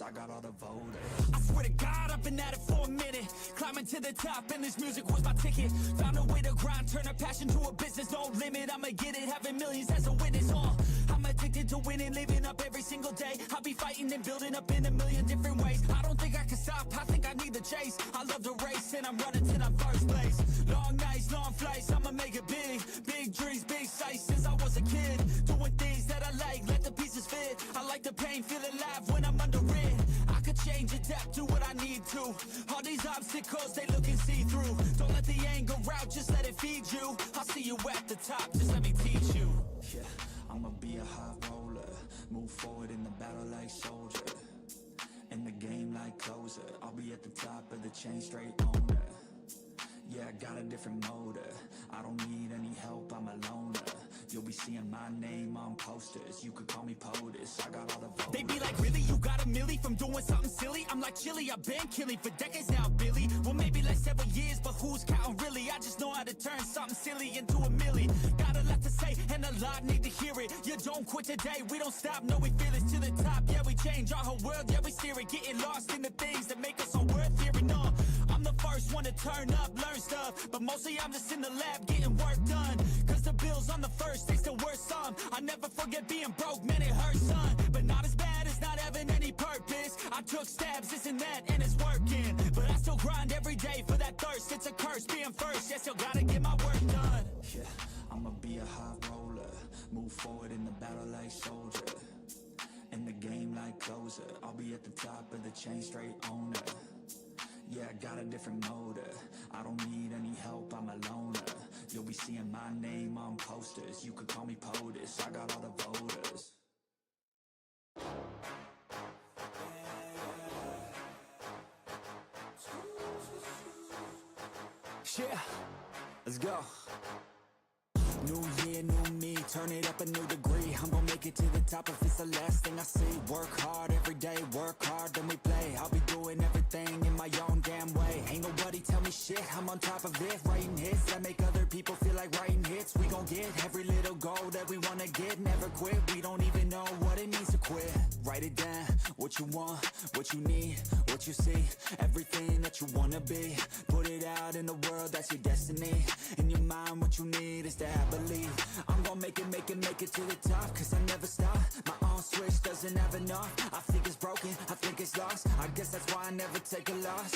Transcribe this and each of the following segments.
I got all the voters. I swear to God, I've been at it for a minute. Climbing to the top and this music was my ticket. Found a way to grind, turn a passion to a business. No limit, I'ma get it, having millions as a witness. I'm addicted to winning, living up every single day. I'll be fighting and building up in a million different ways. I don't think I can stop, I think I need the chase. I love the race and I'm running till I'm first place. Long nights, long flights, I'ma make it big. Big dreams, big sights since I was a kid. Doing things that I like, let the pieces fit. I like the pain, feel alive when I'm under it. I could change, adapt, do what I need to. All these obstacles, they look and see through. Don't let the anger out, just let it feed you. I'll see you at the top, just let me teach you. Yeah, I'ma be a high roller. Move forward in the battle like soldier. In the game like closer. I'll be at the top of the chain, straight owner. Yeah, I got a different motor. I don't need any help, I'm a loner. You'll be seeing my name on posters. You could call me POTUS, I got all the voters. They be like, really? You got a milli from doing something silly? I'm like, chilly, I've been killing for decades now, Billy. Well, maybe like several years, but who's counting really? I just know how to turn something silly into a milli. Got a lot to say, and a lot need to hear it. You don't quit today, we don't stop, no, we feel it to the top. Yeah, we change our whole world, yeah, we steer it. Getting lost in the things that make us all worth hearing on. I'm the first one to turn up, learn stuff, but mostly I'm just in the lab getting work done. Cause the bills on the first, they still worth some. I never forget being broke, man, it hurts, son. But not as bad as not having any purpose. I took stabs, this and that, and it's working. But I still grind every day for that thirst. It's a curse being first, yeah, still gotta get my work done. Yeah, I'ma be a high roller. Move forward in the battle like soldier. In the game like closer. I'll be at the top of the chain, straight owner. Yeah, I got a different motor. I don't need any help, I'm a loner. You'll be seeing my name on posters. You could call me POTUS, I got all the voters. Yeah, let's go. New year, new me, turn it up a new degree. I'm gonna make it to the top if it's the last thing I see. Work hard every day, work hard, then we play. I'll be doing everything in my own damn way. Ain't nobody tell me shit, I'm on top of it. Writing hits that make other people feel like writing hits. We gon' get every little goal that we wanna get. Never quit, we don't even know what it means to quit. Write it down, what you want, what you need, what you see. Everything that you wanna be. Put it out in the world, that's your destiny. In your mind, what you need is that believe. I'm gonna make it to the top. Cause I never stop, my own switch doesn't have enough. I think it's broken, I think it's lost. I guess that's why I never take a loss.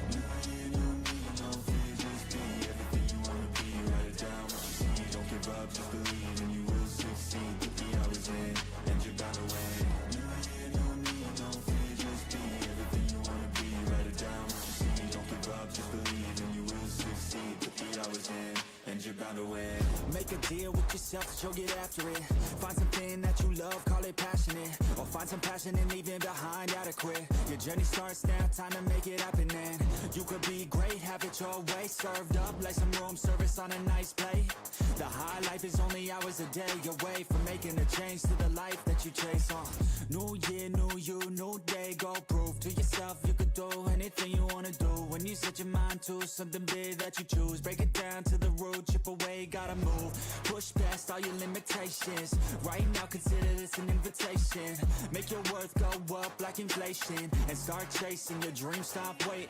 New year, new me, no fear, just be everything you wanna be. Write it down, what you see, don't give up, just believe. And you will succeed, put the hours in, and you're bound to win. New year, new me, no fear, just be everything you wanna be. Write it down, what you see, don't give up, just believe. And you will succeed, put the hours in, and you're bound to win. Make a deal with yourself that you'll get after it. Find something that you love, call it passionate. Or find some passion and leave it behind, adequate. Your journey starts now, time to make it happen then. You could be great, have it your way. Served up like some room service on a nice plate. The high life is only hours a day away from making a change to the life that you chase on. New year, new you, new day. Go prove to yourself you could do anything you wanna do. When you set your mind to something big that you choose, break it down to the root, chip away, gotta move. Push past all your limitations. Right now consider this an invitation. Make your worth go up like inflation. And start chasing your dreams, stop waiting.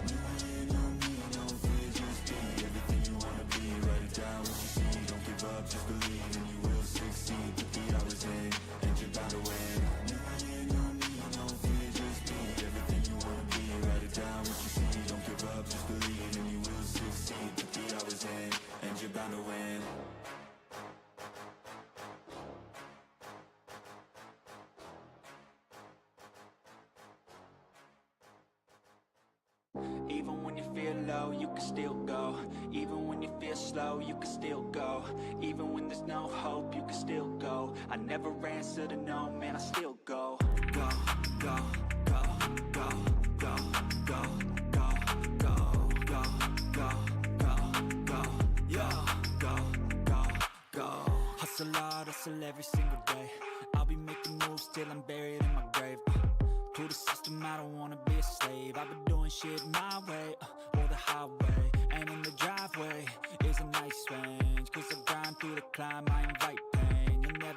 New year, new me, no fear, just be everything you wanna be. Write it down, what you see, don't give up, just believe. And you will succeed, put the hours in, and you're bound to win. New year, new me, no fear, just be everything you wanna be. Write it down, what you see, don't give up, just believe. And you will succeed, put the hours in, and you're bound to win. Even when you feel low, you can still go. Even when you feel slow, you can still go. Even when there's no hope, you can still go. I never answer to no, man, I still go. Go, go, go, go, go, go, go, go, go, go, go, go, yo, go, go, go. Hustle hard, hustle every single day. I'll be making moves till I'm buried in my grave. To the system, I don't wanna be a slave. I've been doing shit my way, or the highway. And in the driveway is a nice range. Cause I grind through the climb, I invite pain. You'll never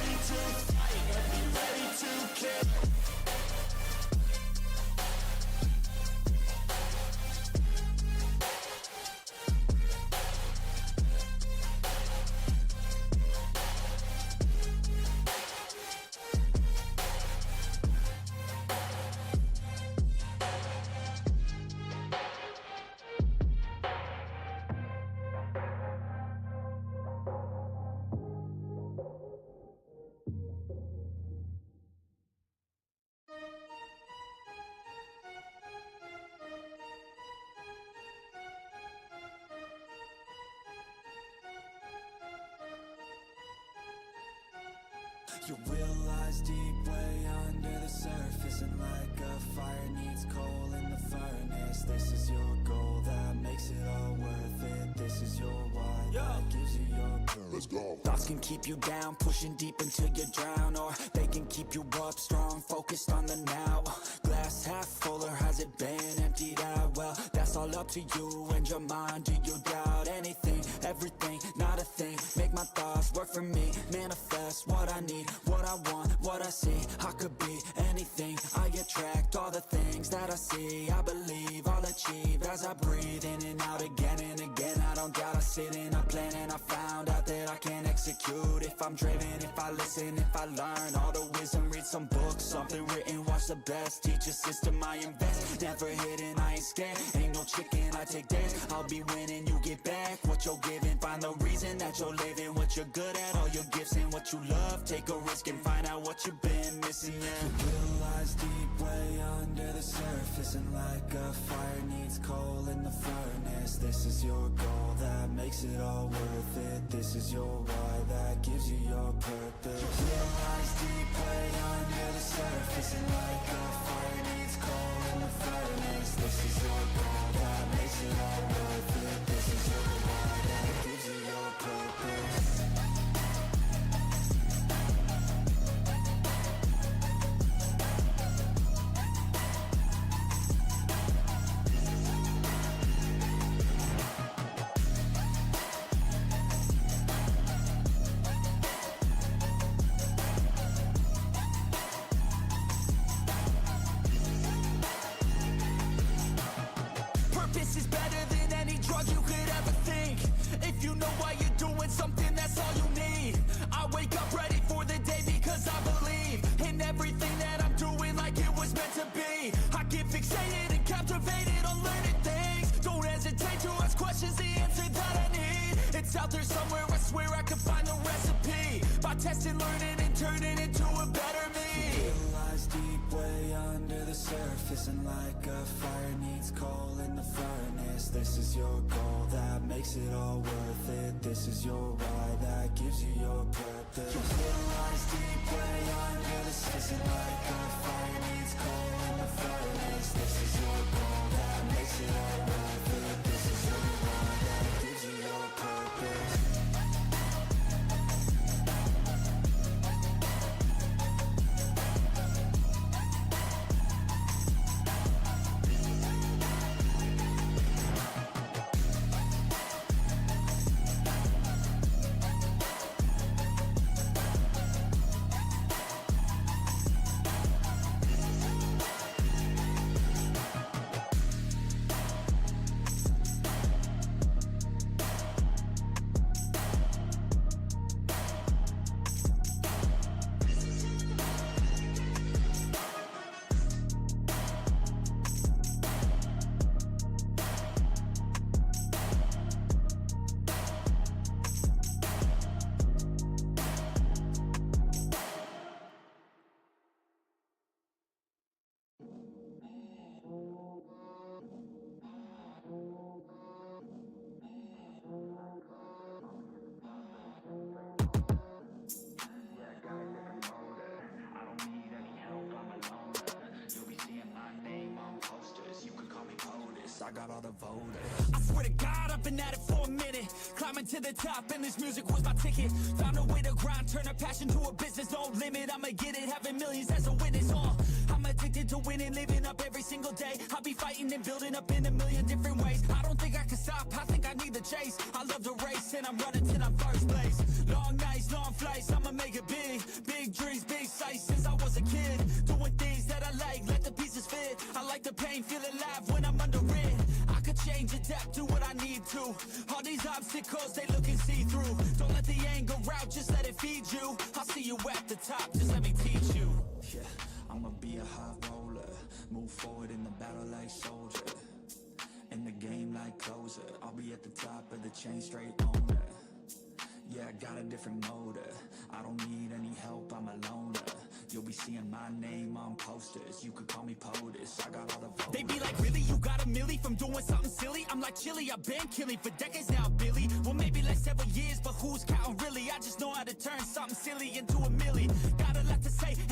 Your will lies deep way under the surface, and like a fire needs coal in the furnace. This is your goal that makes it all worth it. This is your why that gives you your purpose. Let's go. Thoughts can keep you down, pushing deep until you drown, or they can keep you up strong, focused on the now. Glass half full, or has it been emptied out? Well, that's all up to you and your mind. Do you doubt anything, everything, not a thing? Make my thoughts work for me, manifest what I need, what I want, what I see. I could be anything, I attract all the things that I see. I believe I'll achieve as I breathe in and out again and again. I don't doubt, I sit in a plan and I found out that I can execute. If I'm driven, if I listen, if I learn all the wisdom, read some books, something written, watch the best, teach a system I invest. Never hidden, I ain't scared, ain't no chicken, I take dares. I'll be winning, you get back what you're giving. Find the reason that you're living, what you're good at, all your gifts and what you love. Take a risk and find out what you've been missing. Your will lies deep way under the surface, and like a fire needs coal in the furnace. This is your goal that makes it all worth it. This is your why that gives you your purpose. Your will lies deep way under the surface, and like a fire needs coal in the furnace. This is your goal that makes it all worth it. This is your why that gives you your purpose. Purpose is better than any drug you could ever think. If you know why you're doing something, that's all you need. I wake up ready for the day because I believe in everything that I'm doing, like it was meant to be. I get fixated and captivated on learning things. Don't hesitate to ask questions, the answer that I need. It's out there somewhere, I swear I can find the recipe. By testing, learning, and turning into a better me. It lies deep way under the surface, and like a fire needs coal in the furnace. This is your goal that makes it all worth it. This is your why that gives you your purpose. Your will lies deep way under the surface, and like a fire needs coal in the furnace. This is your goal that makes it all worth it. This is your why that gives you your purpose. I got all the voters. I swear to God, I've been at it for a minute. Climbing to the top, and this music was my ticket. Found a way to grind, turn a passion to a business. No limit, I'ma get it, having millions as a witness. I'm addicted to winning, living up every single day. I'll be fighting and building up in a million different ways. I don't think I can stop, I think I need the chase. I love the race, and I'm running till I'm first place. Long nights, long flights, I'ma make it big. Big dreams, big sights since I was a kid. Doing things that I like, let the pieces fit. I like the pain, feel alive when I'm under it. I could change, adapt, do what I need to. All these obstacles, they looking see-through. Don't let the anger out, just let it feed you. I'll see you at the top, just let me teach you. Yeah, I'ma be a high roller. Move forward in the battle like soldier. In the game like closer. I'll be at the top of the chain, straight owner. Yeah, I got a different motor. I don't need any help, I'm a loner. You'll be seeing my name on posters. You could call me POTUS, I got all the voters. They be like, really, you got a milli from doing something silly? I'm like, chilly, I've been killing for decades now, Billy. Well, maybe like several years, but who's counting really? I just know how to turn something silly into a milli.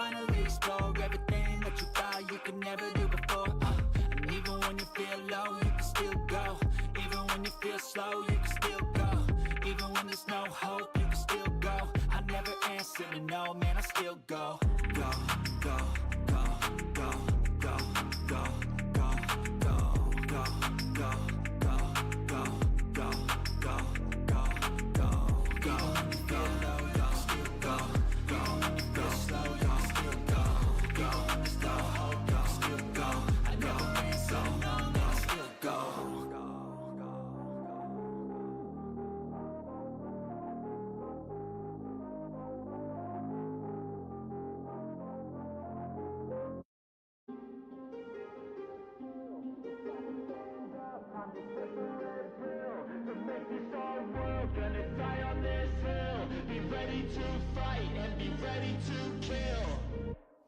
finally explore everything that you thought you could never do before. And even when you feel low, you can still go. Even when you feel slow, you can still go. Even when there's no hope, you can still go. I never answer to no, man, I still go. Go, go, go, go, go, go, go, go, go, go, go, go, go, go, go, go, go. Even when you feel low, you can still go. Even when you feel slow, you can still go. Even when there's no hope, you can still go. I never answer to no, man, I still go.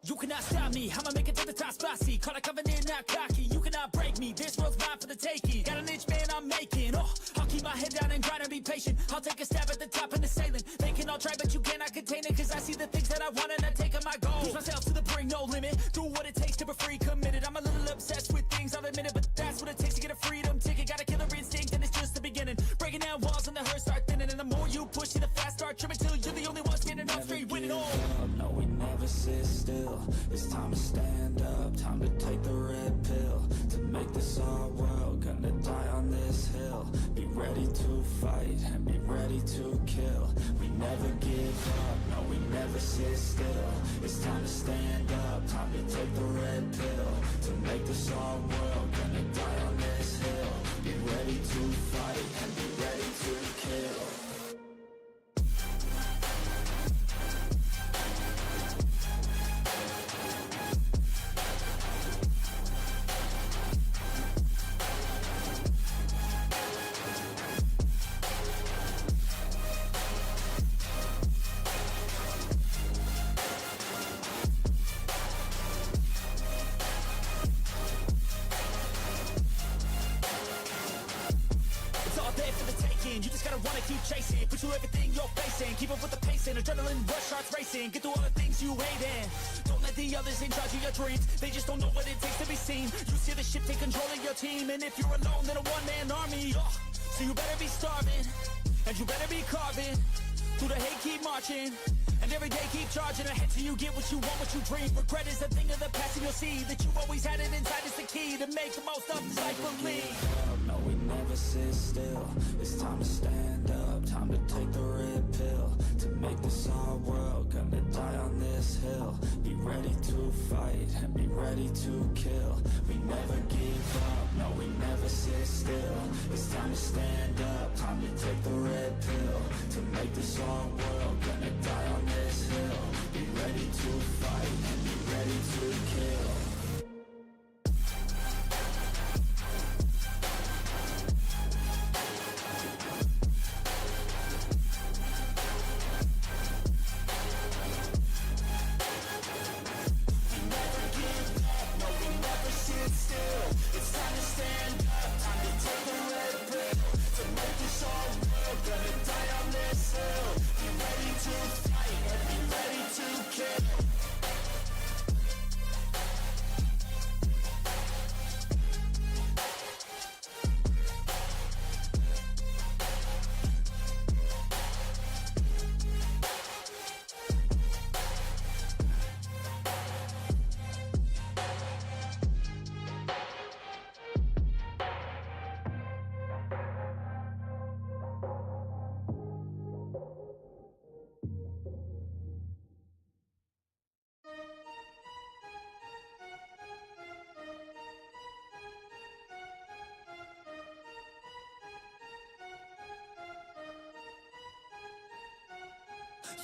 You cannot stop me, I'ma make it to the top spicy. Call a covenant, not cocky. You cannot break me, this world's mine for the taking. Got an inch, man, I'm making. Oh, I'll keep my head down and grind and be patient. I'll take a stab at the top and the sailing. They can all try, but you cannot contain it. Cause I see the things that I want and I take on my goal. Push myself to the brink, no limit. Do what it takes to be free, committed. I'm a little obsessed with things, I'll admit it. But that's what it takes to get a freedom ticket. Got a killer instinct and it's just the beginning. Breaking down walls and the hurt start thinning. And the more you push it, the fast start trimming. Till you're the only one standing up straight, winning all. No, we never sit still. It's time to stand up, time to take the red pill. To make this our world, gonna die on this hill. Be ready to fight and be ready to kill. We never give up, no, we never sit still. It's time to stand up, time to take the red pill. To make this our world, gonna die on this hill. Be ready to fight and be ready to kill. You just gotta wanna keep chasing. Put you everything you're facing. Keep up with the pace and adrenaline rush starts racing. Get through all the things you hate in. Don't let the others in charge of your dreams. They just don't know what it takes to be seen. You see the ship take control of your team. And if you're alone, then a one-man army. So you better be starving. And you better be carving. Through the hate, keep marching. And every day keep charging ahead till you get what you want, what you dream. Regret is a thing of the past and you'll see that you've always had it inside is the key to make the most of this life believe. No, we never sit still. It's time to stand up, time to take the red pill. To make this our world, gonna die on this hill. Be ready to fight and be ready to kill. We never give up, no, we never sit still. It's time to stand up, time to take the red pill. To make this our world, gonna die on this hill. Be ready to fight and be ready to kill.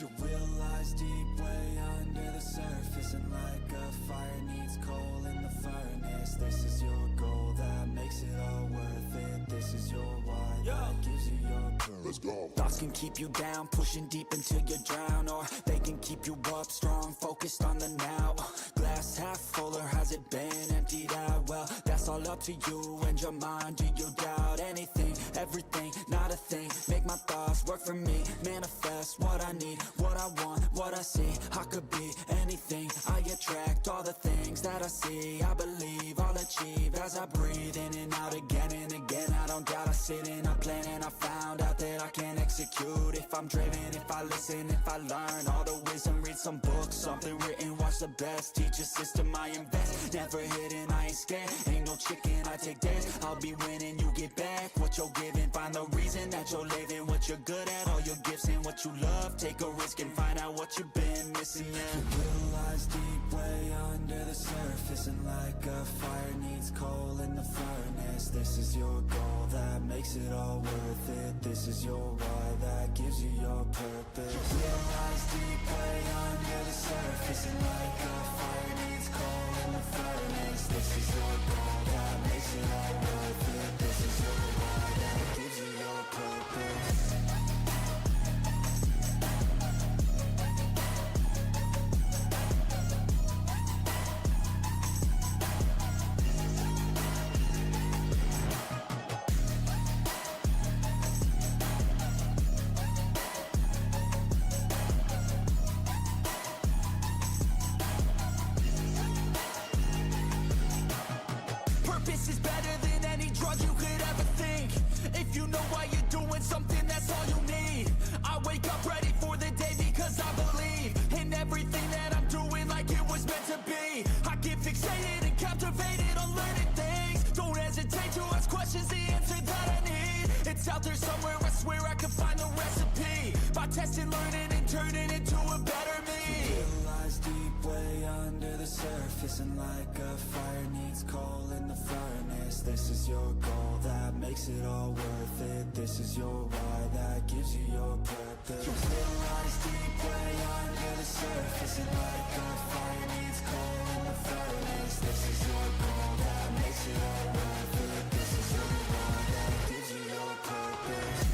You realize deep way under the surface, and like a fire needs coal in the furnace. This is your goal that makes it all worth it. This is your why that gives you your purpose. Let's go. Thoughts can keep you down, pushing deep until you drown, or they can keep you up strong, focused on the now. Glass half full, or has it been emptied out? Well, that's all up to you and your mind. Do you doubt anything, everything, not a thing? make my thoughts work for me. Manifest what I need, what I want, what I see. I could be anything, I attract all the things that I see. I believe I'll achieve as I breathe in and out again and again. I don't doubt, I sit and I plan, and I found out that I can execute if I'm driven, if I listen, if I learn all the wisdom. Read some books, something written, watch the best. Teach a system, I invest, never hidden, I ain't scared. Ain't no chicken, I take dares. I'll be winning, you get back what you're giving. Find the reason that you're living, what you're good at, all your gifts and what you love. Take a risk and find out what you've been missing. Little lies deep way under the surface, and like a fire needs coal in the furnace. This is your goal that makes it all worth it. This is your why that gives you your purpose. Little lies deep way under the surface, and like a fire needs coal in the furnace. This is your goal that makes it all worth it. This is your why that gives you your purpose. Purpose is better than any drug you could ever think. If you know why you're doing something, that's all you need. I wake up ready for the day because I believe in everything that I'm doing like it was meant to be. I get fixated and captivated on learning things. Don't hesitate to ask questions, the answer that I need. It's out there somewhere, I swear I can find the recipe. By testing, learning, and turning into a better me. Little lies deep way under the surface, and like a fire needs coal in the furnace. This is your goal that makes it all worth it. This is your why that gives you your purpose. Little lies deep way under the surface, and like a fire needs coal in the furnace. This is your goal that makes it all worth it. This is your why that gives you your purpose.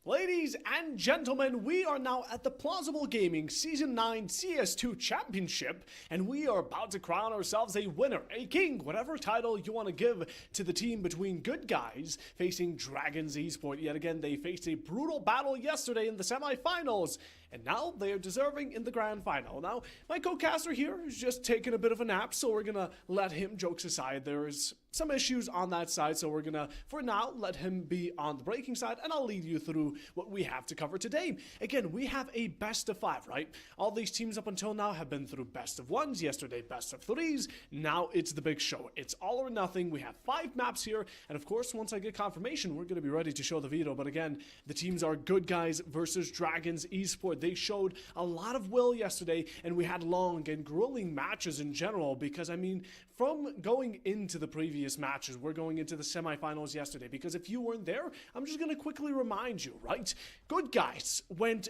Ladies and gentlemen, we are now at the Plausible Gaming Season 9 CS2 Championship, and we are about to crown ourselves a winner, a king, whatever title you want to give to the team between Good Guys facing Dragons Esport. Yet again, they faced a brutal battle yesterday in the semifinals, and now they are deserving in the grand final. Now, my co-caster here is just taking a bit of a nap, so we're gonna let him, jokes aside, there's some issues on that side, so we're gonna, for now, let him be on the breaking side, and I'll lead you through what we have to cover today. Again, we have a best of 5, right? All these teams up until now have been through best of 1s, yesterday best of 3s, now it's the big show. It's all or nothing. We have 5 maps here, and of course, once I get confirmation, we're gonna be ready to show the veto. But again, the teams are Good Guys versus Dragons Esport. They showed a lot of will yesterday, and we had long and grueling matches in general, because I mean, from going into the previous matches, we're going into the semifinals yesterday, because if you weren't there, I'm just going to quickly remind you, right? Good Guys went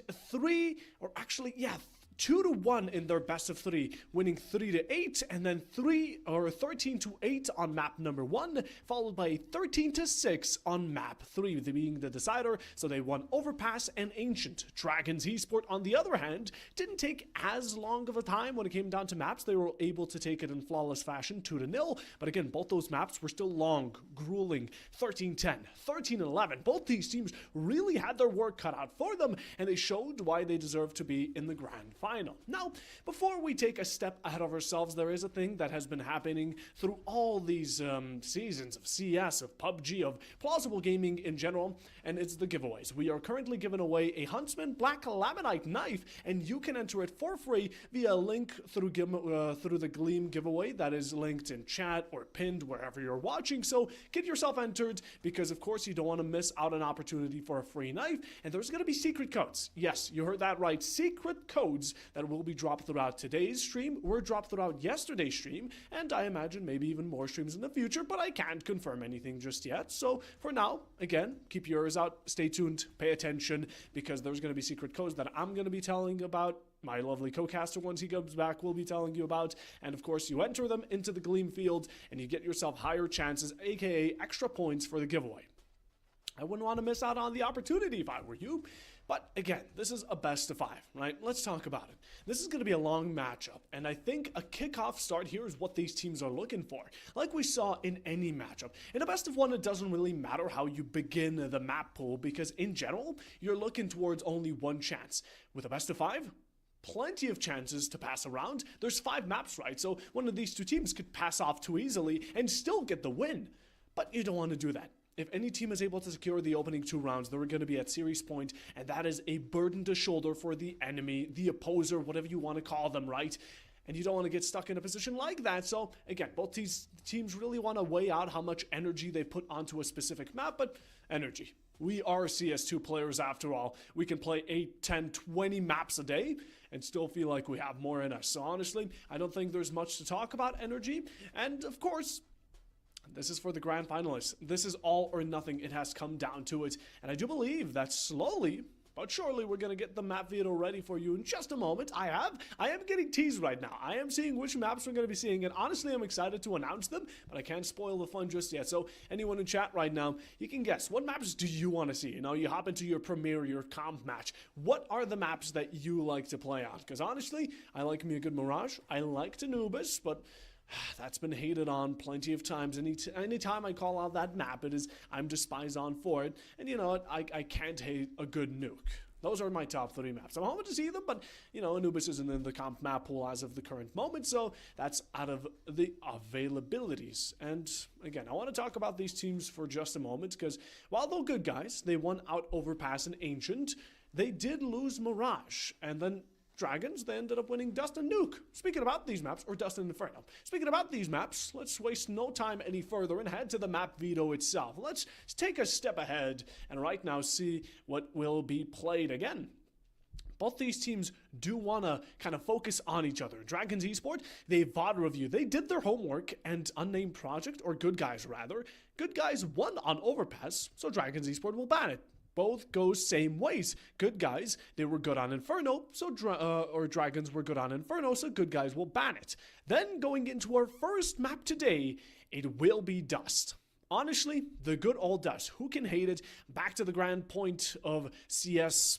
2-1 in their best of 3, winning 3-8, and then 13-8 on map number 1, followed by 13-6 on map 3, being the decider. So they won Overpass and Ancient. Dragons Esport, on the other hand, didn't take as long of a time when it came down to maps. They were able to take it in flawless fashion, 2-0. But again, both those maps were still long, grueling, 13-10, 13-11. Both these teams really had their work cut out for them, and they showed why they deserve to be in the grand final. final. Now, before we take a step ahead of ourselves, there is a thing that has been happening through all these seasons of CS, of PUBG, of Plausible Gaming in general, and it's the giveaways. We are currently giving away a Huntsman Black Laminite knife, and you can enter it for free via a link through the Gleam giveaway that is linked in chat or pinned wherever you're watching. So get yourself entered, because of course you don't want to miss out an opportunity for a free knife, and there's going to be secret codes. Yes, you heard that right, secret codes that will be dropped throughout today's stream, were dropped throughout yesterday's stream, and I imagine maybe even more streams in the future, but I can't confirm anything just yet. So for now, again, keep your ears out, stay tuned, pay attention, because there's going to be secret codes that I'm going to be telling about. My lovely co-caster, once he comes back, will be telling you about. And of course, you enter them into the Gleam field and you get yourself higher chances, aka extra points for the giveaway. I wouldn't want to miss out on the opportunity if I were you. But again, this is a best of 5, right? Let's talk about it. This is going to be a long matchup, and I think a kickoff start here is what these teams are looking for. Like we saw in any matchup. In a best of 1, it doesn't really matter how you begin the map pool, because in general, you're looking towards only one chance. With a best of 5, plenty of chances to pass around. There's 5 maps, right? So one of these two teams could pass off too easily and still get the win. But you don't want to do that. If any team is able to secure the opening 2 rounds, they're going to be at series point, and that is a burden to shoulder for the enemy, the opposer, whatever you want to call them, right? And you don't want to get stuck in a position like that. So again, both these teams really want to weigh out how much energy they put onto a specific map, but energy. We are CS2 players after all. We can play 8, 10, 20 maps a day and still feel like we have more in us. So honestly, I don't think there's much to talk about energy. And of course, this is for the grand finalists. This is all or nothing. It has come down to it. And I do believe that slowly but surely we're going to get the map video ready for you in just a moment. I am getting teased right now. I am seeing which maps we're going to be seeing, and honestly, I'm excited to announce them, but I can't spoil the fun just yet. So anyone in chat right now, you can guess, what maps do you want to see? You know, you hop into your premiere, your comp match. What are the maps that you like to play on? Because honestly, I like me a good Mirage. I like Anubis, but that's been hated on plenty of times. Anytime I call out that map, I'm despised on for it. And you know what? I can't hate a good nuke. Those are my top 3 maps. I'm hoping to see them, but you know, Anubis isn't in the comp map pool as of the current moment, so that's out of the availabilities. And again, I want to talk about these teams for just a moment, because while they're good guys, they won out Overpass and Ancient, they did lose Mirage, and then Dragons, they ended up winning Dust and Nuke. Speaking about these maps, or Dust and Inferno. Speaking about these maps, let's waste no time any further and head to the map veto itself. Let's take a step ahead and right now see what will be played again. Both these teams do want to kind of focus on each other. Dragons Esport, they VOD review. They did their homework, and Unnamed Project, or Good Guys rather, Good Guys won on Overpass, so Dragons Esport will ban it. Both go same ways. Good Guys, they were good on Inferno, so Dragons were good on Inferno, so Good Guys will ban it. Then going into our first map today, it will be Dust. Honestly, the good old Dust. Who can hate it? Back to the grand point of CS,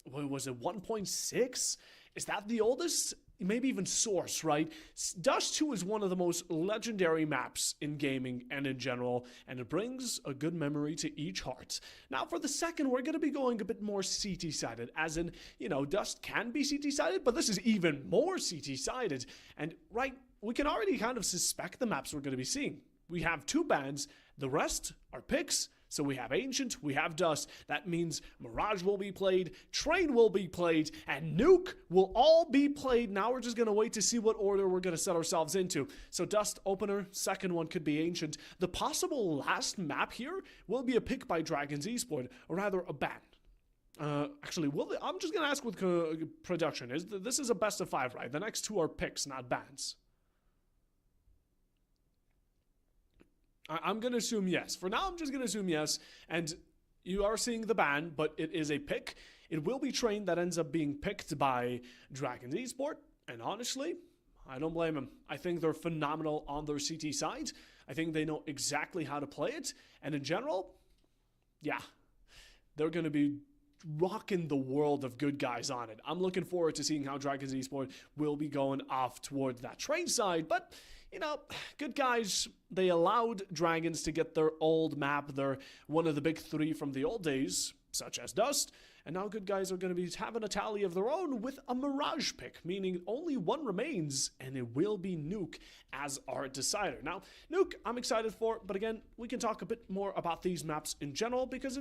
what was it, 1.6? Is that the oldest? Maybe even Source, right? Dust 2 is one of the most legendary maps in gaming and in general, and it brings a good memory to each heart. Now, for the second, we're going to be going a bit more CT-sided, as in, you know, Dust can be CT-sided, but this is even more CT-sided. And, right, we can already kind of suspect the maps we're going to be seeing. We have 2 bans, the rest are picks. So we have Ancient, we have Dust. That means Mirage will be played, Train will be played, and Nuke will all be played. Now we're just going to wait to see what order we're going to set ourselves into. So Dust opener, second one could be Ancient. The possible last map here will be a pick by Dragons Esport, or rather a ban. Actually, I'm just going to ask with production. This is a best of 5, right? The next 2 are picks, not bans. I'm going to assume yes. For now, I'm just going to assume yes. And you are seeing the ban, but it is a pick. It will be Train that ends up being picked by Dragons Esport. And honestly, I don't blame them. I think they're phenomenal on their CT side. I think they know exactly how to play it. And in general, yeah, they're going to be rocking the world of Good Guys on it. I'm looking forward to seeing how Dragons Esport will be going off towards that Train side. But you know, Good Guys, they allowed Dragons to get their old map, their one of the big 3 from the old days. such as Dust. And now good guys are going to be having a tally of their own with a Mirage pick, meaning only one remains, and it will be Nuke as our decider. Now, Nuke, I'm excited for, but again, we can talk a bit more about these maps in general, because,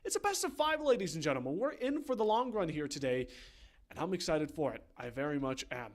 it's a best of 5, ladies and gentlemen. We're in for the long run here today, and I'm excited for it. I very much am.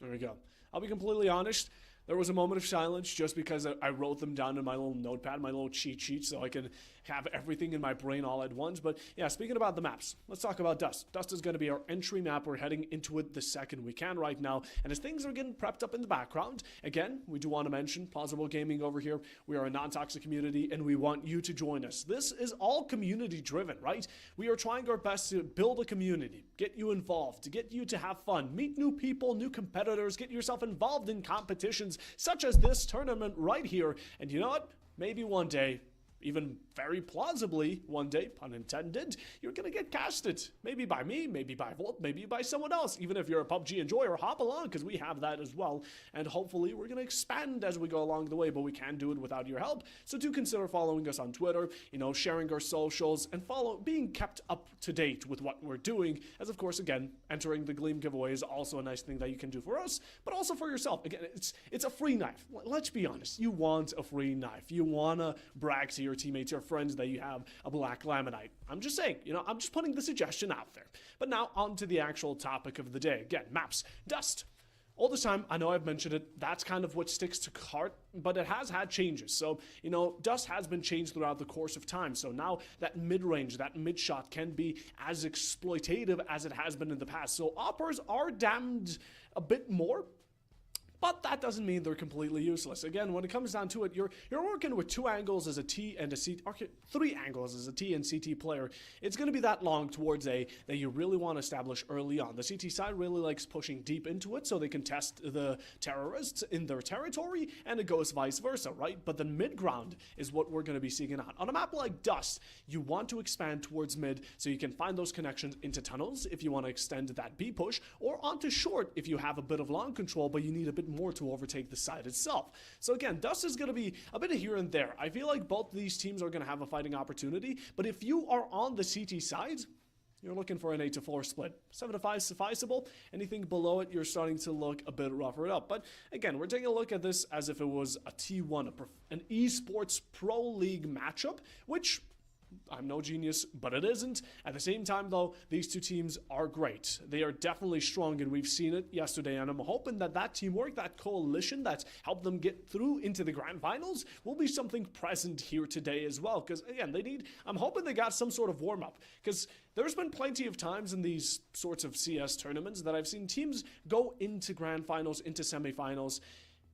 There we go. I'll be completely honest. There was a moment of silence just because I wrote them down in my little notepad, my little cheat sheet, so I can have everything in my brain all at once. But yeah, speaking about the maps, let's talk about Dust. Dust is going to be our entry map. We're heading into it the second we can right now. And as things are getting prepped up in the background, again, we do want to mention Plausible Gaming over here. We are a non-toxic community, and we want you to join us. This is all community driven, right? We are trying our best to build a community, get you involved, to get you to have fun, meet new people, new competitors, get yourself involved in competitions such as this tournament right here. And you know what? Maybe one day, even very plausibly, one day, pun intended, you're going to get casted. Maybe by me, maybe by Volt, maybe by someone else. Even if you're a PUBG enjoyer, hop along, because we have that as well. And hopefully we're going to expand as we go along the way, but we can't do it without your help. So do consider following us on Twitter, sharing our socials, and being kept up to date with what we're doing. As of course, again, entering the Gleam giveaway is also a nice thing that you can do for us, but also for yourself. Again, it's a free knife. Let's be honest. You want a free knife. You want to brag to your teammates, your friends, that you have a black laminite. I'm just saying, I'm just putting the suggestion out there. But now on to the actual topic of the day. Again, maps. Dust. All this time, I know I've mentioned it, that's kind of what sticks to heart, but it has had changes. So, Dust has been changed throughout the course of time. So now that mid-range, that mid-shot can be as exploitative as it has been in the past. So oppers are damned a bit more, but that doesn't mean they're completely useless. Again, when it comes down to it, you're working with 2 angles as a T and a C, or 3 angles as a T and CT player. It's going to be that long towards A that you really want to establish early on. The CT side really likes pushing deep into it so they can test the terrorists in their territory, and it goes vice versa, right? But the mid ground is what we're going to be seeking out. On a map like Dust, you want to expand towards mid so you can find those connections into tunnels if you want to extend that B push, or onto short if you have a bit of long control but you need a bit more to overtake the side itself. So again, Dust is going to be a bit of here and there. I feel like both these teams are going to have a fighting opportunity, but if you are on the CT side, you're looking for an 8-4 split. 7-5 is sufficeable. Anything below it, you're starting to look a bit rougher up. But again, we're taking a look at this as if it was a T1, an esports pro league matchup, which I'm no genius, but it isn't. At the same time, though, these two teams are great. They are definitely strong, and we've seen it yesterday, and I'm hoping that teamwork, that coalition that's helped them get through into the grand finals will be something present here today as well, because, again, I'm hoping they got some sort of warm-up, because there's been plenty of times in these sorts of CS tournaments that I've seen teams go into grand finals, into semifinals,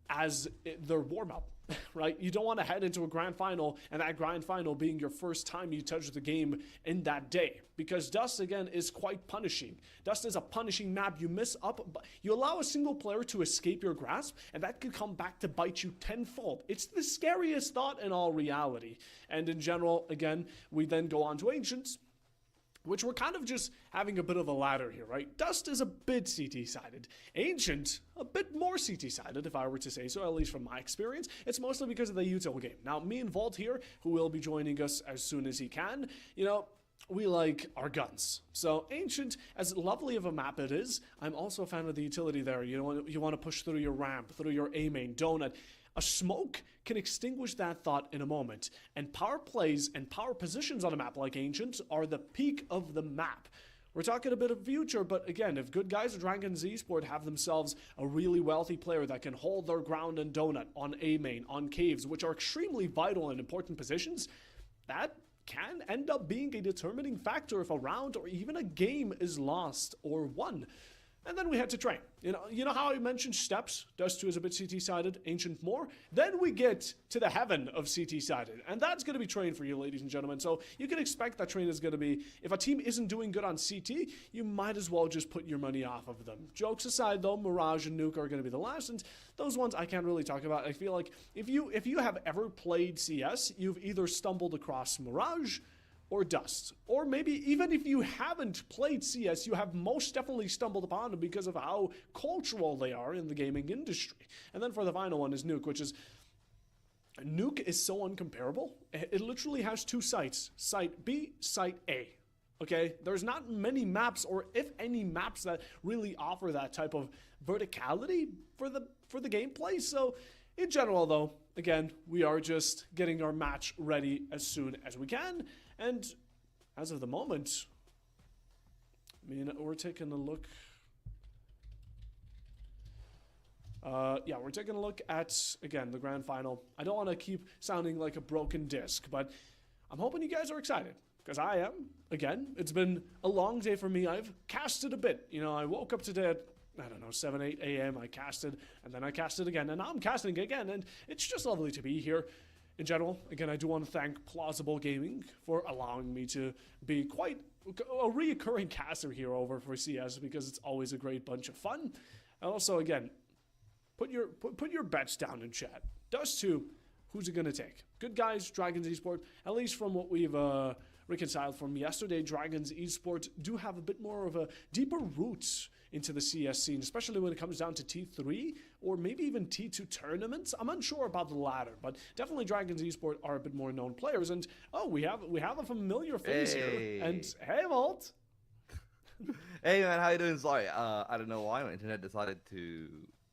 as their warm-up, right? You don't want to head into a grand final and that grand final being your first time you touch the game in that day, because Dust, again, is quite punishing. Dust is a punishing map. You miss up, you allow a single player to escape your grasp, and that could come back to bite you tenfold. It's the scariest thought in all reality. And in general, again, we then go on to Ancients, which we're kind of just having a bit of a ladder here, right? Dust is a bit CT-sided. Ancient, a bit more CT-sided, if I were to say so, at least from my experience. It's mostly because of the util game. Now, me and Volt here, who will be joining us as soon as he can, we like our guns. So Ancient, as lovely of a map it is, I'm also a fan of the utility there. You want to push through your ramp, through your A main, donut. A smoke can extinguish that thought in a moment, and power plays and power positions on a map like Ancient are the peak of the map. We're talking a bit of future, but again, if good guys at Dragon's Esport have themselves a really wealthy player that can hold their ground in donut, on A main, on caves, which are extremely vital and important positions, that can end up being a determining factor if a round or even a game is lost or won. And then we head to train. You know how I mentioned steps? Dust 2 is a bit CT-sided, Ancient more. Then we get to the heaven of CT-sided. And that's going to be train for you, ladies and gentlemen. So you can expect that train is going to be, if a team isn't doing good on CT, you might as well just put your money off of them. Jokes aside, though, Mirage and Nuke are going to be the last. And those ones I can't really talk about. I feel like if you have ever played CS, you've either stumbled across Mirage or Dust. Or maybe even if you haven't played CS, you have most definitely stumbled upon them because of how cultural they are in the gaming industry. And then for the final one is Nuke, which is Nuke is so uncomparable. It literally has two sites, Site B, Site A. Okay, there's not many maps, or if any maps, that really offer that type of verticality for the gameplay. So, in general, though, again, we are just getting our match ready as soon as we can, and as of the moment, I mean, we're taking a look. Yeah, we're taking a look at, again, the grand final. I don't want to keep sounding like a broken disc, but I'm hoping you guys are excited, because I am. Again, it's been a long day for me. I've casted a bit. You know, I woke up today at, I don't know, 7, 8 a.m. I casted, and then I casted again, and now I'm casting again, and it's just lovely to be here. In general, again, I do want to thank Plausible Gaming for allowing me to be quite a reoccurring caster here over for CS, because it's always a great bunch of fun. And also, again, put your bets down in chat. Dust 2, who's it going to take? Good guys, Dragons Esports, at least from what we've reconciled from yesterday, Dragons Esports do have a bit more of a deeper roots into the CS scene, especially when it comes down to T3 or maybe even T2 tournaments. I'm unsure about the latter, but definitely Dragons Esports are a bit more known players. And we have a familiar face here. And hey, Volt. Hey man, how you doing? Sorry, I don't know why my internet decided to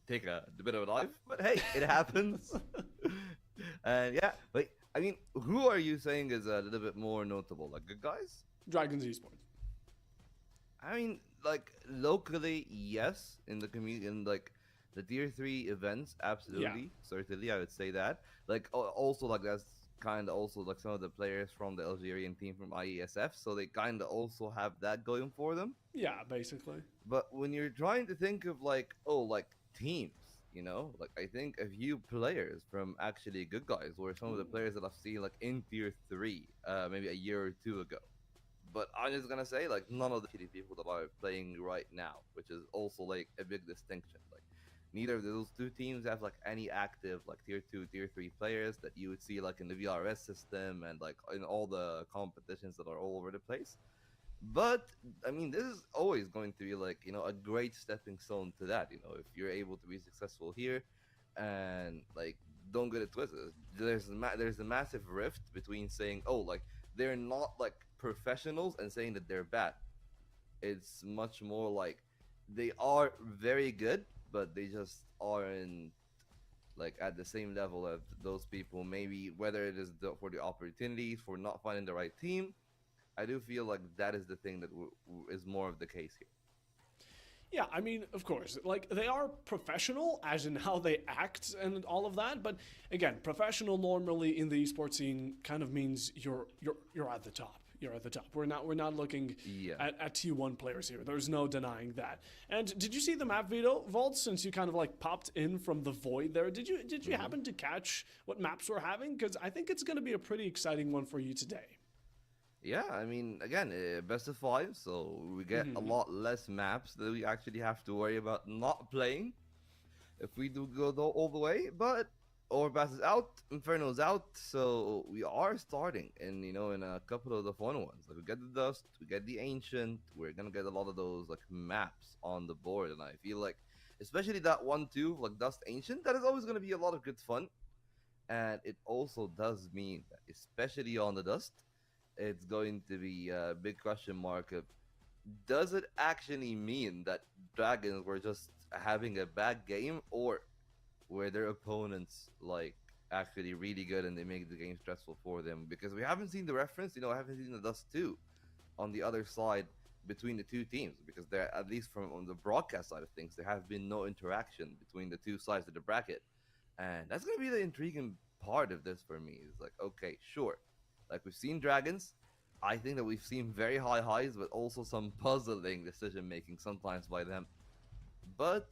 take a bit of a dive, but hey, it happens. And yeah, wait, I mean, who are you saying is a little bit more notable? Like good guys? Dragons Esports. I mean, like locally, yes. In the community, in like the tier 3 events, absolutely, certainly, I would say that. Like also, like that's kind of also like some of the players from the Algerian team from IESF, so they kind of also have that going for them. Yeah, basically. But when you're trying to think of like, oh, like teams, you know, like I think a few players from actually good guys, or some of the players that I've seen like in tier 3, maybe a year or two ago. But I'm just gonna say, like, none of the shitty people that are playing right now, which is also like a big distinction. Like, neither of those two teams have like any active like tier 2, tier 3 players that you would see like in the VRS system and like in all the competitions that are all over the place. But I mean, this is always going to be like, you know, a great stepping stone to that. You know, if you're able to be successful here, and like, don't get it twisted. There's a massive rift between saying, oh, like they're not like professionals, and saying that they're bad. It's much more like they are very good, but they just aren't like at the same level of those people. Maybe whether it is for the opportunities, for not finding the right team. I do feel like that is the thing that is more of the case here. Yeah, I mean, of course, like they are professional as in how they act and all of that, but again, professional normally in the esports scene kind of means you're at the top. You're at the top. We're not looking at T1 players here. There's no denying that. And did you see the map video, Vault? Since you kind of like popped in from the void there, did you happen to catch what maps we're having? Because I think it's going to be a pretty exciting one for you today. Yeah, I mean, again, best of 5, so we get a lot less maps that we actually have to worry about not playing if we do go all the way. But Overpass is out, Inferno's out, so we are starting, and you know, in a couple of the fun ones. Like we get the Dust, we get the Ancient. We're gonna get a lot of those like maps on the board, and I feel like, especially that 1-2, like Dust Ancient, that is always gonna be a lot of good fun. And it also does mean that, especially on the Dust, it's going to be a big question mark of, does it actually mean that Dragons were just having a bad game, or were their opponents like actually really good and they make the game stressful for them? Because we haven't seen the reference, you know, I haven't seen the Dust 2 on the other side between the two teams, because there, at least from on the broadcast side of things, there have been no interaction between the two sides of the bracket. And that's going to be the intriguing part of this for me. It's like, okay, sure, like we've seen Dragons. I think that we've seen very high highs, but also some puzzling decision making sometimes by them. But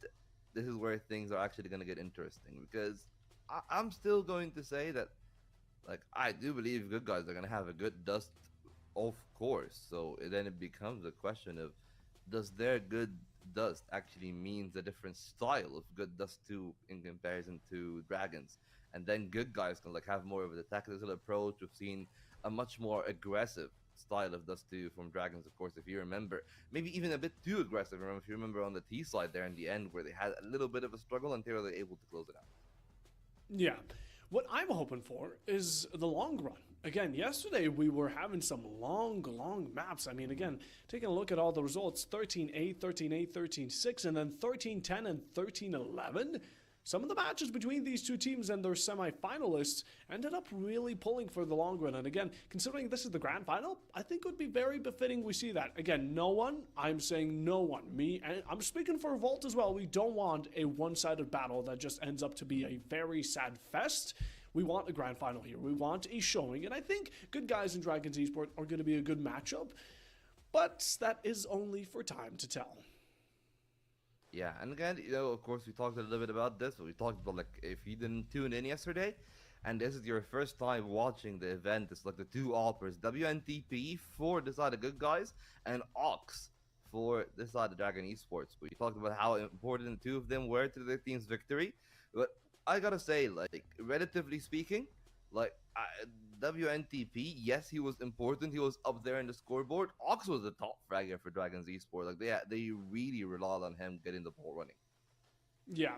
this is where things are actually going to get interesting, because I'm still going to say that, like, I do believe good guys are going to have a good Dust, of course. So then it becomes a question of, does their good Dust actually means a different style of good Dust 2 in comparison to Dragons? And then good guys can like have more of a tactical approach. We've seen a much more aggressive style of Dust 2 from Dragons, of course, if you remember. Maybe even a bit too aggressive. If you remember on the T side there in the end, where they had a little bit of a struggle until they were able to close it out. Yeah. What I'm hoping for is the long run. Again, yesterday we were having some long maps. I mean, again, taking a look at all the results, 13-8, 13-8, 13-6, and then 13-10 and 13-11. Some of the matches between these two teams and their semi-finalists ended up really pulling for the long run. And again, considering this is the grand final, I think it would be very befitting we see that. Again, no one, I'm saying no one, me, and I'm speaking for Volt as well, we don't want a one-sided battle that just ends up to be a very sad fest. We want a grand final here. We want a showing. And I think Good Guys and Dragons Esports are going to be a good matchup. But that is only for time to tell. Yeah, and again, of course, we talked a little bit about this, but we talked about, like, if you didn't tune in yesterday, and this is your first time watching the event, it's like the two offers, WNTP for this side of Good Guys, and Ox for this side of Dragon Esports. We talked about how important the two of them were to their team's victory, but I gotta say, like, relatively speaking, like, WNTP, yes, he was important. He was up there in the scoreboard. Ox was the top fragger for Dragons Esports. Like, they really relied on him getting the ball running. Yeah.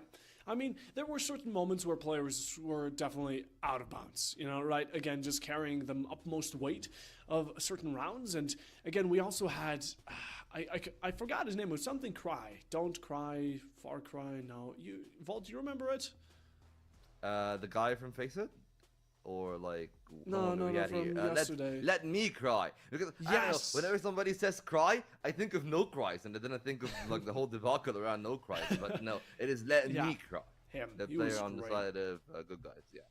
I mean, there were certain moments where players were definitely out of bounds, right? Again, just carrying the utmost weight of certain rounds. And again, we also had, I forgot his name. It was something Cry. Don't Cry, Far Cry. No. Vault, do you remember it? The guy from Face It? Or like no, from yesterday. Let me cry, because yes. I don't know, whenever somebody says cry, I think of No Cries, and then I think of like the whole debacle around No Cries. But no, it is Let Me Cry. Him. The player on the side of Good Guys. Yeah.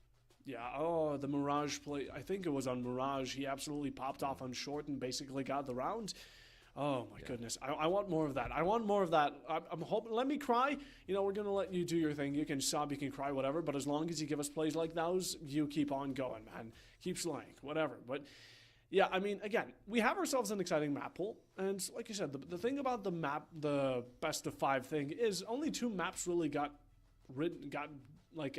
Yeah. Oh, the Mirage play. I think it was on Mirage. He absolutely popped off on short and basically got the round. Oh my goodness. I want more of that. I want more of that. I'm hoping, let me cry. We're going to let you do your thing. You can sob, you can cry, whatever. But as long as you give us plays like those, you keep on going, man. Keep slaying, whatever. But yeah, I mean, again, we have ourselves an exciting map pool. And like you said, the thing about the map, the best of 5 thing is only 2 maps really got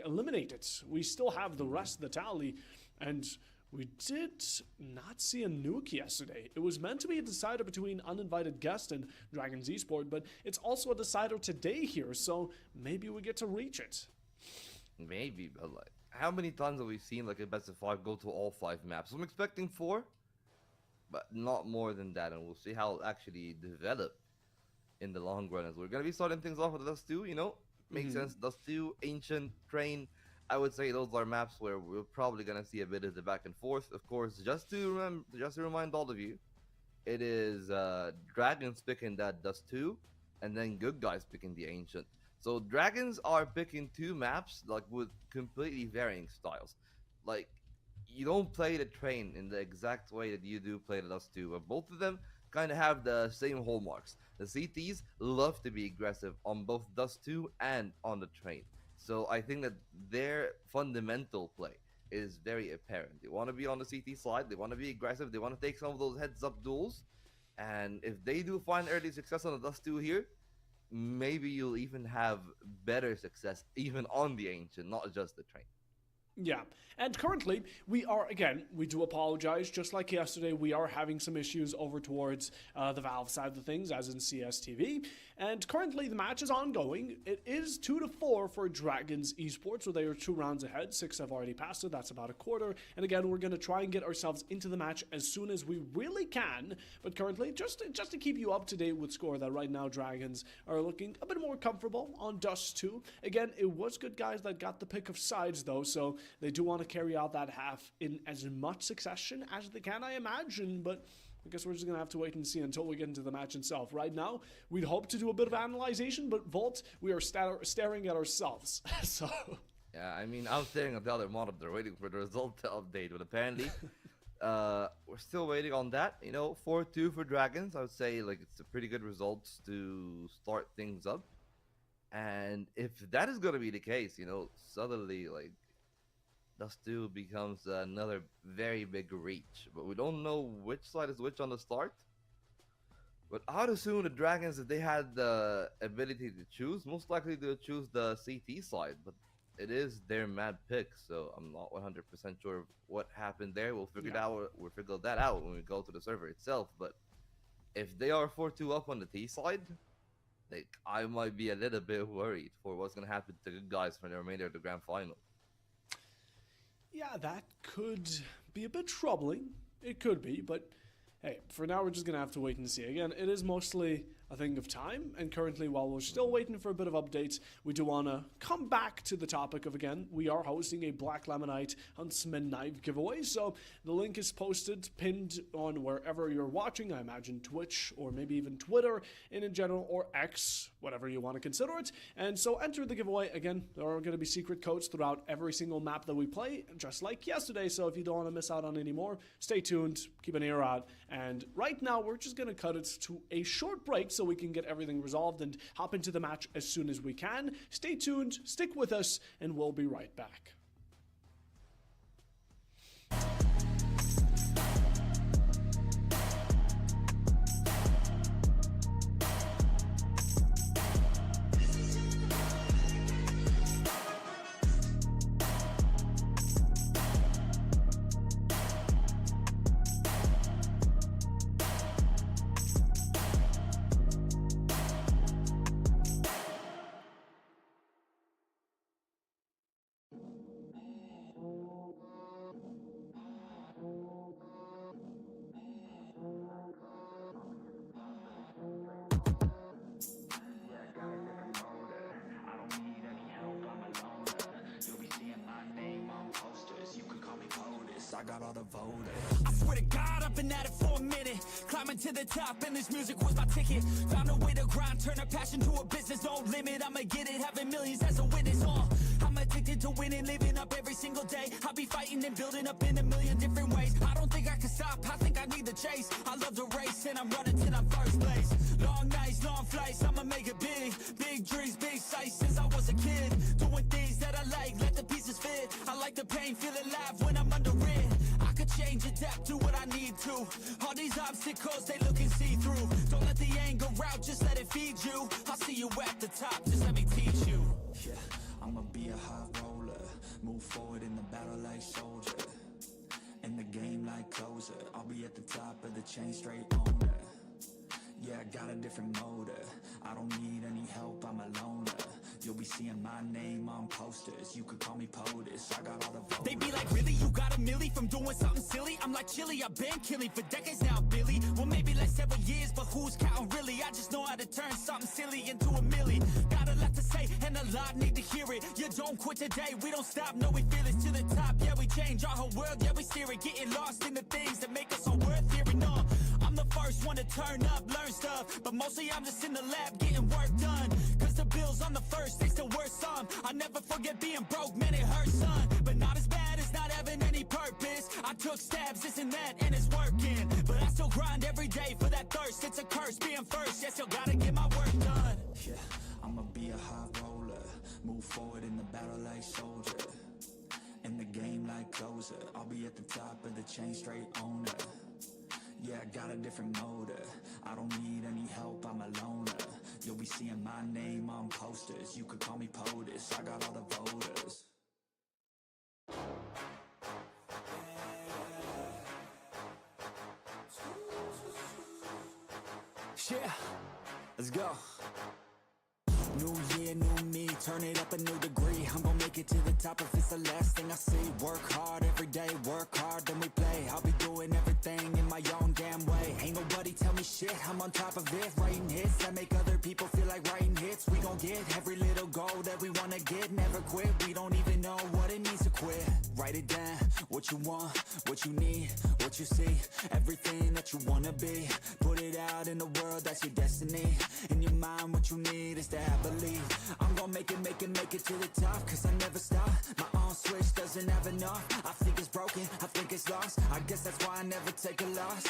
eliminated. We still have the rest of the tally. And we did not see a nuke yesterday. It was meant to be a decider between Uninvited Guest and Dragons Esports, but it's also a decider today here, so maybe we get to reach it. Maybe, but like, how many times have we seen like a best of 5 go to all 5 maps? I'm expecting 4, but not more than that, and we'll see how it actually develop in the long run. As we're gonna be starting things off with Dust 2, makes sense. Dust 2, Ancient, Train. I would say those are maps where we're probably gonna see a bit of the back and forth. Of course, just to remind all of you, it is Dragons picking that Dust 2, and then Good Guys picking the Ancient. So Dragons are picking 2 maps like with completely varying styles. Like, you don't play the Train in the exact way that you do play the Dust 2, but both of them kind of have the same hallmarks. The CTs love to be aggressive on both Dust 2 and on the Train. So I think that their fundamental play is very apparent. They want to be on the CT side. They want to be aggressive. They want to take some of those heads-up duels. And if they do find early success on the Dust 2 here, maybe you'll even have better success even on the Ancient, not just the Train. Yeah, and currently we do apologize, just like yesterday, we are having some issues over towards the Valve side of the things, as in CS2, and currently the match is ongoing. It is 2-4 for Dragons Esports, so they are 2 rounds ahead. 6 have already passed it, that's about a quarter, and again, we're going to try and get ourselves into the match as soon as we really can, but currently, just to keep you up to date with score, that right now Dragons are looking a bit more comfortable on Dust 2. Again, it was Good Guys that got the pick of sides, though, so they do want to carry out that half in as much succession as they can, I imagine, but I guess we're just going to have to wait and see until we get into the match itself. Right now, we'd hope to do a bit of analyzation, but Volt, we are staring at ourselves, so... Yeah, I mean, I'm staring at the other monitor waiting for the result to update, but apparently, we're still waiting on that. 4-2 for Dragons. I would say, like, it's a pretty good result to start things up. And if that is going to be the case, suddenly, like, Dust 2 becomes another very big reach, but we don't know which side is which on the start. But I'd assume the Dragons, if they had the ability to choose, most likely they'll choose the CT side, but it is their mad pick, so I'm not 100% sure what happened there. We'll figure that out when we go to the server itself. But if they are 4-2 up on the T side, like, I might be a little bit worried for what's gonna happen to Good Guys for the remainder of the grand final. Yeah, that could be a bit troubling. It could be, but hey, for now we're just gonna have to wait and see. Again, it is mostly a thing of time, and currently while we're still waiting for a bit of updates, we do want to come back to the topic of, again, we are hosting a Black Lamanite Huntsman knife giveaway, so the link is posted, pinned on wherever you're watching, I imagine Twitch, or maybe even Twitter, in general, or X, whatever you want to consider it, and so enter the giveaway. Again, there are going to be secret codes throughout every single map that we play, just like yesterday, so if you don't want to miss out on any more, stay tuned, keep an ear out, and right now we're just going to cut it to a short break so we can get everything resolved and hop into the match as soon as we can. Stay tuned, stick with us, and we'll be right back. I got all the voters. I swear to God, I've been at it for a minute. Climbing to the top, and this music was my ticket. Found a way to grind, turn a passion to a business. No limit, I'ma get it, having millions as a witness. I'm addicted to winning, living up every single day. I'll be fighting and building up in a million different ways. I don't think I can stop, I think I need the chase. I love the race, and I'm running till I'm first place. Long nights, long flights, I'ma make it big. Big dreams, big sights since I was a kid. Doing things that I like, let the pieces fit. I like the pain, feel alive when I'm under it. I could change, adapt, do what I need to. All these obstacles, they look and see through. Don't let the anger out, just let it feed you. I'll see you at the top, just let me teach you. Yeah, I'ma be a high roller. Move forward in the battle like soldier. In the game like closer. I'll be at the top of the chain, straight owner. Yeah, I got a different motive. I don't need any help, I'm a loner. You'll be seeing my name on posters. You could call me POTUS, I got all the voters. They be like, really? You got a milli from doing something silly? I'm like, chilly, I've been killing for decades now, Billy. Well, maybe like several years, but who's counting really? I just know how to turn something silly into a milli. Got a lot to say, and a lot need to hear it. You don't quit today, we don't stop, no, we feel it to the top. Yeah, we change our whole world, yeah, we steer it. Getting lost in the things that make us all worth hearing. No, I'm the first one to turn up, learn stuff. But mostly I'm just in the lab getting work done. Cause the bills on the first, they still worth some. I never forget being broke, man, it hurts, son. But not as bad as not having any purpose. I took stabs, this and that, and it's working. But I still grind every day for that thirst. It's a curse being first, yeah, still gotta get my work done. Yeah, I'ma be a high roller. Move forward in the battle like soldier. In the game like closer. I'll be at the top of the chain, straight owner. Yeah, I got a different motive. I don't need any help, I'm a loner. You'll be seeing my name on posters. You could call me POTUS, I got all the voters. Yeah, let's go. New year, new me, turn it up a new degree. I'm gonna make it to the top if it's the last thing I see. Work hard every day, work hard, then we play. I'll be doing everything in my own damn way. Ain't nobody tell me shit, I'm on top of it. Writing hits that make other people feel like writing hits. We gon' get every little goal that we wanna get. Never quit, we don't even know what it means to quit. Write it down, what you want, what you need, what you see. Everything that you wanna be. Put it out in the world, that's your destiny. In your mind, what you need is to have believe. I'm gonna make it to the top. Cause I never stop, my own switch doesn't have enough. I think it's broken, I think it's lost. I guess that's why I never take a loss.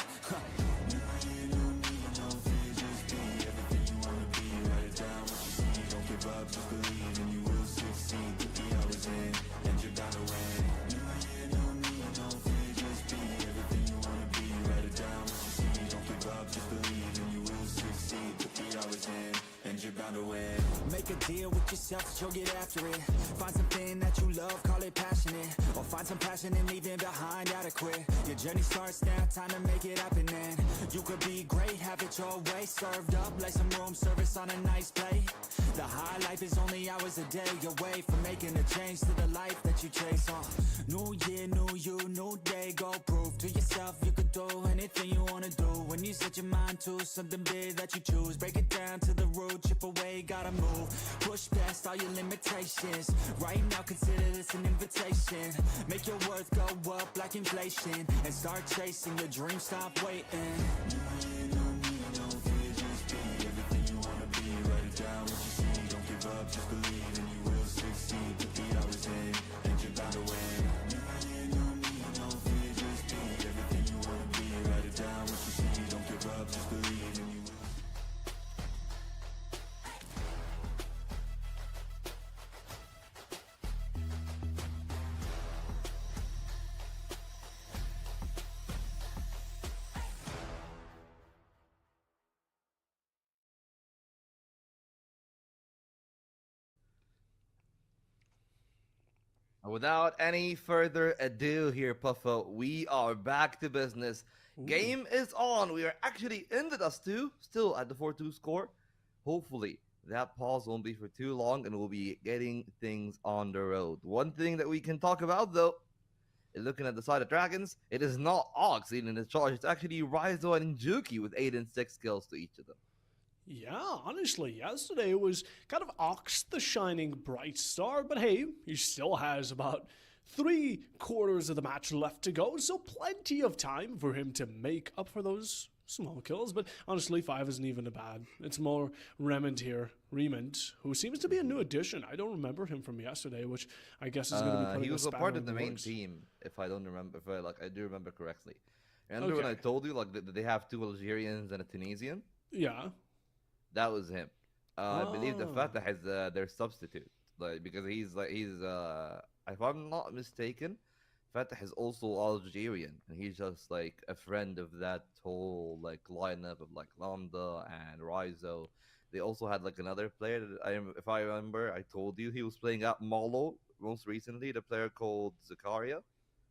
New year, new me, no fear, just be everything you wanna be. Write it down, what you see. Don't give up, just believe and you will succeed. Put the hours in, and you're bound to win. New year, new me, no fear, just be everything you wanna be. Write it down, what you see. Don't give up, just believe and you will succeed. Put the hours in, and you're bound to win. Make a deal with yourself, you'll get after it. Find something that you love, call it passionate. Or find some passion in leaving behind adequate. Your journey starts now, time to make it happen then. You could be great, have it your way. Served up like some room service on a nice plate. The high life is only hours a day away from making a change to the life that you chase. New year, new you, new day. Go prove to yourself you could do anything you wanna do. When you set your mind to something big that you choose, break it down to the root, chip away, gotta move. Push past all your limitations. Right now consider this an invitation. Make your worth go up like inflation. And start chasing your dreams, stop waiting. Just believe and you will succeed. Put the hours in and you're bound to win. No fear, just be everything you wanna be. Write it down, what you see. Don't give up, just believe and you will. Without any further ado here, Puffo, we are back to business. Game is on. We are actually in the Dust 2, still at the 4-2 score. Hopefully, that pause won't be for too long and we'll be getting things on the road. One thing that we can talk about, though, is looking at the side of Dragons, it is not Ox leading the charge. It's actually Raizo and Juki with 8 and 6 kills to each of them. Yeah, honestly, yesterday it was kind of Ox the shining bright star, but hey, he still has about 3/4 of the match left to go, so plenty of time for him to make up for those small kills. But honestly, 5 isn't even a bad. It's more Remnant here, who seems to be a new addition. I don't remember him from yesterday, which I guess is going to be putting he was a a part of the main works. team, if I don't remember, I do remember correctly. Remember when I told you that they have 2 Algerians and a Tunisian? Yeah. That was him. I believe the Fatah is their substitute, because if I'm not mistaken, Fatah is also Algerian, and he's just like a friend of that whole lineup of Lambda and Raizo. They also had another player that if I remember, I told you he was playing at Malo most recently. The player called Zakaria.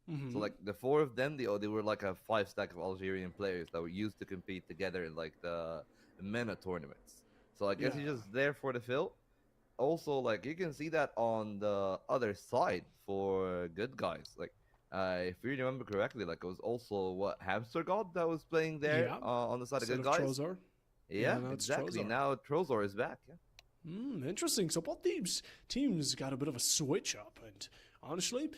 Mm-hmm. So the 4 of them, they were like a 5 stack of Algerian players that were used to compete together in the MENA tournaments. So I guess he's just there for the fill. Also, you can see that on the other side for good guys. If you remember correctly, it was also Hamster God that was playing there on the side of good guys. Trozor. Yeah, exactly. Trozor. Now Trozor is back. Yeah. Interesting. So both these teams got a bit of a switch up, and honestly,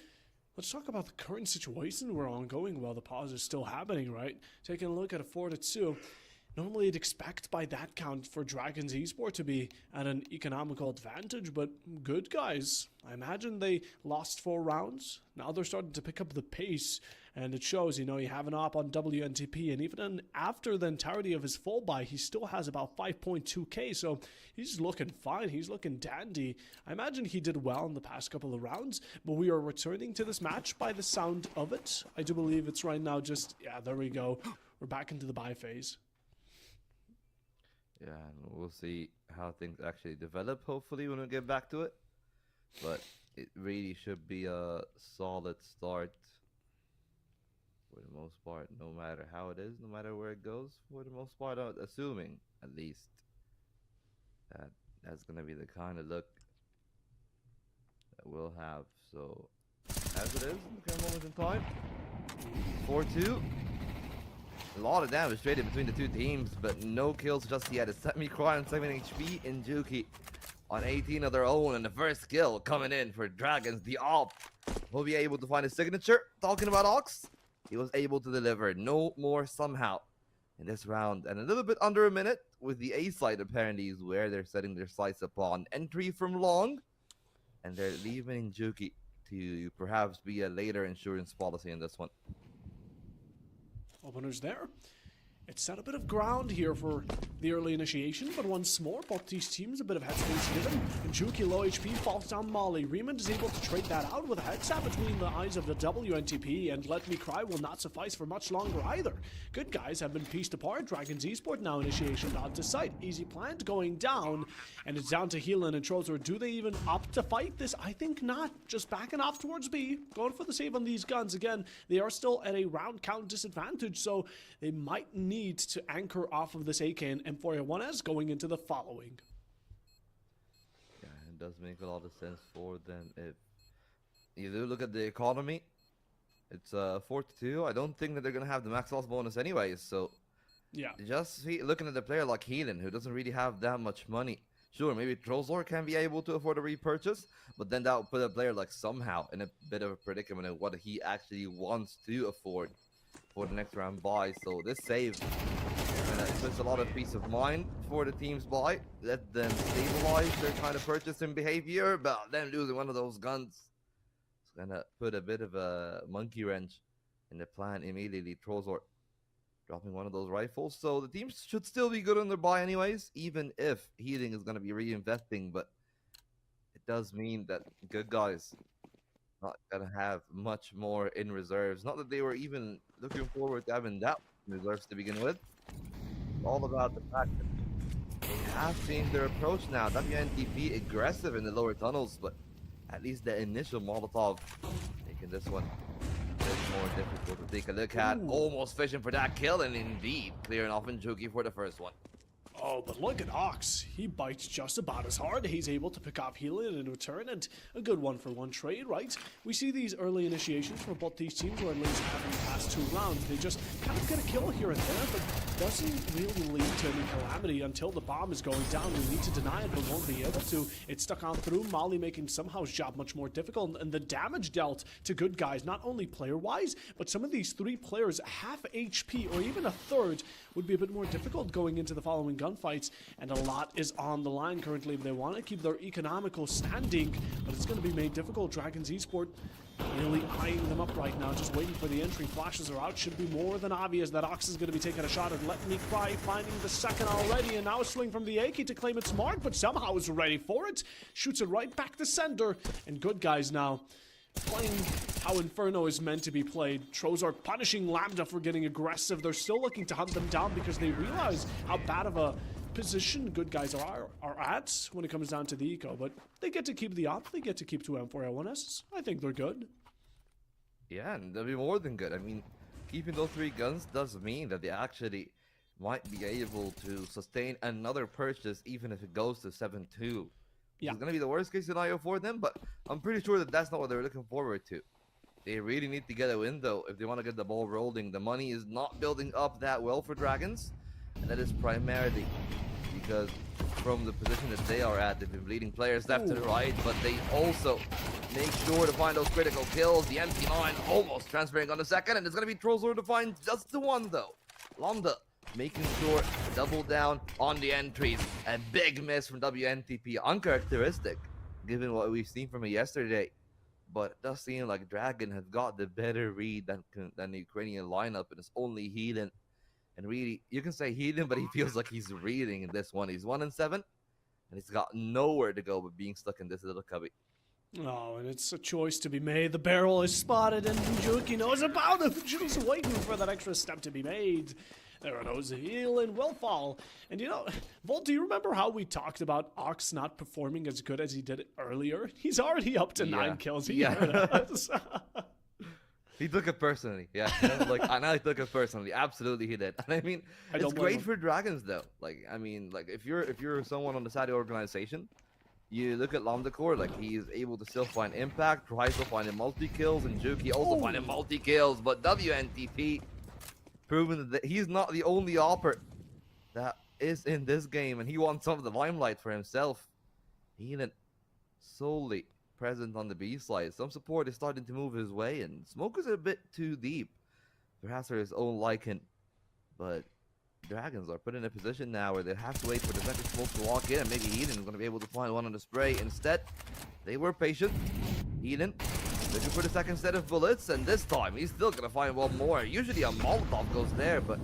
let's talk about the current situation we're ongoing while the pause is still happening, right? Taking a look at a 4-2. Normally, you'd expect by that count for Dragons Esport to be at an economical advantage, but good guys. I imagine they lost 4 rounds. Now they're starting to pick up the pace, and it shows, you have an op on WNTP, and even after the entirety of his full buy, he still has about 5.2k, so he's looking fine. He's looking dandy. I imagine he did well in the past couple of rounds, but we are returning to this match by the sound of it. I do believe it's right now there we go. We're back into the buy phase. Yeah, and we'll see how things actually develop, hopefully, when we get back to it. But it really should be a solid start for the most part, no matter how it is, no matter where it goes, for the most part, assuming, at least, that that's going to be the kind of look that we'll have. So, as it is, in the current moment in time, 4-2. A lot of damage traded between the two teams, but no kills just yet. It's Semi-Cry on 7 HP and Juki on 18 of their own, and the first kill coming in for Dragons. The op will be able to find his signature. Talking about Ox, he was able to deliver no more somehow in this round, and a little bit under a minute with the A side apparently is where they're setting their sights upon. Entry from long, and they're leaving Juki to perhaps be a later insurance policy in this one. Openers there. It set a bit of ground here for the early initiation, but once more, both these teams a bit of headspace given. And Juki low HP falls down Molly. Riemann is able to trade that out with a headshot between the eyes of the WNTP, and Let Me Cry will not suffice for much longer either. Good guys have been pieced apart. Dragons Esport now initiation onto site. Easy plant going down, and it's down to Heelan and Trozer. Do they even opt to fight this? I think not. Just backing off towards B, going for the save on these guns. Again, they are still at a round count disadvantage, so they might need to anchor off of this AK and M4A1S going into the following. Yeah, it does make a lot of sense for them. If you do look at the economy, it's 4-2. I don't think that they're going to have the max loss bonus anyways, so Yeah. just looking at a player like Heelan, who doesn't really have that much money. Sure, maybe Trozor can be able to afford a repurchase, but then that would put a player like somehow in a bit of a predicament of what he actually wants to afford for the next round buy. So this save puts a lot of peace of mind for the team's buy. Let them stabilize their kind of purchasing behavior, but then losing one of those guns is gonna put a bit of a monkey wrench in the plan immediately. Trozor dropping one of those rifles, so the team should still be good on their buy anyways, even if Healing is gonna be reinvesting, but it does mean that good guys not gonna have much more in reserves. Not that they were even looking forward to having that in reserves to begin with. It's all about the fact that they have changed their approach now. WNTP aggressive in the lower tunnels, but at least the initial Molotov making this one a bit more difficult to take a look at. Ooh. Almost fishing for that kill, and indeed clearing off Njuki for the first one. Oh, but look at Ox. He bites just about as hard. He's able to pick off Healing in return, and a good one-for-one trade, right? We see these early initiations for both these teams, or at least having the past 2 rounds. They just kind of get a kill here and there, but doesn't really lead to any calamity until the bomb is going down. We need to deny it, but won't be able to. It's stuck on through. Molly making somehow's job much more difficult, and the damage dealt to good guys, not only player-wise, but some of these 3 players, half HP or even a third, would be a bit more difficult going into the following gunfights, and a lot is on the line currently. They want to keep their economical standing, but it's going to be made difficult. Dragons Esport really eyeing them up right now, just waiting for the entry. Flashes are out. Should be more than obvious that Ox is going to be taking a shot at Let Me Cry, finding the second already, and now a swing from the AK to claim its mark, but somehow is ready for it. Shoots it right back to center, and good guys now playing how Inferno is meant to be played. Trozor punishing Lambda for getting aggressive. They're still looking to hunt them down because they realize how bad of a position good guys are at when it comes down to the eco, but they get to keep the op. They get to keep 2 M4A1s. I think they're good. Yeah, and they'll be more than good. I mean, keeping those 3 guns does mean that they actually might be able to sustain another purchase even if it goes to 7-2. Yeah. It's going to be the worst case scenario for them, but I'm pretty sure that that's not what they're looking forward to. They really need to get a win, though, if they want to get the ball rolling. The money is not building up that well for Dragons, and that is primarily because from the position that they are at, they've been bleeding players left and right, but they also make sure to find those critical kills. The MP9 almost transferring on the second, and it's going to be Trozor to find just the one, though. Lambda making sure to double down on the entries. A big miss from WNTP, uncharacteristic, given what we've seen from it yesterday. But it does seem like Dragon has got the better read than the Ukrainian lineup, and it's only Healing. And really, you can say Healing, but he feels like he's reading in this one. He's 1-7, and he's got nowhere to go but being stuck in this little cubby. Oh, and it's a choice to be made. The barrel is spotted, and Juki knows about it. Just waiting for that extra step to be made. There goes Healing will fall. And you know, Volt, do you remember how we talked about Ox not performing as good as he did earlier? He's already up to 9 kills. He heard us. He took it personally, yeah. I know he took it personally. Absolutely, he did. And I mean, it's great for Dragons, though. If you're someone on the side of the organization, you look at Lambda Core, he is able to still find impact. Rise will find him multi kills, and Juki also find him multi kills. But WNTP proven that he's not the only opper that is in this game, and he wants some of the limelight for himself. Healing solely present on the B side. Some support is starting to move his way, and Smoke is a bit too deep, perhaps for his own liking. But Dragons are put in a position now where they have to wait for the second Smoke to walk in, and maybe Healing is going to be able to find one on the spray. Instead, they were patient. Healing looking for the second set of bullets, and this time he's still going to find one more. Usually a Molotov goes there, but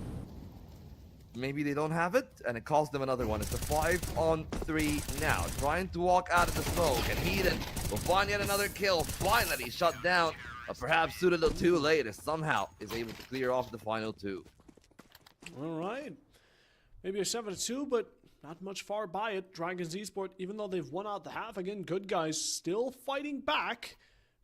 maybe they don't have it, and it costs them another one. It's a 5-on-3 now. Trying to walk out of the smoke, and Heathen will find yet another kill. Finally shut down, but perhaps too little too late, as somehow is able to clear off the final 2. All right. Maybe a 7-2, but not much far by it. Dragons Esport, even though they've won out the half, again, good guys still fighting back.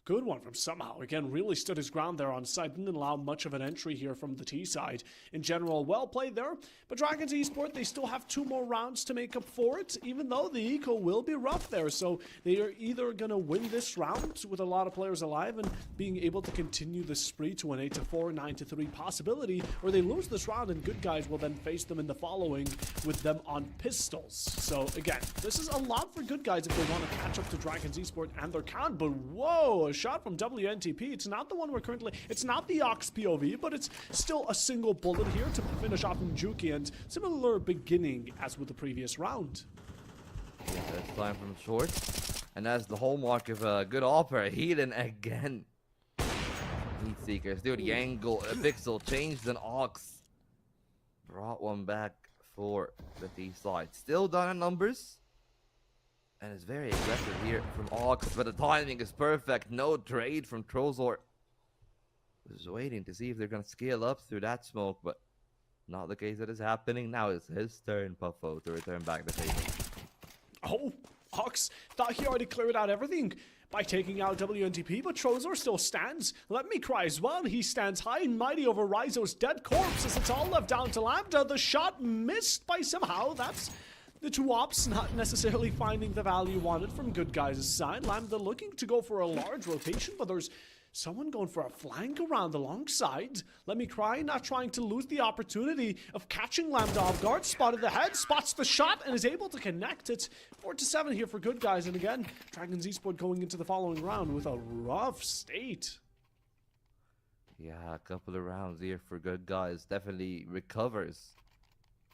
Good one from Somehow. Again, really stood his ground there on side. Didn't allow much of an entry here from the T side. In general, well played there. But Dragons Esport, they still have 2 more rounds to make up for it, even though the eco will be rough there. So they are either going to win this round with a lot of players alive and being able to continue the spree to an 8-4, 9-3 possibility, or they lose this round and good guys will then face them in the following with them on pistols. So again, this is a lot for good guys if they want to catch up to Dragons Esport and their count. But whoa, a shot from WNTP. It's not the one we're currently, it's not the Ox POV, but it's still a single bullet here to finish off Njuki, and similar beginning as with the previous round. Yeah, this time from short. And that's the hallmark of a good opera. Heathen again. Heat Seekers do the angle. A pixel changed an Ox. Brought one back for the T side. Still done in numbers. And it's very aggressive here from Ox, but the timing is perfect. No trade from Trozor. Just waiting to see if they're going to scale up through that smoke, but not the case that is happening. Now it's his turn, Puffo, to return back the table. Oh, Ox thought he already cleared out everything by taking out WNTP, but Trozor still stands. Let me cry as well. He stands high and mighty over Rizo's dead corpse as it's all left down to Lambda. The shot missed by Somehow. That's the 2 ops not necessarily finding the value wanted from good guys' side. Lambda looking to go for a large rotation, but there's someone going for a flank around alongside. Let me cry, not trying to lose the opportunity of catching Lambda off guard. Spotted the head, spots the shot, and is able to connect it. 4-7 here for good guys. And again, Dragons Esport going into the following round with a rough state. Yeah, a couple of rounds here for good guys. Definitely recovers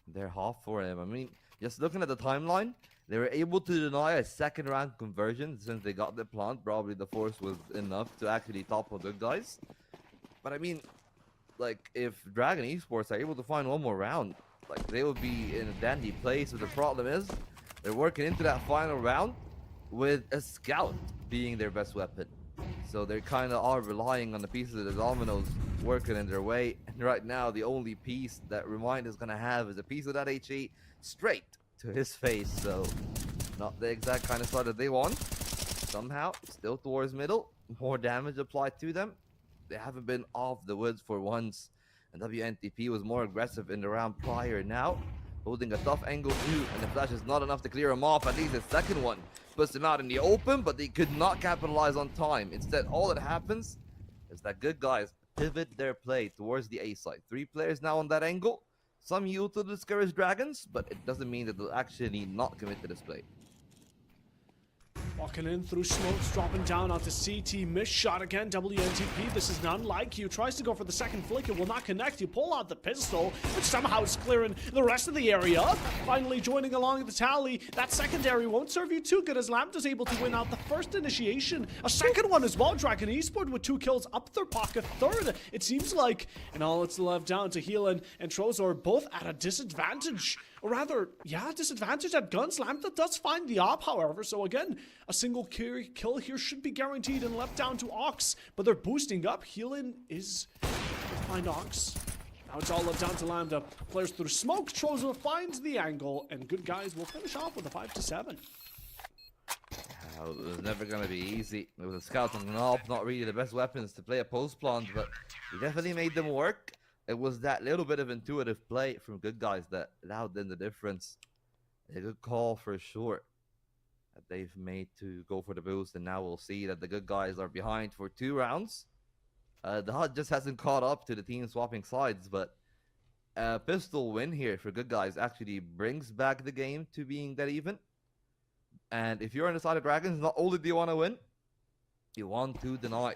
their half for him. I mean, just looking at the timeline, they were able to deny a 2nd round conversion since they got the plant. Probably the force was enough to actually topple good guys. But I mean, like, if Dragon Esports are able to find one more round, like, they would be in a dandy place. But the problem is, they're working into that final round with a scout being their best weapon. So they kind of are relying on the pieces of the dominoes working in their way. And right now, the only piece that Remind is going to have is a piece of that HE straight to his face. So not the exact kind of start that they want. Somehow, still towards middle. More damage applied to them. They haven't been off the woods for once. And WNTP was more aggressive in the round prior. Now, holding a tough angle too. And the flash is not enough to clear him off. At least the second one puts him out in the open, but they could not capitalize on time. Instead, all that happens is that good guys pivot their play towards the A side. 3 players now on that angle. Some yield to discourage Dragons, but it doesn't mean that they'll actually not commit to this play. Walking in through smokes, dropping down onto CT. Missed shot again. WNTP, this is none like you. Tries to go for the second flick. It will not connect. You pull out the pistol, which somehow is clearing the rest of the area. Finally joining along the tally. That secondary won't serve you too good as Lambda's able to win out the first initiation. A second one as well. Dragon Esport with 2 kills up their pocket. Third, it seems like. And all it's left down to Heelan and Trozor both at a disadvantage. Or rather, yeah, disadvantage at guns. Lambda does find the op, however. So again, a single kill here should be guaranteed and left down to Ox. But they're boosting up. Heelan is to find Ox. Now it's all left down to Lambda. Players through smoke. Trozor finds the angle. And good guys will finish off with a 5-7. It was never going to be easy. It was a scout and an op, not really the best weapons to play a post plant, but he definitely made them work. It was that little bit of intuitive play from good guys that allowed them the difference. A good call for sure that they've made to go for the boost, and now we'll see that the good guys are behind for 2 rounds. The HUD just hasn't caught up to the team swapping sides, but a pistol win here for good guys actually brings back the game to being that even. And if you're on the side of Dragons, not only do you want to win, you want to deny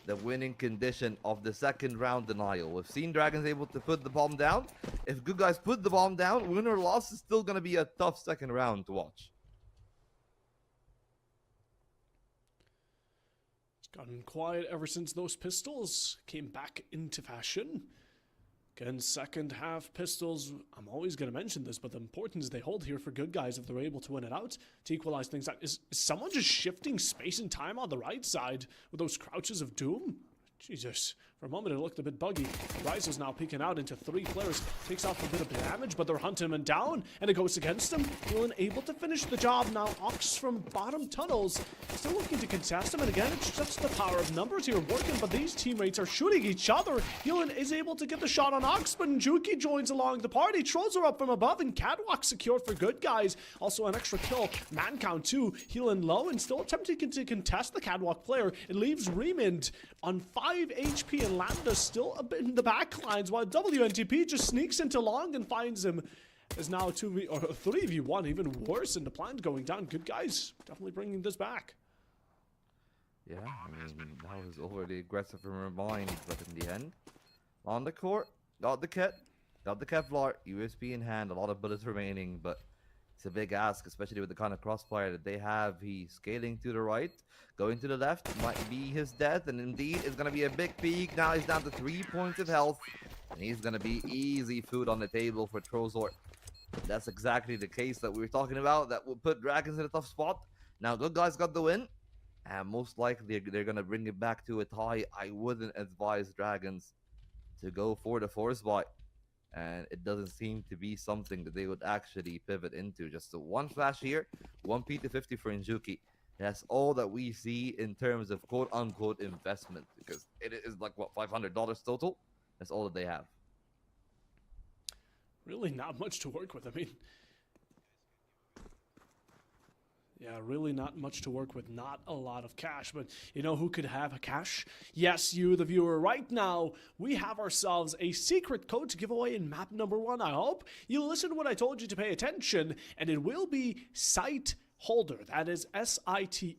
the winning condition of the 2nd round denial. We've seen Dragons able to put the bomb down. If good guys put the bomb down, win or loss is still going to be a tough 2nd round to watch. It's gotten quiet ever since those pistols came back into fashion. Again, second half pistols, I'm always going to mention this, but the importance they hold here for good guys if they're able to win it out to equalize things out. Is someone just shifting space and time on the right side with those crouches of doom? Jesus. For a moment it looked a bit buggy. Rise is now peeking out into 3 players. Takes off a bit of damage, but they're hunting him down, and it goes against him. Healing able to finish the job now. Ox from bottom tunnels still looking to contest him, and again, it's just the power of numbers here working, but these teammates are shooting each other. Healing is able to get the shot on Ox, but Juki joins along the party, throws her up from above, and Catwalk secured for good guys. Also an extra kill. Man count 2. Healing low and still attempting to contest the Catwalk player. It leaves Remind on 5 HP, and Lambda still a bit in the back lines, while WNTP just sneaks into long and finds him. Is now 2v or 3v1, even worse, and the plant going down. Good guys definitely bringing this back. Yeah, I mean, that was overly aggressive from her mind, but in the end, on the court, got the kit, got the Kevlar, USP in hand, a lot of bullets remaining, but it's a big ask, especially with the kind of crossfire that they have. He's scaling to the right, going to the left, might be his death, and indeed, it's going to be a big peak. Now he's down to 3 points of health, and he's going to be easy food on the table for Trozor. That's exactly the case that we were talking about, that will put Dragons in a tough spot. Now, good guys got the win, and most likely they're going to bring it back to a tie. I wouldn't advise Dragons to go for the force buy, and it doesn't seem to be something that they would actually pivot into. Just the one flash here, 1 P250 for Injuki. That's all that we see in terms of quote-unquote investment, because it is like, what, $500 total? That's all that they have. Really not much to work with. I mean, yeah, really not much to work with. Not a lot of cash, but you know who could have a cash? Yes, you, the viewer. Right now, we have ourselves a secret code to give away in map number 1. I hope you listened when I told you to pay attention, and it will be Site Holder. That is SITEHOLDER.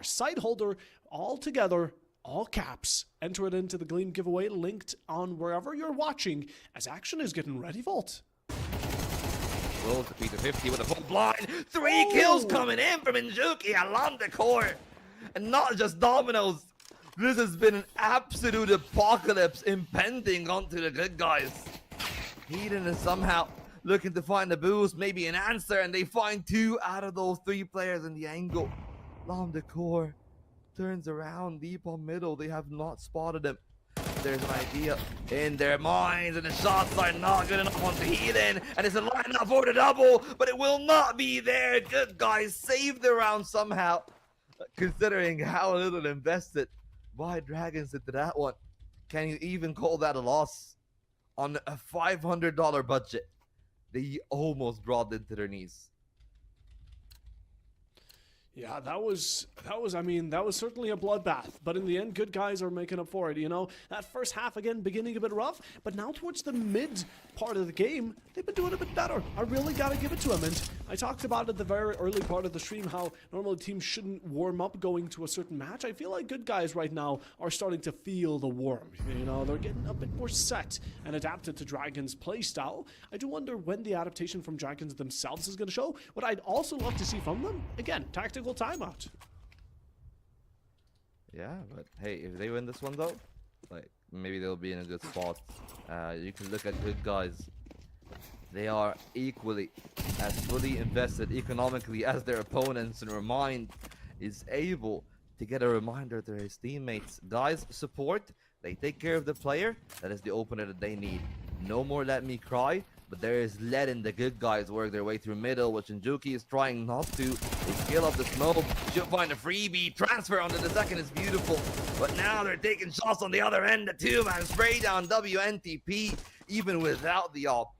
Site Holder, all together, all caps. Enter it into the Gleam giveaway, linked on wherever you're watching, as action is getting ready, Volt. Rolls to P250 with a full blind. 3 kills coming in from Injuki along the core. And not just dominoes. This has been an absolute apocalypse impending onto the good guys. Eden is somehow looking to find a boost, maybe an answer, and they find 2 out of those 3 players in the angle. Along the core turns around deep on middle. They have not spotted him. There's an idea in their minds, and the shots are not good enough onto Eden, and it's a line up for the double, but it will not be there. Good guys save the round somehow, considering how little invested by Dragons into that one. Can you even call that a loss? On a $500 budget, they almost brought them to their knees. Yeah, that was certainly a bloodbath, but in the end, good guys are making up for it, you know? That first half, again, beginning a bit rough, but now towards the mid part of the game, they've been doing a bit better. I really gotta give it to them, and I talked about at the very early part of the stream how normally teams shouldn't warm up going to a certain match. I feel like good guys right now are starting to feel the warm, you know? They're getting a bit more set and adapted to Dragons' playstyle. I do wonder when the adaptation from Dragons themselves is gonna show. What I'd also love to see from them, again, tactical timeout. Yeah, but hey, if they win this one though, like, maybe they'll be in a good spot. You can look at good guys. They are equally as fully invested economically as their opponents, and Remind is able to get a reminder to his teammates. Guys, support. They take care of the player. That is the opener that they need. No more let me cry. But there is letting the good guys work their way through middle, which Injuki is trying not to. They scale up the smoke, should find a freebie. Transfer onto the second is beautiful. But now they're taking shots on the other end. The 2-man spray down WNTP, even without the op,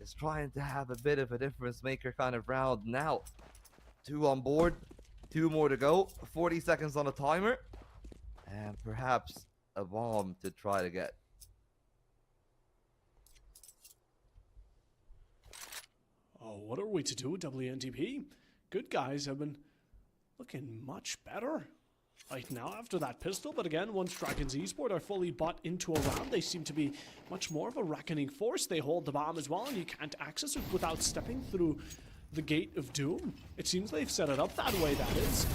is trying to have a bit of a difference maker kind of round. Now, 2 on board, 2 more to go, 40 seconds on the timer, and perhaps a bomb to try to get. Oh, what are we to do, WNTP? Good guys have been looking much better right now after that pistol, but again, once Dragons Esport are fully bought into a round, they seem to be much more of a reckoning force. They hold the bomb as well, and you can't access it without stepping through the gate of doom. It seems they've set it up that way, that is.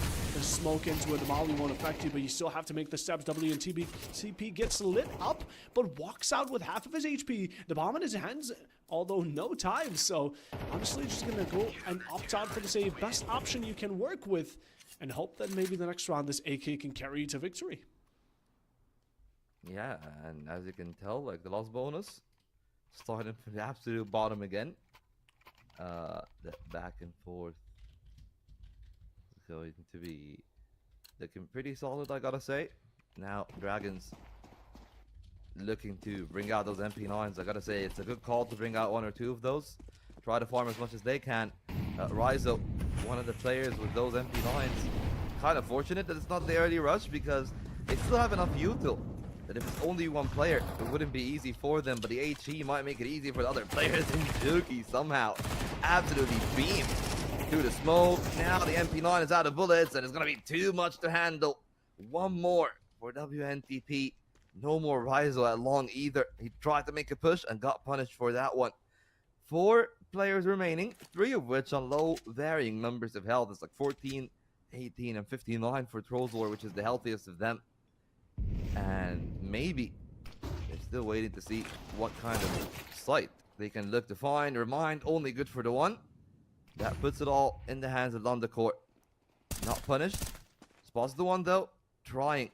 smoke into it. The molly won't affect you, but you still have to make the steps. WNTP gets lit up, but walks out with half of his HP. The bomb in his hands, although no time. So honestly, just gonna go and opt out for the save. Best option you can work with, and hope that maybe the next round this AK can carry you to victory. Yeah, and as you can tell, like the loss bonus, starting from the absolute bottom again. That back and forth is going to be looking pretty solid, I gotta say. Now, Dragons looking to bring out those MP9s. I gotta say, it's a good call to bring out 1 or 2 of those. Try to farm as much as they can. Rizo, one of the players with those MP9s, kind of fortunate that it's not the early rush because they still have enough util. That if it's only one player, it wouldn't be easy for them, but the HE might make it easy for the other players. And Juki somehow absolutely beamed through the smoke. Now the MP9 is out of bullets, and it's going to be too much to handle. One more for WNTP. No more Rizo at long either. He tried to make a push and got punished for that one. 4 players remaining, 3 of which on low varying numbers of health. It's like 14, 18, and 59 for Trollzor, which is the healthiest of them. And maybe they're still waiting to see what kind of site they can look to find. Remind, only good for the one. That puts it all in the hands of Londakor. Not punished. Spots the one though. Trying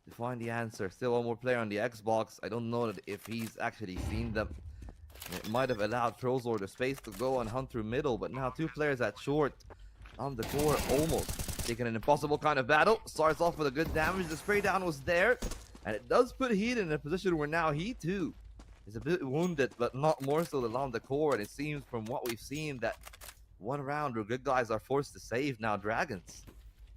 to find the answer. Still one more player on the Xbox. I don't know if he's actually seen them. It might have allowed Trollzor the space to go and hunt through middle, but now 2 players at short. Londakor almost taking an impossible kind of battle. Starts off with a good damage. The spray down was there. And it does put Heat in a position where now he too is a bit wounded, but not more so than Londakor. And it seems from what we've seen that one round where good guys are forced to save now Dragons.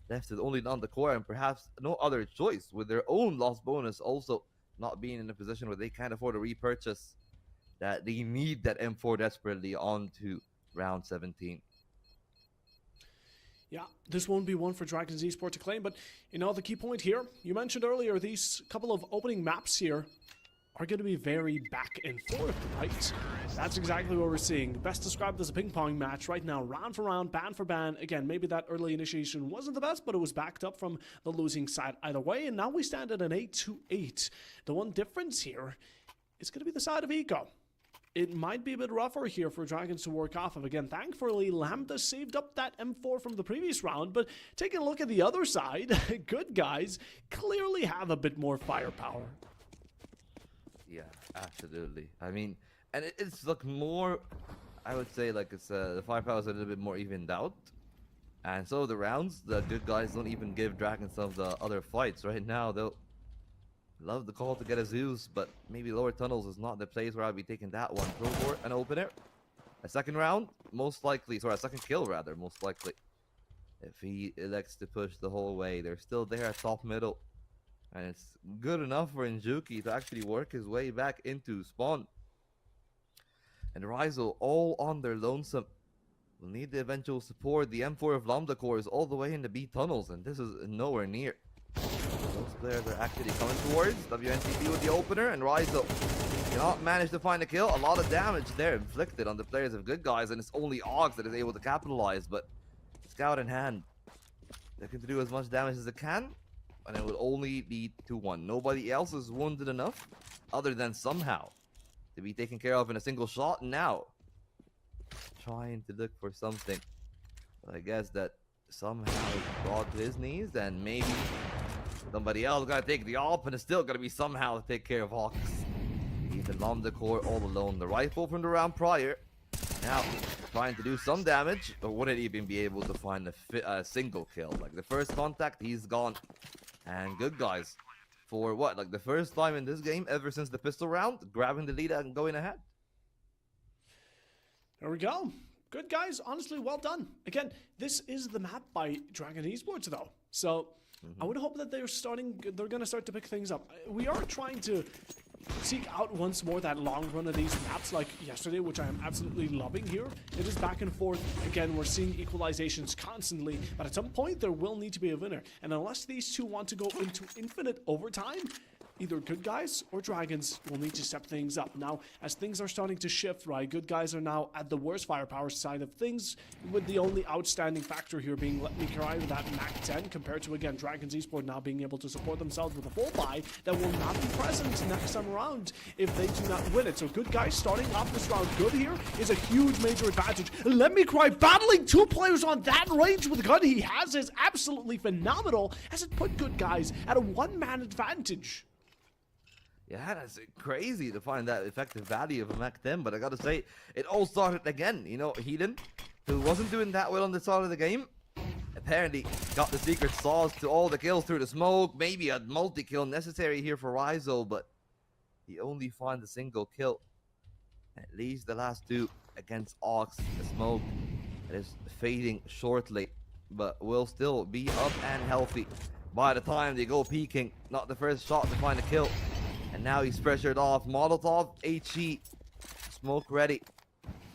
Left with only Londakor and perhaps no other choice, with their own loss bonus also not being in a position where they can't afford to repurchase. That they need that M4 desperately on to round 17. Yeah, this won't be one for Dragons Esports to claim, but you know, the key point here, you mentioned earlier, these couple of opening maps here are going to be very back and forth, right? That's exactly what we're seeing. Best described as a ping pong match right now, round for round, ban for ban. Again, maybe that early initiation wasn't the best, but it was backed up from the losing side either way, and now we stand at an 8-8. The one difference here is going to be the side of Eco. It might be a bit rougher here for Dragons to work off of. Again, thankfully, Lambda saved up that M4 from the previous round, but taking a look at the other side, good guys clearly have a bit more firepower. Yeah, absolutely. I mean, and it's like more, I would say, like it's the firepower is a little bit more evened out. And so the rounds, the good guys don't even give Dragons some of the other fights. Right now, they'll love the call to get a Zeus, but maybe lower tunnels is not the place where I'll be taking that one. Throw for an opener. A second round, most likely, sorry, a second kill rather, most likely. If he elects to push the whole way, they're still there at top middle. And it's good enough for Njuki to actually work his way back into spawn. And Rizo all on their lonesome. Will need the eventual support. The M4 of Lambdakor is all the way in the B tunnels, and this is nowhere near. Those players are actually coming towards WNTP with the opener, and Rizo cannot manage to find a kill. A lot of damage there inflicted on the players of good guys, and it's only Ogs that is able to capitalize, but scout in hand, looking to do as much damage as it can, and it will only be 2-1. Nobody else is wounded enough, other than somehow, to be taken care of in a single shot. Now, trying to look for something, but I guess that somehow is brought to his knees, and maybe somebody else gotta take the op, and it's still gonna be somehow to take care of Hawks. Even Lambdakor all alone. The rifle from the round prior, now trying to do some damage, or wouldn't even be able to find a single kill. Like the first contact, he's gone. And good guys, for what, like the first time in this game ever since the pistol round, grabbing the lead and going ahead. There we go. Good guys, honestly, well done. Again, this is the map by Dragon Esports though, so I would hope that they're going to start to pick things up. We are trying to seek out once more that long run of these maps like yesterday, which I am absolutely loving here. It is back and forth. Again, we're seeing equalizations constantly, but at some point there will need to be a winner. And unless these two want to go into infinite overtime, either Good Guys or Dragons will need to step things up. Now, as things are starting to shift, right, Good Guys are now at the worst firepower side of things, with the only outstanding factor here being Let Me Cry with that Mac 10, compared to, again, Dragons Esports now being able to support themselves with a full buy that will not be present next time around if they do not win it. So Good Guys starting off this round good here is a huge major advantage. Let Me Cry battling two players on that range with the gun he has is absolutely phenomenal, as it put Good Guys at a one-man advantage. Yeah, that's crazy to find that effective value of a Mac 10, but I gotta say, it all started again. You know, Heathen, who wasn't doing that well on the start of the game, apparently got the secret sauce to all the kills through the smoke, maybe a multi-kill necessary here for Rizo, but he only finds a single kill. At least the last two against Ox, the smoke that is fading shortly, but will still be up and healthy by the time they go peeking. Not the first shot to find a kill. And now he's pressured off. Molotov, HE, smoke ready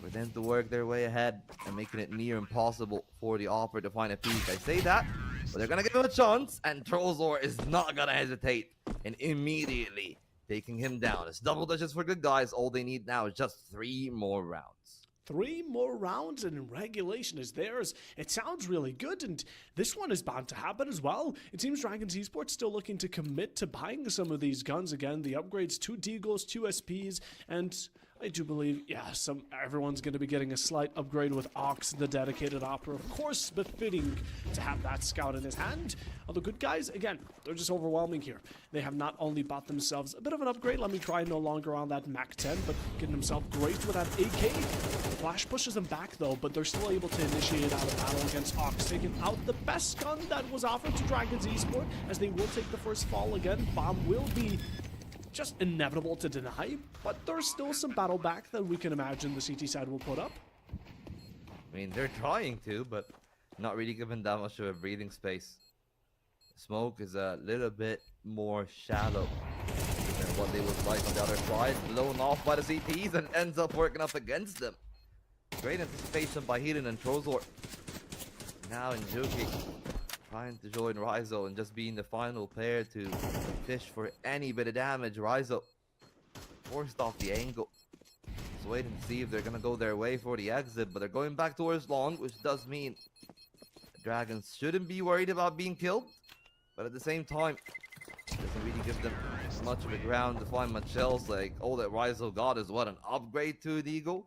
for them to work their way ahead and making it near impossible for the Opera to find a peek. I say that, but they're gonna give him a chance, and Trozor is not gonna hesitate and immediately taking him down. It's double digits for Good Guys. All they need now is just 3 more rounds. 3 more rounds and regulation is theirs. It sounds really good, and this one is bound to happen as well. It seems Dragons Esports still looking to commit to buying some of these guns again. The upgrades, 2 Deagles, 2 SPs, and I do believe, yeah, everyone's going to be getting a slight upgrade with Ox, the dedicated Opera. Of course, befitting to have that scout in his hand. Although Good Guys, again, they're just overwhelming here. They have not only bought themselves a bit of an upgrade, Let Me Try no longer on that Mac 10, but getting himself great with that AK. Flash pushes them back though, but they're still able to initiate out a battle against Ox, taking out the best gun that was offered to Dragons Esports, as they will take the first fall again. Bomb will be just inevitable to deny, but there's still some battle back that we can imagine the CT side will put up. I mean, they're trying to, but not really given that much of a breathing space. Smoke is a little bit more shallow than what they look like on the other side. Blown off by the CTs and ends up working up against them. Great anticipation by Heathen and Trozor. Now Njuki trying to join Rizo and just being the final player to fish for any bit of damage. Rizo forced off the angle. Just waiting to see if they're gonna go their way for the exit, but they're going back towards long, which does mean the Dragons shouldn't be worried about being killed, but at the same time, it doesn't really give them much of a ground to find much else. Like, all that Rizo got is what, an upgrade to the Eagle?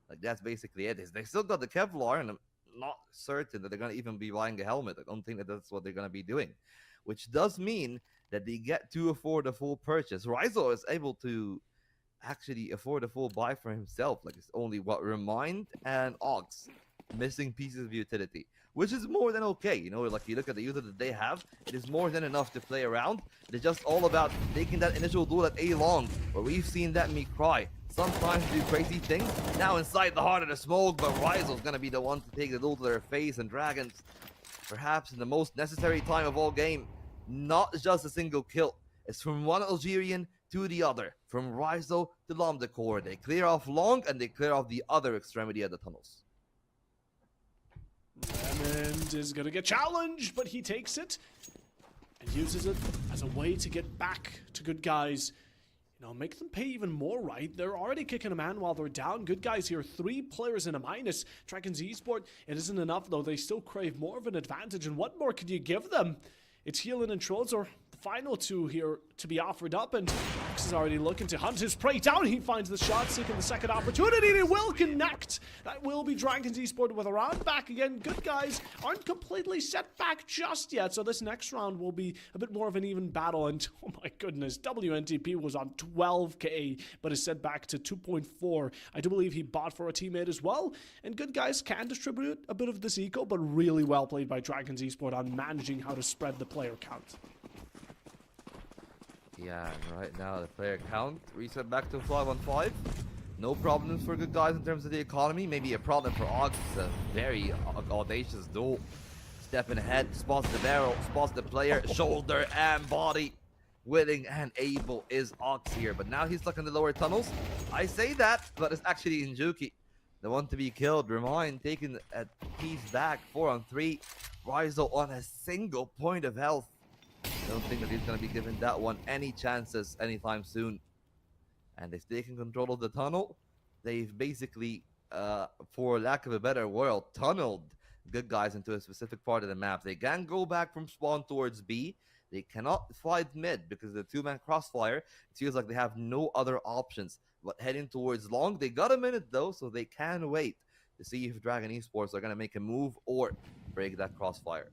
Like, that's basically it. They still got the Kevlar, and I'm not certain that they're going to even be buying a helmet. I don't think that that's what they're going to be doing, which does mean that they get to afford a full purchase. Rizo is able to actually afford a full buy for himself. Like, it's only what, Remind and Ox missing pieces of utility, which is more than okay. You know, like, you look at the utility that they have, it is more than enough to play around. It's just all about taking that initial duel at A long, where we've seen that Me Cry sometimes do crazy things. Now inside the heart of the smoke, but Rizo's gonna be the one to take the duel to their face, and Dragons, perhaps in the most necessary time of all game, not just a single kill. It's from one Algerian to the other, from Rizo to Lomdecor. They clear off long, and they clear off the other extremity of the tunnels. Lemond is gonna get challenged, but he takes it and uses it as a way to get back to Good Guys. You know, make them pay even more, right? They're already kicking a man while they're down. Good Guys here, 3 players in a minus. Dragons Esports, it isn't enough though. They still crave more of an advantage, and what more could you give them? It's Healing and Trolls, the final 2 here to be offered up, and Max is already looking to hunt his prey down. He finds the shot, seeking the second opportunity, and it will connect. That will be Dragons Esports with a round back again. Good Guys aren't completely set back just yet, so this next round will be a bit more of an even battle, and oh my goodness, WNTP was on 12k, but is set back to 2.4. I do believe he bought for a teammate as well, and Good Guys can distribute a bit of this eco, but really well played by Dragons Esports on managing how to spread the player count. Yeah, and right now the player count reset back to 5-on-5. No problems for Good Guys in terms of the economy. Maybe a problem for Ox. A very audacious duel. Stepping ahead, spots the barrel, spots the player, shoulder and body. Willing and able is Ox here, but now he's stuck in the lower tunnels. I say that, but it's actually Njuki, the one to be killed. Remind taking a piece back, 4-on-3. Rizo on a single point of health. I don't think that he's going to be given that one any chances anytime soon. And if they can control the tunnel, they've basically, for lack of a better word, tunneled good guys into a specific part of the map. They can go back from spawn towards B. They cannot fight mid because of the two-man crossfire. It feels like they have no other options but heading towards long. They got a minute though, so they can wait to see if Dragon Esports are going to make a move or break that crossfire.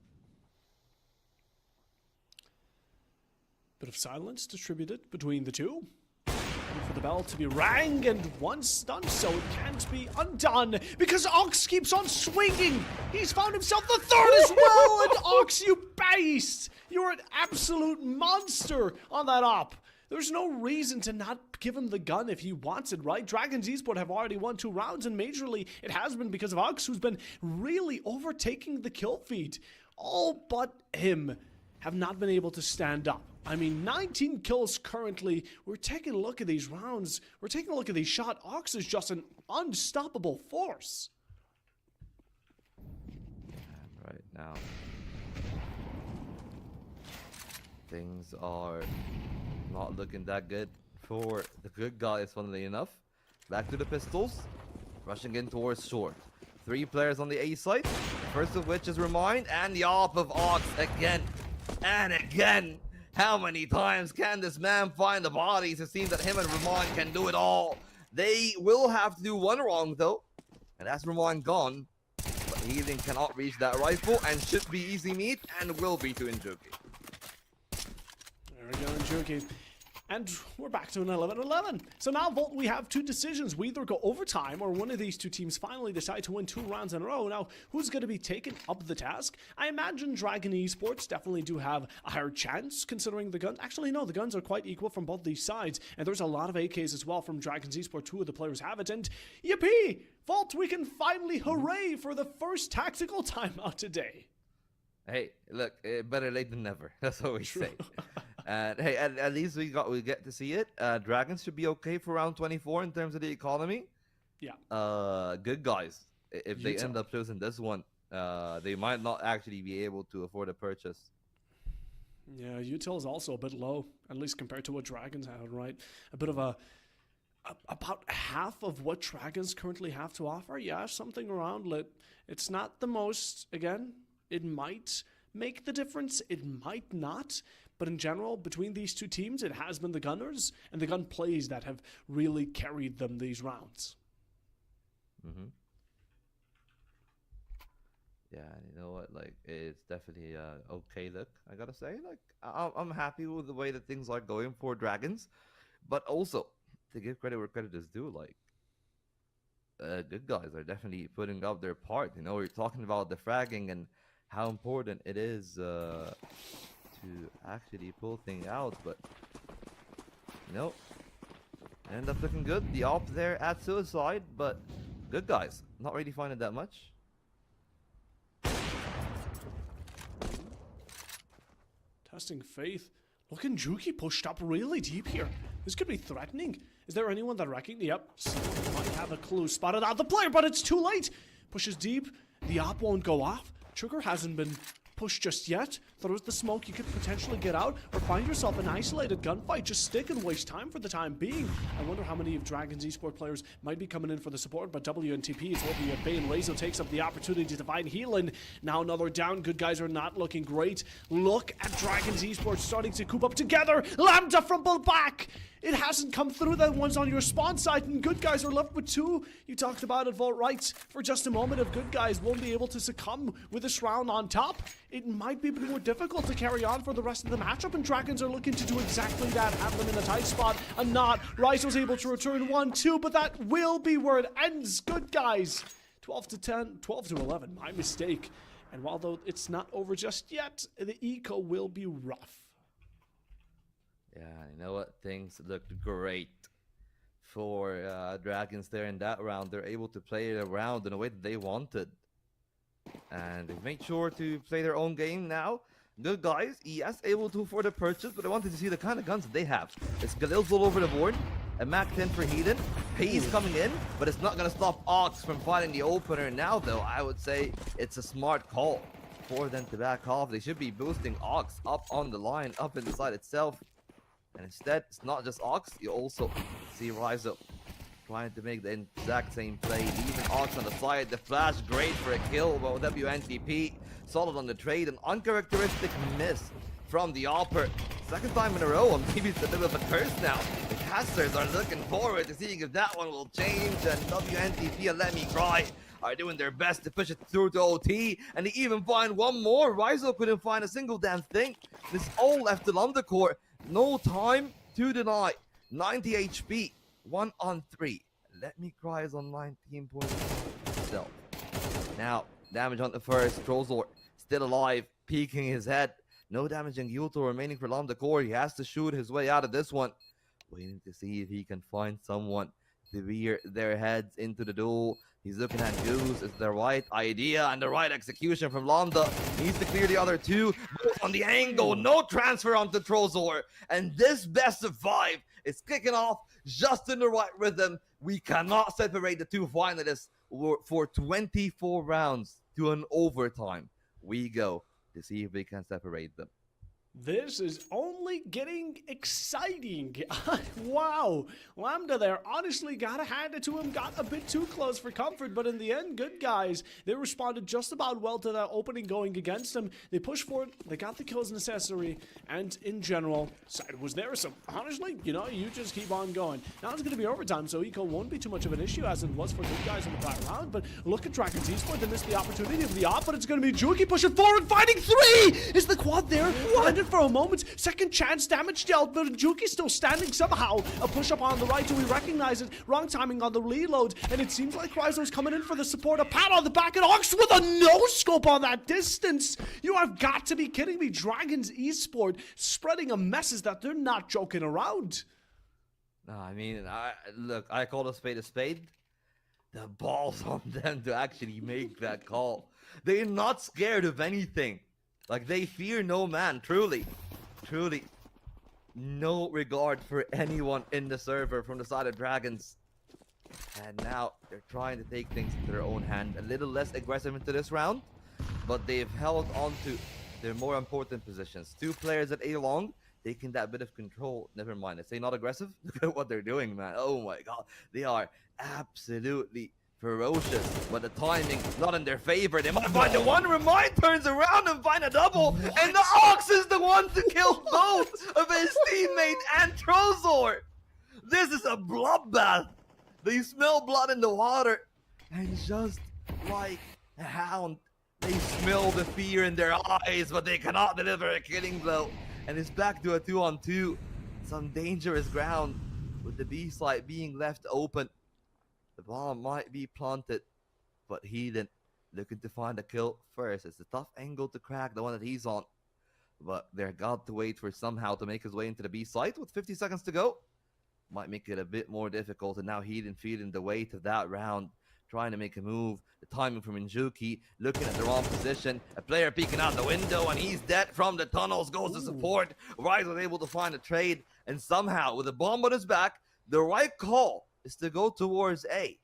Bit of silence distributed between the two. Waiting for the bell to be rang, and once done so, it can't be undone because Ox keeps on swinging. He's found himself the third as well, and Ox, you beast! You're an absolute monster on that op. There's no reason to not give him the gun if he wants it, right? Dragons Esports have already won 2 rounds, and majorly it has been because of Ox, who's been really overtaking the kill feed. All but him have not been able to stand up. I mean, 19 kills currently. We're taking a look at these rounds. We're taking a look at these shots. Ox is just an unstoppable force. And right now, things are not looking that good for the good guys, funnily enough. Back to the pistols. Rushing in towards short. 3 players on the A side. First of which is Remind, and the op of Ox again. And again. How many times can this man find the bodies? It seems that him and Ramon can do it all. They will have to do one wrong though, and that's Ramon gone. But Healing cannot reach that rifle and should be easy meat and will be to Injuki. There we go, Injuki. And we're back to an 11-11. So now, Volt, we have 2 decisions. We either go overtime or one of these 2 teams finally decide to win 2 rounds in a row. Now, who's going to be taking up the task? I imagine Dragon Esports definitely do have a higher chance considering the guns. Actually, no, the guns are quite equal from both these sides. And there's a lot of AKs as well from Dragon's Esports. 2 of the players have it. And yippee! Volt, we can finally hooray for the first tactical timeout today. Hey, look, better late than never. That's what we say. And hey, at least we get to see it. Dragons should be okay for round 24 in terms of the economy. Yeah. Good guys. If they end up losing this one, they might not actually be able to afford a purchase. Yeah, Util is also a bit low, at least compared to what Dragons have, right? A bit of about half of what Dragons currently have to offer. Yeah, something around it. It's not the most. Again, it might make the difference. It might not. But in general, between these 2 teams, it has been the Gunners and the gun plays that have really carried them these rounds. Mm-hmm. Yeah, you know what? Like, it's definitely okay look, I gotta say. Like, I'm happy with the way that things are going for Dragons. But also, to give credit where credit is due, like, good guys are definitely putting up their part. You know, we're talking about the fragging and how important it is to actually pull things out, but you know, end up looking good. The op there at suicide, but good guys not really finding that much. Testing faith. Look, Juki pushed up really deep here. This could be threatening. Is there anyone that reckons? Yep, someone might have a clue. Spotted out the player, but it's too late. Pushes deep. The op won't go off. Trigger hasn't been pushed just yet. Throws the smoke, you could potentially get out or find yourself an isolated gunfight. Just stick and waste time for the time being. I wonder how many of Dragon's esports players might be coming in for the support, but WNTP is hoping that Bane Rezo takes up the opportunity to find healing. Now another down. Good guys are not looking great. Look at Dragon's esports starting to coop up together. Lambda from the back. It hasn't come through. That one's on your spawn side, and good guys are left with 2. You talked about it, Vault, right? For just a moment, if good guys won't be able to succumb with this round on top, it might be more difficult to carry on for the rest of the matchup, and Dragons are looking to do exactly that. Have them in a tight spot, and not. Rice was able to return 1-2, but that will be where it ends. Good guys. 12-10, 12-11, my mistake. And while though it's not over just yet, the eco will be rough. Yeah, you know what? Things looked great for Dragons there in that round. They're able to play it around in a way that they wanted. And they've made sure to play their own game now. Good guys, yes, able to afford a purchase, but I wanted to see the kind of guns that they have. It's Galil's all over the board. A Mac 10 for Heathen. Pay's coming in, but it's not going to stop Ox from finding the opener now, though. I would say it's a smart call. for them to back off. They should be boosting Ox up on the line, up in the side itself. And instead, it's not just Ox, you also see Rise Up trying to make the exact same play. Leaving Ox on the side, the flash great for a kill, but WNTP solid on the trade. An uncharacteristic miss from the Opper. Second time in a row, and maybe it's a bit of a curse now. The casters are looking forward to seeing if that one will change, and WNTP and Let Me Cry are doing their best to push it through to OT, and they even find one more. Rizzo couldn't find a single damn thing. This all left to Lumbercore. No time to deny. 90 HP, 1 on 3. Let Me Cry is on 19 points himself. Now, damage on the first. Trozor still alive, peeking his head. No damaging Yuto remaining for Lumbercore. He has to shoot his way out of this one. Waiting to see if he can find someone to veer their heads into the duel. He's looking at Goose. It's the right idea and the right execution from Lambda. He needs to clear the other two. Both on the angle. No transfer onto Trozor. And this best of 5 is kicking off just in the right rhythm. We cannot separate the two finalists for 24 rounds to an overtime. We go to see if we can separate them. This is only getting exciting. Wow. Lambda there, honestly, gotta hand it to him. Got a bit too close for comfort, but in the end, good guys. They responded just about well to that opening going against them. They pushed for it. They got the kills necessary. And in general, side was there. So honestly, you know, you just keep on going. Now it's going to be overtime, so eco won't be too much of an issue as it was for good guys in the prior round. But look at Dragon's Esports. They missed the opportunity of the op, but it's going to be Juki pushing forward, finding 3! Is the quad there? What? For a moment, second chance damage dealt, but Juki's still standing somehow. A push up on the right, do we recognize it? Wrong timing on the reload, and it seems like Chryso's coming in for the support. A pat on the back, and Ox with a no-scope on that distance. You have got to be kidding me. Dragon's Esport spreading a message that they're not joking around. No, I mean, look, I call a spade a spade. The ball's on them to actually make that call. They're not scared of anything. Like, they fear no man, truly. Truly. No regard for anyone in the server from the side of Dragons. And now they're trying to take things into their own hand. A little less aggressive into this round, but they've held on to their more important positions. 2 players at A long, taking that bit of control. Never mind, I say not aggressive. Look at what they're doing, man. Oh my god. They are absolutely ferocious, but the timing not in their favor. They might find the one. Remind turns around and find a double, and the Ox is the one to kill both of his teammate and Trozor. This is a bloodbath. They smell blood in the water, and just like a hound, they smell the fear in their eyes, but they cannot deliver a killing blow. And it's back to a 2-on-2. Some dangerous ground with the B side being left open. The bomb might be planted, but Heathen looking to find a kill first. It's a tough angle to crack, the one that he's on. But they're got to wait for somehow to make his way into the B site with 50 seconds to go. Might make it a bit more difficult, and now Heathen feeling the weight of that round. Trying to make a move. The timing from Injuki, looking at the wrong position. A player peeking out the window, and he's dead from the tunnels. Goes to support. Rise was able to find a trade, and somehow, with a bomb on his back, the right call is to go towards A.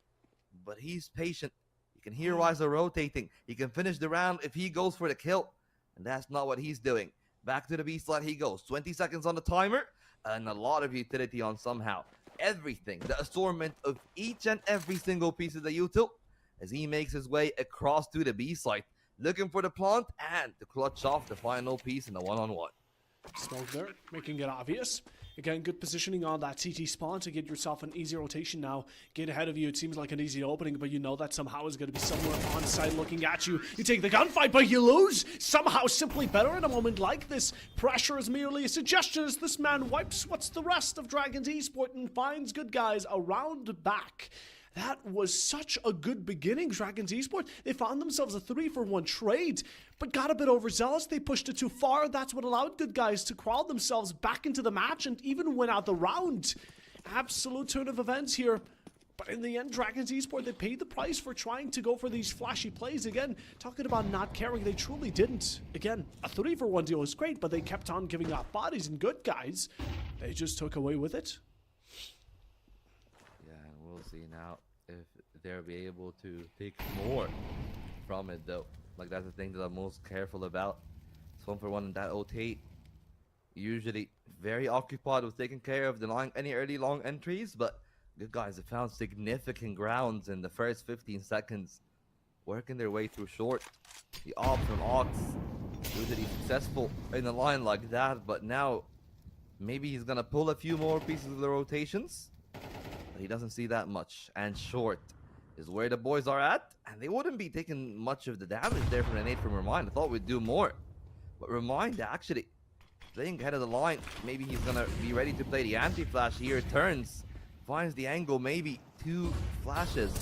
But he's patient. You can hear Ryza rotating. He can finish the round if he goes for the kill. And that's not what he's doing. Back to the B slot he goes. 20 seconds on the timer. And a lot of utility on somehow. Everything. The assortment of each and every single piece of the util. As he makes his way across to the B site. Looking for the plant and to clutch off the final piece in the one-on-one. Smoke there, making it obvious. Again, good positioning on that CT spawn to get yourself an easy rotation now. Get ahead of you. It seems like an easy opening, but you know that somehow is going to be somewhere on site looking at you. You take the gunfight, but you lose. Somehow simply better in a moment like this. Pressure is merely a suggestion as this man wipes what's the rest of Dragon's Esport and finds good guys around back. That was such a good beginning, Dragon's Esport. They found themselves a 3-for-1 trade, but got a bit overzealous. They pushed it too far. That's what allowed good guys to crawl themselves back into the match and even win out the round. Absolute turn of events here. But in the end, Dragon's Esport, they paid the price for trying to go for these flashy plays. Again, talking about not caring, they truly didn't. Again, a 3-for-1 deal is great, but they kept on giving out bodies and good guys. They just took away with it. Yeah, and we'll see now if they'll be able to take more from it, though. Like, that's the thing that I'm most careful about. It's 1-for-1 in that OT. Usually very occupied with taking care of any early long entries, but good guys have found significant grounds in the first 15 seconds, working their way through short. The op from Ox, usually successful in a line like that, but now maybe he's gonna pull a few more pieces of the rotations, but he doesn't see that much. And short is where the boys are at, and they wouldn't be taking much of the damage there from the nade from Remind. I thought we'd do more, but Remind actually playing ahead of the line. Maybe he's gonna be ready to play the anti-flash here. Turns, finds the angle, maybe 2 flashes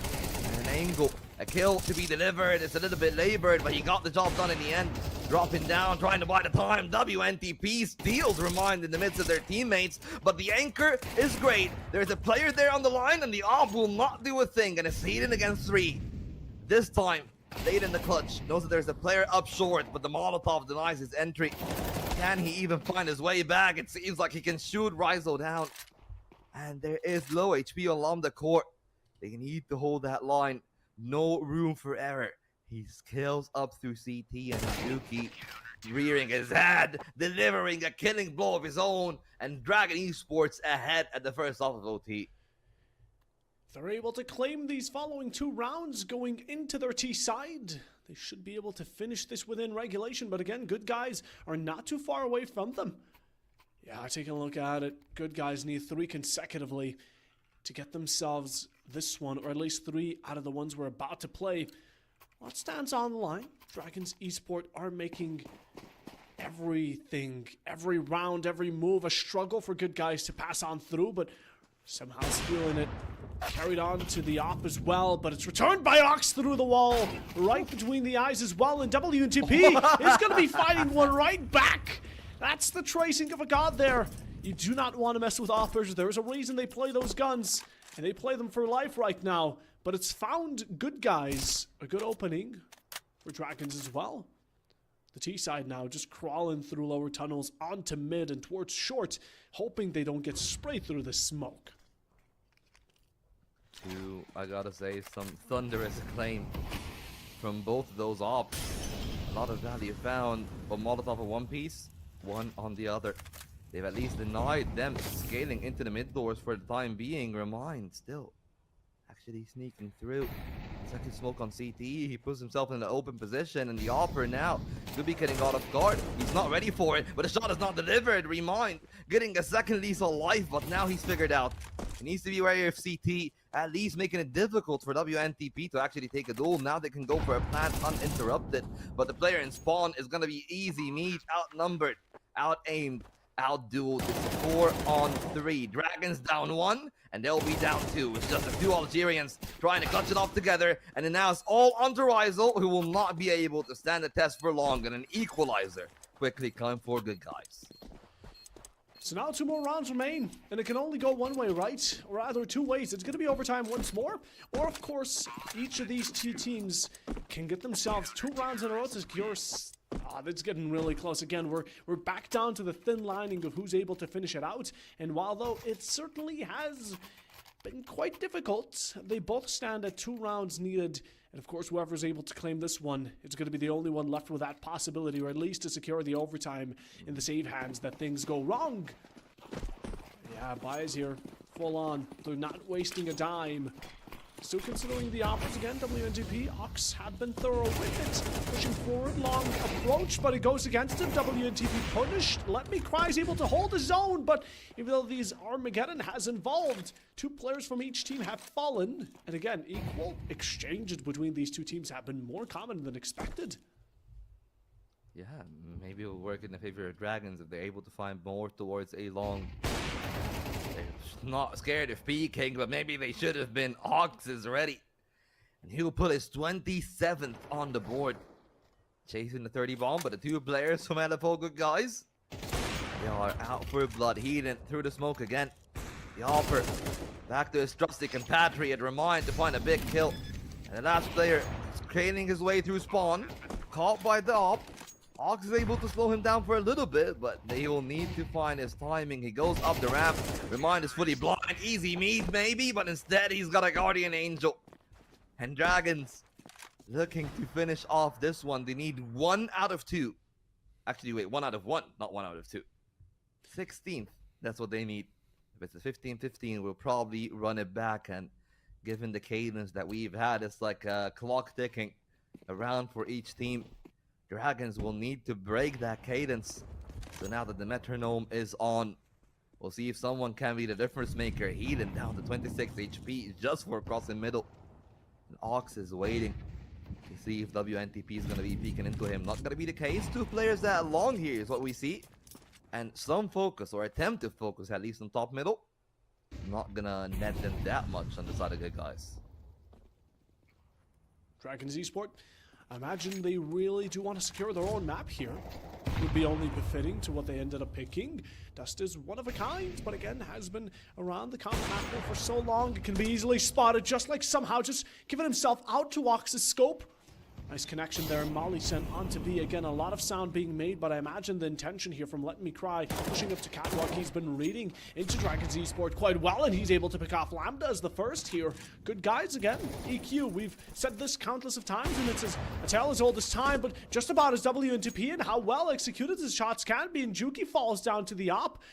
and an angle. A kill to be delivered. It's a little bit labored, but he got the job done in the end. Dropping down, trying to buy the time. WNTP steals Remind in the midst of their teammates, but the anchor is great. There's a player there on the line, and the op will not do a thing, and it's Hayden against 3. This time, late in the clutch, knows that there's a player up short, but the Molotov denies his entry. Can he even find his way back? It seems like he can shoot Rizo down. And there is low HP on Lambda Core. They need to hold that line. No room for error. He scales up through CT, and Hazuki rearing his head, delivering a killing blow of his own, and Dragon Esports ahead at the first half of OT. They're able to claim these following 2 rounds going into their T side. They should be able to finish this within regulation, but again, good guys are not too far away from them. Yeah, taking a look at it, good guys need 3 consecutively to get themselves this one, or at least 3 out of the ones we're about to play. What stands on the line? Dragons Esport are making everything, every round, every move a struggle for good guys to pass on through, but somehow stealing it. Carried on to the op as well, but it's returned by Ox through the wall, right between the eyes as well, and WNTP is going to be fighting one right back. That's the tracing of a god there. You do not want to mess with offers. There's a reason they play those guns, and they play them for life right now, but it's found good guys a good opening for Dragons as well. The T side now just crawling through lower tunnels onto mid and towards short, hoping they don't get sprayed through the smoke. I gotta say, some thunderous acclaim from both of those ops. A lot of value found, but Molotov in one piece, one on the other. They've at least denied them scaling into the mid doors for the time being. Remind still actually sneaking through. Second smoke on CT, he puts himself in an open position, and the offer now could be getting out of guard. He's not ready for it, but the shot is not delivered. Remind getting a second lethal life, but now he's figured out he needs to be wary of CT, at least making it difficult for WNTP to actually take a duel. Now they can go for a plant uninterrupted, but the player in spawn is going to be easy meat, outnumbered, out-aimed, out-dueled. It's 4-on-3. Dragons down 1, and they'll be down 2. It's just the 2 Algerians trying to clutch it off together, and now it's all onto Rizel, who will not be able to stand the test for long, and an equalizer quickly come for good guys. So now 2 more rounds remain, and it can only go one way, right? Or either 2 ways. It's going to be overtime once more, or of course, each of these 2 teams can get themselves 2 rounds in a row to secure. That's getting really close again. We're back down to the thin lining of who's able to finish it out, and while though it certainly has been quite difficult, they both stand at 2 rounds needed. And of course, whoever's able to claim this one, it's going to be the only one left with that possibility, or at least to secure the overtime in the save hands that things go wrong. Yeah, Bias here, full on. They're not wasting a dime. Still considering the offers again, WNTP. Ox had been thorough with it. Pushing forward, long approach, but it goes against him. WNTP punished. Let Me Cry is able to hold his own, but even though these Armageddon has involved, 2 players from each team have fallen. And again, equal exchanges between these 2 teams have been more common than expected. Yeah, maybe it'll work in the favor of Dragons if they're able to find more towards a long. They're not scared of P-King, but maybe they should have been. Ox is ready, and he'll put his 27th on the board. Chasing the 30 bomb, but the 2 players from LFO, good guys, they are out for blood. Healing through the smoke again. The offer back to his trusty compatriot Remind to find a big kill. And the last player is trailing his way through spawn, caught by the op. Ox is able to slow him down for a little bit, but they will need to find his timing. He goes up the ramp. Remind is fully blind. Easy meat maybe, but instead he's got a Guardian Angel. And Dragons looking to finish off this one. They need 1 out of 2. Actually, wait, 1 out of 1, not 1 out of 2. 16th, that's what they need. If it's a 15-15, we'll probably run it back, and given the cadence that we've had, it's like a clock ticking around for each team. Dragons will need to break that cadence. So now that the metronome is on, we'll see if someone can be the difference maker. Healing down to 26 HP just for crossing middle. And Ox is waiting to see if WNTP is going to be peeking into him. Not going to be the case. 2 players that long here is what we see. And some focus, or attempt to focus, at least on top middle. Not gonna net them that much on the side of good guys. Dragons Esport, I imagine they really do want to secure their own map here. Would be only befitting to what they ended up picking. Dust is one of a kind, but again, has been around the combat map for so long, it can be easily spotted, just like somehow just giving himself out to Ox's scope. Nice connection there. Molly sent on to B. Again, a lot of sound being made, but I imagine the intention here from Let Me Cry, pushing up to Catwalk. He's been reading into Dragons Esport quite well, and he's able to pick off Lambda as the first here. Good guys again. EQ, we've said this countless of times, and it's a tale as old as time, but just about as WNTP and how well executed his shots can be, and Juki falls down to the op,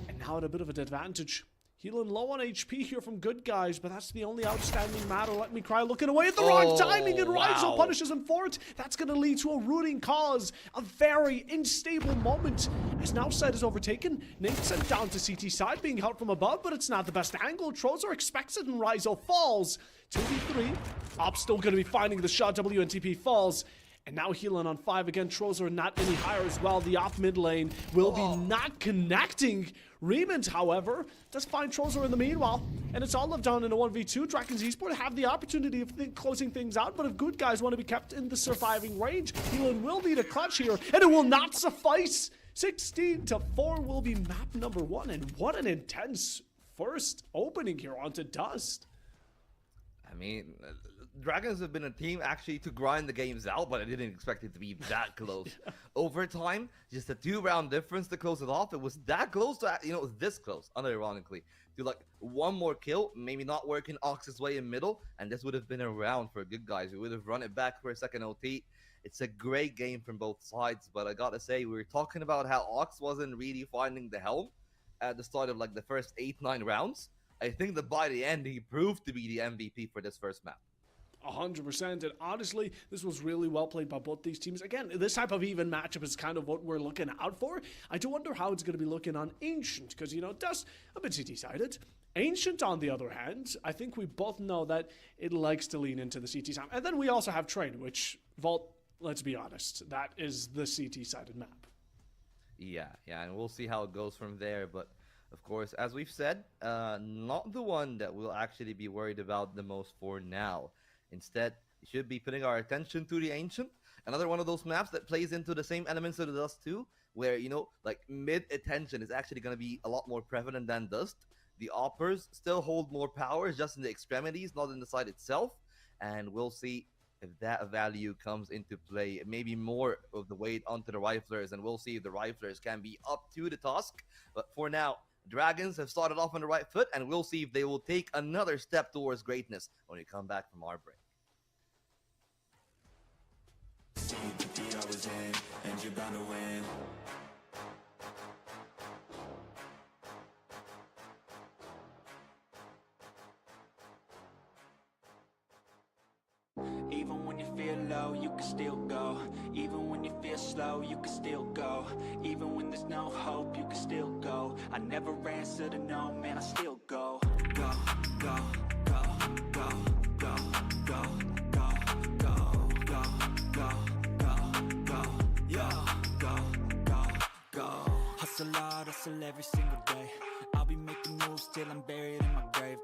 and now at a bit of an advantage. Healing low on HP here from good guys, but that's the only outstanding matter. Let Me Cry looking away at the wrong timing, and Rizzo punishes him for it. That's going to lead to a rooting cause. A very unstable moment as now side is overtaken. Nate sent down to CT side, being held from above, but it's not the best angle. Trozer expects it, and Rizzo falls. 2v3. Op still going to be finding the shot. WNTP falls. And now healing on 5 again. Trozer not any higher as well. The off mid lane will be not connecting. Remond, however, does find Trozer in the meanwhile. And it's all left down in a 1v2. Dragons Esport have the opportunity of closing things out. But if good guys want to be kept in the surviving range, healing will need a clutch here. And it will not suffice. 16-4 will be map number 1. And what an intense first opening here onto Dust. I mean, Dragons have been a team actually to grind the games out, but I didn't expect it to be that close. Overtime, just a 2-round difference to close it off. It was that close to, this close, unironically, to like 1 more kill, maybe not working Ox's way in middle, and this would have been a round for good guys. We would have run it back for a second OT. It's a great game from both sides, but I gotta say, we were talking about how Ox wasn't really finding the helm at the start of like the first 8-9 rounds. I think that by the end, he proved to be the MVP for this first map. 100%, and honestly, this was really well played by both these teams. Again, this type of even matchup is kind of what we're looking out for. I do wonder how it's going to be looking on Ancient, because, Dust a bit CT-sided. Ancient, on the other hand, I think we both know that it likes to lean into the CT side. And then we also have Train, which, Vault, let's be honest, that is the CT-sided map. Yeah, and we'll see how it goes from there, but of course, as we've said, not the one that we'll actually be worried about the most for now. Instead, we should be putting our attention to the Ancient. Another one of those maps that plays into the same elements of the Dust too, where, like mid-attention is actually going to be a lot more prevalent than Dust. The Oppers still hold more power just in the extremities, not in the side itself. And we'll see if that value comes into play. Maybe more of the weight onto the Riflers, and we'll see if the Riflers can be up to the task. But for now, Dragons have started off on the right foot, and we'll see if they will take another step towards greatness when we come back from our break. And you're bound to win. Even when you feel low, you can still go. Even when you feel slow, you can still go. Even when there's no hope, you can still go. I never answer to no, man, I still go. Go, go, go, go, go, go, go, go, go, go, go, go, yo, go, go, go. Hustle hard, hustle every single day. I'll be making moves till I'm buried in my grave.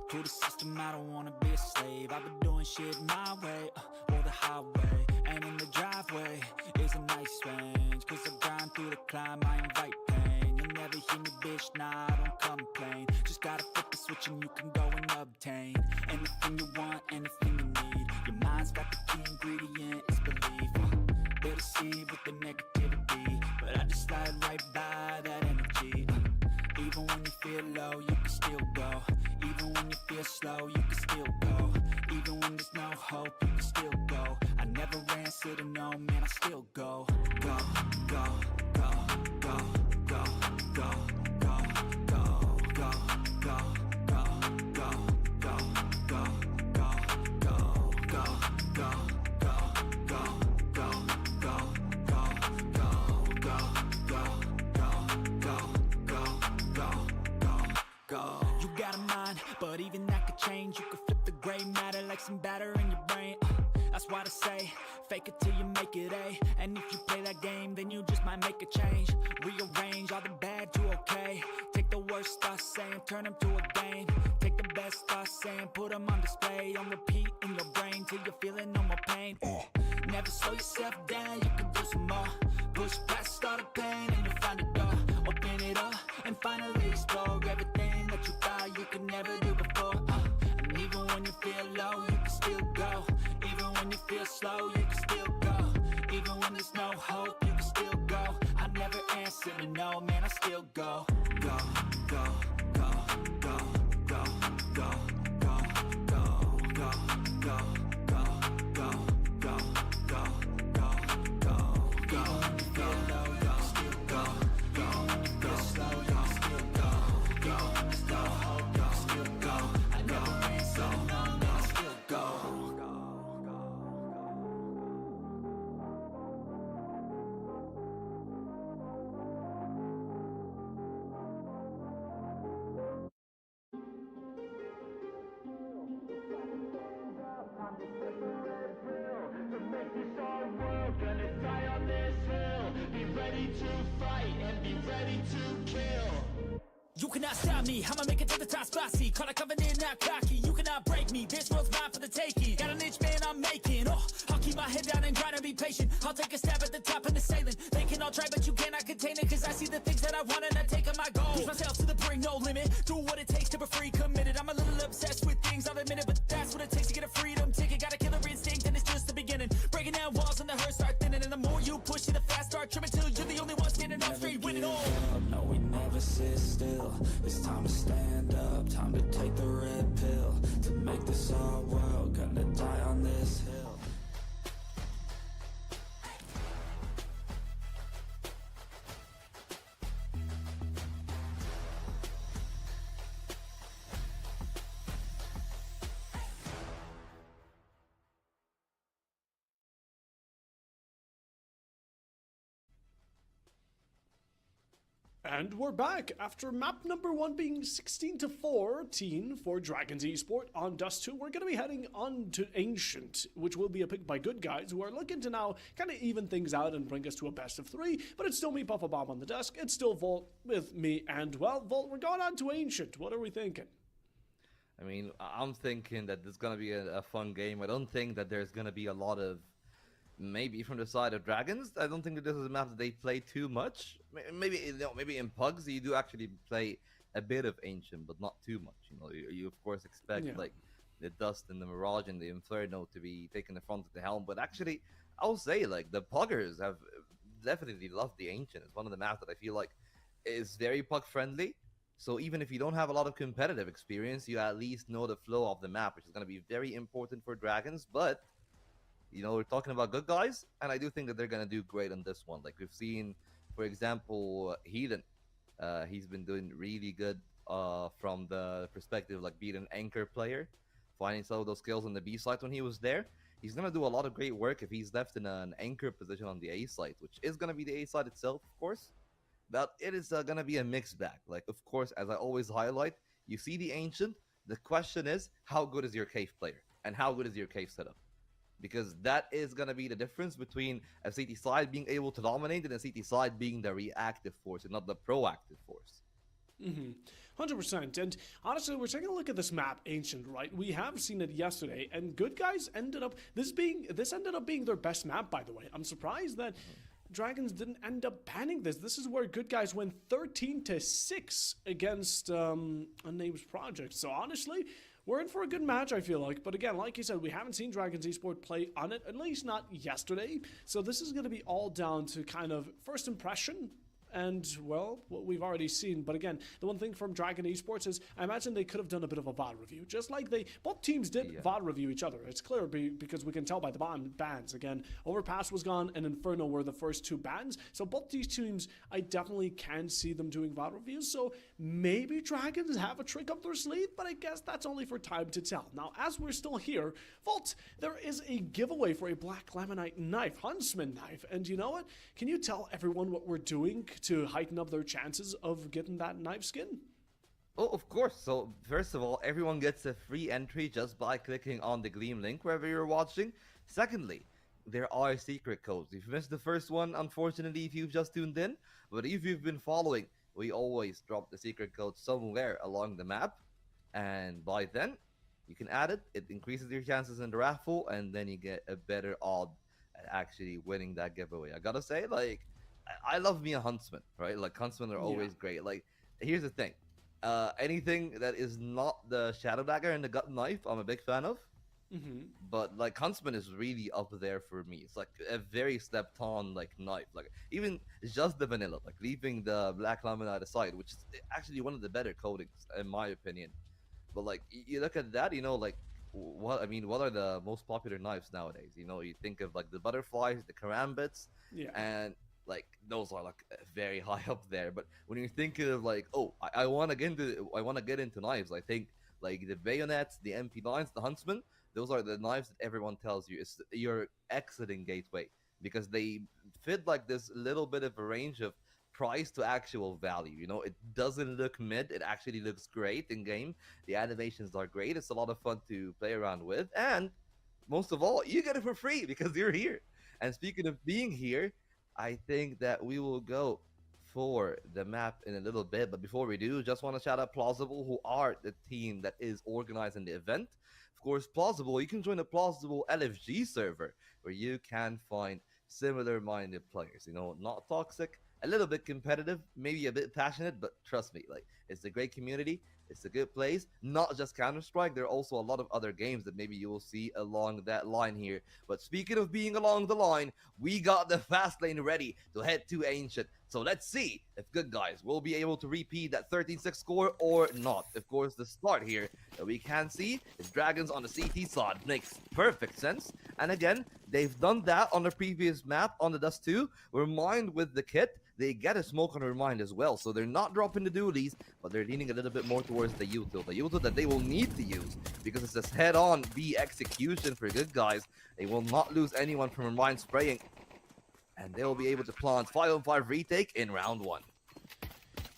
To the system, I don't wanna be a slave. I've been doing shit my way, or the highway. And in the driveway is a nice range. Cause I grind through the climb, I invite pain. You'll never hear me, bitch, nah, I don't complain. Just gotta flip the switch and you can go and obtain anything you want, anything you need. Your mind's got the key ingredient, it's belief. They deceive with the negativity, but I just slide right by that energy. Even when you feel low, you can still go. Even when you feel slow, you can still go. Even when there's no hope, you can still go. I never answer to no, man, I still go. Go, go, go, go, go, go, go, go, go, go, go, go, go, go, go, go, go, go, go, go. You got a mind, but even that could change. You could flip the gray matter like some batter in your brain. That's why I say, fake it till you make it A. And if you play that game, then you just might make a change. Rearrange all the bad to okay. Take the worst thoughts saying, turn them to a game. Take the best thoughts saying, put them on display. On repeat in your brain till you're feeling no more pain. Never slow yourself down, you can do some more. Push past all the pain and you'll find a door. Open it up and finally explore everything that you thought you could never do before. And even when you feel low, you can still go. Even when you feel slow, you can still go. Even when there's no hope, you can still go. I never answer to no, man, I still go. Go, go, go, go, go, go, go, go, go, go, go, go, go, go, go, go, go. Even when you feel low, you can still go. Even when you feel slow, you can still go. Even when there's no hope, you can still go. I never answer to no, man, I still go. You cannot stop me, I'ma make it to the top spicy. Call a covenant, not cocky. You cannot break me, this world's mine for the taking. Got an inch, man, I'm making. Oh, I'll keep my head down and grind and be patient. I'll take a stab at the top and the sailing. They can all try, but you cannot contain it. Cause I see the things that I want and I take on my goal. Push myself to the brink, no limit. Do what it takes to be free, committed. I'm a little obsessed with things, I'll admit it. But that's what it takes to get a freedom ticket. Got a killer instinct and it's just the beginning. Breaking down walls and the hurt start thinning. And the more you push it, the fast start trimming. Till you're the only one standing up straight, winning all. No, we never sit still. It's time to stand up, time to take the red pill. To make this our world, gonna die on this hill. And we're back after map number 1 being 16-14 for Dragons Esport. On Dust 2, we're going to be heading on to Ancient, which will be a pick by good guys who are looking to now kind of even things out and bring us to a best of 3. But it's still me, Puffa Bomb, on the desk. It's still Volt with me, and well, Volt, we're going on to Ancient. What are we thinking? I mean, I'm thinking that this is going to be a fun game. I don't think that there's going to be a lot of, maybe from the side of Dragons, I don't think that this is a map that they play too much. Maybe maybe in Pugs you do actually play a bit of Ancient, but not too much. You know, you of course expect like the Dust and the Mirage and the Inferno to be taking the front of the helm, but actually I'll say like the Puggers have definitely loved the Ancient. It's one of the maps that I feel like is very Pug friendly. So even if you don't have a lot of competitive experience, you at least know the flow of the map, which is going to be very important for Dragons. But you know, we're talking about good guys, and I do think that they're going to do great on this one. Like we've seen, for example, Heathen. He's been doing really good from the perspective of like being an anchor player, finding some of those skills on the B side when he was there. He's going to do a lot of great work if he's left in an anchor position on the A side, which is going to be the A side itself, of course. But it is going to be a mixed bag. Like, of course, as I always highlight, you see the Ancient. The question is, how good is your cave player? And how good is your cave setup? Because that is going to be the difference between a CT side being able to dominate and a CT side being the reactive force and not the proactive force. 100%. And honestly, we're taking a look at this map, Ancient, right? We have seen it yesterday, and good guys ended up this ended up being their best map, by the way. I'm surprised that Dragons didn't end up banning this. This is where good guys went 13-6 against Unnamed Project. So honestly, we're in for a good match, I feel like. But again, like you said, we haven't seen Dragons Esport play on it, at least not yesterday. So this is going to be all down to kind of first impression And, well, what we've already seen. But again, the one thing from Dragon Esports is I imagine they could have done a bit of a VOD review. Just like both teams did VOD review each other. It's clear because we can tell by the bans. Again, Overpass was gone and Inferno were the first two bans. So both these teams, I definitely can see them doing VOD reviews. So maybe Dragons have a trick up their sleeve, but I guess that's only for time to tell. Now, as we're still here, Volt, there is a giveaway for a Black Lamanite knife, Huntsman knife. And you know what? Can you tell everyone what we're doing to heighten up their chances of getting that knife skin? Oh, of course. So, first of all, everyone gets a free entry just by clicking on the Gleam link wherever you're watching. Secondly, there are secret codes. If you missed the first one, unfortunately, if you've just tuned in, but if you've been following, we always drop the secret code somewhere along the map, and by then, you can add it. It increases your chances in the raffle, and then you get a better odd at actually winning that giveaway. I gotta say, like, I love me a Huntsman, right? Like, Huntsmen are always great. Like, here's the thing. Anything that is not the Shadow Dagger and the Gut Knife, I'm a big fan of. But, like, Huntsman is really up there for me. It's, like, a very slept-on, like, knife. Like, even just the vanilla, like, leaving the Black Laminate aside, which is actually one of the better coatings, in my opinion. But, like, you look at that, you know, like, what are the most popular knives nowadays? You know, you think of, like, the butterflies, the karambits, and like those are like very high up there. But when you're thinking of like, oh, I want to get into knives, I think like the bayonets, the MP9s, the Huntsman, those are the knives that everyone tells you is your exiting gateway, because they fit like this little bit of a range of price to actual value. You know, it doesn't look mid, it actually looks great in game. The animations are great, it's a lot of fun to play around with, and most of all, you get it for free because you're here. And speaking of being here, I think that we will go for the map in a little bit. But before we do, just want to shout out Plausible, who are the team that is organizing the event. Of course, Plausible, you can join the Plausible LFG server, where you can find similar-minded players. You know, not toxic, a little bit competitive, maybe a bit passionate, but trust me, like, it's a great community. It's a good place. Not just Counter-Strike, there are also a lot of other games that maybe you will see along that line here. But speaking of being along the line, we got the fast lane ready to head to Ancient. So let's see if good guys will be able to repeat that 13-6 score or not. Of course, the start here that we can see is Dragons on the CT side. Makes perfect sense. And again, they've done that on the previous map on the Dust 2. Remind with the kit, they get a smoke on Remind as well. So they're not dropping the dualies, but they're leaning a little bit more towards the util. The util that they will need to use, because it's this head-on B execution for good guys. They will not lose anyone from Remind spraying, and they will be able to plant 5-on-5 retake in round 1.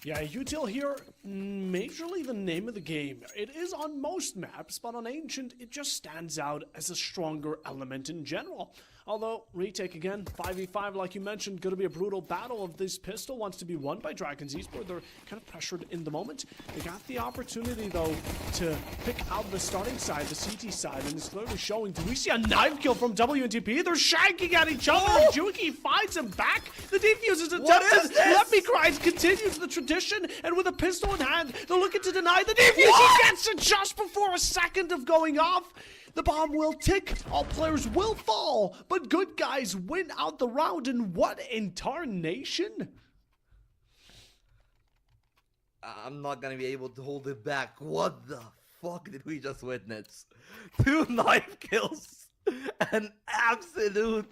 Yeah, util here, majorly the name of the game. It is on most maps, but on Ancient, it just stands out as a stronger element in general. Although, retake again, 5v5 like you mentioned, going to be a brutal battle. Of this pistol wants to be won by Dragons Esports. They're kind of pressured in the moment. They got the opportunity, though, to pick out the starting side, the CT side, and it's clearly showing. Do we see a knife kill from WNTP? They're shanking at each other. Oh! Juki finds him back. The defuse is attempted. Let Me Cries continues the tradition, and with a pistol in hand, they're looking to deny the defuse. He gets it just before a second of going off. The bomb will tick, all players will fall, but good guys win out the round. In what incarnation? I'm not gonna be able to hold it back. What the fuck did we just witness? 2 knife kills, an absolute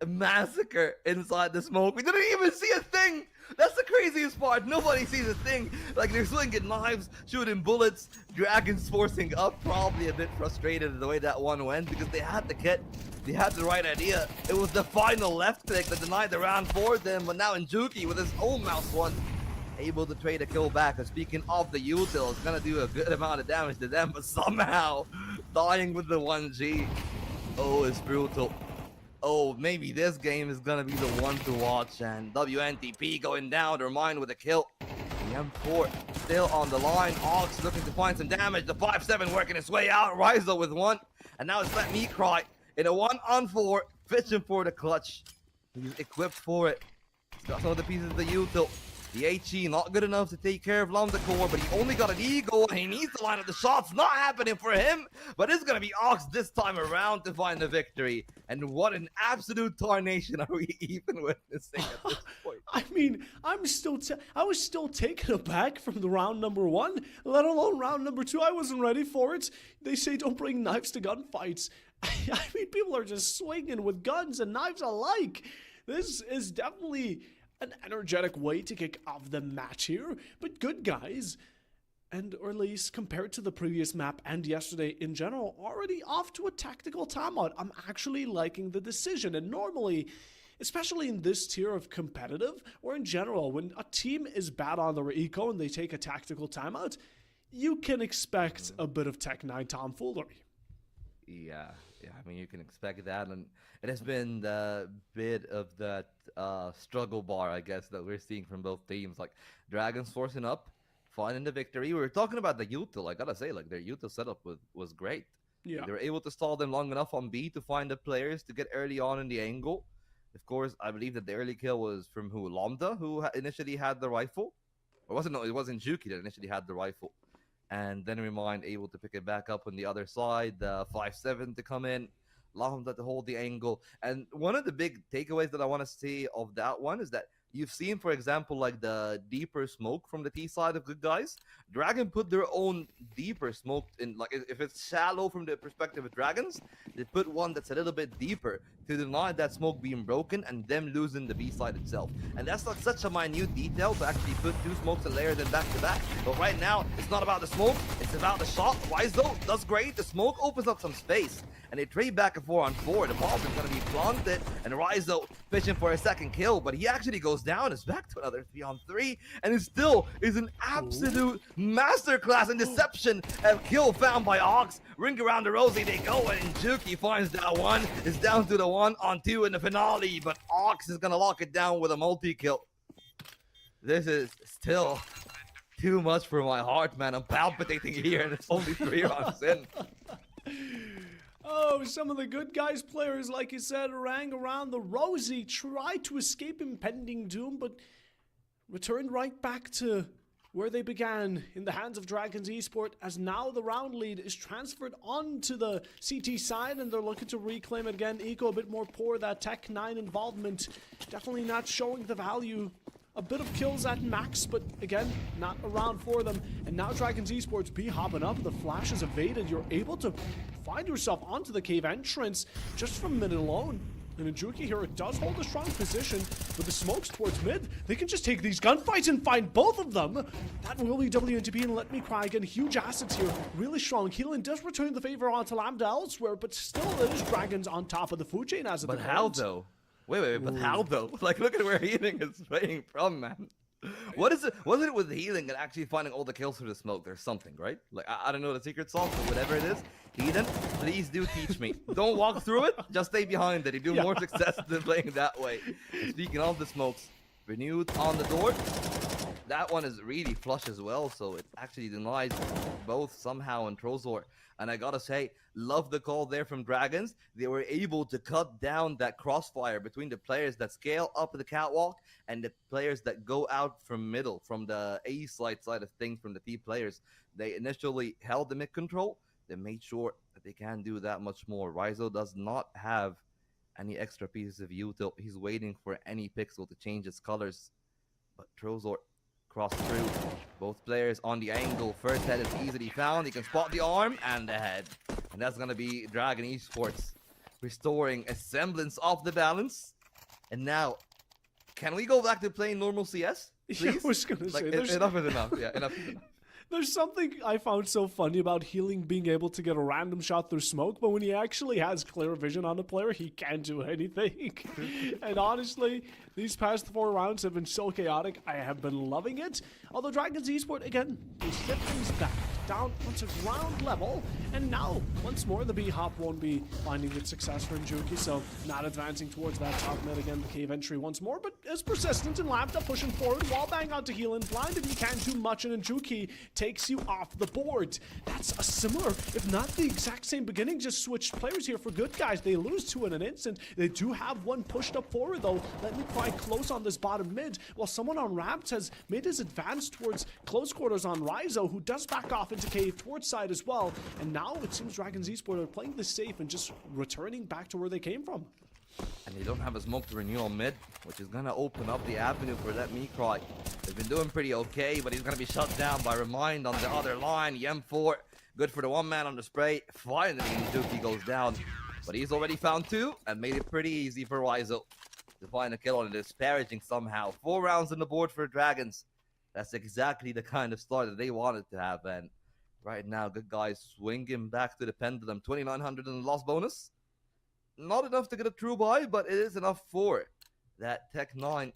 massacre inside the smoke. We didn't even see a thing. That's the craziest part. Nobody sees a thing. Like, they're swinging knives, shooting bullets. Dragons forcing up, probably a bit frustrated at the way that one went, because they had the kit, they had the right idea. It was the final left click that denied the round for them, but now Njuki with his own mouse one, able to trade a kill back. And speaking of the util, it's gonna do a good amount of damage to them, but somehow dying with the 1G. Oh, it's brutal. Oh, maybe this game is gonna be the one to watch. And WNTP going down, their mind with a kill. The M4 still on the line. Ox looking to find some damage. The 5-7 working its way out. Rizo with 1. And now it's Let Me Cry in a 1-on-4, fishing for the clutch. He's equipped for it. He's got some of the pieces of the util. The HE not good enough to take care of Lamdakor, but he only got an eagle and he needs to line up the shots. Not happening for him, but it's going to be Ox this time around to find the victory. And what an absolute tarnation are we even witnessing at this point? I mean, I was still taken aback from the round number 1, let alone round number 2. I wasn't ready for it. They say don't bring knives to gunfights. I mean, people are just swinging with guns and knives alike. This is definitely an energetic way to kick off the match here, but good guys. And or at least compared to the previous map and yesterday in general, already off to a tactical timeout. I'm actually liking the decision, and normally, especially in this tier of competitive, or in general, when a team is bad on their eco and they take a tactical timeout, you can expect a bit of Tech 9 tomfoolery. Yeah, I mean, you can expect that, and it has been the bit of that struggle bar, I guess, that we're seeing from both teams. Like, Dragons forcing up, finding the victory. We were talking about the util. I gotta say, like, their util setup was great. Yeah. They were able to stall them long enough on B to find the players to get early on in the angle. Of course, I believe that the early kill was from who? Lambda, who initially had the rifle? Or wasn't? No, it wasn't Juki that initially had the rifle. And then Remind able to pick it back up on the other side, 5-7 to come in, Lambda to hold the angle. And one of the big takeaways that I want to see of that one is that you've seen, for example, like the deeper smoke from the T side of good guys. Dragon put their own deeper smoke in, like if it's shallow from the perspective of Dragons, they put one that's a little bit deeper to deny that smoke being broken and them losing the B side itself. And that's not such a minute detail to actually put 2 smokes and layer them back to back. But right now, it's not about the smoke, it's about the shot. Wiseau does great. The smoke opens up some space. And they trade back and 4-on-4. The ball is going to be planted, and Rizo fishing for a second kill, but he actually goes down. It's back to another 3-on-3, and it still is an absolute masterclass in deception. A kill found by Ox. Ring around the rosy they go, and Juki finds that one. It's down to the 1-on-2 in the finale, but Ox is going to lock it down with a multi-kill. This is still too much for my heart, man. I'm palpitating here, and it's only 3 rounds in. Oh, some of the good guys players, like you said, rang around the rosy, tried to escape impending doom, but returned right back to where they began, in the hands of Dragons Esport, as now the round lead is transferred onto the CT side, and they're looking to reclaim it again. Eco a bit more poor, that Tech 9 involvement definitely not showing the value. A bit of kills at max, but again, not around for them. And now Dragons Esports be hopping up. The flash is evaded. You're able to find yourself onto the cave entrance just from mid alone. And Njuki here, it does hold a strong position with the smokes towards mid. They can just take these gunfights and find both of them. That will be WNTP and Let Me Cry again. Huge assets here, really strong. Healing does return the favor onto Lambda elsewhere, but still it is Dragons on top of the food chain as of the But how though? Wait, but how though? Like, look at where Healing is playing from, man. What is it? Was it with Healing and actually finding all the kills through the smoke? There's something, right? Like, I don't know the secret sauce, but whatever it is, Healing, please do teach me. Don't walk through it, just stay behind it. You do more success than playing that way. And speaking of the smokes, Renewed on the door. That one is really flush as well, so it actually denies both somehow and Trozor. And I gotta say, love the call there from Dragons. They were able to cut down that crossfire between the players that scale up the catwalk and the players that go out from middle, from the A side of things, from the T players. They initially held the mid control. They made sure that they can do that much more. Rizo does not have any extra pieces of util. He's waiting for any pixel to change its colors. But Trozor cross through. Both players on the angle. First head is easily found. He can spot the arm and the head. And that's going to be Dragon Esports restoring a semblance of the balance. And now, can we go back to playing normal CS? Please? Yeah, I was gonna say, enough is enough. Yeah, enough is enough. There's something I found so funny about Healing being able to get a random shot through smoke, but when he actually has clear vision on a player, he can't do anything. And honestly, these past 4 rounds have been so chaotic. I have been loving it. Although Dragons Esport, again, they step things back down onto ground level, and now, once more, the B-Hop won't be finding its success for Njuki, so not advancing towards that top mid again, the cave entry once more, but is persistent and Lambda pushing forward, wallbang onto Healing, blinded, he can't do much, and Njuki takes you off the board. That's a similar, if not the exact same beginning, just switched players here for good guys. They lose 2 in an instant. They do have one pushed up forward, though. Let Me Cry close on this bottom mid, while someone on Rapt has made his advance towards close quarters on Rizo, who does back off into cave towards side as well. And now it seems Dragons Esport are playing this safe and just returning back to where they came from. And they don't have a smoke to renew on mid, which is gonna open up the avenue for that Mikrai. They've been doing pretty okay, but he's gonna be shut down by Remind on the other line. The M4, good for the one man on the spray. Finally, Duki goes down, but he's already found two and made it pretty easy for Wizo to find a kill on it, disparaging somehow. 4 rounds on the board for Dragons. That's exactly the kind of start that they wanted to have, and right now, good guys swinging back to the pendulum. 2,900 in the loss bonus. Not enough to get a true buy, but it is enough for that Tech 9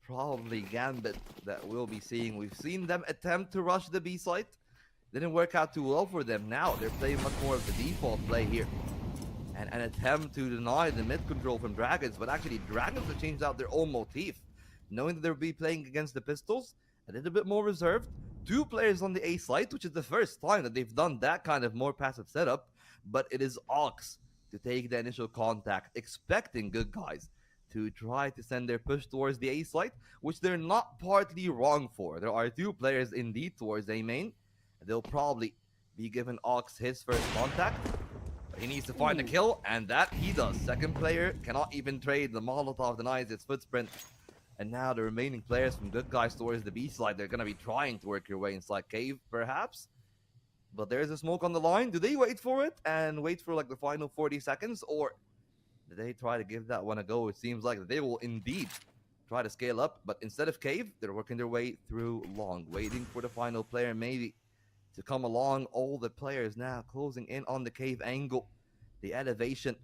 probably gambit that we'll be seeing. We've seen them attempt to rush the B site. Didn't work out too well for them. Now they're playing much more of the default play here. And an attempt to deny the mid control from Dragons, but actually Dragons have changed out their own motif. Knowing that they'll be playing against the Pistols, a little bit more reserved. 2 players on the A site, which is the first time that they've done that kind of more passive setup, but it is Ox to take the initial contact, expecting good guys to try to send their push towards the A site, which they're not partly wrong for. There are 2 players indeed towards A main. They'll probably be giving Ox his first contact. But he needs to find a kill, and that he does. Second player cannot even trade. The Molotov denies its footprint. And now the remaining players from good guys towards the B side, they're going to be trying to work your way inside cave, perhaps. But there's a smoke on the line. Do they wait for it and wait for like the final 40 seconds? Or do they try to give that one a go? It seems like they will indeed try to scale up. But instead of cave, they're working their way through long, waiting for the final player maybe to come along. All the players now closing in on the cave angle. The elevation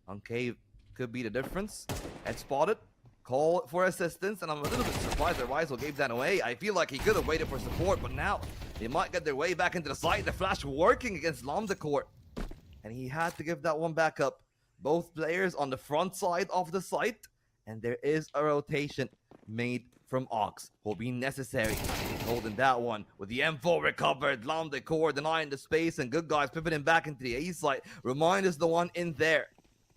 on cave could be the difference. And spotted. Call for assistance, and I'm a little bit surprised that Wiesel gave that away. I feel like he could have waited for support, but now they might get their way back into the site. The flash working against Lomdekor, and he had to give that one back up. Both players on the front side of the site, and there is a rotation made from Ox. Will be necessary. He's holding that one with the M4 recovered. Lomdekor denying the space, and good guys pivoting back into the A site. Remind is the one in there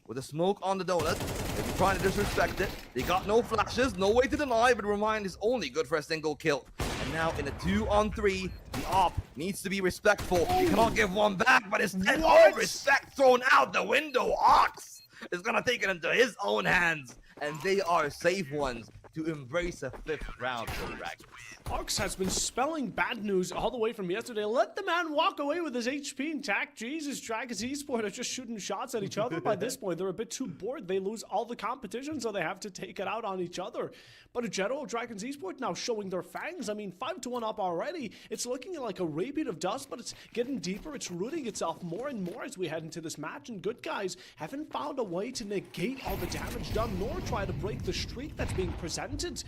with a smoke on the donut. They're trying to disrespect it. They got no flashes, no way to deny, but Remind is only good for a single kill. And now in a 2-on-3, the op needs to be respectful. He cannot give one back, but instead all respect thrown out the window. Ox is gonna take it into his own hands, and they are safe ones to embrace a 5th round for the Dragons. Ox has been spelling bad news all the way from yesterday. Let the man walk away with his HP intact. Jesus, Dragons Esport are just shooting shots at each other. By this point, they're a bit too bored. They lose all the competition, so they have to take it out on each other. But in general, Dragons Esport now showing their fangs. I mean, 5-1 up already. It's looking like a repeat of dust, but it's getting deeper. It's rooting itself more and more as we head into this match. And good guys haven't found a way to negate all the damage done, nor try to break the streak that's being presented.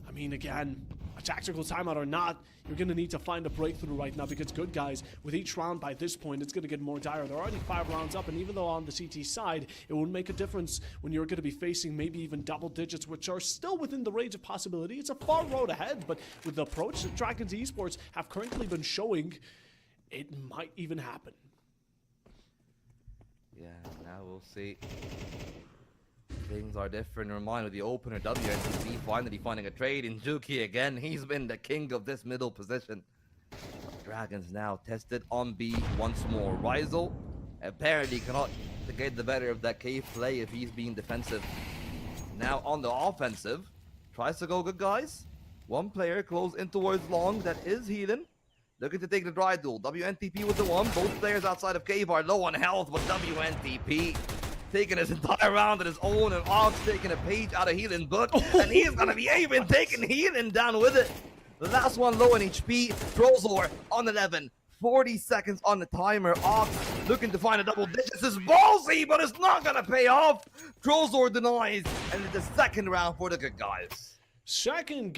I mean, again, a tactical timeout or not, you're going to need to find a breakthrough right now, because good guys, with each round by this point, it's going to get more dire. They're already 5 rounds up, and even though on the CT side, it won't make a difference when you're going to be facing maybe even double digits, which are still within the range of possibility. It's a far road ahead, but with the approach that Dragons Esports have currently been showing, it might even happen. Yeah, now we'll see. Things are different. Remind with the opener, WNTP finally finding a trade in Juki again. He's been the king of this middle position. Dragons now tested on B once more. Rizel apparently cannot get the better of that cave play if he's being defensive. Now on the offensive, tries to go good guys. One player close in towards long, that is healing. Looking to take the dry duel. WNTP with the one. Both players outside of cave are low on health, but WNTP taking his entire round at his own, and Ox taking a page out of healing book, and he's gonna be even taking healing down with it. The last one low in HP. Trozor on 11. 40 seconds on the timer. Ox looking to find a double digits. This is ballsy, but it's not gonna pay off. Trozor denies, and it's the second round for the good guys. Second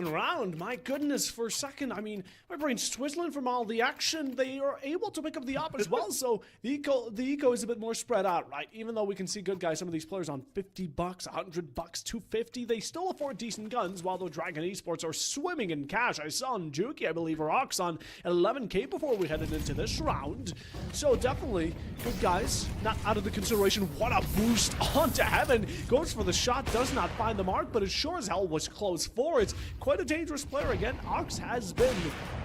round, my goodness, for a second, I mean, my brain's twizzling from all the action. They are able to pick up the op as well, so the eco is a bit more spread out, right? Even though we can see good guys, some of these players on $50, $100, $250, they still afford decent guns, while the Dragon Esports are swimming in cash. I saw Njuki, I believe, or Ox on 11k before we headed into this round. So definitely, good guys, not out of the consideration. What a boost onto heaven. Goes for the shot, does not find the mark, but it sure as hell hell was close for it. Quite a dangerous player. Again, Ox has been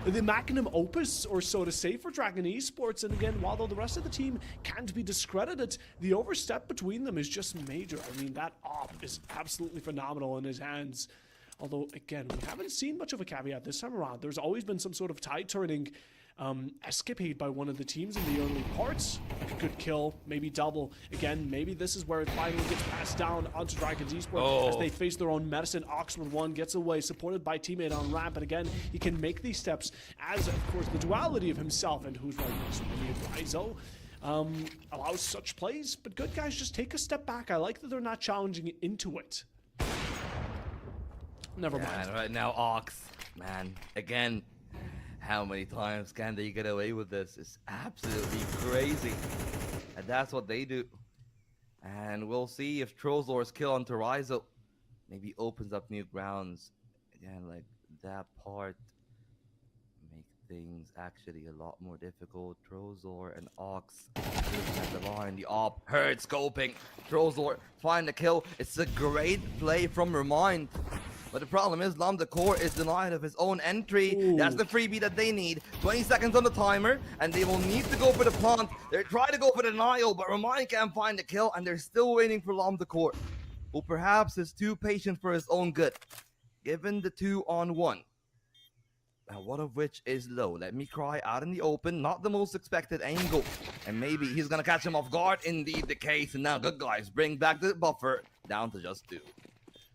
the magnum opus, or so to say, for Dragon Esports. And again, while the rest of the team can't be discredited, the overstep between them is just major. I mean, that op is absolutely phenomenal in his hands. Although, again, we haven't seen much of a caveat this time around. There's always been some sort of tide-turning escapade by one of the teams in the early parts. Like a good kill, maybe double. Again, maybe this is where it finally gets passed down onto Dragon's Esports as they face their own medicine. Ox with one gets away, supported by teammate on ramp. And again, he can make these steps as, of course, the duality of himself and who's right next to maybe Rizo allows such plays. But good guys just take a step back. I like that they're not challenging into it. Never mind. Right now, Ox, man, again, how many times can they get away with this? It's absolutely crazy. And that's what they do. And we'll see if Trozor's kill onto Rizo maybe opens up new grounds. Again, like, that part make things actually a lot more difficult. Trozor and Ox looking at the line. The op hurt scoping. Trozor find the kill. It's a great play from Remind. But the problem is Lambda Core is denied of his own entry. Ooh. That's the freebie that they need. 20 seconds on the timer, and they will need to go for the plant. They're trying to go for the denial, but Remind can't find the kill, and they're still waiting for Lambda Core, who perhaps is too patient for his own good. Given the 2-on-1, and one of which is low. Let me cry out in the open, not the most expected angle. And maybe he's gonna catch him off guard. Indeed the case, and now good guys bring back the buffer down to just 2.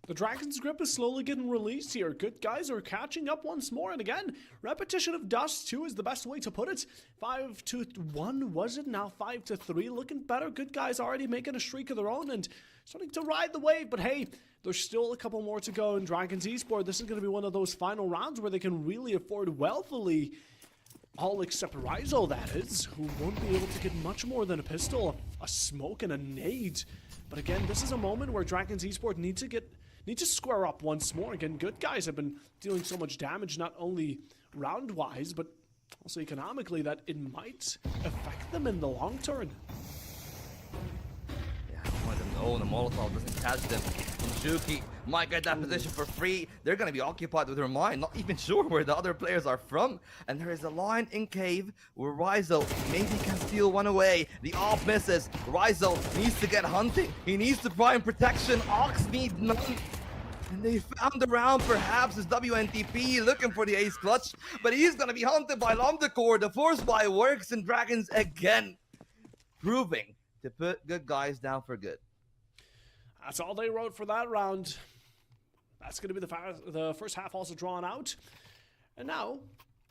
The Dragon's Grip is slowly getting released here. Good guys are catching up once more. And again, repetition of dust 2 is the best way to put it. 5-1 was it? Now 5-3. Looking better. Good guys already making a streak of their own and starting to ride the wave. But hey, there's still a couple more to go in Dragon's Esports. This is going to be one of those final rounds where they can really afford wealthily. All except Rizo, that is, who won't be able to get much more than a pistol, a smoke, and a nade. But again, this is a moment where Dragon's Esports need to square up once more. Again, good guys have been dealing so much damage, not only round-wise, but also economically, that it might affect them in the long term. Yeah, I don't know. The Molotov doesn't catch them. Shuki might get that position for free. They're going to be occupied with their mind, not even sure where the other players are from. And there is a line in cave where Rizo maybe can steal one away. The off misses. Rizo needs to get hunting. He needs to prime protection. Ox needs none. And they found the round, perhaps, is WNTP looking for the ace clutch. But he's going to be hunted by Lambda Core. The force buy works, and Dragons again proving to put good guys down for good. That's all they wrote for that round. That's going to be the first half also drawn out. And now,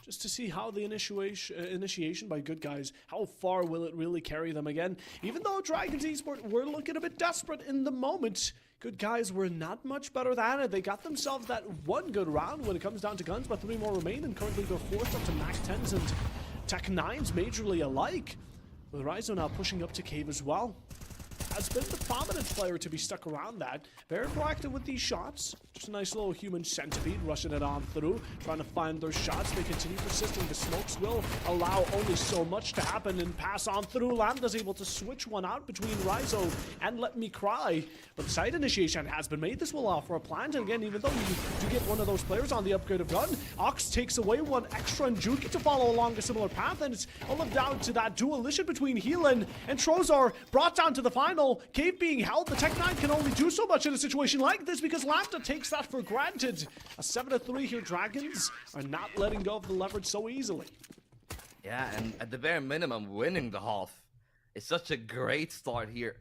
just to see how the initiation by good guys, how far will it really carry them again? Even though Dragon's Esports were looking a bit desperate in the moment, good guys were not much better than it. They got themselves that one good round when it comes down to guns, but 3 more remain, and currently they're forced up to Mac 10s and Tech 9s majorly alike. With Rizo now pushing up to Cave as well. Has been the prominent player to be stuck around that. Very proactive with these shots. Just a nice little human centipede rushing it on through, trying to find their shots. They continue persisting. The smokes will allow only so much to happen and pass on through. Lambda's able to switch one out between Rizo and Let Me Cry. But the side initiation has been made. This will allow for a plant. And again, even though you do get one of those players on the upgraded gun, Ox takes away one extra and Juki to follow along a similar path. And it's all down to that dualism between Heelan and Trozor brought down to the final. Cave being held, the Tech 9 can only do so much in a situation like this because Lambda takes that for granted. A 7-3 here. Dragons are not letting go of the leverage so easily. Yeah, and at the bare minimum, winning the half is such a great start here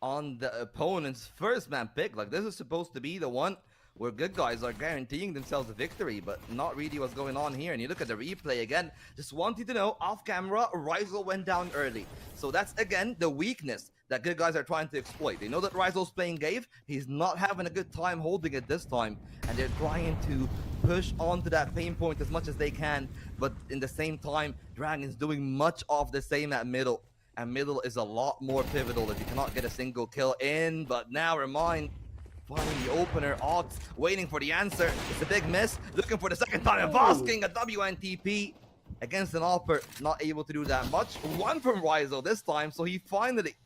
on the opponent's first man pick. Like, this is supposed to be the one where good guys are guaranteeing themselves a victory, but not really what's going on here. And you look at the replay again, just want you to know, off camera, Rizo went down early. So that's, again, the weakness that good guys are trying to exploit. They know that Rizo's playing Gave. He's not having a good time holding it this time, and they're trying to push onto that pain point as much as they can. But in the same time, Dragon's doing much of the same at middle, and middle is a lot more pivotal if you cannot get a single kill in. But now Remind finding the opener. Ox waiting for the answer. It's a big miss. Looking for the second time and basking a WNTP against an offer. Not able to do that much. One from Rizo this time, so he finally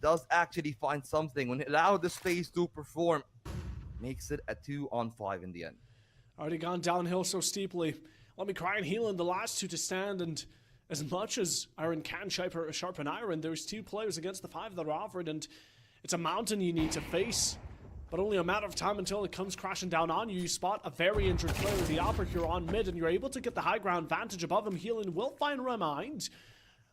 does actually find something when he allowed the space to perform. makes it a 2-on-5 in the end. Already gone downhill so steeply. Let me cry and heal in the last two to stand, and as much as Iron can sharpen Iron, there's 2 players against the 5 that are offered, and it's a mountain you need to face. But only a matter of time until it comes crashing down on you. You spot a very injured player, the Opera here on mid, and you're able to get the high ground vantage above him. Healing will find Remind.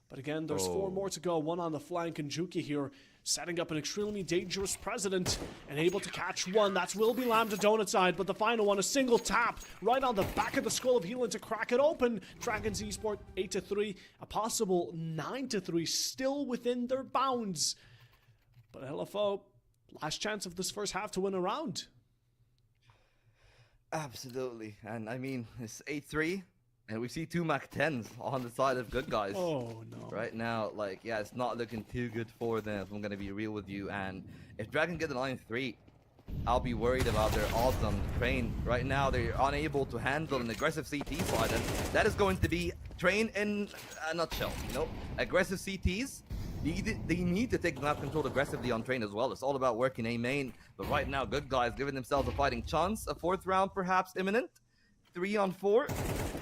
But again, there's 4 more to go. 1 on the flank, and Juki here setting up an extremely dangerous president and able to catch 1. That will be Lambda Donut side, but the final one, a single tap right on the back of the skull of Healing to crack it open. Dragons Esport 8-3, a possible 9-3, still within their bounds. But LFO, last chance of this first half to win a round. Absolutely. And I mean, it's 8-3. And we see 2 Mac 10s on the side of good guys. Oh, no. Right now, like, yeah, it's not looking too good for them, if I'm going to be real with you. And if Dragon get the 9-3, I'll be worried about their odds on Train. Right now, they're unable to handle an aggressive CT side. And that is going to be Train in a nutshell, you know? Aggressive CTs, they need to take map control aggressively on Train as well. It's all about working A main. But right now, good guys giving themselves a fighting chance. A 4th round perhaps imminent. 3-on-4.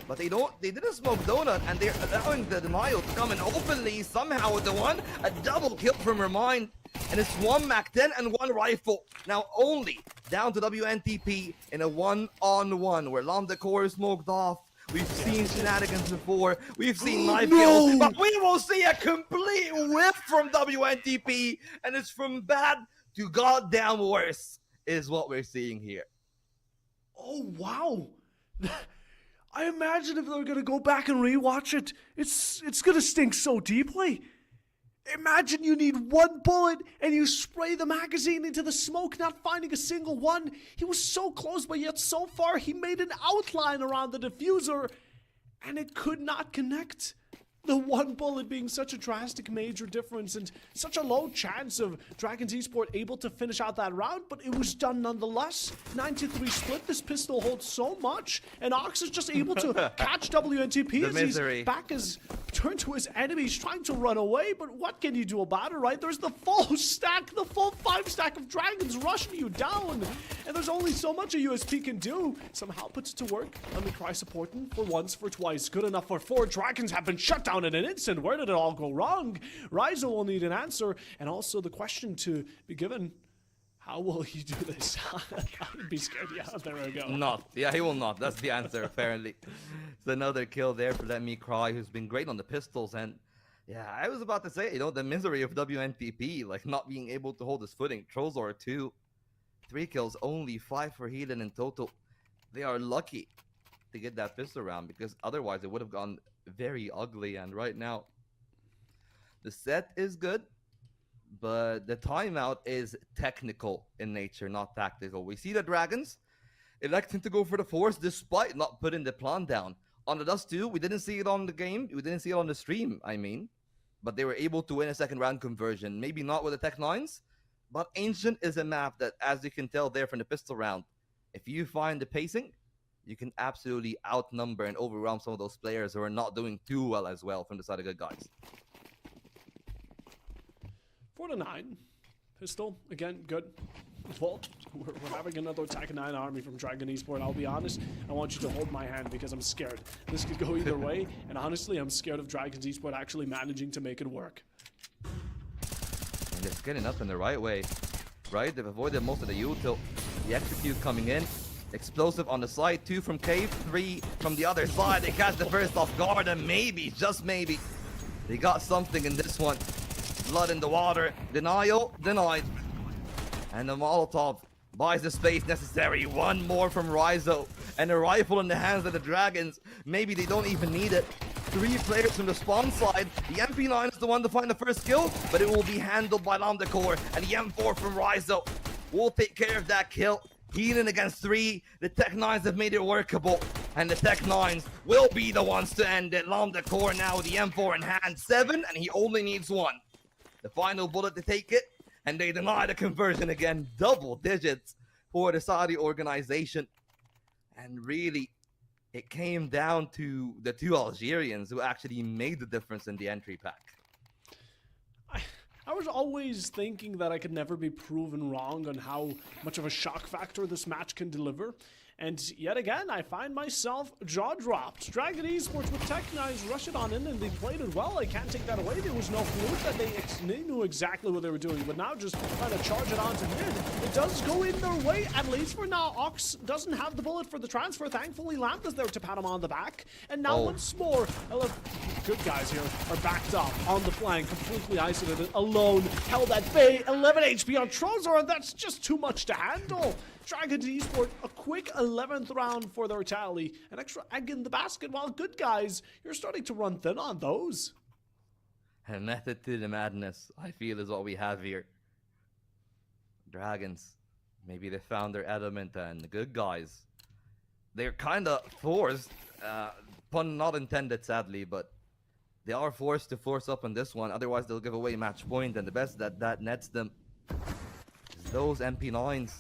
But they didn't smoke Donut, and they're allowing the denial to come in openly somehow with the one. A double kill from Remind, and it's 1 Mac 10 and 1 rifle. Now only down to WNTP in a 1-on-1 where Lambda Core is smoked off. We've seen shenanigans before. We've seen knife kills, but we will see a complete whiff from WNTP, and it's from bad to goddamn worse is what we're seeing here. Oh, wow. I imagine if they're gonna go back and rewatch it, it's gonna stink so deeply. Imagine you need 1 bullet and you spray the magazine into the smoke, not finding a single one. He was so close, but yet so far he made an outline around the diffuser, and it could not connect. The 1 bullet being such a drastic major difference and such a low chance of Dragons Esport able to finish out that round, but it was done nonetheless. 9-3 split, this pistol holds so much, and Ox is just able to catch WNTP as his back is turned to his enemies, trying to run away, but what can you do about it, right? There's the full stack, the full 5 stack of dragons rushing you down, and there's only so much a USP can do. Somehow puts it to work. Let me cry supporting for once, for twice. Good enough for 4. Dragons have been shut down in an instant. Where did it all go wrong? Ryzo will need an answer, and also the question to be given: how will he do this? I'd be scared. Yeah, there we go. Not. Yeah, he will not. That's the answer, apparently. It's another kill there for Let Me Cry, who's been great on the pistols. And yeah, I was about to say, you know, the misery of WNTP, like not being able to hold his footing. Trozor 2, 3 kills, only 5 for Healing in total. They are lucky to get that pistol round, because otherwise it would have gone very ugly. And right now, the set is good, but the timeout is technical in nature, not tactical. We see the Dragons electing to go for the Force despite not putting the plan down. On the Dust 2, we didn't see it on the game. We didn't see it on the stream, I mean. But they were able to win a 2nd round conversion. Maybe not with the Tech 9s, but Ancient is a map that, as you can tell there from the pistol round, if you find the pacing, you can absolutely outnumber and overwhelm some of those players who are not doing too well as well from the side of good guys. 4-9. Pistol, again, good. Well, we're having another attack 9 army from Dragon Esport. I'll be honest, I want you to hold my hand because I'm scared. This could go either way, and honestly, I'm scared of Dragon Esport actually managing to make it work. And they're getting up in the right way, right? They've avoided most of the util. The execute coming in. Explosive on the side, 2 from Cave, 3 from the other side. They catch the first off guard, and maybe, just maybe, they got something in this one. Blood in the water. Denial, denied. And the Molotov buys the space necessary. 1 more from Ryzo. And a rifle in the hands of the Dragons. Maybe they don't even need it. 3 players from the spawn side. The MP9 is the one to find the first kill, but it will be handled by Lambda Core. And the M4 from Ryzo will take care of that kill. Healing against 3. The Tech 9s have made it workable. And the Tech 9s will be the ones to end it. Lambda Core now with the M4 in hand. 7, and he only needs 1. The final bullet to take it. And they deny the conversion again. Double digits for the Saudi organization. And really, it came down to the 2 Algerians who actually made the difference in the entry pack. I was always thinking that I could never be proven wrong on how much of a shock factor this match can deliver. And yet again, I find myself jaw-dropped. Dragon Esports with Tech9 rush it on in, and they played it well. I can't take that away. There was no fluke that they knew exactly what they were doing. But now just trying to charge it onto mid. It does go in their way, at least for now. Ox doesn't have the bullet for the transfer. Thankfully, Lambda's there to pat him on the back. And now once more, good guys here are backed up on the flank, completely isolated, alone, held at bay, 11 HP on Trozor, and that's just too much to handle. Dragon Esport, a quick 11th round for their tally. An extra egg in the basket, while good guys, you're starting to run thin on those. A method to the madness, I feel, is what we have here. Dragons, maybe they found their element, and the good guys, they're kind of forced, pun not intended sadly, but they are forced to force up on this one, otherwise they'll give away match point, and the best that nets them is those MP9s.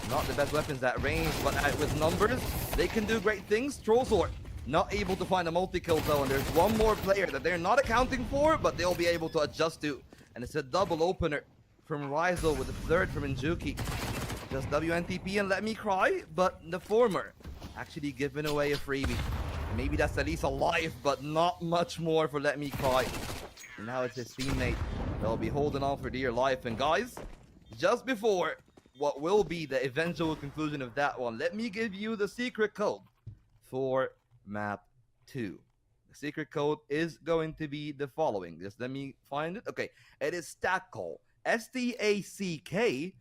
Not the best weapons at range, but with numbers, they can do great things. Trollsword, not able to find a multi-kill though, and there's one more player that they're not accounting for, but they'll be able to adjust to. And it's a double opener from Ryzel with a third from Injuki. Just WNTP and Let Me Cry, but the former actually giving away a freebie. Maybe that's at least a life, but not much more for Let Me Cry. And now it's his teammate. They'll be holding on for dear life. And guys, just before what will be the eventual conclusion of that one, let me give you the secret code for map 2. The secret code is going to be the following. Just let me find it. Okay, it is Stackcall. STACKCALL.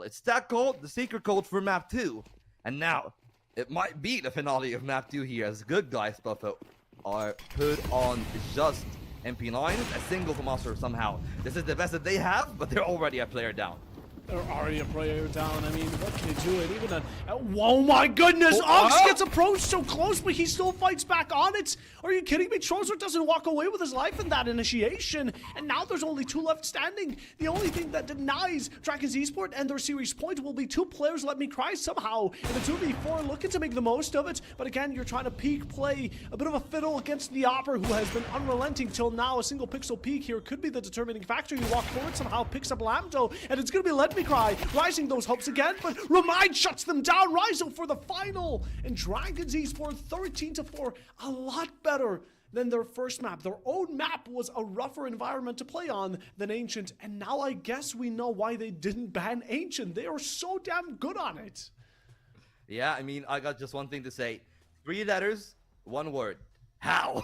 It's Stackcall, the secret code for map 2. And now, it might be the finale of map 2 here, as good guys, Buffo, are put on just MP9, a single from Monster somehow. This is the best that they have, but they're already a player down. They're already a player down. I mean, what can you do? And even oh my goodness! Ox gets approached so close, but he still fights back on it. Are you kidding me? Trozor doesn't walk away with his life in that initiation. And now there's only 2 left standing. The only thing that denies Dragon's Esport and their series point will be 2 players Let Me Cry somehow. In the 2v4, looking to make the most of it. But again, you're trying to peek play a bit of a fiddle against the Opper, who has been unrelenting till now. A single pixel peek here could be the determining factor. You walk forward, somehow picks up Lambdo, and it's going to be Let Me Cry, rising those hopes again, but Remind shuts them down. Ryzel for the final, and Dragons Esport 13-4, a lot better than their first map. Their own map was a rougher environment to play on than Ancient, and now I guess we know why they didn't ban Ancient. They are so damn good on it. Yeah, I mean, I got just one thing to say. 3 letters, 1 word. How?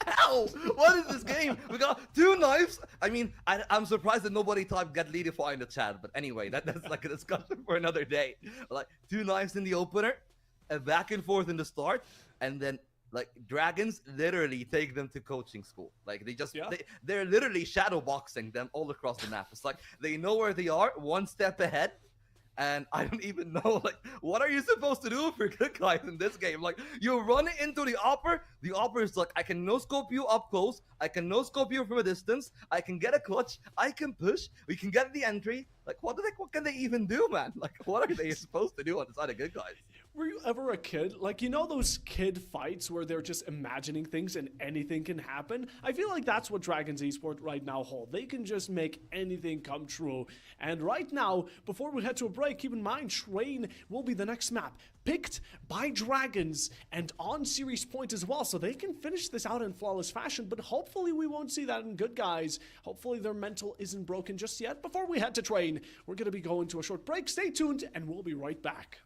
How? What is this game? We got 2 knives. I mean, I'm surprised that nobody typed get Leadify in the chat. But anyway, that's like a discussion for another day. Like 2 knives in the opener, a back and forth in the start, and then like Dragons literally take them to coaching school. Like they just they're literally shadow boxing them all across the map. It's like they know where they are, 1 step ahead. And I don't even know, like, what are you supposed to do for good guys in this game? Like, you run into the Opper is like, I can no-scope you up close, I can no-scope you from a distance, I can get a clutch, I can push, we can get the entry. Like, what can they even do, man? Like, what are they supposed to do on the side of good guys? Were you ever a kid? Like, you know those kid fights where they're just imagining things and anything can happen? I feel like that's what Dragons Esport right now hold. They can just make anything come true. And right now, before we head to a break, keep in mind, Train will be the next map, picked by Dragons and on series point as well, so they can finish this out in flawless fashion. But hopefully we won't see that in good guys. Hopefully their mental isn't broken just yet. Before we head to Train, we're going to be going to a short break. Stay tuned, and we'll be right back.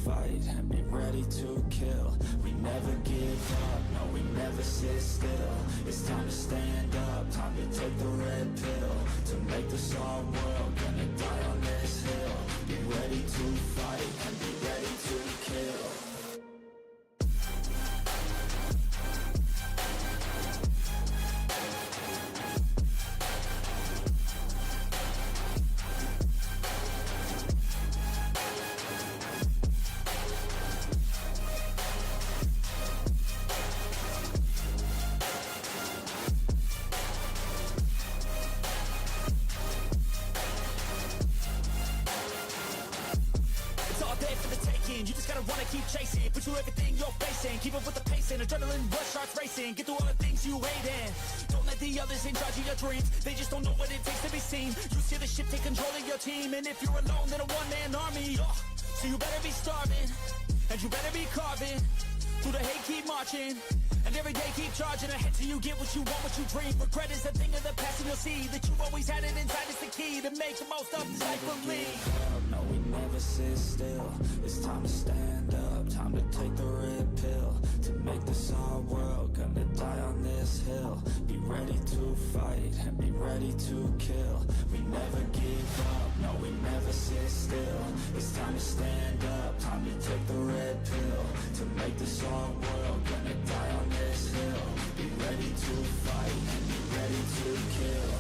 Fight and be ready to kill. We never give up, no, we never sit still. It's time to stand up, time to take the red pill. To make this our world, gonna die on this hill. Be ready to fight and be ready to kill. facing. You just gotta wanna keep chasing. Put you everything you're facing. Keep up with the pace and adrenaline rush starts racing. Get through all the things you hate in. Don't let the others in charge of your dreams. They just don't know what it takes to be seen. You see the ship take control of your team, and if you're alone, then a one-man army. So you better be starving, and you better be carving. Through the hate, keep marching. And every day keep charging ahead till you get what you want, what you dream. Regret is a thing of the past, and you'll see that you've always had it inside. It's the key to make the most of this life for me. No, we never sit still. It's time to stand up, time to take the red pill. To make this our world, gonna die on this hill. Be ready to fight and be ready to kill. We never give up, no, we never sit still. It's time to stand up, time to take the red pill. To make this our world, gonna die on this hill. Be ready to fight and be ready to kill.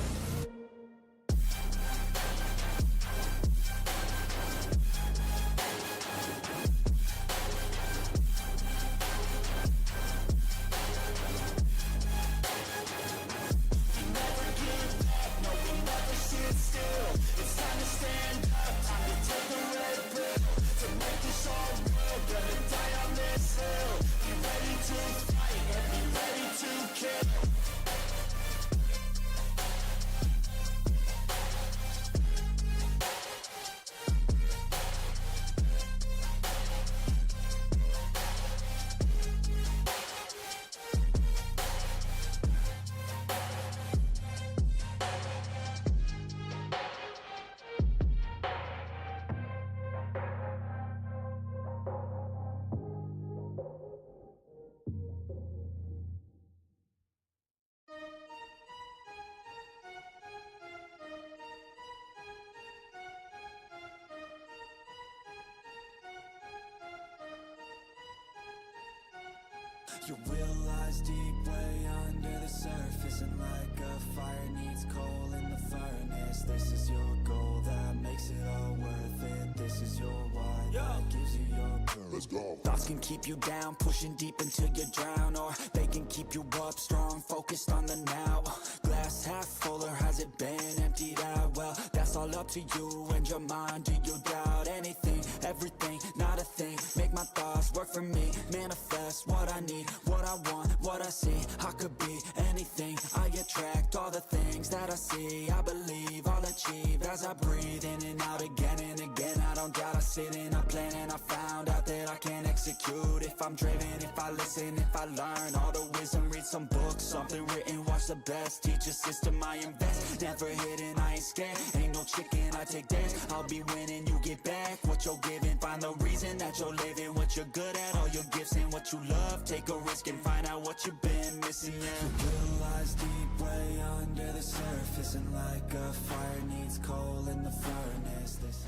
You realize deep way under the surface, and like a fire needs coal in the furnace. This is your goal that makes it all worth it. This is your why that gives you your purpose. Let's go. Thoughts can keep you down, pushing deep until you drown, or they can keep you up strong, focused on the now. Glass half full, or has it been emptied out? Well, that's all up to you and your mind. Do you doubt anything, everything, not a thing? Make my thoughts work for me, manifest what I need, what I want, what I see. I could be anything, I attract all the things that I see. I believe I'll achieve as I breathe in and out again and again. I don't doubt, I sit and I plan, and I found out that I can execute if I'm driven, if I listen, if I learn all the wisdom. Read some books, something written, watch the best teacher system I invest. Never hidden, I ain't scared, ain't no chicken, I take dares. I'll be winning, you get back what you're giving. Find the reason that you're living, what you're good at, all your gifts and what you love. Take a risk and find out what you've been missing. You realize deep way under the surface, and like a fire needs coal in the furnace. This is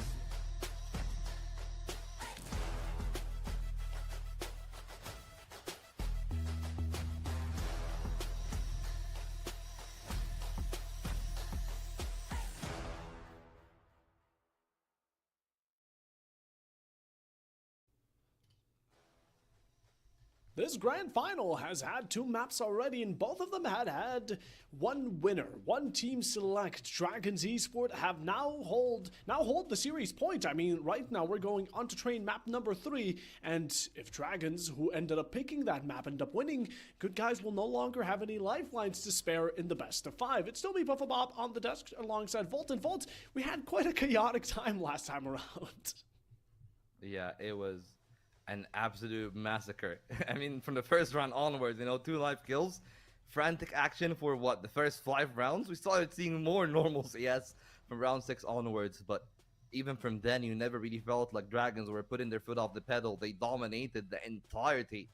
This grand final has had 2 maps already, and both of them had one winner. One team select. Dragons Esport have now hold the series point. I mean, right now we're going on to train map number 3, and if Dragons, who ended up picking that map, end up winning, good guys will no longer have any lifelines to spare in the best of 5. It's still me, Buffa Bob, on the desk alongside Volt. And Volt, we had quite a chaotic time last time around. Yeah, it was an absolute massacre. I mean, from the first round onwards, 2 live kills, frantic action for the first 5 rounds. We started seeing more normal CS from round 6 onwards, but even from then, you never really felt like Dragons were putting their foot off the pedal. They dominated the entirety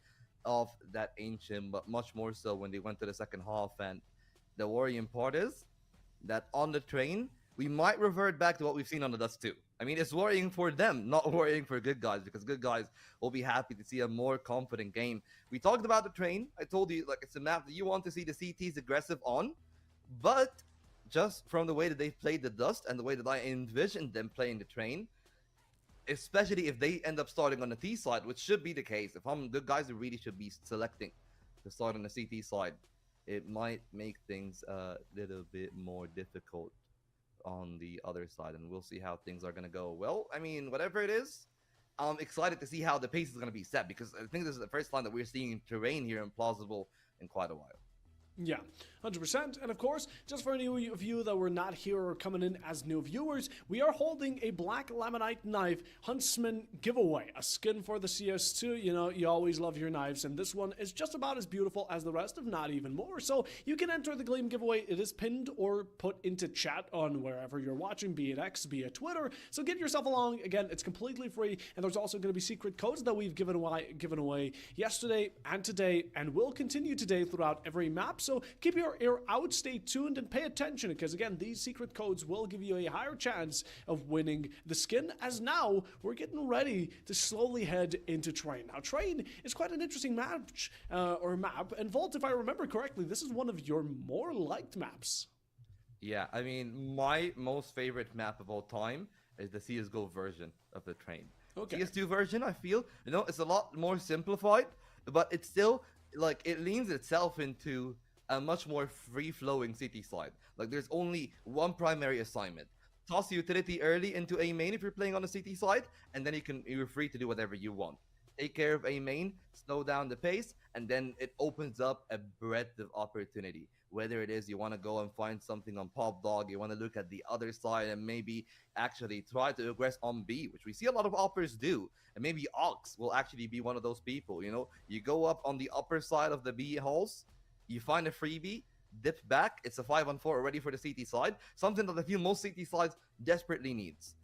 of that Ancient, but much more so when they went to the second half. And the worrying part is that on the train, we might revert back to what we've seen on the Dust 2. I mean, it's worrying for them, not worrying for good guys, because good guys will be happy to see a more confident game. We talked about the train. I told you, like, it's a map that you want to see the CTs aggressive on, but just from the way that they've played the Dust and the way that I envisioned them playing the train, especially if they end up starting on the T side, which should be the case. If I'm good guys, they really should be selecting to start on the CT side. It might make things a little bit more difficult on the other side, and we'll see how things are going to go. Well, I mean, whatever it is, I'm excited to see how the pace is going to be set, because I think this is the first time that we're seeing terrain here in Plausible in quite a while. Yeah, 100%. And of course, just for any of you that were not here or coming in as new viewers, we are holding a Black Lamanite Knife Huntsman giveaway. A skin for the CS2. You know, you always love your knives, and this one is just about as beautiful as the rest, if not even more. So you can enter the Gleam giveaway. It is pinned or put into chat on wherever you're watching, be it X, be it Twitter. So get yourself along. Again, it's completely free, and there's also going to be secret codes that we've given away yesterday and today, and will continue today throughout every map. So keep your ear out, stay tuned, and pay attention, because again, these secret codes will give you a higher chance of winning the skin, as now we're getting ready to slowly head into Train. Now, Train is quite an interesting map, and Volt, if I remember correctly, this is one of your more liked maps. Yeah, I mean, my most favorite map of all time is the CSGO version of the Train. Okay. CS2 version, I feel, you know, it's a lot more simplified, but it's still, like, it leans itself into a much more free-flowing city side. Like, there's only one primary assignment. Toss utility early into A main if you're playing on the city side, and then you're free to do whatever you want. Take care of A main, slow down the pace, and then it opens up a breadth of opportunity. Whether it is you want to go and find something on Pop Dog, you want to look at the other side and maybe actually try to aggress on B, which we see a lot of oppers do. And maybe Ox will actually be one of those people, you know? You go up on the upper side of the B halls, you find a freebie, dip back, it's a 5-on-4 already for the CT side, something that I feel most CT sides desperately needs.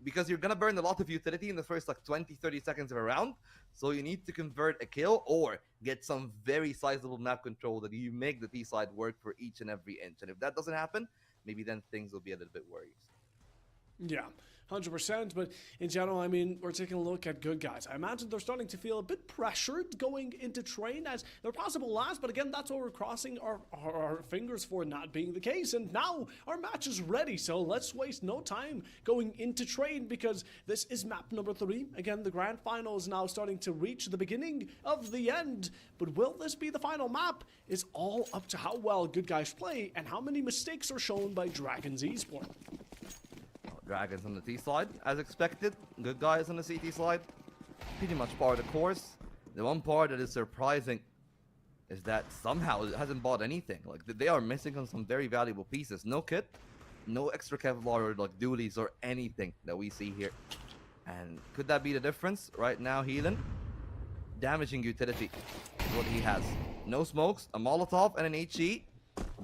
Because you're gonna burn a lot of utility in the first like 20-30 seconds of a round, so you need to convert a kill or get some very sizable map control that you make the T side work for each and every inch. And if that doesn't happen, maybe then things will be a little bit worrisome. Yeah, 100%, but in general, I mean, we're taking a look at Good Guys. I imagine they're starting to feel a bit pressured going into Train as their possible last, but again, that's what we're crossing our fingers for not being the case. And now our match is ready, so let's waste no time going into Train, because this is map number 3. Again, the grand final is now starting to reach the beginning of the end, but will this be the final map? It's all up to how well Good Guys play and how many mistakes are shown by Dragons Esports. Dragons on the T side, as expected. Good Guys on the CT side. Pretty much part of the course. The one part that is surprising is that somehow it hasn't bought anything. Like, they are missing on some very valuable pieces. No kit, no extra Kevlar or like dualies or anything that we see here. And could that be the difference? Right now, Healan, damaging utility is what he has. No smokes, a Molotov and an HE.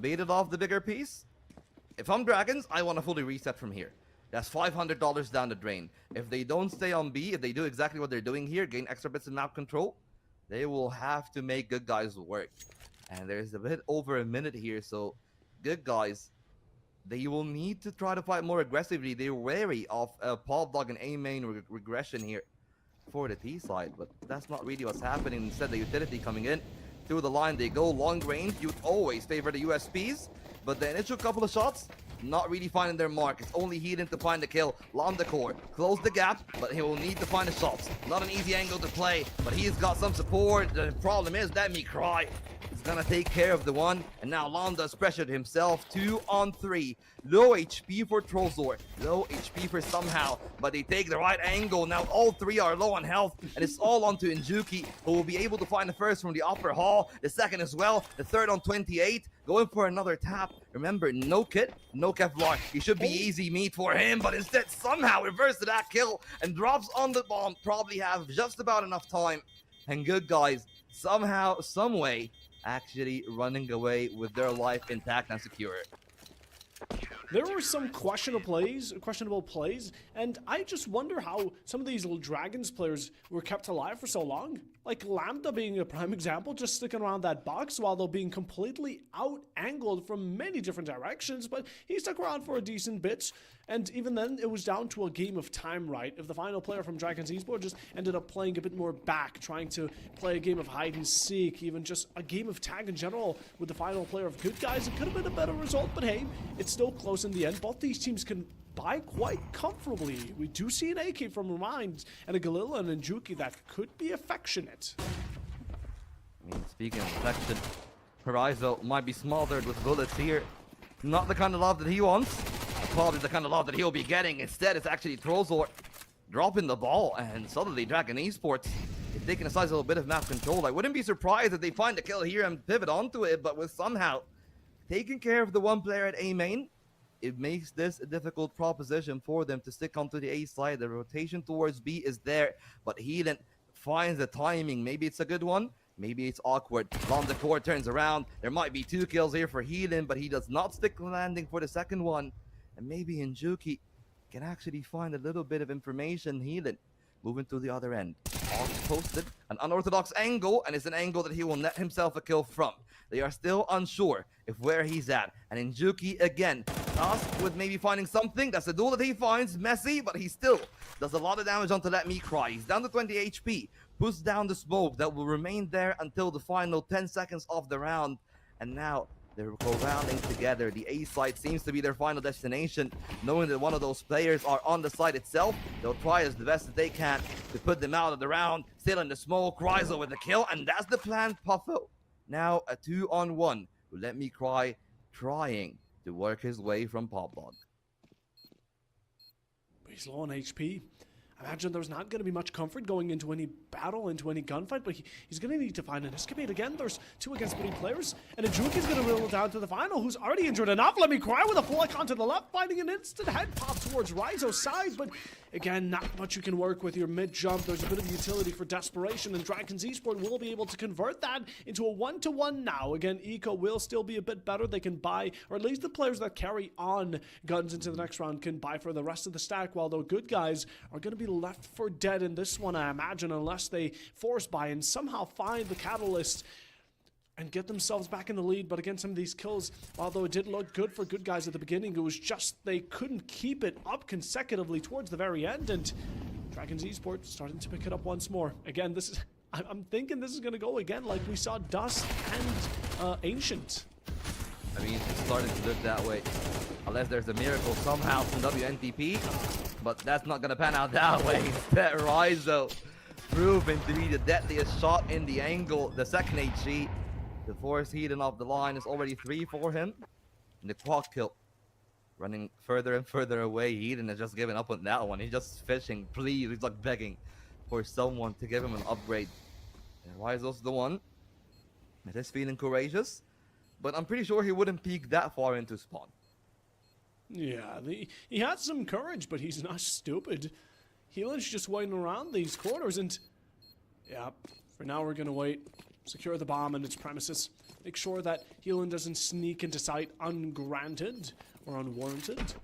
Baited off the bigger piece. If I'm Dragons, I want to fully reset from here. That's $500 down the drain. If they don't stay on B, if they do exactly what they're doing here, gain extra bits of map control, they will have to make Good Guys work. And there's a bit over a minute here, so Good Guys, they will need to try to fight more aggressively. They're wary of Pop Dog and A main regression here for the T side, but that's not really what's happening. Instead, the utility coming in through the line, they go long range. You'd always favor the USPs, but the initial couple of shots, not really finding their mark. It's only Heaton to find the kill. Londacore close the gap, but he will need to find the shots. Not an easy angle to play, but he's got some support. The problem is, let me cry. He's gonna take care of the one, and now Londa's pressured himself. 2-on-3. Low HP for Trozor, low HP for Somehow, but they take the right angle. Now all three are low on health, and it's all onto Injuki, who will be able to find the first from the upper hall, the second as well, the third on 28, going for another tap. Remember, no kit, no Kevlar. He should be easy meat for him, but instead somehow reverses that kill and drops on the bomb. Probably have just about enough time. And Good Guys, somehow, some way, actually running away with their life intact and secure. There were some questionable plays, and I just wonder how some of these little Dragons players were kept alive for so long. Like Lambda being a prime example, just sticking around that box while they're being completely out-angled from many different directions, but he stuck around for a decent bit, and even then, it was down to a game of time, right? If the final player from Dragons Esports just ended up playing a bit more back, trying to play a game of hide and seek, even just a game of tag in general with the final player of Good Guys, it could have been a better result, but hey, it's still close in the end. Both these teams can buy quite comfortably. We do see an AK from Remind and a Galila and Njuki that could be affectionate. I mean, speaking of affection, Horizon might be smothered with bullets here. Not the kind of love that he wants. Probably the kind of love that he'll be getting. Instead, it's actually Trozor dropping the ball, and suddenly Dragon Esports is taking a sizable bit of map control. I wouldn't be surprised if they find a kill here and pivot onto it, but with somehow taking care of the one player at A main, it makes this a difficult proposition for them to stick onto the A side. The rotation towards B is there, but Healan finds the timing. Maybe it's a good one, maybe it's awkward. Long the core turns around. There might be 2 kills here for Healan, but he does not stick landing for the second one. And maybe Injuki can actually find a little bit of information. Healan moving to the other end. Ox posted an unorthodox angle, and it's an angle that he will net himself a kill from. They are still unsure if where he's at. And Injuki again, tasked with maybe finding something. That's the duel that he finds. Messy, but he still does a lot of damage onto Let Me Cry. He's down to 20 HP. Puts down the smoke that will remain there until the final 10 seconds of the round. And now they're co-rounding together. The A side seems to be their final destination. Knowing that one of those players are on the side itself, they'll try as the best that they can to put them out of the round. Still in the smoke, Ryzo with the kill, and that's the plan, Puffo. Now a 2-on-1. Let Me Cry trying to work his way from Poplog. He's low on HP. I imagine there's not going to be much comfort going into any battle, into any gunfight, but he's going to need to find an escapade again. There's 2 against 3 players, and Injuki's going to roll down to the final, who's already injured enough. Let Me Cry with a full icon to the left, finding an instant head pop towards Ryzo's side, but again, not much you can work with your mid-jump. There's a bit of utility for desperation, and Dragons Esport will be able to convert that into a 1-to-1 now. Again, Eco will still be a bit better. They can buy, or at least the players that carry on guns into the next round can buy for the rest of the stack, while the good guys are going to be left for dead in this one, I imagine, unless they force buy and somehow find the catalyst and get themselves back in the lead. But again, some of these kills, although it did look good for good guys at the beginning, it was just they couldn't keep it up consecutively towards the very end, and Dragons Esports starting to pick it up once more. Again, this is, I'm thinking this is going to go again like we saw Dust and Ancient. I mean, it's starting to look that way. Unless there's a miracle somehow from WNTP. But that's not going to pan out that way. Instead, Ryzo proving to be the deadliest shot in the angle. The second HG. The force heating off the line is already 3 for him. And the quad kill running further and further away. Heaton has just given up on that one. He's just fishing, please. He's like begging for someone to give him an upgrade. And Ryzo's the one that is feeling courageous. But I'm pretty sure he wouldn't peek that far into spawn. Yeah, he had some courage, but he's not stupid. Healan's just waiting around these corners, and yeah, for now we're gonna wait. Secure the bomb and its premises. Make sure that Healan doesn't sneak into sight ungranted or unwarranted.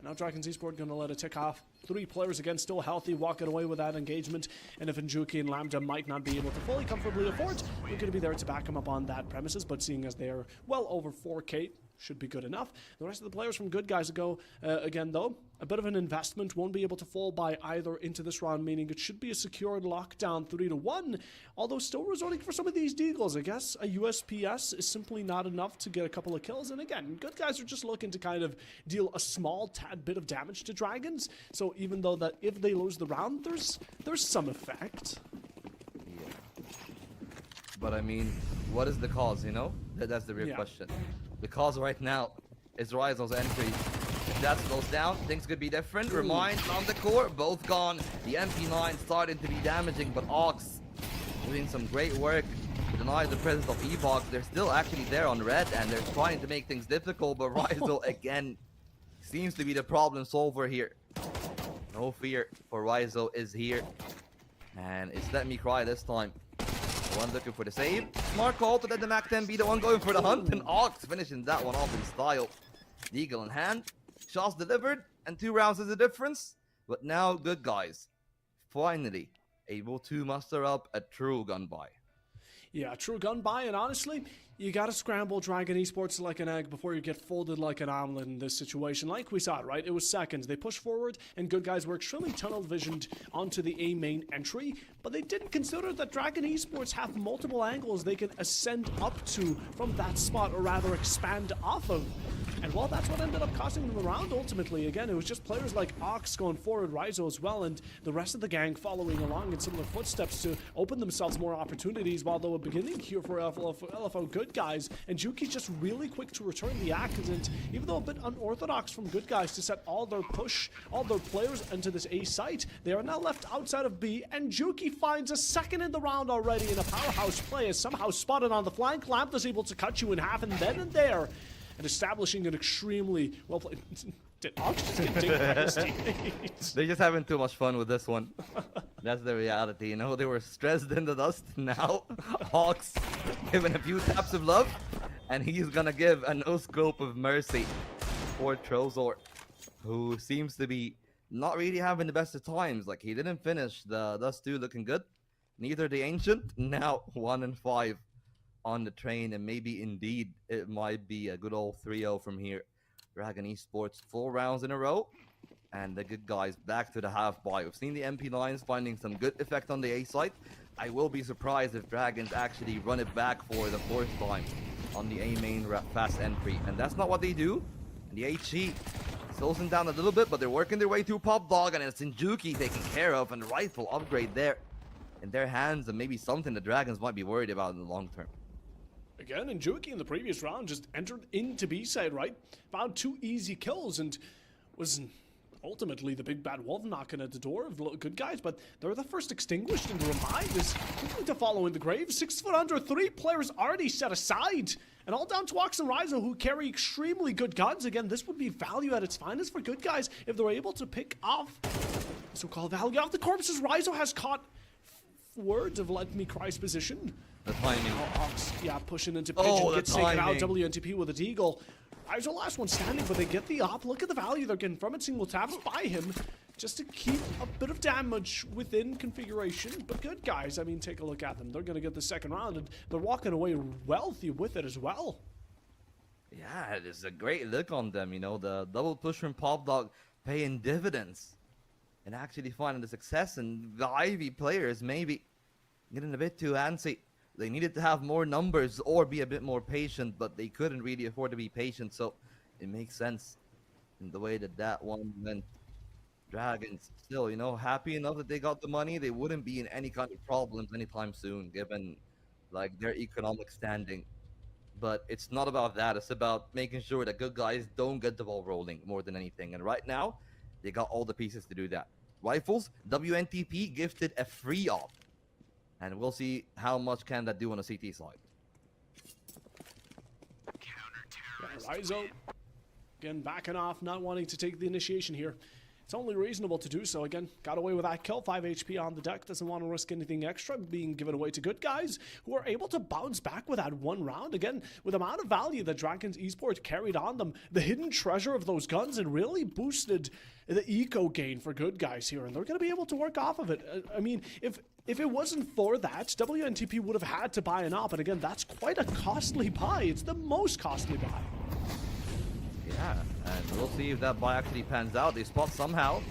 Now Dragons Esport gonna let it tick off. 3 players again, still healthy, walking away with that engagement. And if Injuki and Lambda might not be able to fully comfortably afford, we're gonna be there to back them up on that premises. But seeing as they are well over 4K, should be good enough. The rest of the players from Good Guys go again, though. A bit of an investment, won't be able to fall by either into this round, meaning it should be a secured lockdown 3-1, although still resorting for some of these deagles. I guess a USPS is simply not enough to get a couple of kills, and again, Good Guys are just looking to kind of deal a small tad bit of damage to Dragons, so even though that if they lose the round, there's some effect. Yeah. But I mean, what is the cause, you know? That's the real question. The cause right now is Ryzo's entry. If that slows down, things could be different. Remind on the core, both gone. The MP9 starting to be damaging, but Ox doing some great work to deny the presence of E-Box. They're still actually there on red, and they're trying to make things difficult, but Ryzo again seems to be the problem solver here. No fear for Ryzo is here. And it's Let Me Cry this time. One looking for the save. Smart call to let the Mac 10 be the one going for the hunt. And Ox finishing that one off in style. Eagle in hand. Shots delivered. And 2 rounds is the difference. But now Good Guys finally able to muster up a true gun buy. Yeah, true gun buy, and honestly, you gotta scramble Dragon Esports like an egg before you get folded like an omelet in this situation. Like we saw, right? It was seconds. They pushed forward, and Good Guys were extremely tunnel-visioned onto the A main entry, but they didn't consider that Dragon Esports have multiple angles they can ascend up to from that spot, or rather expand off of. And well, that's what ended up costing them the round ultimately. Again, it was just players like Ox going forward, Rizo as well, and the rest of the gang following along in similar footsteps to open themselves more opportunities, while they were beginning here for LFO Good Guys. And Juki's just really quick to return the act, and even though a bit unorthodox from Good Guys to set all their players into this A site, they are now left outside of B, and Juki finds a second in the round already in a powerhouse play, is somehow spotted on the flank. Lamp is able to cut you in half, and then and there, and establishing an extremely well played. Did Ox just get digged by his teammates? They're just having too much fun with this one. That's the reality, you know. They were stressed in the dust. Now, Hawks given a few taps of love, and he's gonna give a no scope of mercy for Trozor, who seems to be not really having the best of times. Like, he didn't finish the Dust 2 looking good. Neither the Ancient. Now 1 and 5 on the train, and maybe indeed it might be a good old 3-0 from here. Dragon Esports 4 rounds in a row, and the Good Guys back to the half buy. We've seen the MP lines finding some good effect on the A site. I will be surprised if Dragons actually run it back for the 4th time on the A main fast entry, and that's not what they do. And the HE slows them down a little bit, but they're working their way through Pop Dog, and it's Injuki taken care of, and the rifle upgrade there in their hands, and maybe something the Dragons might be worried about in the long term. Again, and Juki in the previous round just entered into B-side, right? Found 2 easy kills and was ultimately the big bad wolf knocking at the door of the Good Guys, but they're the first extinguished, and Remind is quickly to follow in the grave. 6 foot under, 3 players already set aside, and all down to Ox and Rizo, who carry extremely good guns. Again, this would be value at its finest for Good Guys if they're able to pick off so-called value off the corpses. Rizo has caught words of Let Me Cry's position. The timing. Now Ox, yeah, pushing into Pigeon, gets taken out. WNTP with a deagle. Rizo last one standing, but they get the op. Look at the value they're getting from it. Single taps by him just to keep a bit of damage within configuration. But Good Guys, I mean, take a look at them. They're going to get the second round, and they're walking away wealthy with it as well. Yeah, it is a great look on them, you know, the double push from Pop Dog paying dividends and actually finding the success, and the Ivy players maybe getting a bit too antsy. They needed to have more numbers or be a bit more patient, but they couldn't really afford to be patient, so it makes sense in the way that one went. Dragons still, you know, happy enough that they got the money. They wouldn't be in any kind of problems anytime soon, given like their economic standing. But it's not about that. It's about making sure that Good Guys don't get the ball rolling more than anything. And right now, they got all the pieces to do that. Rifles, WNTP gifted a free op. And we'll see how much can that do on the CT side. Rizo, again, backing off, not wanting to take the initiation here. It's only reasonable to do so. Again, got away with that kill, 5 HP on the deck, doesn't want to risk anything extra being given away to Good Guys, who are able to bounce back with that 1 round. Again, with the amount of value that Dragons Esports carried on them, the hidden treasure of those guns, it really boosted the eco gain for Good Guys here, and they're going to be able to work off of it. I mean, if it wasn't for that, WNTP would have had to buy an op, and again, that's quite a costly buy. It's the most costly buy. Yeah, and we'll see if that buy actually pans out. They spot somehow.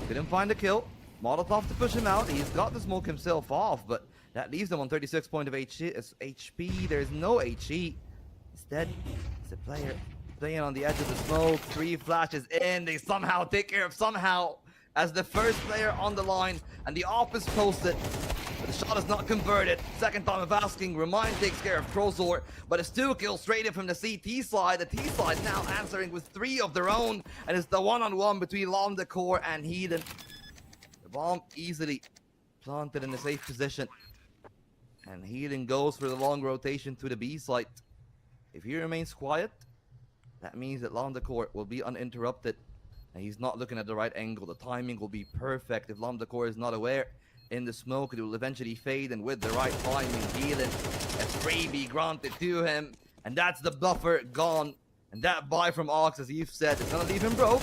Didn't find the kill. Molotov to push him out. He's got to smoke himself off, but that leaves him on 36 points of HP. There's no HE. Instead, it's a player playing on the edge of the smoke. 3 flashes in. They somehow take care of somehow as the first player on the line, and the op is posted. But the shot is not converted. Second time of asking. Remind takes care of Trozor, but it's 2 kills straight in from the CT side. The T side now answering with 3 of their own, and it's the one-on-one between Lom Decor and Heathen. The bomb easily planted in a safe position, and Heathen goes for the long rotation to the B site. If he remains quiet, that means that Lom Decor will be uninterrupted, and he's not looking at the right angle. The timing will be perfect. If Lom Decor is not aware, in the smoke, it will eventually fade, and with the right timing, Heathen, a freebie granted to him, and that's the buffer gone. And that buy from Ox, as you've said, is gonna leave him broke.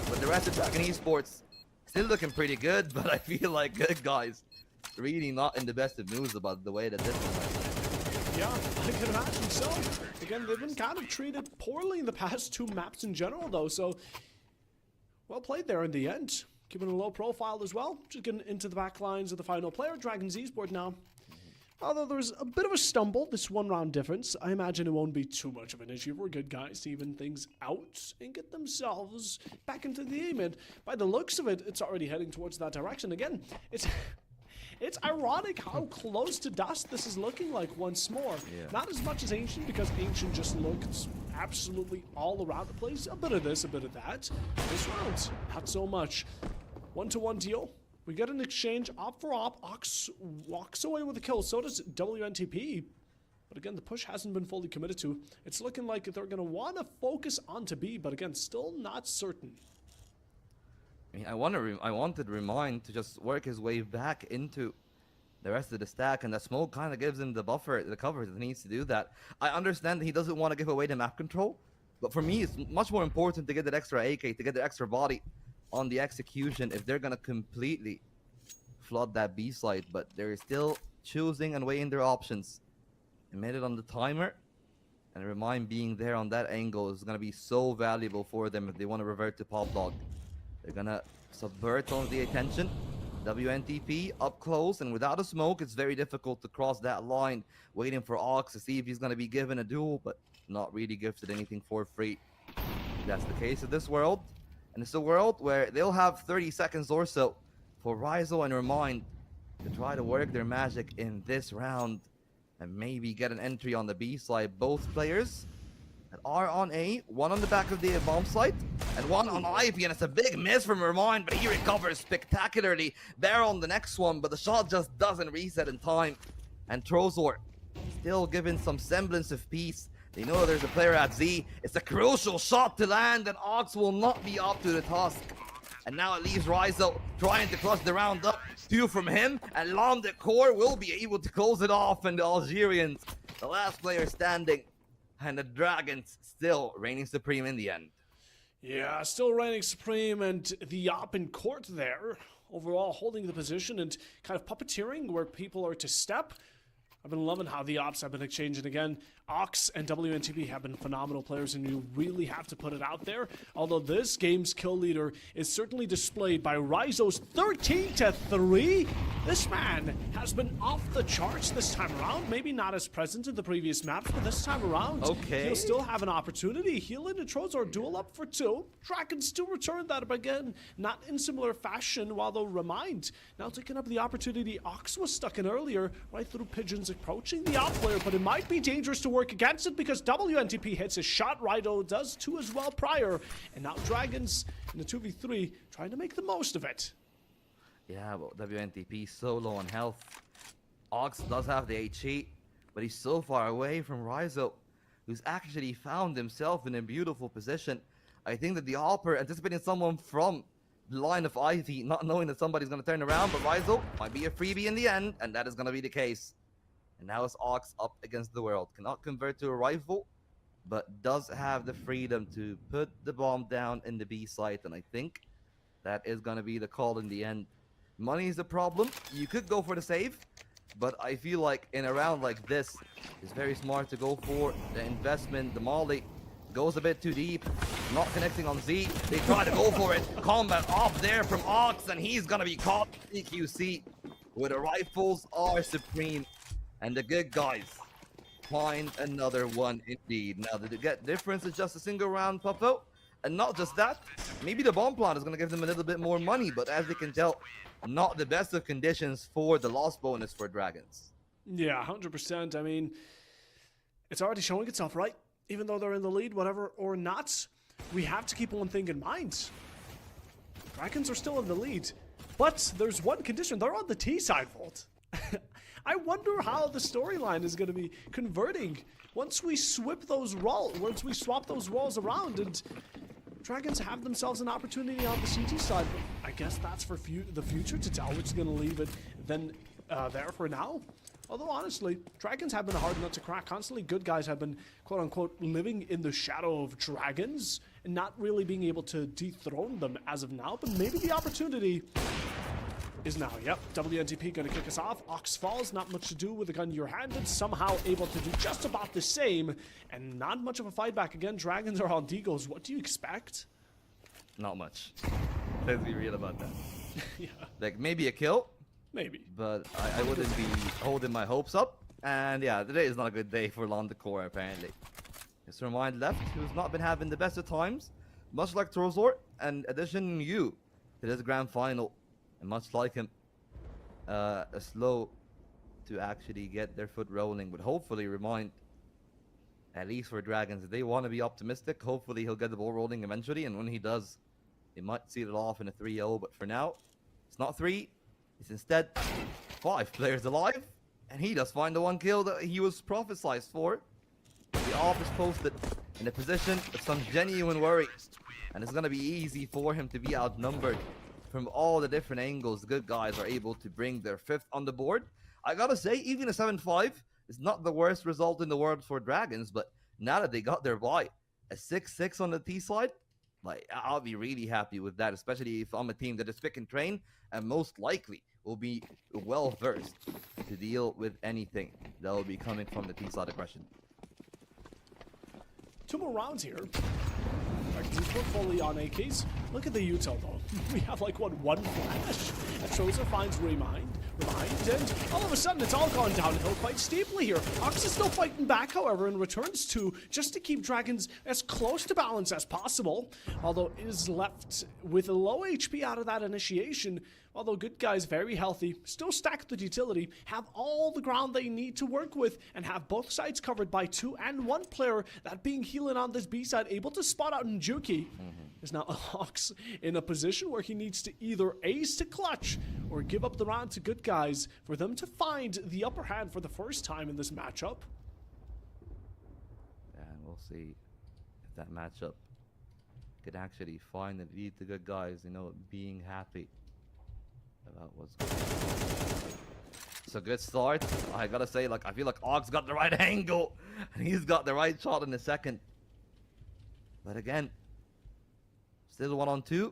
But the rest of Dragon Esports still looking pretty good, but I feel like Good Guys really not in the best of moods about the way that this one went. Yeah, I can imagine so. Again, they've been kind of treated poorly in the past 2 maps in general, though, so well played there in the end. Keeping a low profile as well. Just getting into the back lines of the final player. Dragons Esports now Although there's a bit of a stumble, this 1 round difference, I imagine it won't be too much of an issue for good guys to even things out and get themselves back into the game. And by the looks of it, it's already heading towards that direction. Again, it's ironic how close to dust this is looking like once more. Yeah. Not as much as Ancient, because Ancient just looks absolutely all around the place. A bit of this, a bit of that. This round, not so much. 1-to-1 deal. We get an exchange, op for op. Ox walks away with a kill, so does WNTP. But again, the push hasn't been fully committed to. It's looking like they're going to want to focus onto B, but again, still not certain. I mean, I wanted Remind to just work his way back into the rest of the stack, and that smoke kind of gives him the buffer, the cover that he needs to do that. I understand that he doesn't want to give away the map control, but for me, it's much more important to get that extra AK, to get the extra body on the execution if they're gonna completely flood that B site, but they're still choosing and weighing their options. They made it on the timer, and Remind being there on that angle is gonna be so valuable for them if they want to revert to Pop Dog. They're gonna subvert some of the attention. WNTP up close, and without a smoke, it's very difficult to cross that line, waiting for Ox to see if he's gonna be given a duel, but not really gifted anything for free. That's the case of this world. And it's a world where they'll have 30 seconds or so for Rizzo and Remind to try to work their magic in this round and maybe get an entry on the B side. Both players that are on A, one on the back of the bomb site and one on Ivy, and it's a big miss from Remind, but he recovers spectacularly. Bear on the next one, but the shot just doesn't reset in time. And Trozor still given some semblance of peace. They know there's a player at Z. It's a crucial shot to land, and Ox will not be up to the task. And now it leaves Rizzo trying to clutch the round up. 2 from him, and Lam Decor will be able to close it off, and the Algerians, the last player standing, and the Dragons still reigning supreme in the end. Yeah, still reigning supreme, and the op in court there, overall holding the position and kind of puppeteering where people are to step. I've been loving how the ops have been exchanging again. Ox and WNTP have been phenomenal players, and you really have to put it out there. Although this game's kill leader is certainly displayed by Rizzo's 13-3. This man has been off the charts this time around. Maybe not as present in the previous maps, but this time around, he'll still have an opportunity. Healing and Trozor duel up for 2. Dragons still return that up again, not in similar fashion, while they'll Remind now taking up the opportunity Ox was stuck in earlier, right through Pigeons approaching the op player, but it might be dangerous to work against it because WNTP hits his shot. Rido does too as well prior, and now Dragons in the 2v3 trying to make the most of it. Yeah, but WNTP so low on health. Ox does have the HE, but he's so far away from Rizzo, who's actually found himself in a beautiful position. I think that the Alper anticipating someone from the line of Ivy, not knowing that somebody's going to turn around, but Rizzo might be a freebie in the end, and that is going to be the case. And now it's Ox up against the world. Cannot convert to a rifle, but does have the freedom to put the bomb down in the B site, and I think that is going to be the call in the end. Money is a problem. You could go for the save, but I feel like in a round like this, it's very smart to go for the investment. The Molly goes a bit too deep, not connecting on Z. They try to go for it. Combat off there from Ox, and he's going to be caught. EQC, where the rifles are supreme. And the good guys find another one indeed. Now, the difference is just a single round, Puffo. And not just that, maybe the bomb plant is going to give them a little bit more money, but as you can tell, not the best of conditions for the loss bonus for Dragons. Yeah, 100%. I mean, it's already showing itself, right? Even though they're in the lead, whatever or not, we have to keep one thing in mind. Dragons are still in the lead, but there's one condition. They're on the T side, Volt. I wonder how the storyline is going to be converting once we swap those roles around and Dragons have themselves an opportunity on the CT side. I guess that's for the future to tell, which is going to leave it then there for now. Although honestly, Dragons have been a hard nut to crack. Constantly good guys have been quote-unquote living in the shadow of Dragons and not really being able to dethrone them as of now, but maybe the opportunity is now. Yep, WNTP gonna kick us off. Ox falls, not much to do with the gun you're handed. Somehow able to do just about the same, and not much of a fight back again. Dragons are on Deagles. What do you expect? Not much. Let's be real about that. Yeah. Like, maybe a kill, Maybe. But I wouldn't be holding my hopes up. And yeah, today is not a good day for Londecor, apparently. His Remind left, who's not been having the best of times, much like Trozor, and addition you to this grand final. And much like him, slow to actually get their foot rolling, but hopefully Remind, at least for Dragons, if they want to be optimistic, hopefully he'll get the ball rolling eventually, and when he does, they might see it off in a 3-0, but for now, it's not 3, it's instead 5 players alive, and he does find the 1 kill that he was prophesized for. The off is posted in a position of some genuine worry, and it's going to be easy for him to be outnumbered from all the different angles. The good guys are able to bring their 5th on the board. I gotta say, even a 7-5 is not the worst result in the world for Dragons, but now that they got their buy, a 6-6 on the T side, like, I'll be really happy with that, especially if I'm a team that is pick and train and most likely will be well versed to deal with anything that will be coming from the T side aggression. 2 more rounds here. He's fully on AKs. Look at the util though. We have like one flash. And Trozer finds Remind, and all of a sudden it's all gone downhill quite steeply here. Ox is still fighting back, however, and returns to just to keep Dragons as close to balance as possible. Although is left with a low HP out of that initiation. Although good guys, very healthy, still stacked with utility, have all the ground they need to work with, and have both sides covered by 2 and 1 player, that being healing on this B side, able to spot out Njuki. Is now Ox in a position where he needs to either ace to clutch or give up the round to good guys for them to find the upper hand for the first time in this matchup. And we'll see if that matchup could actually find and lead to good guys, you know, being happy about what's going on. It's a good start. I gotta say, like, I feel like Ox got the right angle and he's got the right shot in the second. But again, still 1-on-2.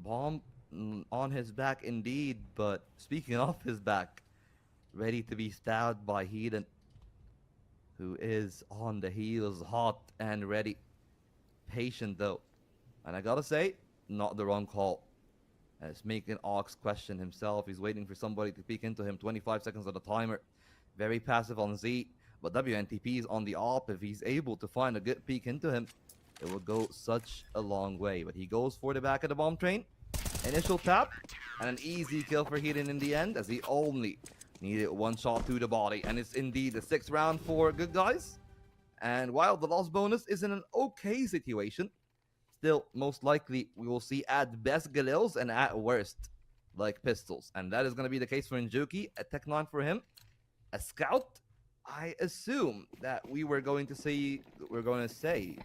Bomb on his back indeed, but speaking of his back, ready to be stabbed by Hedon, who is on the heels, hot and ready. Patient though. And I gotta say, not the wrong call. It's making Ox question himself. He's waiting for somebody to peek into him. 25 seconds of the timer. Very passive on Z. But WNTP is on the op. If he's able to find a good peek into him, it will go such a long way. But he goes for the back of the bomb train. Initial tap. And an easy kill for Hedon in the end, as he only needed 1 shot to the body. And it's indeed the 6th round for good guys. And while the loss bonus is in an okay situation, still, most likely, we will see at best Galils and at worst, like pistols. And that is going to be the case for Njuki. A Tech 9 for him. A Scout. I assume that we're going to say,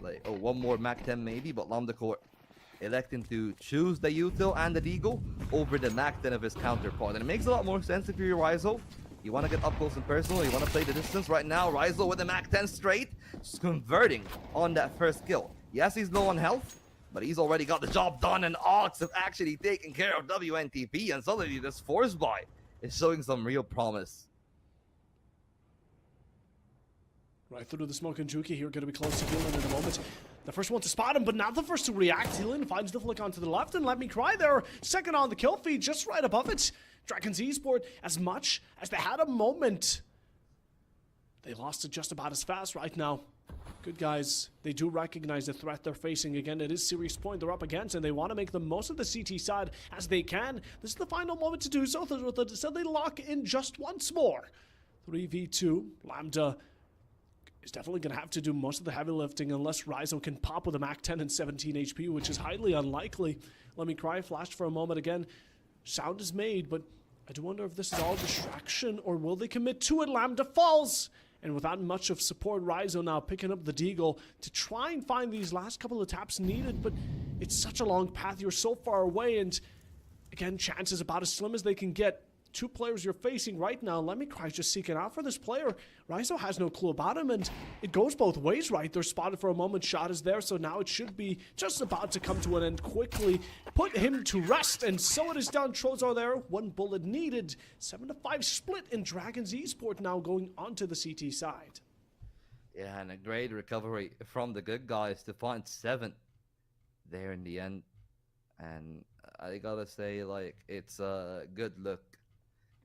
like, oh, 1 more Mac 10 maybe, but Londecor electing to choose the Util and the Deagle over the Mac 10 of his counterpart. And it makes a lot more sense if you're Ryzo. You want to get up close and personal, you want to play the distance. Right now, Ryzo with the Mac 10 straight, just converting on that first kill. Yes, he's low on health, but he's already got the job done, and Ox have actually taken care of WNTP, and suddenly this force buy is showing some real promise. Right through the smoke, and Njuki here, going to be close to Healing in a moment. The first one to spot him, but not the first to react. Healing finds the flick onto the left, and Let Me Cry there. Second on the kill feed, just right above it. Dragons Esport, as much as they had a moment, they lost it just about as fast right now. Good guys, they do recognize the threat they're facing. Again, it is serious point they're up against, and they want to make the most of the CT side as they can. This is the final moment to do so, so they lock in just once more. 3v2, Lambda is definitely going to have to do most of the heavy lifting unless Ryzo can pop with a Mac 10 and 17 HP, which is highly unlikely. Let Me Cry flashed for a moment again. Sound is made, but I do wonder if this is all distraction, or will they commit to it? Lambda falls! And without much of support, Ryzo now picking up the Deagle to try and find these last couple of taps needed, but it's such a long path, you're so far away, and again, chances about as slim as they can get. 2 players you're facing right now. Let Me Cry just seeking out for this player. Ryzo has no clue about him, and it goes both ways, right? They're spotted for a moment, shot is there, so now it should be just about to come to an end quickly. Put him to rest, and so it is done. Trozor there, 1 bullet needed. 7-5 split in Dragons Esport now going onto the CT side. Yeah, and a great recovery from the good guys to find 7 there in the end. And I gotta say, like, it's a good look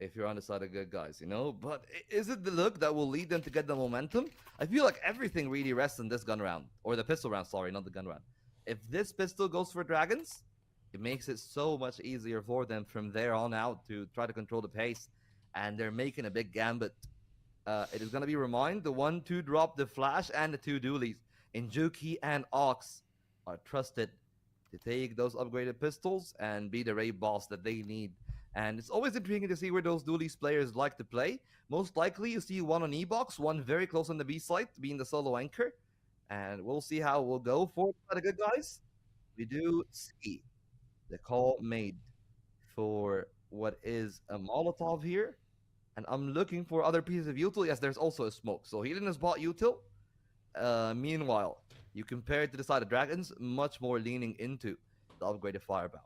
if you're on the side of good guys, you know? But is it the look that will lead them to get the momentum? I feel like everything really rests in this gun round. Or the pistol round, sorry, not the gun round. If this pistol goes for Dragons, it makes it so much easier for them from there on out to try to control the pace. And they're making a big gambit. It is going to be Remind, the 1-2 drop, the flash, and the 2 dualies. Injuki and Ox are trusted to take those upgraded pistols and be the raid boss that they need. And it's always intriguing to see where those dualies players like to play. Most likely you see one on E-Box, one very close on the B site, being the solo anchor. And we'll see how we'll go for the good guys. We do see the call made for what is a Molotov here. And I'm looking for other pieces of util. Yes, there's also a smoke. So Healing has bought util. Meanwhile, you compare it to the side of Dragons, much more leaning into the upgraded firepower.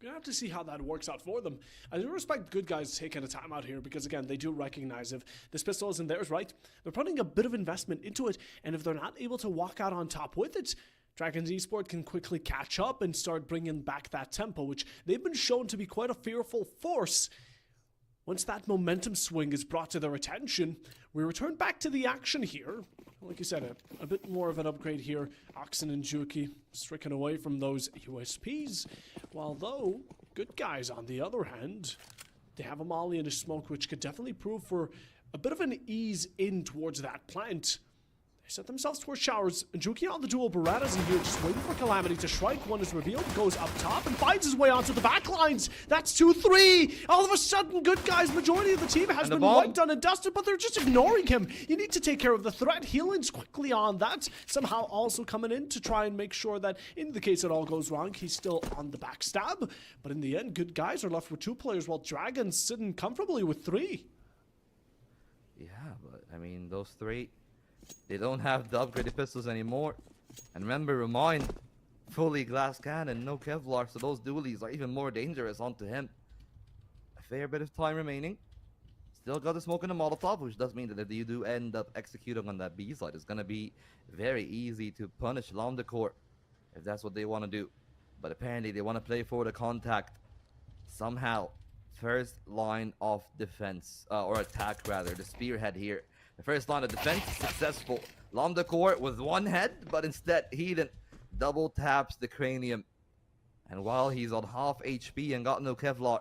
We're going to have to see how that works out for them. I do respect good guys taking a time out here because, again, they do recognize if this pistol isn't theirs, right? They're putting a bit of investment into it, and if they're not able to walk out on top with it, Dragons Esport can quickly catch up and start bringing back that tempo, which they've been shown to be quite a fearful force. Once that momentum swing is brought to their attention, we return back to the action here. Like you said, a bit more of an upgrade here. Oxen and Juki stricken away from those USPs. While though, good guys on the other hand, they have a molly and a smoke, which could definitely prove for a bit of an ease in towards that plant. They set themselves towards showers. Juki on the dual Berettas in here, just waiting for Calamity to strike. One is revealed, goes up top, and finds his way onto the back lines. That's 2-3. All of a sudden, good guys, majority of the team has been wiped, done, and dusted, but they're just ignoring him. You need to take care of the threat. Healing's quickly on that. Somehow also coming in to try and make sure that in the case it all goes wrong, he's still on the backstab. But in the end, good guys are left with 2 players, while Dragons sitting comfortably with 3. Yeah, but I mean, those 3... they don't have the upgraded pistols anymore. And remember, Remind, fully glass cannon, no Kevlar, so those dualies are even more dangerous onto him. A fair bit of time remaining. Still got the smoke and the Molotov, which does mean that if you do end up executing on that B side, it's going to be very easy to punish Lambda Core, if that's what they want to do. But apparently they want to play for the contact. Somehow, first line of defense, or attack rather, the spearhead here. The first line of defense successful. Lambda Core with 1 head, but instead Heathen double taps the cranium. And while he's on half HP and got no Kevlar,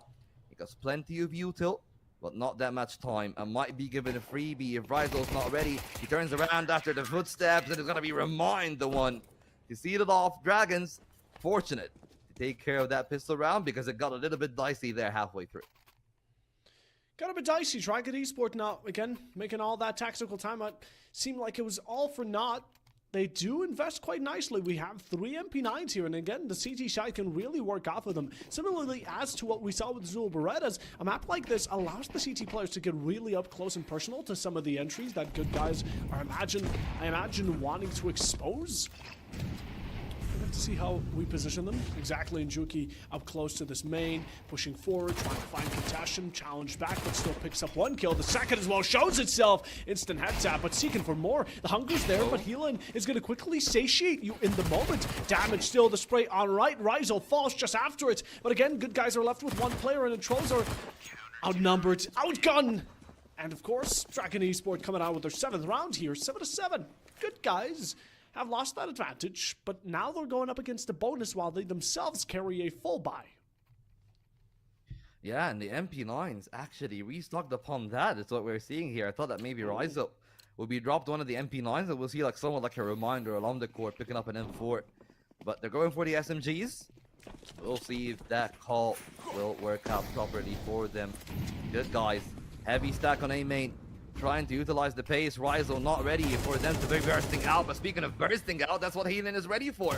he got plenty of util, but not that much time. And might be given a freebie if Rizo's not ready. He turns around after the footsteps and it's gonna be Remind the one to seal it off. Dragons, fortunate to take care of that pistol round because it got a little bit dicey there halfway through. Got a bit dicey. Dragon Esport now, again, making all that tactical time out seem like it was all for naught. They do invest quite nicely. We have 3 MP9s here, and again, the CT side can really work off of them. Similarly, as to what we saw with Zul Berettas, a map like this allows the CT players to get really up close and personal to some of the entries that good guys are, I imagine, wanting to expose. We'll have to see how we position them. Exactly, and Juki up close to this main, pushing forward, trying to find contention, challenged back, but still picks up 1 kill. The second as well shows itself. Instant head tap, but seeking for more. The hunger's there, but Healing is going to quickly satiate you in the moment. Damage still, the spray on right. Rizel falls just after it. But again, good guys are left with 1 player, and the Trolls are outnumbered, outgunned. And of course, Dragon Esport coming out with their 7th round here, 7-7. Good guys have lost that advantage, but now they're going up against a bonus while they themselves carry a full buy. Yeah, and the MP9s actually restocked upon that. It's what we're seeing here. I thought that maybe Rizo would be dropped one of the MP9s and we'll see like someone like a Reminder or Lambda Core picking up an M4. But they're going for the SMGs. We'll see if that call will work out properly for them. Good guys. Heavy stack on A main. Trying to utilize the pace. Rizo not ready for them to be bursting out. But speaking of bursting out, that's what Healing is ready for.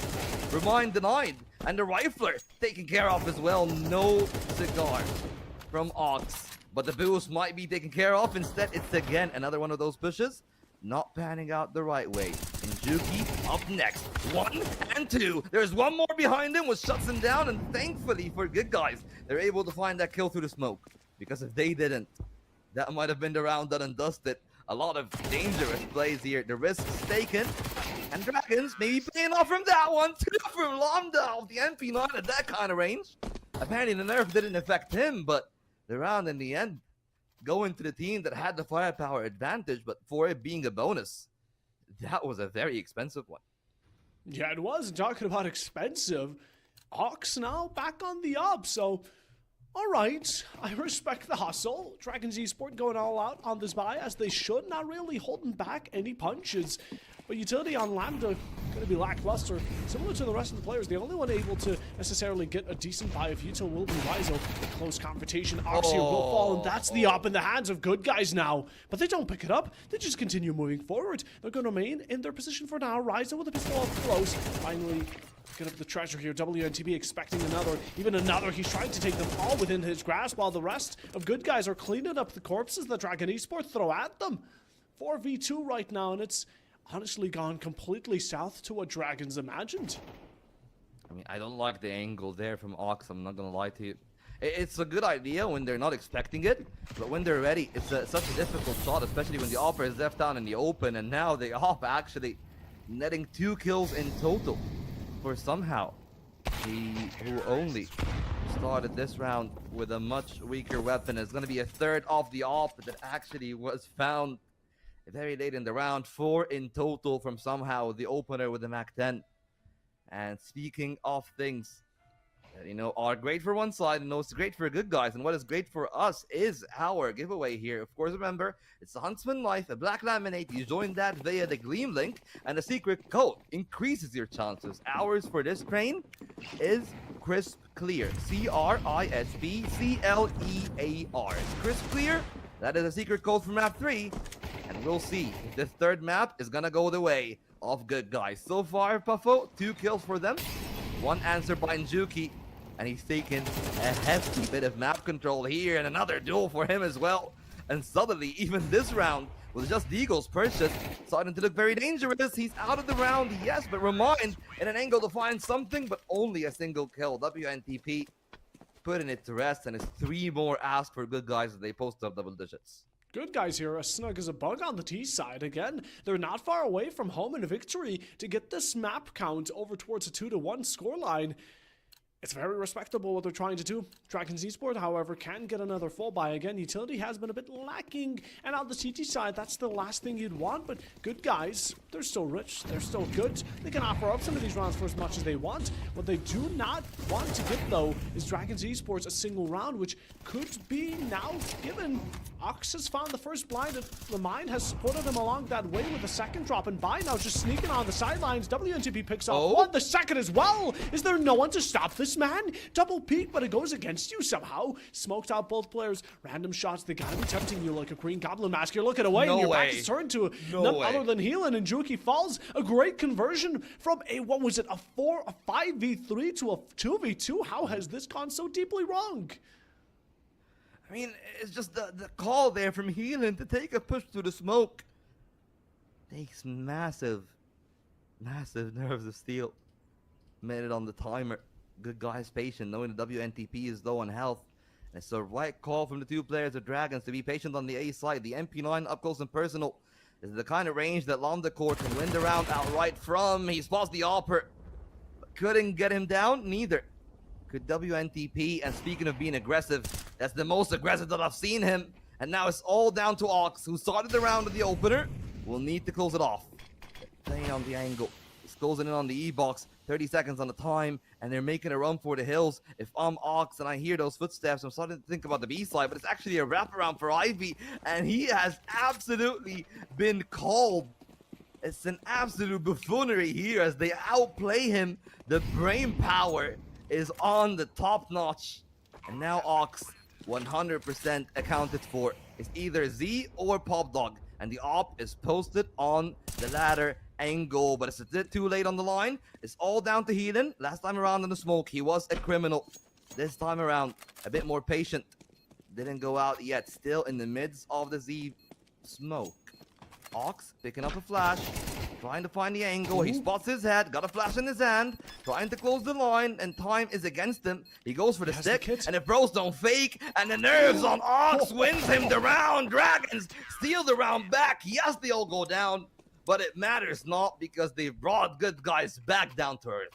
Remind denied. And the Rifler taken care of as well. No cigar from Ox. But the boost might be taken care of. Instead, it's again another one of those pushes. Not panning out the right way. And Juki up next. 1 and 2. There's 1 more behind him, which shuts him down. And thankfully for good guys, they're able to find that kill through the smoke. Because if they didn't, that might have been the round done and dusted. A lot of dangerous plays here. The risks taken. And Dragons maybe paying off from that one. 2 from Lambda off the MP9 at that kind of range. Apparently the nerf didn't affect him, but the round in the end going to the team that had the firepower advantage, but for it being a bonus, that was a very expensive one. Yeah, it was. Talking about expensive, Ox now back on the up, so all right, I respect the hustle. Dragons Esport going all out on this buy, as they should, not really holding back any punches. But utility on Lambda going to be lackluster. Similar to the rest of the players, the only one able to necessarily get a decent buy of util will be Rizo. Close confrontation, Ox here will fall, and that's the up in the hands of good guys now. But they don't pick it up, they just continue moving forward. They're going to remain in their position for now. Rizo with a pistol up close, finally get up the treasure here. WNTB expecting another, even another. He's trying to take them all within his grasp, while the rest of good guys are cleaning up the corpses that Dragon Esports throw at them. 4v2 right now, and it's honestly gone completely south to what Dragons imagined. I mean, I don't like the angle there from Ox, I'm not gonna lie to you. It's a good idea when they're not expecting it, but when they're ready, it's such a difficult shot, especially when the Opera is left down in the open, and now the Op actually netting 2 kills in total for somehow he who only started this round with a much weaker weapon. Is going to be a third of the Op that actually was found very late in the round. 4 in total from somehow the opener with the Mac-10. And speaking of things that, you know, are great for one side and it's great for good guys, and what is great for us is our giveaway here. Of course, remember, it's the Huntsman Life, a black laminate. You join that via the Gleam link, and a secret code increases your chances. Ours for this crane is Crisp Clear. C-R-I-S-P-C-L-E-A-R. It's Crisp Clear. That is a secret code for map 3. And we'll see if this third map is gonna go the way of good guys. So far, Puffo, 2 kills for them. 1 answer by Njuki, and he's taken a hefty bit of map control here, and another duel for him as well. And suddenly, even this round, with just Deagle's purchase, starting to look very dangerous. He's out of the round, yes, but Remind in an angle to find something, but only a single kill. WNTP putting it to rest, and it's 3 more asks for good guys as they post up double digits. Good guys here, as snug as a bug on the T side. Again, they're not far away from home and victory to get this map count over towards a 2-1 scoreline. It's very respectable what they're trying to do. Dragons Esport, however, can get another full buy. Again, utility has been a bit lacking, and on the CT side, that's the last thing you'd want, but good guys, they're still rich, they're still good. They can offer up some of these rounds for as much as they want. What they do not want to get, though, is Dragons Esports a single round, which could be now given. Ox has found the first blind, and Remind has supported him along that way with the second drop, and by now just sneaking on the sidelines. WNTP picks up one, the second as well. Is there no one to stop this man? Double peek, but it goes against you somehow. Smoked out both players. Random shots, they gotta be tempting you like a Green Goblin mask. You're looking away, and your back is turned to none other than Healing, and Juki falls. A great conversion from a, what was it, a 5v3 to a 2v2? How has this gone so deeply wrong? I mean, it's just the call there from Healing to take a push through the smoke. Takes massive nerves of steel. Made it on the timer. Good guys patient, knowing the WNTP is low on health. And it's the right call from the 2 players of Dragons to be patient on the A side. The MP9 up close and personal is the kind of range that Lambda Core can win the round outright from. He spots the Opper, but couldn't get him down, neither could WNTP. And speaking of being aggressive, that's the most aggressive that I've seen him. And now it's all down to Ox, who started the round with the opener. Will need to close it off. Playing on the angle. He's closing in on the E-box. 30 seconds on the time, and they're making a run for the hills. If I'm Ox and I hear those footsteps, I'm starting to think about the B side, but it's actually a wraparound for Ivy, and he has absolutely been called. It's an absolute buffoonery here as they outplay him. The brain power is on the top notch, and now Ox 100% accounted for. It's either Z or Pop Dog, and the op is posted on the ladder angle, but it's a bit too late on the line. It's all down to Healing. Last time around in the smoke, he was a criminal. This time around, a bit more patient. Didn't go out yet. Still in the midst of the Z smoke. Ox picking up a flash, trying to find the angle. He spots his head, got a flash in his hand, trying to close the line, and time is against him. He goes for the stick, and if bros don't fake, and the nerves on Ox wins him the round. Dragons steal the round back. Yes, they all go down, but it matters not because they brought good guys back down to earth.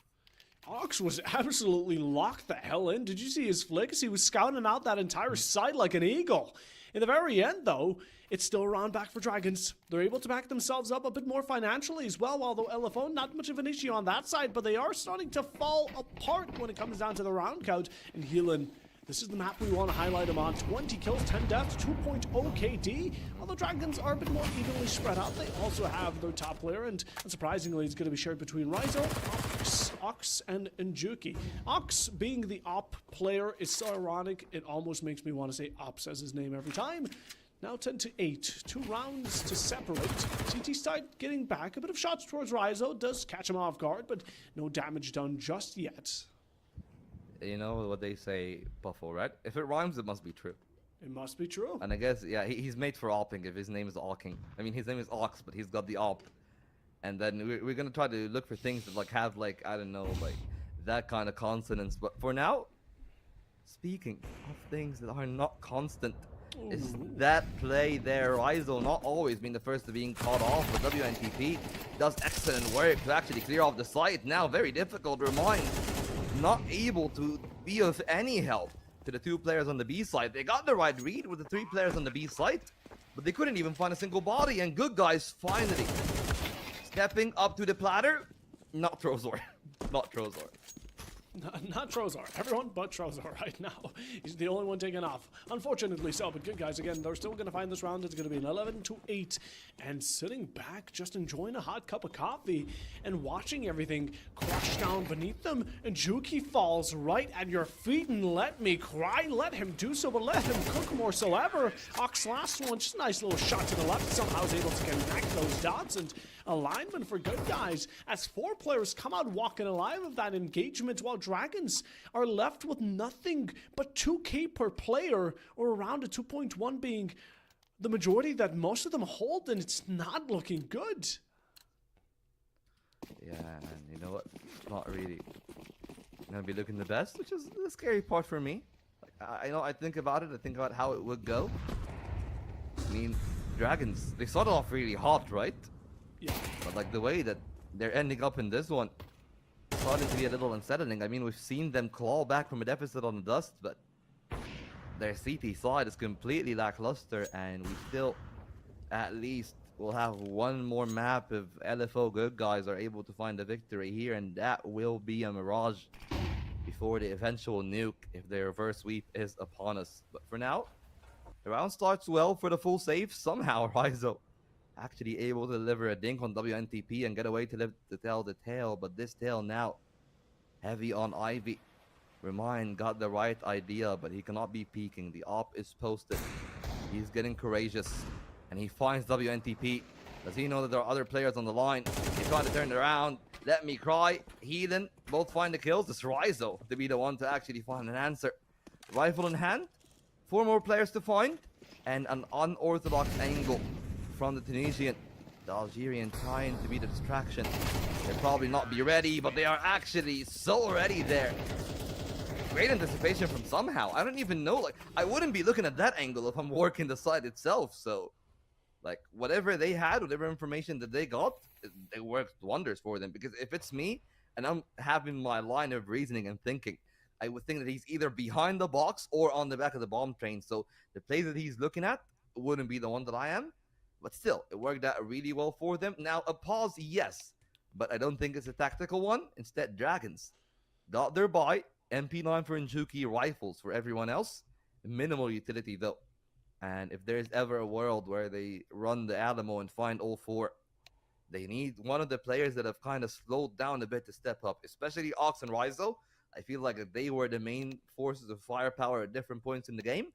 Ox was absolutely locked the hell in. Did you see his flicks? He was scouting out that entire side like an eagle. In the very end, though, it's still a round back for Dragons. They're able to back themselves up a bit more financially as well, although LFO, not much of an issue on that side, but they are starting to fall apart when it comes down to the round count. And Heelan, this is the map we want to highlight him on. 20 kills, 10 deaths, 2.0 KD. Although Dragons are a bit more evenly spread out, they also have their top player, and unsurprisingly, it's going to be shared between Ryzo, Ox, and Njuki. Ox being the op player is so ironic, it almost makes me want to say Ops as his name every time. Now 10 to 8, 2 rounds to separate. CT side getting back. A bit of shots towards Ryzo does catch him off guard, but no damage done just yet. You know what they say, Buffalo, right? If it rhymes, it must be true. It must be true. And I guess, yeah, he's made for opping if his name is Alking. I mean, his name is Ox, but he's got the op. And then we're gonna try to look for things that, like, have, like, I don't know, like, that kind of consonants. But for now, speaking of things that are not constant, is that play there. Ryzo not always being the first to being caught off, but WNTP does excellent work to actually clear off the site. Now very difficult to remind. Not able to be of any help to the 2 players on the B side. They got the right read with the 3 players on the B side, but they couldn't even find a single body. And Good Guys finally stepping up to the platter. Not Trozor. Not Trozor. Not Trozor. Everyone but Trozor right now. He's the only one taking off. Unfortunately so, but Good Guys, again, they're still going to find this round. It's going to be an 11 to 8. And sitting back, just enjoying a hot cup of coffee and watching everything crush down beneath them. And Juki falls right at your feet, and let me cry. Let him do so, but let him cook more so ever. Ox last one, just a nice little shot to the left. Somehow is able to connect those dots, and alignment for Good Guys as 4 players come out walking alive of that engagement, while Dragons are left with nothing but 2k per player, or around a 2.1 being the majority that most of them hold, and it's not looking good. Yeah, and you know what? It's not really gonna be looking the best, which is the scary part for me. Like, I think about it, I think about how it would go. I mean, Dragons, they started off really hot, right? Yeah. But like the way that they're ending up in this one, starting to be a little unsettling. I mean, we've seen them claw back from a deficit on the dust, but their CT side is completely lackluster, and we still, at least, will have one more map if LFO Good Guys are able to find a victory here, and that will be a mirage before the eventual nuke if their reverse sweep is upon us. But for now, the round starts well for the full save. Somehow, Ryzo actually able to deliver a dink on WNTP and get away to tell the tale, but this tale now heavy on Ivy. Remind got the right idea, but he cannot be peeking. The op is posted. He's getting courageous, and he finds WNTP. Does he know that there are other players on the line? He's trying to turn it around. Let me cry. Heathen both find the kills. It's Ryzo to be the one to actually find an answer. Rifle in hand. 4 more players to find, and an unorthodox angle from the Tunisian. The Algerian trying to be the distraction. They'll probably not be ready, but they are actually so ready there. Great anticipation from Somehow. I don't even know, like, I wouldn't be looking at that angle if I'm working the site itself, so like, whatever they had, whatever information that they got, it worked wonders for them. Because if it's me, and I'm having my line of reasoning and thinking, I would think that he's either behind the box or on the back of the bomb train, so the play that he's looking at wouldn't be the one that I am. But still, it worked out really well for them. Now, a pause, yes, but I don't think it's a tactical one. Instead, Dragons got their buy. MP9 for Njuki, rifles for everyone else. Minimal utility, though. And if there's ever a world where they run the Alamo and find all 4, they need one of the players that have kind of slowed down a bit to step up, especially Ox and Ryzo. I feel like if they were the main forces of firepower at different points in the game.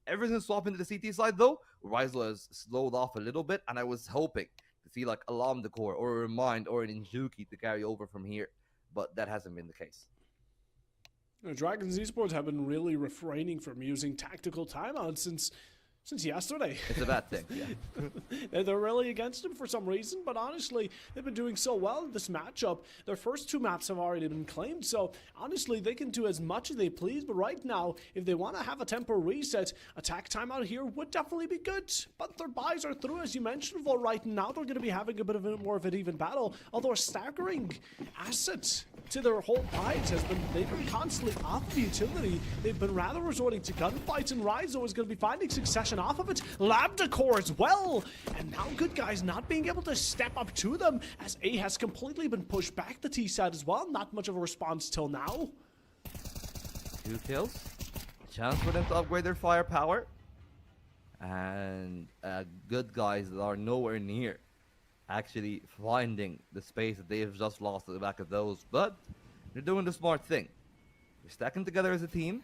Ever since swapping to the CT side, though, Ryzo has slowed off a little bit, and I was hoping to see like Alarm Decor or a Remind or an Njuki to carry over from here, but that hasn't been the case. Dragons Esports have been really refraining from using tactical timeouts since since yesterday. It's a bad thing. Yeah. They're really against him for some reason, but honestly, they've been doing so well in this matchup. Their first 2 maps have already been claimed, so honestly, they can do as much as they please, but right now, if they want to have a tempo reset, attack timeout here would definitely be good. But their buys are through, as you mentioned, Vol. Right now, they're going to be having a bit of more of an even battle, although a staggering asset to their whole buys has been, they've been constantly off of utility. They've been rather resorting to gunfights, and Ryzo is going to be finding succession off of it. Lambda Core as well, and now Good Guys not being able to step up to them as A has completely been pushed back the T side as well. Not much of a response till now. 2 kills, chance for them to upgrade their firepower, and Good Guys that are nowhere near actually finding the space that they have just lost at the back of those, but they're doing the smart thing. They're stacking together as a team,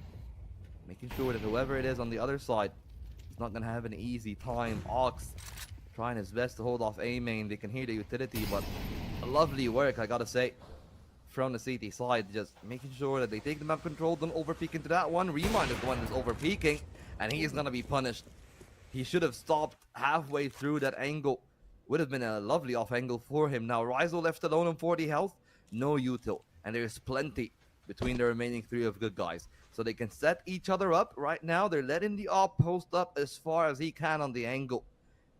making sure that whoever it is on the other side not gonna have an easy time. Ox trying his best to hold off A main. They can hear the utility, but a lovely work, I gotta say, from the CT side, just making sure that they take the map control, don't overpeak into that one. Remind is the one that's overpeaking, and he's gonna be punished. He should have stopped halfway through that angle. Would have been a lovely off angle for him. Now Ryzo left alone on 40 health, no util, and there's plenty between the remaining 3 of Good Guys. So they can set each other up. Right now, they're letting the op post up as far as he can on the angle.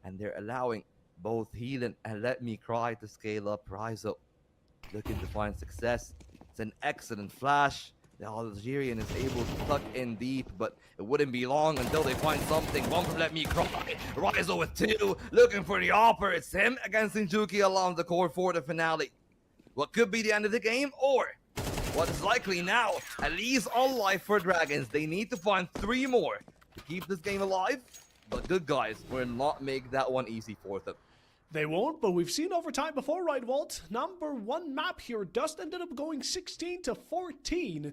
And they're allowing both Healing and Let Me Cry to scale up. Ryzo looking to find success. It's an excellent flash. The Algerian is able to tuck in deep, but it wouldn't be long until they find something. One from Let Me Cry. Ryzo with 2, looking for the opper. It's him against Injuki along the core for the finale. What could be the end of the game, or what is likely now, at least on life for Dragons. They need to find 3 more to keep this game alive, but Good Guys will not make that one easy for them. They won't, but we've seen overtime before, right, Walt? Number 1 map here, Dust ended up going 16-14.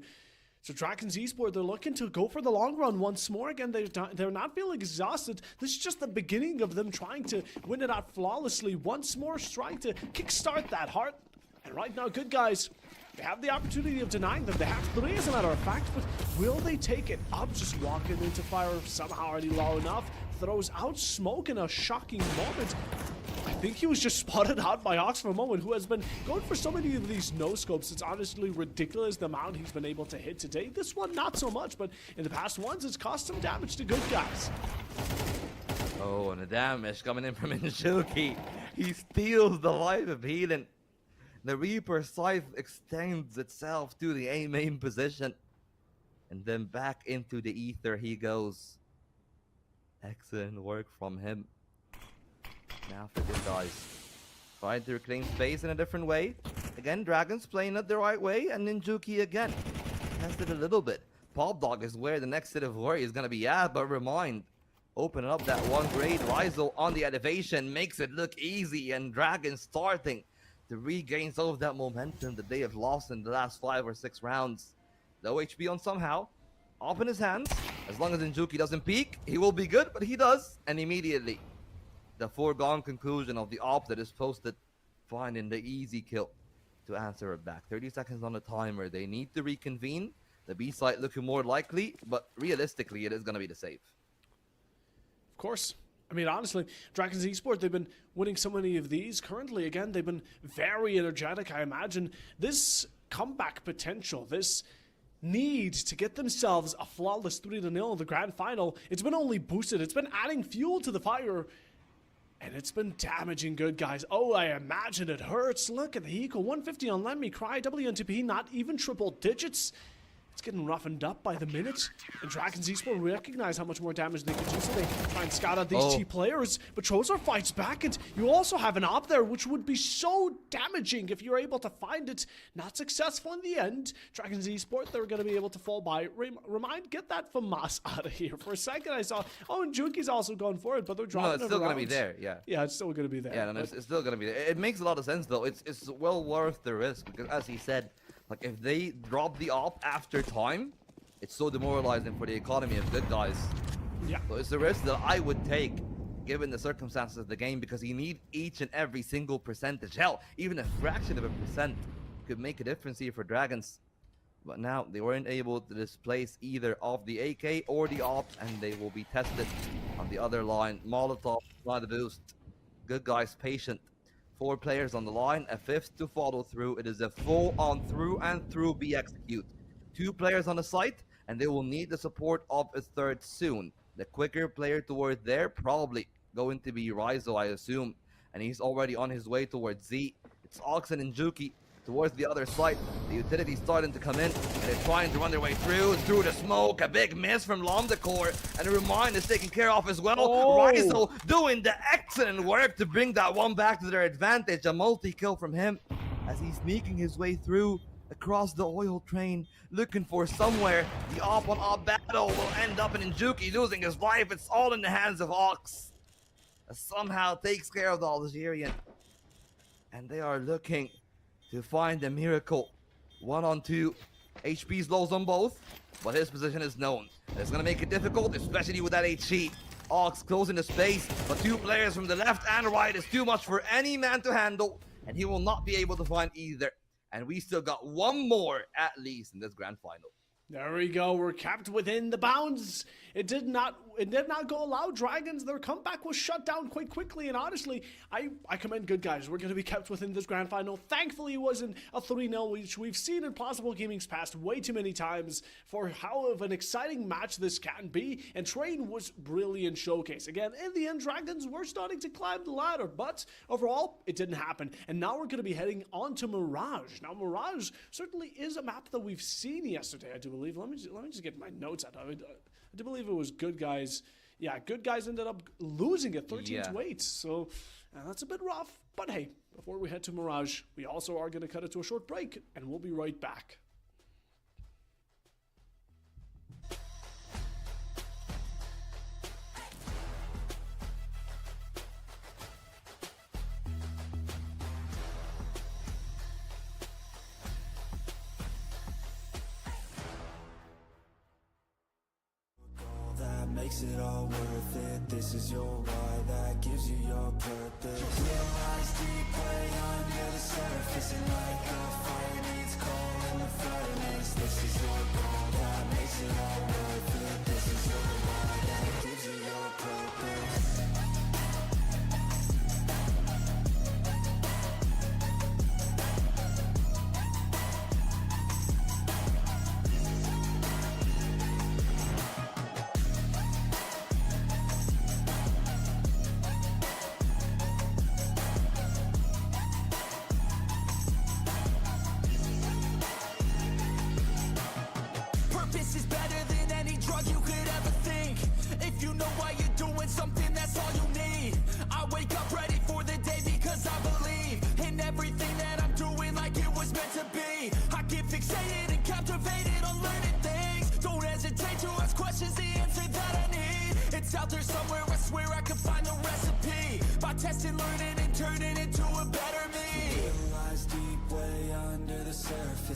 So Dragons Esport, they're looking to go for the long run once more. Again, they're not feeling exhausted. This is just the beginning of them trying to win it out flawlessly. Once more, trying to kickstart that heart. And right now, Good Guys, they have the opportunity of denying them. They have 3 as a matter of fact, but will they take it? Up just walking into fire somehow already low enough. Throws out smoke in a shocking moment. I think he was just spotted out by Ox for a moment, who has been going for so many of these no-scopes. It's honestly ridiculous the amount he's been able to hit today. This one, not so much, but in the past ones, it's caused some damage to Good Guys. Oh, and the damage coming in from Injuki. He steals the life of Healing. The Reaper Scythe extends itself to the A main position. And then back into the ether he goes. Excellent work from him. Now for Good Guys. Trying to reclaim space in a different way. Again, Dragons playing it the right way. And Ninjuki again. Tested a little bit. Pop Dog is where the next set of worry is going to be at. But remind. Open up that one grade. Ryzo on the elevation. Makes it look easy. And Dragons starting to regain some of that momentum that they have lost in the last 5 or 6 rounds. Low HP on somehow. Op in his hands. As long as Injuki doesn't peek, he will be good, but he does. And immediately, the foregone conclusion of the op that is posted, finding the easy kill to answer it back. 30 seconds on the timer. They need to reconvene. The B site looking more likely, but realistically, it is going to be the save. Of course. I mean, honestly, Dragons Esport, they've been winning so many of these currently. Again, they've been very energetic, I imagine. This comeback potential, this need to get themselves a flawless 3-0 in the grand final, it's been only boosted. It's been adding fuel to the fire, and it's been damaging Good Guys. Oh, I imagine it hurts. Look at the eco, 150 on Let Me Cry, WNTP, not even triple digits. It's getting roughened up by the minute, and Dragons Esport recognize how much more damage they can do, so they try and scout out these T players, but Trozor fights back, and you also have an op there, which would be so damaging if you're able to find it. Not successful in the end. Dragons Esport, they're going to be able to fall by. Remind, get that FAMAS out of here. For a second, I saw, oh, and Juki's also going for it, but they're dropping it. No, it's still going to be there, yeah. Yeah, it's still going to be there. Yeah, no, it's still going to be there. It makes a lot of sense, though. It's well worth the risk, because as he said, like, if they drop the op after time, it's so demoralizing for the economy of Good Guys. Yeah. So it's a risk that I would take, given the circumstances of the game, because you need each and every single percentage. Hell, even a fraction of a percent could make a difference here for Dragons. But now, they weren't able to displace either of the AK or the op, and they will be tested on On the other line, Molotov trying to boost. Good guys patient. 4 players on the line, a 5th to follow through. It is a full-on through and through B execute. 2 players on the site, and they will need the support of a 3rd soon. The quicker player toward there, probably going to be Raizo, I assume. And he's already on his way towards Z. It's Oxen and Juki towards the other side. The utility's starting to come in, and they're trying to run their way through the smoke. A big miss from Lomdecor, and Remind is taken care of as well. Raizo doing the excellent work to bring that one back to their advantage. A multi-kill from him as he's sneaking his way through across the oil train, looking for somewhere. The op-on-op battle will end up in Njuki losing his life. It's all in the hands of Ox. Somehow takes care of the Algerian. And they are looking to find a miracle. 1-on-2. HP's lows on both, but his position is known. It's gonna make it difficult, especially with that HE. Ox closing the space, but 2 players from the left and right is too much for any man to handle, and he will not be able to find either. And we still got 1 more at least in this grand final. There we go. We're kept within the bounds. It did not go allow Dragons. Their comeback was shut down quite quickly, and honestly, I commend good guys. We're going to be kept within this grand final. Thankfully, it wasn't a 3-0, which we've seen in Plausible Gaming's past way too many times for how of an exciting match this can be. And Train was brilliant showcase. Again, in the end, Dragons were starting to climb the ladder, but overall, it didn't happen. And now we're going to be heading on to Mirage. Now, Mirage certainly is a map that we've seen yesterday, I do believe. Let me just get my notes out. I do believe it was Good Guys. Yeah, Good Guys ended up losing it 13-8. So that's a bit rough. But hey, before we head to Mirage, we also are going to cut it to a short break, and we'll be right back. Makes it all worth it. This is your why that gives you your purpose. Realize deep way under the surface, and like a fire needs coal in the furnace. This is your goal that makes it all worth it. This is your why that gives you your purpose.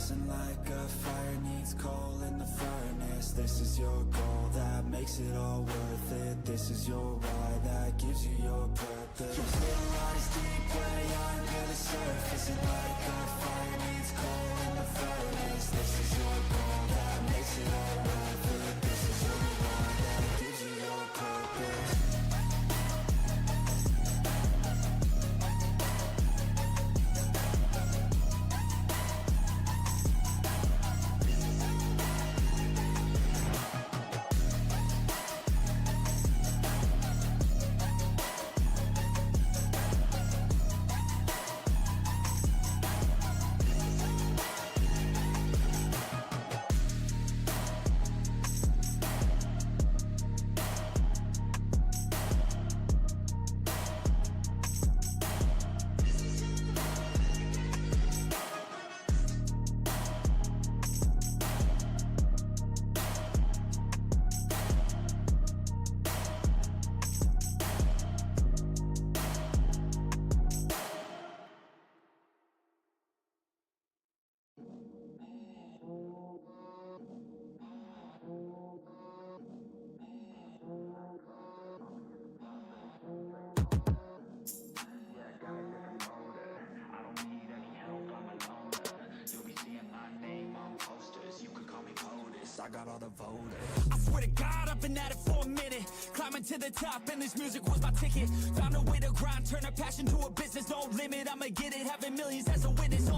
And like a fire needs coal in the furnace. This is your goal that makes it all worth it. This is your why that gives you your purpose. Realize deep way under the surface, and like a fire needs coal in the furnace. This is your goal that makes it all worth it. This is your why that gives you your purpose. I got all the voters. I swear to God, I've been at it for a minute. Climbing to the top, and this music was my ticket. Found a way to grind, turn a passion to a business. No limit, I'ma get it, having millions as a witness.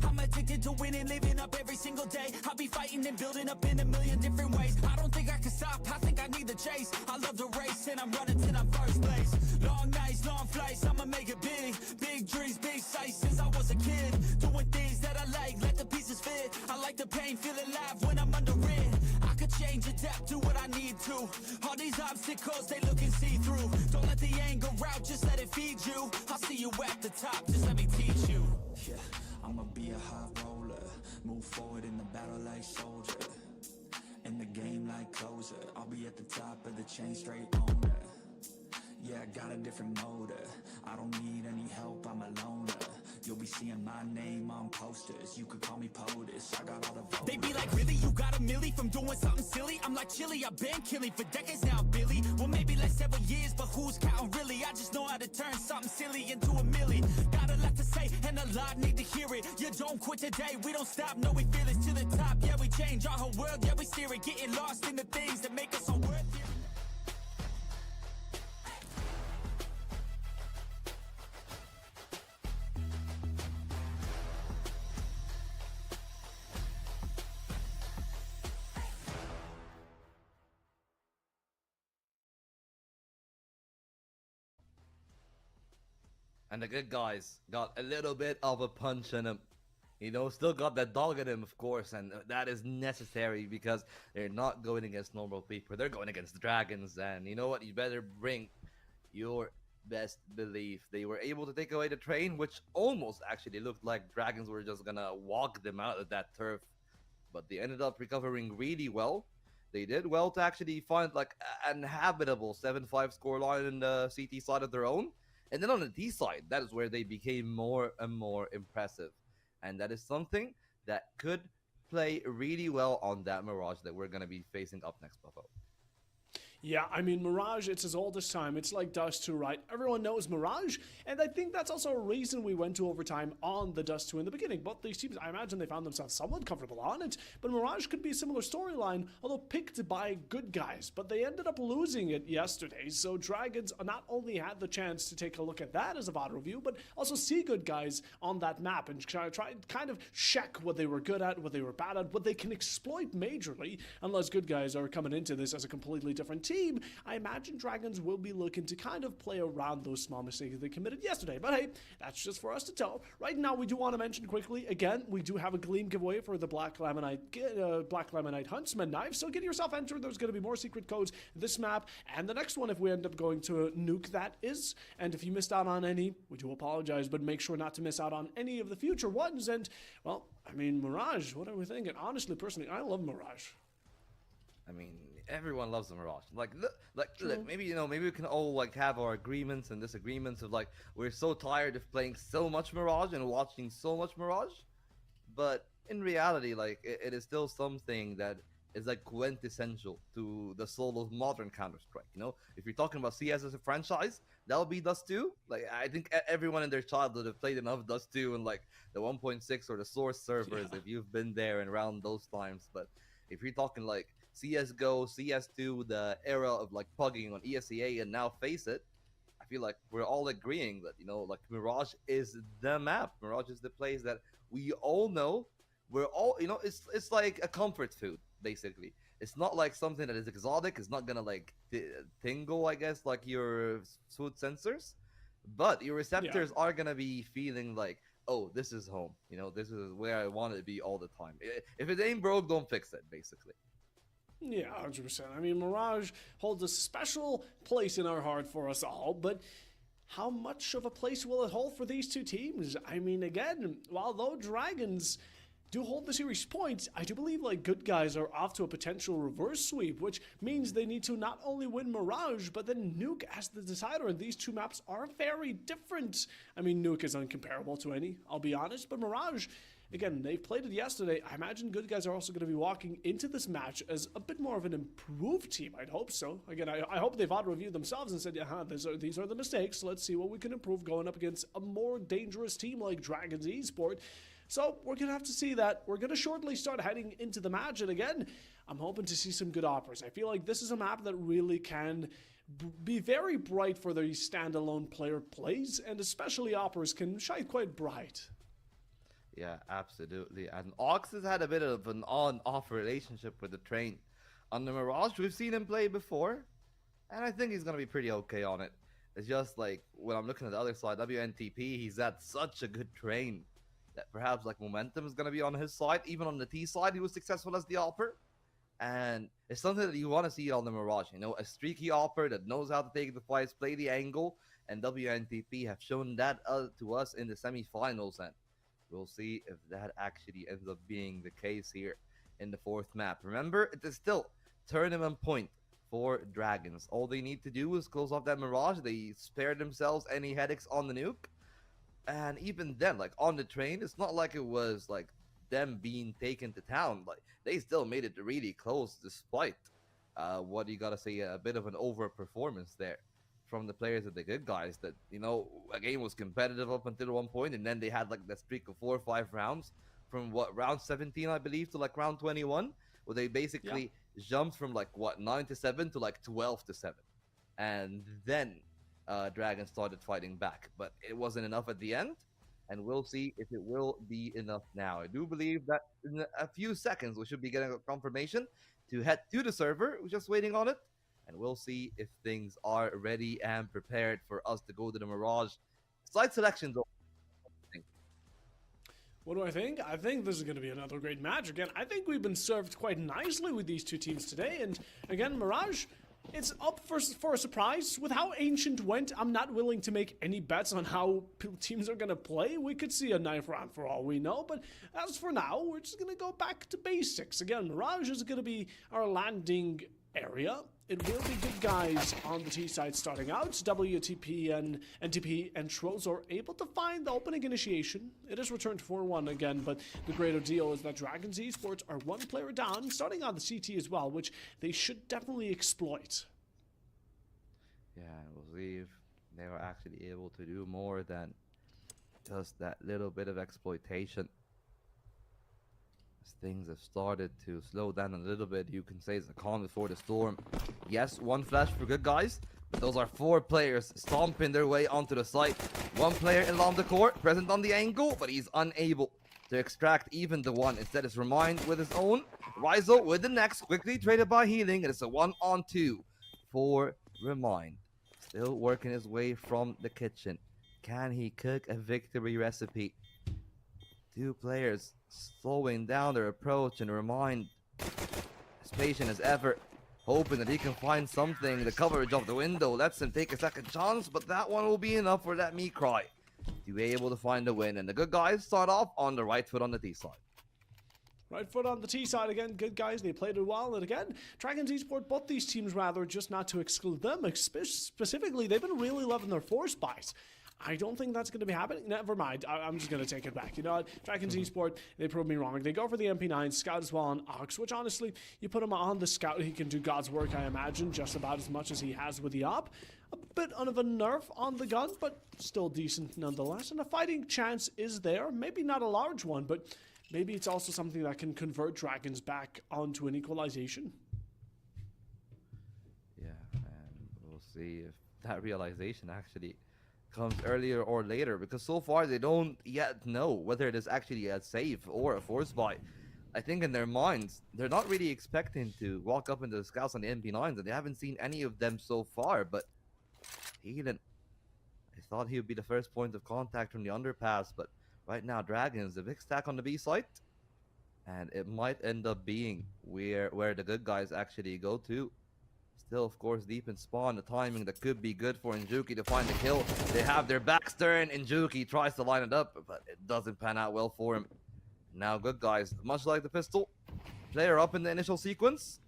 I'm addicted to winning, living up every single day. I'll be fighting and building up in a million different ways. I don't think I can stop, I think I need the chase. I love the race, and I'm running till I'm first place. Long nights, long flights, I'ma make it big. Big dreams, big sights since I was a kid. Doing things that I like, let the pieces fit. I like the pain, feel alive when I'm under it. I could change, adapt, do what I need to. All these obstacles, they look and see through. Don't let the anger out, just let it feed you. I'll see you at the top, just let me teach you. Yeah, I'ma be a high roller. Move forward in the battle like soldier. In the game like closer. I'll be at the top of the chain, straight owner. Yeah, I got a different motor. I don't need any help, I'm a loner. You'll be seeing my name on posters. You could call me POTUS, I got all the voters. They be like, really? You got a milli from doing something silly? I'm like, chilly, I've been killing for decades now, Billy. Well, maybe like several years, but who's counting really? I just know how to turn something silly into a milli. Got a lot to say, and a lot need to hear it. You don't quit today, we don't stop, no, we feel it to the top. Yeah, we change our whole world, yeah, we steer it. Getting lost in the things that make us so worth it. And the good guys got a little bit of a punch in him. You know, still got that dog in him, of course, and that is necessary because they're not going against normal people. They're going against dragons, and you know what? You better bring your best belief. They were able to take away the train, which almost actually looked like dragons were just gonna walk them out of that turf. But they ended up recovering really well. They did well to actually find like an habitable 7-5 scoreline in the CT side of their own. And then on the D side, that is where they became more and more impressive. And that is something that could play really well on that Mirage that we're going to be facing up next, Buffo. Yeah, I mean, Mirage, it's as old as time. It's like Dust 2, right? Everyone knows Mirage, and I think that's also a reason we went to overtime on the Dust 2 in the beginning. But these teams, I imagine they found themselves somewhat comfortable on it, but Mirage could be a similar storyline, although picked by good guys. But they ended up losing it yesterday, so Dragons not only had the chance to take a look at that as a VOD review, but also see good guys on that map and try kind of check what they were good at, what they were bad at, what they can exploit majorly, unless good guys are coming into this as a completely different team. I imagine Dragons will be looking to kind of play around those small mistakes they committed yesterday. But hey, that's just for us to tell. Right now, we do want to mention quickly, again, we do have a Gleam giveaway for the Black Lamanite Huntsman knife. So get yourself entered. There's going to be more secret codes this map and the next one if we end up going to nuke that is. And if you missed out on any, we do apologize, but make sure not to miss out on any of the future ones. And, well, I mean, Mirage, what are we thinking? Honestly, personally, I love Mirage. I mean, everyone loves the Mirage. Like, look, maybe, you know, maybe we can all, like, have our agreements and disagreements of, like, we're so tired of playing so much Mirage and watching so much Mirage. But in reality, like, it is still something that is, like, quintessential to the soul of modern Counter-Strike, you know? If you're talking about CS as a franchise, that'll be Dust 2. Like, I think everyone in their childhood have played enough Dust 2 and, like, the 1.6 or the Source servers, if you've been there and around those times. But if you're talking, like, CSGO, CS2, the era of like pugging on ESEA, and now Face It, I feel like we're all agreeing that, you know, like Mirage is the map. Mirage is the place that we all know. We're all, you know, it's like a comfort food, basically. It's not like something that is exotic. It's not gonna like tingle, I guess, like your food sensors, but your receptors are gonna be feeling like, oh, this is home. You know, this is where I want it to be all the time. If it ain't broke, don't fix it, basically. Yeah, 100%. I mean, Mirage holds a special place in our heart for us all, but how much of a place will it hold for these two teams? I mean, again, while though Dragons do hold the series points, I do believe like good guys are off to a potential reverse sweep, which means they need to not only win Mirage, but then Nuke as the decider, and these two maps are very different. I mean, Nuke is uncomparable to any, I'll be honest, but Mirage, again, they've played it yesterday. I imagine good guys are also going to be walking into this match as a bit more of an improved team. I'd hope so. Again, I hope they've auto-reviewed themselves and said, yeah, these are the mistakes. Let's see what we can improve going up against a more dangerous team like Dragons Esport. So we're going to have to see that. We're going to shortly start heading into the match. And again, I'm hoping to see some good operas. I feel like this is a map that really can be very bright for the standalone player plays, and especially operas can shine quite bright. Yeah, absolutely. And Ox has had a bit of an on-off relationship with the train. On the Mirage, we've seen him play before, and I think he's going to be pretty okay on it. It's just like, when I'm looking at the other side, WNTP, he's at such a good train that perhaps like momentum is going to be on his side. Even on the T side, he was successful as the Opper. And it's something that you want to see on the Mirage, you know, a streaky Opper that knows how to take the fights, play the angle, and WNTP have shown that to us in the semifinals, and we'll see if that actually ends up being the case here in the fourth map. Remember, it is still tournament point for Dragons. All they need to do is close off that Mirage. They spare themselves any headaches on the nuke, and even then, like on the train, it's not like it was like them being taken to town. Like they still made it really close despite what you gotta say, a bit of an overperformance there from the players of the good guys. That, you know, a game was competitive up until one point, and then they had like that streak of 4 or 5 rounds from what, round 17 I believe to like round 21, where they basically jumped from like what, 9-7 to like 12-7, and then Dragons started fighting back, but it wasn't enough at the end. And we'll see if it will be enough now. I do believe that in a few seconds we should be getting a confirmation to head to the server. We're just waiting on it. And we'll see if things are ready and prepared for us to go to the Mirage. Site selections. What do I think? I think this is going to be another great match. Again, I think we've been served quite nicely with these two teams today. And again, Mirage, it's up for a surprise. With how Ancient went, I'm not willing to make any bets on how teams are going to play. We could see a knife round for all we know, but as for now, we're just going to go back to basics. Again, Mirage is going to be our landing area. It will be good guys on the T side starting out. WTP and NTP and Trolls are able to find the opening initiation. It is returned 4-1 again, but the greater deal is that Dragons Esports are 1 player down, starting on the CT as well, which they should definitely exploit. Yeah, we'll see if they were actually able to do more than just that little bit of exploitation. As things have started to slow down a little bit, you can say it's a calm before the storm. Yes, 1 flash for good guys, but those are 4 players stomping their way onto the site. 1 player in along the court, present on the angle, but he's unable to extract even the 1. Instead, it's Remind with his own. Rizo with the next, quickly traded by Healing, and it's a 1-on-2 for Remind. Still working his way from the kitchen. Can he cook a victory recipe? 2 players slowing down their approach, and Remind as patient as ever, hoping that he can find something. The coverage of the window lets him take a second chance, but that one will be enough for that me cry to be able to find a win. And the good guys start off on the right foot on the T side. Right foot on the T side again, good guys, they played it well, and again, Dragons Esports, both these teams rather, just not to exclude them, specifically, they've been really loving their force buys. I don't think that's going to be happening. Never mind. I'm just going to take it back. You know what? Dragons Esports, they proved me wrong. They go for the MP9, Scout as well on Ox, which honestly, you put him on the Scout, he can do God's work, I imagine, just about as much as he has with the Op. A bit of a nerf on the gun, but still decent nonetheless. And a fighting chance is there. Maybe not a large one, but maybe it's also something that can convert Dragons back onto an equalization. Yeah, and we'll see if that realization actually comes earlier or later, because so far they don't yet know whether it is actually a save or a force buy. I think in their minds, they're not really expecting to walk up into the scouts on the MP9s, and they haven't seen any of them so far, but Healing, I thought he would be the first point of contact from the underpass, but right now Dragons, the big stack on the B site, and it might end up being where the good guys actually go to. Still, of course, deep in spawn, the timing that could be good for Injuki to find the kill. They have their backs turned. Injuki tries to line it up, but it doesn't pan out well for him. Now, good guys, much like the pistol, player up in the initial sequence,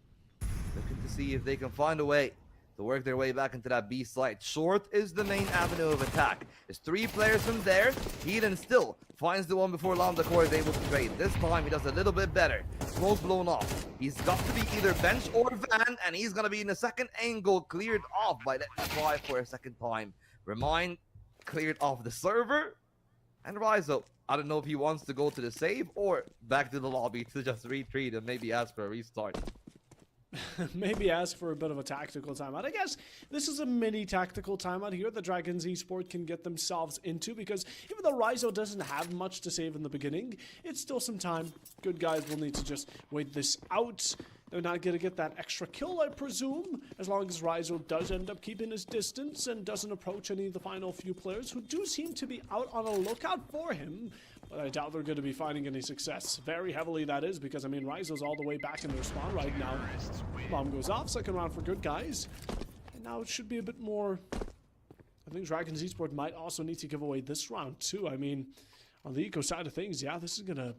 looking to see if they can find a way to work their way back into that B site. Short is the main avenue of attack. There's 3 players from there. Heaton still finds the one before Lambda Core is able to trade. This time he does a little bit better. Smoke's blown off. He's got to be either bench or van, and he's gonna be in the second angle, cleared off by that try for a second time. Remind cleared off the server, And Rizzo, I don't know if he wants to go to the save or back to the lobby to just retreat and maybe ask for a restart. Maybe ask for a bit of a tactical timeout. I guess this is a mini tactical timeout here that Dragons Esport can get themselves into, because even though Rizzo doesn't have much to save in the beginning, it's still some time. Good guys will need to just wait this out. They're not going to get that extra kill, I presume, as long as Rizzo does end up keeping his distance and doesn't approach any of the final few players who do seem to be out on a lookout for him. But I doubt they're going to be finding any success. Very heavily, that is, because, I mean, Rizzo's all the way back in their spawn right now. Bomb goes off, second round for good guys. And now it should be a bit more... I think Dragons Esport might also need to give away this round, too. I mean, on the eco side of things, yeah, this is going to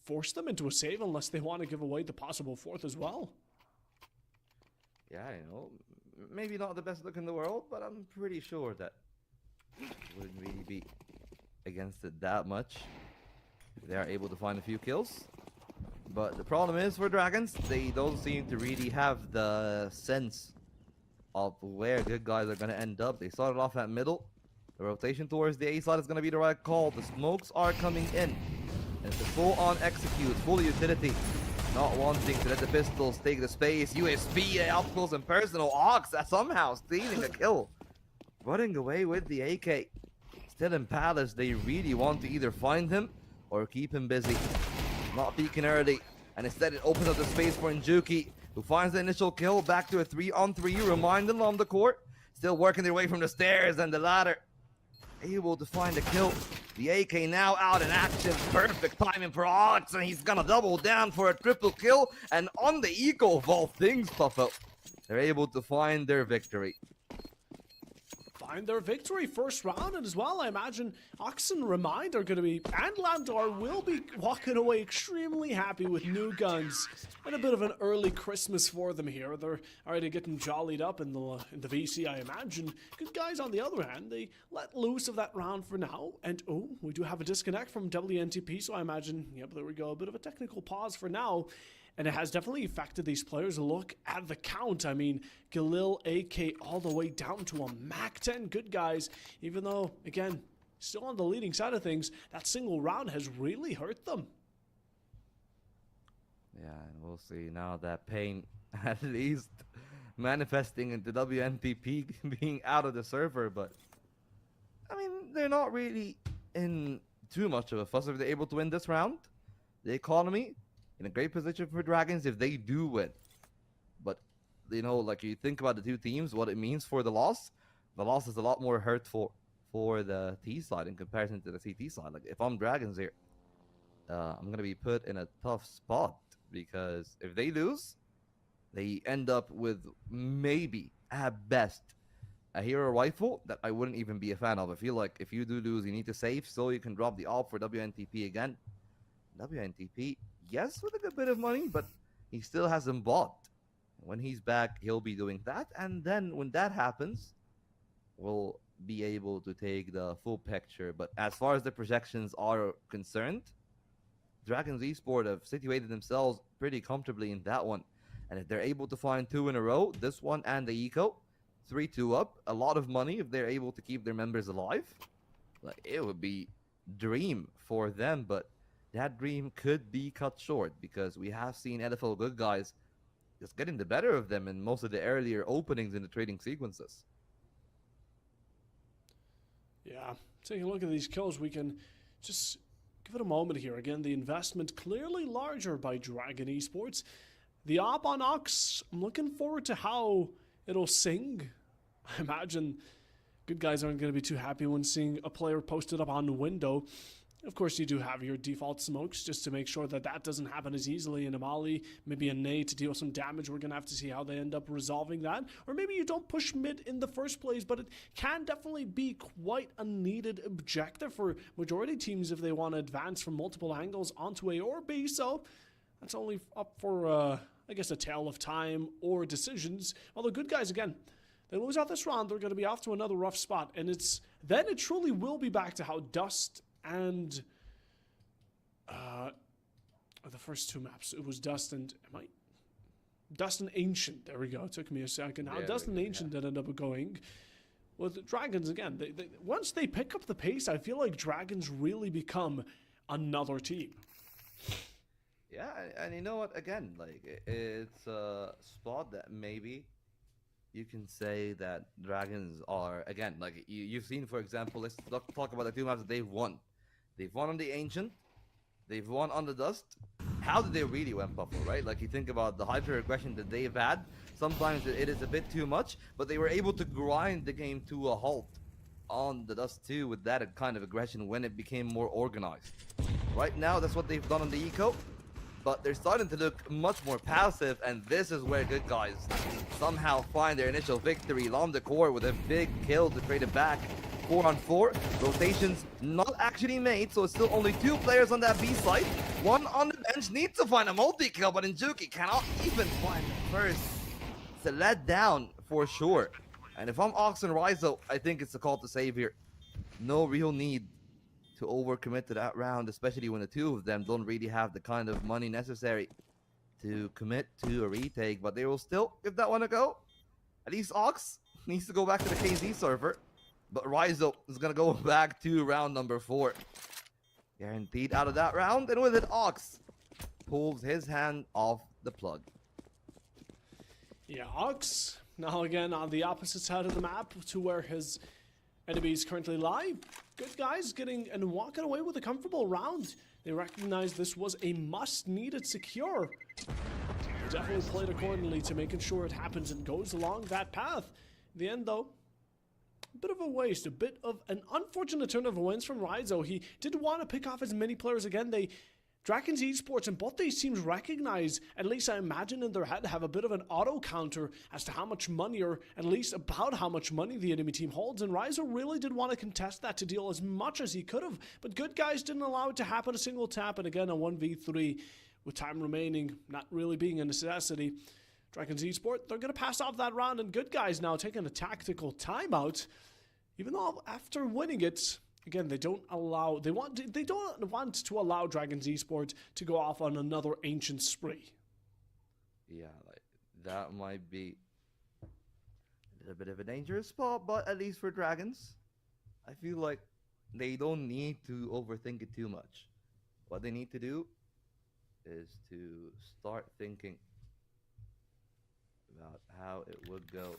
force them into a save unless they want to give away the possible fourth as well. Yeah, you know, maybe not the best look in the world, but I'm pretty sure that wouldn't really be against it that much. They are able to find a few kills. But the problem is for Dragons, they don't seem to really have the sense of where good guys are going to end up. They started off at middle. The rotation towards the A side is going to be the right call. The smokes are coming in. And it's a full-on execute, full utility. Not wanting to let the pistols take the space. USB, up close and personal. Ox somehow stealing a kill. Running away with the AK. Still in Palace, they really want to either find him or keep him busy. Not peeking early. And instead it opens up the space for Njuki, who finds the initial kill. Back to a 3-on-3. Remind them on the court. Still working their way from the stairs and the ladder. Able to find a kill. The AK now out in action. Perfect timing for Ox, and he's gonna double down for a triple kill. And on the eco of all things, Puffo, they're able to find their victory. Find their victory first round, and as well, I imagine Ox and Remind are going to be, and Landor will be walking away extremely happy with new guns. And a bit of an early Christmas for them here. They're already getting jollied up in the VC, I imagine. Good guys, on the other hand, they let loose of that round for now. And oh, we do have a disconnect from WNTP, so I imagine, yep, there we go, a bit of a technical pause for now. And it has definitely affected these players. Look at the count. I mean, Galil, AK, all the way down to a Mac 10. Good guys, even though, again, still on the leading side of things, that single round has really hurt them. Yeah, and we'll see now that pain at least manifesting into WNTP being out of the server. But, I mean, they're not really in too much of a fuss if they're able to win this round. The economy in a great position for Dragons if they do win. But, you know, like you think about the two teams, what it means for the loss is a lot more hurtful for the T side in comparison to the CT side. Like, if I'm Dragons here, I'm going to be put in a tough spot, because if they lose, they end up with maybe, at best, a hero rifle that I wouldn't even be a fan of. I feel like if you do lose, you need to save so you can drop the AWP for WNTP again. WNTP, yes, with a good bit of money, but he still hasn't bought. When he's back, he'll be doing that, and then when that happens, we'll be able to take the full picture. But as far as the projections are concerned, Dragons Esport have situated themselves pretty comfortably in that one. And if they're able to find two in a row, this one and the eco, 3-2 up, a lot of money if they're able to keep their members alive. Like, it would be dream for them, but that dream could be cut short, because we have seen NFL good guys just getting the better of them in most of the earlier openings in the trading sequences. Yeah, taking a look at these kills, we can just give it a moment here. Again, the investment clearly larger by Dragon Esports. The op on Ox, I'm looking forward to how it'll sing. I imagine good guys aren't going to be too happy when seeing a player posted up on the window. Of course, you do have your default smokes just to make sure that that doesn't happen as easily in a molly, maybe a nade to deal some damage. We're going to have to see how they end up resolving that. Or maybe you don't push mid in the first place, but it can definitely be quite a needed objective for majority teams if they want to advance from multiple angles onto A or B. So that's only up for, I guess, a tale of time or decisions. Although good guys, again, they lose out this round, they're going to be off to another rough spot. And then it truly will be back to how Dust and the first two maps, it was Dust and Dust and Ancient. There we go. It took me a second. How Dust and Ancient ended up going. with Dragons again, once they pick up the pace, I feel like Dragons really become another team. Yeah, and you know what? Again, like it's a spot that maybe you can say that Dragons are again like you've seen, for example. Let's talk about the two maps that they've won. They've won on the Ancient. They've won on the Dust. How did they really win Buffalo, right? Like you think about the hyper aggression that they've had. Sometimes it is a bit too much, but they were able to grind the game to a halt on the Dust too with that kind of aggression when it became more organized. Right now, that's what they've done on the Eco. But they're starting to look much more passive, and this is where good guys somehow find their initial victory. Lambda Core with a big kill to trade it back. 4-on-4. Rotations not actually made, so it's still only 2 players on that B side. 1 on the bench needs to find a multi-kill, but Injuki cannot even find the first. It's a letdown for sure. And if I'm Ox and Rizzo, I think it's a call to save here. No real need to overcommit to that round, especially when the two of them don't really have the kind of money necessary to commit to a retake, but they will still give that one a go. At least Ox needs to go back to the KZ server, but Rizzo is gonna go back to round number 4. Guaranteed out of that round, and with it, Ox pulls his hand off the plug. Yeah, Ox now again on the opposite side of the map to where his enemies currently lie. Good guys getting and walking away with a comfortable round. They recognize this was a must-needed secure. They definitely played accordingly to making sure it happens and goes along that path. In the end, though, a bit of a waste, a bit of an unfortunate turn of wins from Rizzo. He did want to pick off as many players again. Dragons Esports and both these teams recognize, at least I imagine in their head, have a bit of an auto counter as to how much money, or at least about how much money the enemy team holds. And Rizzo really did want to contest that to deal as much as he could have, but good guys didn't allow it to happen. A single tap, and again a 1v3 with time remaining not really being a necessity. Dragons Esports, they're going to pass off that round, and good guys now taking a tactical timeout, even though after winning it, again, they don't want to allow Dragons Esports to go off on another ancient spree. Yeah, like that might be a little bit of a dangerous spot, but at least for Dragons, I feel like they don't need to overthink it too much. What they need to do is to start thinking about how it would go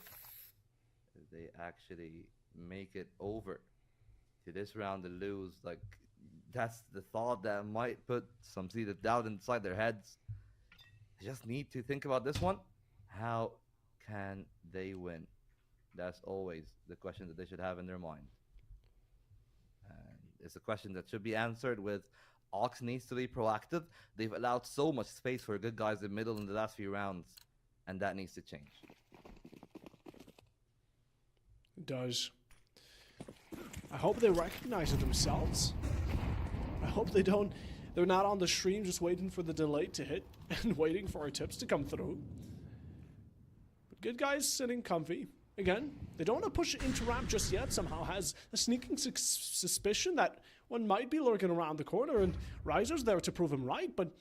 if they actually make it over to this round and lose. Like, that's the thought that might put some seed of doubt inside their heads. They just need to think about this one. How can they win? That's always the question that they should have in their mind. And it's a question that should be answered with Ox needs to be proactive. They've allowed so much space for good guys in middle in the last few rounds, and that needs to change. It does. I hope they recognize it themselves. I hope they're not on the stream just waiting for the delay to hit and waiting for our tips to come through. But good guys sitting comfy. Again, they don't want to push into ramp just yet. Somehow has a sneaking suspicion that one might be lurking around the corner, and Rizzo's there to prove him right, but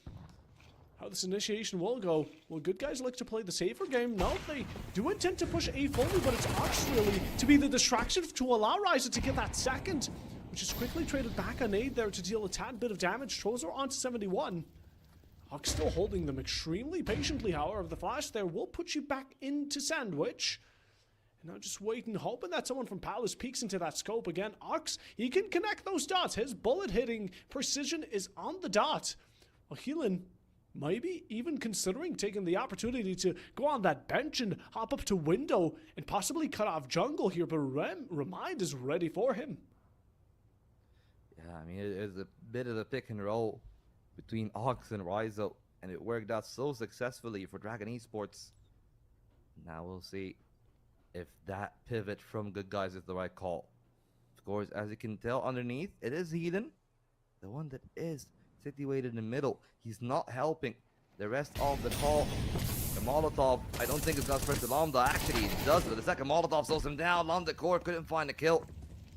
how this initiation will go. Will good guys look to play the safer game? No, they do intend to push A fully, but it's Ox really to be the distraction to allow Rizzo to get that second, which is quickly traded back on aid there to deal a tad bit of damage. Trozer onto 71. Ox still holding them extremely patiently, however. The flash there will put you back into Sandwich. And now just waiting, hoping that someone from Palace peeks into that scope again. Ox, he can connect those dots. His bullet hitting precision is on the dot. Well, Heelan maybe even considering taking the opportunity to go on that bench and hop up to window and possibly cut off jungle here, but Remind is ready for him. Yeah, I mean, it is a bit of a pick and roll between Ox and Rizzo, and it worked out so successfully for Dragon Esports. Now we'll see if that pivot from good guys is the right call. Of course, as you can tell underneath, it is Heelan, the one that is situated in the middle. He's not helping the rest of the call. The Molotov, I don't think it's gonna spread to Lambda. Actually, it does, but the second Molotov slows him down. Lambda Core couldn't find a kill.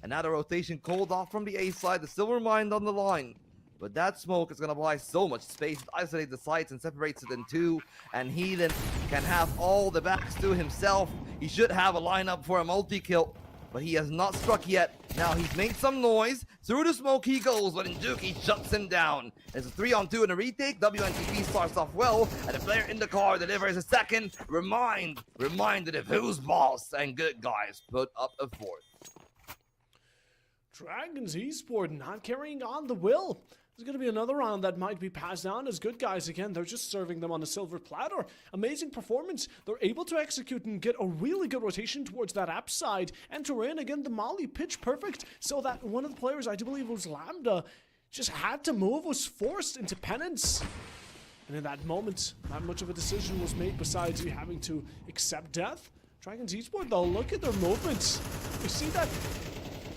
And now the rotation called off from the A side. The Silver Mind on the line. But that smoke is gonna buy so much space, isolate the sites and separates it in two. And Heelan can have all the backs to himself. He should have a lineup for a multi-kill. but he has not struck yet. Now he's made some noise. Through the smoke he goes, but Injuki shuts him down. It's a 3-on-2 in a retake. WNTP starts off well, and the player in the car delivers a second. Reminded of who's boss, and good guys put up a fourth. Dragons Esport not carrying on the will. There's going to be another round that might be passed down as good guys again. They're just serving them on a silver platter. Amazing performance. They're able to execute and get a really good rotation towards that app side. Enter in again the molly pitch perfect so that one of the players, I do believe it was Lambda, just had to move, was forced into penance. And in that moment, not much of a decision was made besides you having to accept death. Dragons Esport though, look at their movements. You see that?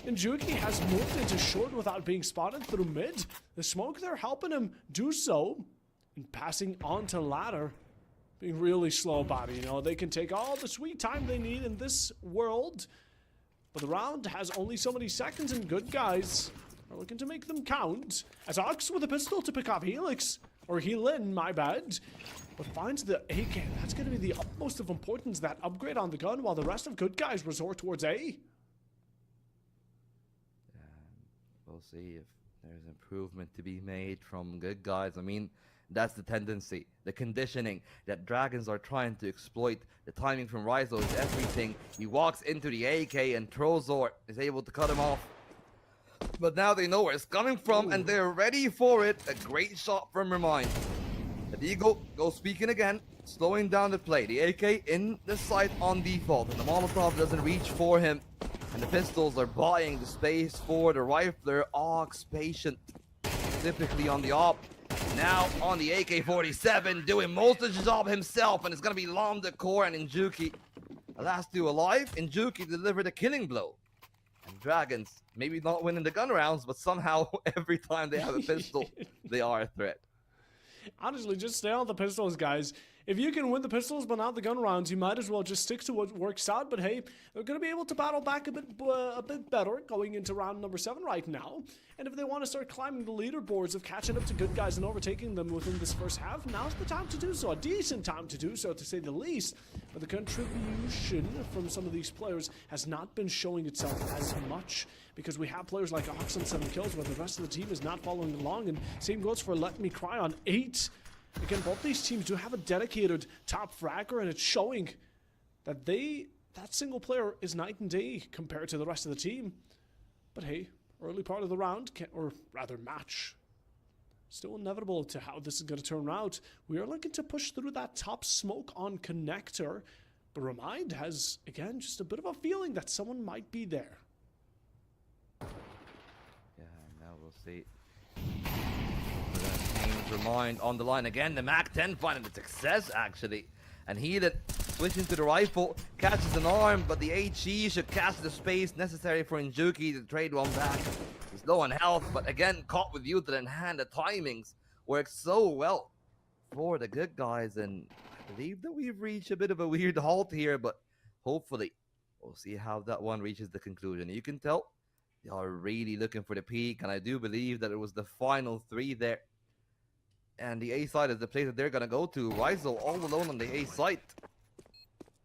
Injuki has moved into short without being spotted through mid. The smoke there helping him do so. And passing on to ladder. Being really slow about it, you know. They can take all the sweet time they need in this world. But the round has only so many seconds and good guys are looking to make them count. As Ox with a pistol to pick off Helix. Or Healin, my bad. But finds the AK. That's going to be the utmost of importance. That upgrade on the gun while the rest of good guys resort towards A. We'll see if there's improvement to be made from good guys. I mean, that's the tendency, the conditioning that Dragons are trying to exploit. The timing from Ryzo is everything. He walks into the AK and Trozor is able to cut him off. But now they know where it's coming from and they're ready for it. A great shot from Remind. The Eagle goes speaking again, slowing down the play. The AK in the sight on default, and the Molotov doesn't reach for him. And the pistols are buying the space for the rifler. Ox patient, typically on the op. Now on the AK-47, doing most of the job himself, and it's gonna be Lambda Core and Injuki. The last two alive. Injuki delivered a killing blow. And Dragons, maybe not winning the gun rounds, but somehow every time they have a pistol, they are a threat. Honestly, just stay on the pistols, guys. If you can win the pistols but not the gun rounds, you might as well just stick to what works out. But hey, they're going to be able to battle back a bit better going into round number 7 right now. And if they want to start climbing the leaderboards of catching up to good guys and overtaking them within this first half, now's the time to do so. A decent time to do so, to say the least. But the contribution from some of these players has not been showing itself as much, because we have players like Ox on 7 kills, but the rest of the team is not following along. And same goes for Let Me Cry on 8. Again, both these teams do have a dedicated top fragger, and it's showing that that single player is night and day compared to the rest of the team. But hey, early part of the round, or rather match, still inevitable to how this is going to turn out. We are looking to push through that top smoke on connector, but Remind has, again, just a bit of a feeling that someone might be there. Yeah, now we'll see. Remind on the line again. The MAC-10 finding the success, actually. And Heated switching to the rifle, catches an arm, but the HE should catch the space necessary for Injuki to trade one back. He's low on health, but again, caught with Util in hand. The timings work so well for the good guys, and I believe that we've reached a bit of a weird halt here, but hopefully we'll see how that one reaches the conclusion. You can tell they are really looking for the peak, and I do believe that it was the final 3 there. And the A side is the place that they're gonna go to. Ryzo all alone on the A site.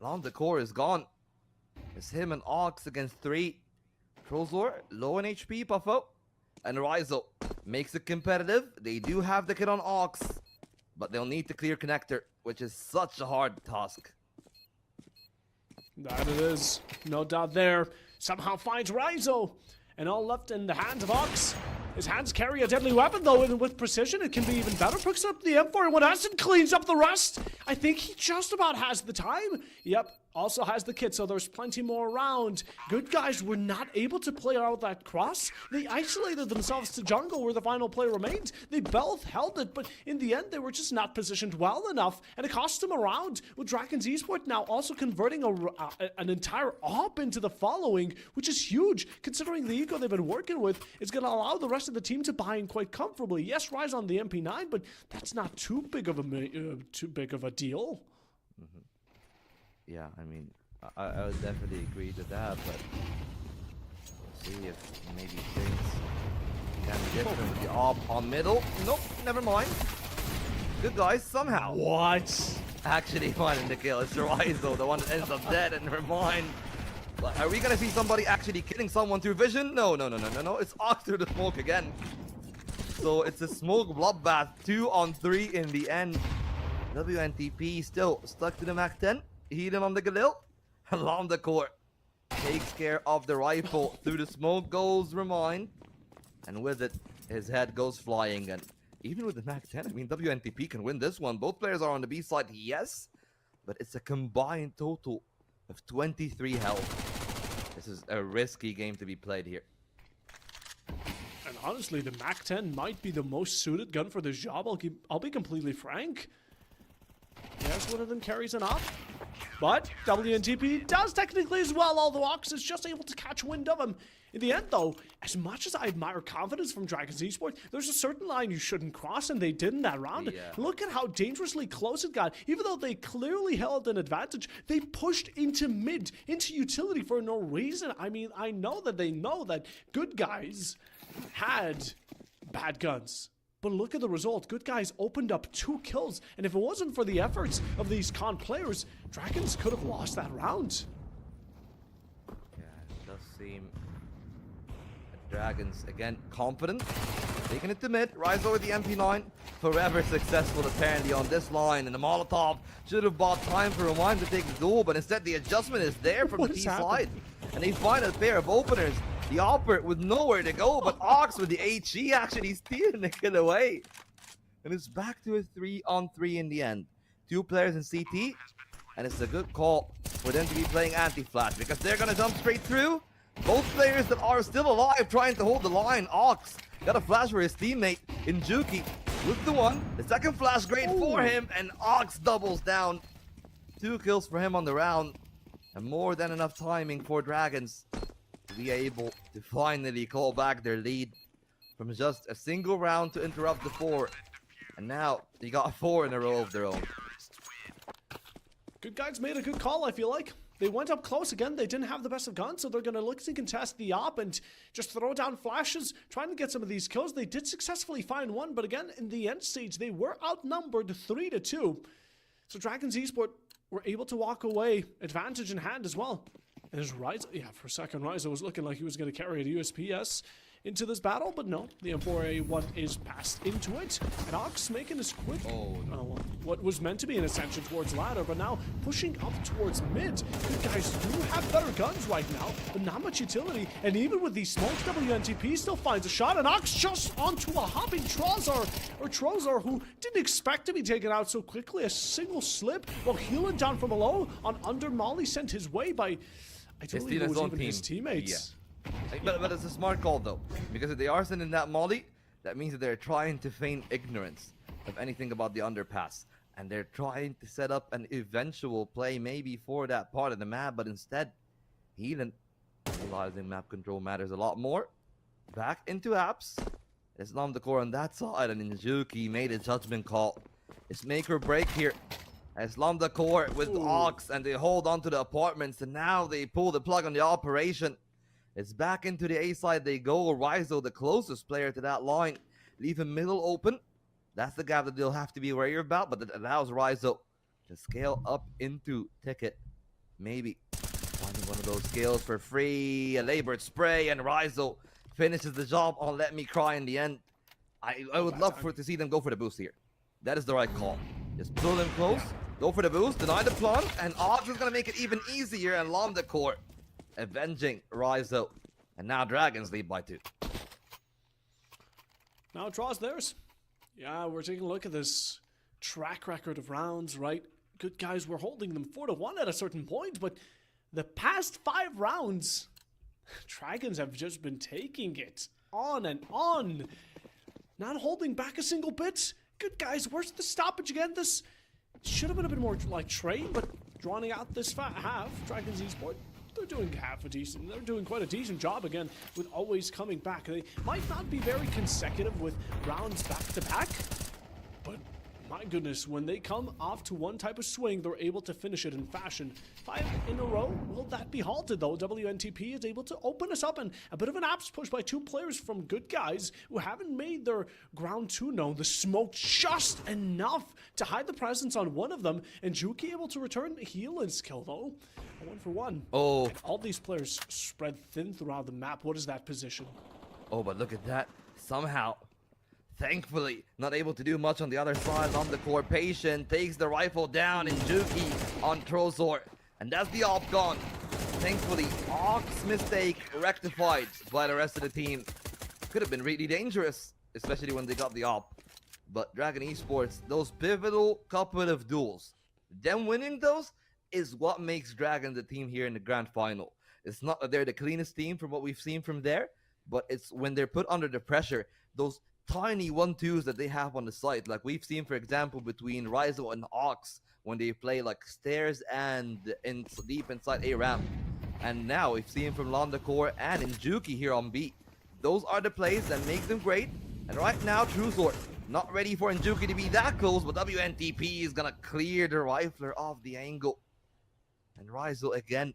Lambda Core is gone. It's him and Ox against 3. Trozor, low on HP, Puffo. And Ryzo makes it competitive. They do have the kid on Ox, but they'll need to clear connector, which is such a hard task. That it is. No doubt there. Somehow finds Ryzo. And all left in the hands of Ox. His hands carry a deadly weapon, though, and with precision, it can be even better. Picks up the M4 and 1S and cleans up the rest. I think he just about has the time. Yep, also has the kit, so there's plenty more around. Good guys were not able to play out that cross. They isolated themselves to jungle where the final play remained. They both held it, but in the end, they were just not positioned well enough, and it cost them a round. With Dragons Esport now also converting an entire op into the following, which is huge, considering the eco they've been working with is going to allow the rest of the team to buy in quite comfortably. Yes, Rise on the MP9, but that's not too big of a deal. Mm-hmm. Yeah, I mean, I would definitely agree to that, but we'll see if maybe things can be different with the op on middle. Nope, never mind. Good guys, somehow. What? Actually finding the kill. It's Ryzo, the one that ends up dead, and Remind Like, are we gonna see somebody actually killing someone through vision? No. It's Ox through the smoke again. So it's a smoke bloodbath, 2-on-3 in the end. WNTP still stuck to the Mac 10. Healing on the Galil. Along the court. Takes care of the rifle. Through the smoke goes Remind. And with it, his head goes flying. And even with the Mac 10, I mean, WNTP can win this one. Both players are on the B side, yes. But it's a combined total of 23 health. This is a risky game to be played here. And honestly, the Mac 10 might be the most suited gun for this job. I'll be completely frank. Yes, one of them carries an op. But WNTP does technically as well, although Ox is just able to catch wind of him. In the end, though, as much as I admire confidence from Dragons Esports, there's a certain line you shouldn't cross, and they did in that round. Yeah. Look at how dangerously close it got. Even though they clearly held an advantage, they pushed into mid, into utility for no reason. I mean, I know that they know that good guys had bad guns. But look at the result. Good guys opened up 2 kills. And if it wasn't for the efforts of these con players, Dragons could have lost that round. Yeah, it does seem Dragons, again, confident. Taking it to mid. Rise over the MP9. Forever successful, apparently, on this line. And the Molotov should have bought time for Remind to take the duel. But instead, the adjustment is there from the T side. And they find a pair of openers. The Opert with nowhere to go, but Ox with the HE actually stealing the kill away. And it's back to a 3-on-3 in the end. 2 players in CT, and it's a good call for them to be playing anti-flash because they're gonna jump straight through. Both players that are still alive trying to hold the line. Ox got a flash for his teammate in Juki with the one. The second flash great for him, and Ox doubles down. 2 kills for him on the round, and more than enough timing for Dragons to be able to finally call back their lead from just a single round to interrupt the 4. And now they got 4 in a row of their own. Good guys made a good call, I feel like. They went up close again. They didn't have the best of guns, so they're going to look to contest the op and just throw down flashes, trying to get some of these kills. They did successfully find one, but again, in the end stage, they were outnumbered 3-2. So Dragons Esports were able to walk away, advantage in hand as well. And his Rise, yeah, for a second, Rise was looking like he was going to carry a USPS into this battle, but no, the M4A1 is passed into it, and Ox making his quick, what was meant to be an ascension towards ladder, but now pushing up towards mid. You guys do have better guns right now, but not much utility, and even with these smokes, WNTP still finds a shot, and Ox just onto a hopping Trozar, who didn't expect to be taken out so quickly. A single slip while healing down from below on under Molly sent his way by, I don't believe it was even his teammates. Yeah. But it's a smart call though, because if they are sending that molly, that means that they're trying to feign ignorance of anything about the underpass, and they're trying to set up an eventual play maybe for that part of the map, but instead, Healing, realizing map control matters a lot more. Back into apps. Islam the core on that side, and Injuki made a judgment call. It's make or break here. Islam the core with Ox, and they hold on to the apartments, and now they pull the plug on the operation. It's back into the A side they go. Rizo, the closest player to that line, leave him middle open. That's the gap that they'll have to be wary about, but that allows Rizo to scale up into Ticket. Maybe finding one of those skills for free. A labored spray, and Rizo finishes the job on Let Me Cry in the end. I would love to see them go for the boost here. That is the right call. Just pull them close, go for the boost, deny the plunge, and Ox is going to make it even easier, and Lam the core avenging Rizo. And now Dragons lead by 2. Now draws theirs. Yeah, we're taking a look at this track record of rounds, right? Good guys were holding them 4-1 at a certain point, but the past 5 rounds, Dragons have just been taking it on and on. Not holding back a single bit. Good guys, where's the stoppage again? This should have been a bit more like train, but drawing out this half, Dragons Esports, they're doing quite a decent job again with always coming back. They might not be very consecutive with rounds back to back, but my goodness, when they come off to one type of swing, they're able to finish it in fashion. 5 in a row, will that be halted though? WNTP is able to open us up, and a bit of an apps push by 2 players from Good Guys who haven't made their ground 2 known. The smoke just enough to hide the presence on one of them, and Juki able to return a heal and skill though. A 1 for 1. Oh. All these players spread thin throughout the map. What is that position? Oh, but look at that. Somehow, thankfully, not able to do much on the other side. On the core, Patient takes the rifle down, and Juki on Trozor. And that's the op gone. Thankfully, Ox mistake rectified by the rest of the team. Could have been really dangerous, especially when they got the op. But Dragon Esports, those pivotal couple of duels, them winning those is what makes Dragon the team here in the grand final. It's not that they're the cleanest team from what we've seen from there, but it's when they're put under the pressure, those tiny 1-2s that they have on the site, like we've seen, for example, between Ryzo and Ox when they play like stairs and deep inside A ramp. And now we've seen from Londacore and Injuki here on B. Those are the plays that make them great. And right now, Truzor not ready for Injuki to be that close, but WNTP is gonna clear the rifler off the angle. And Ryzo again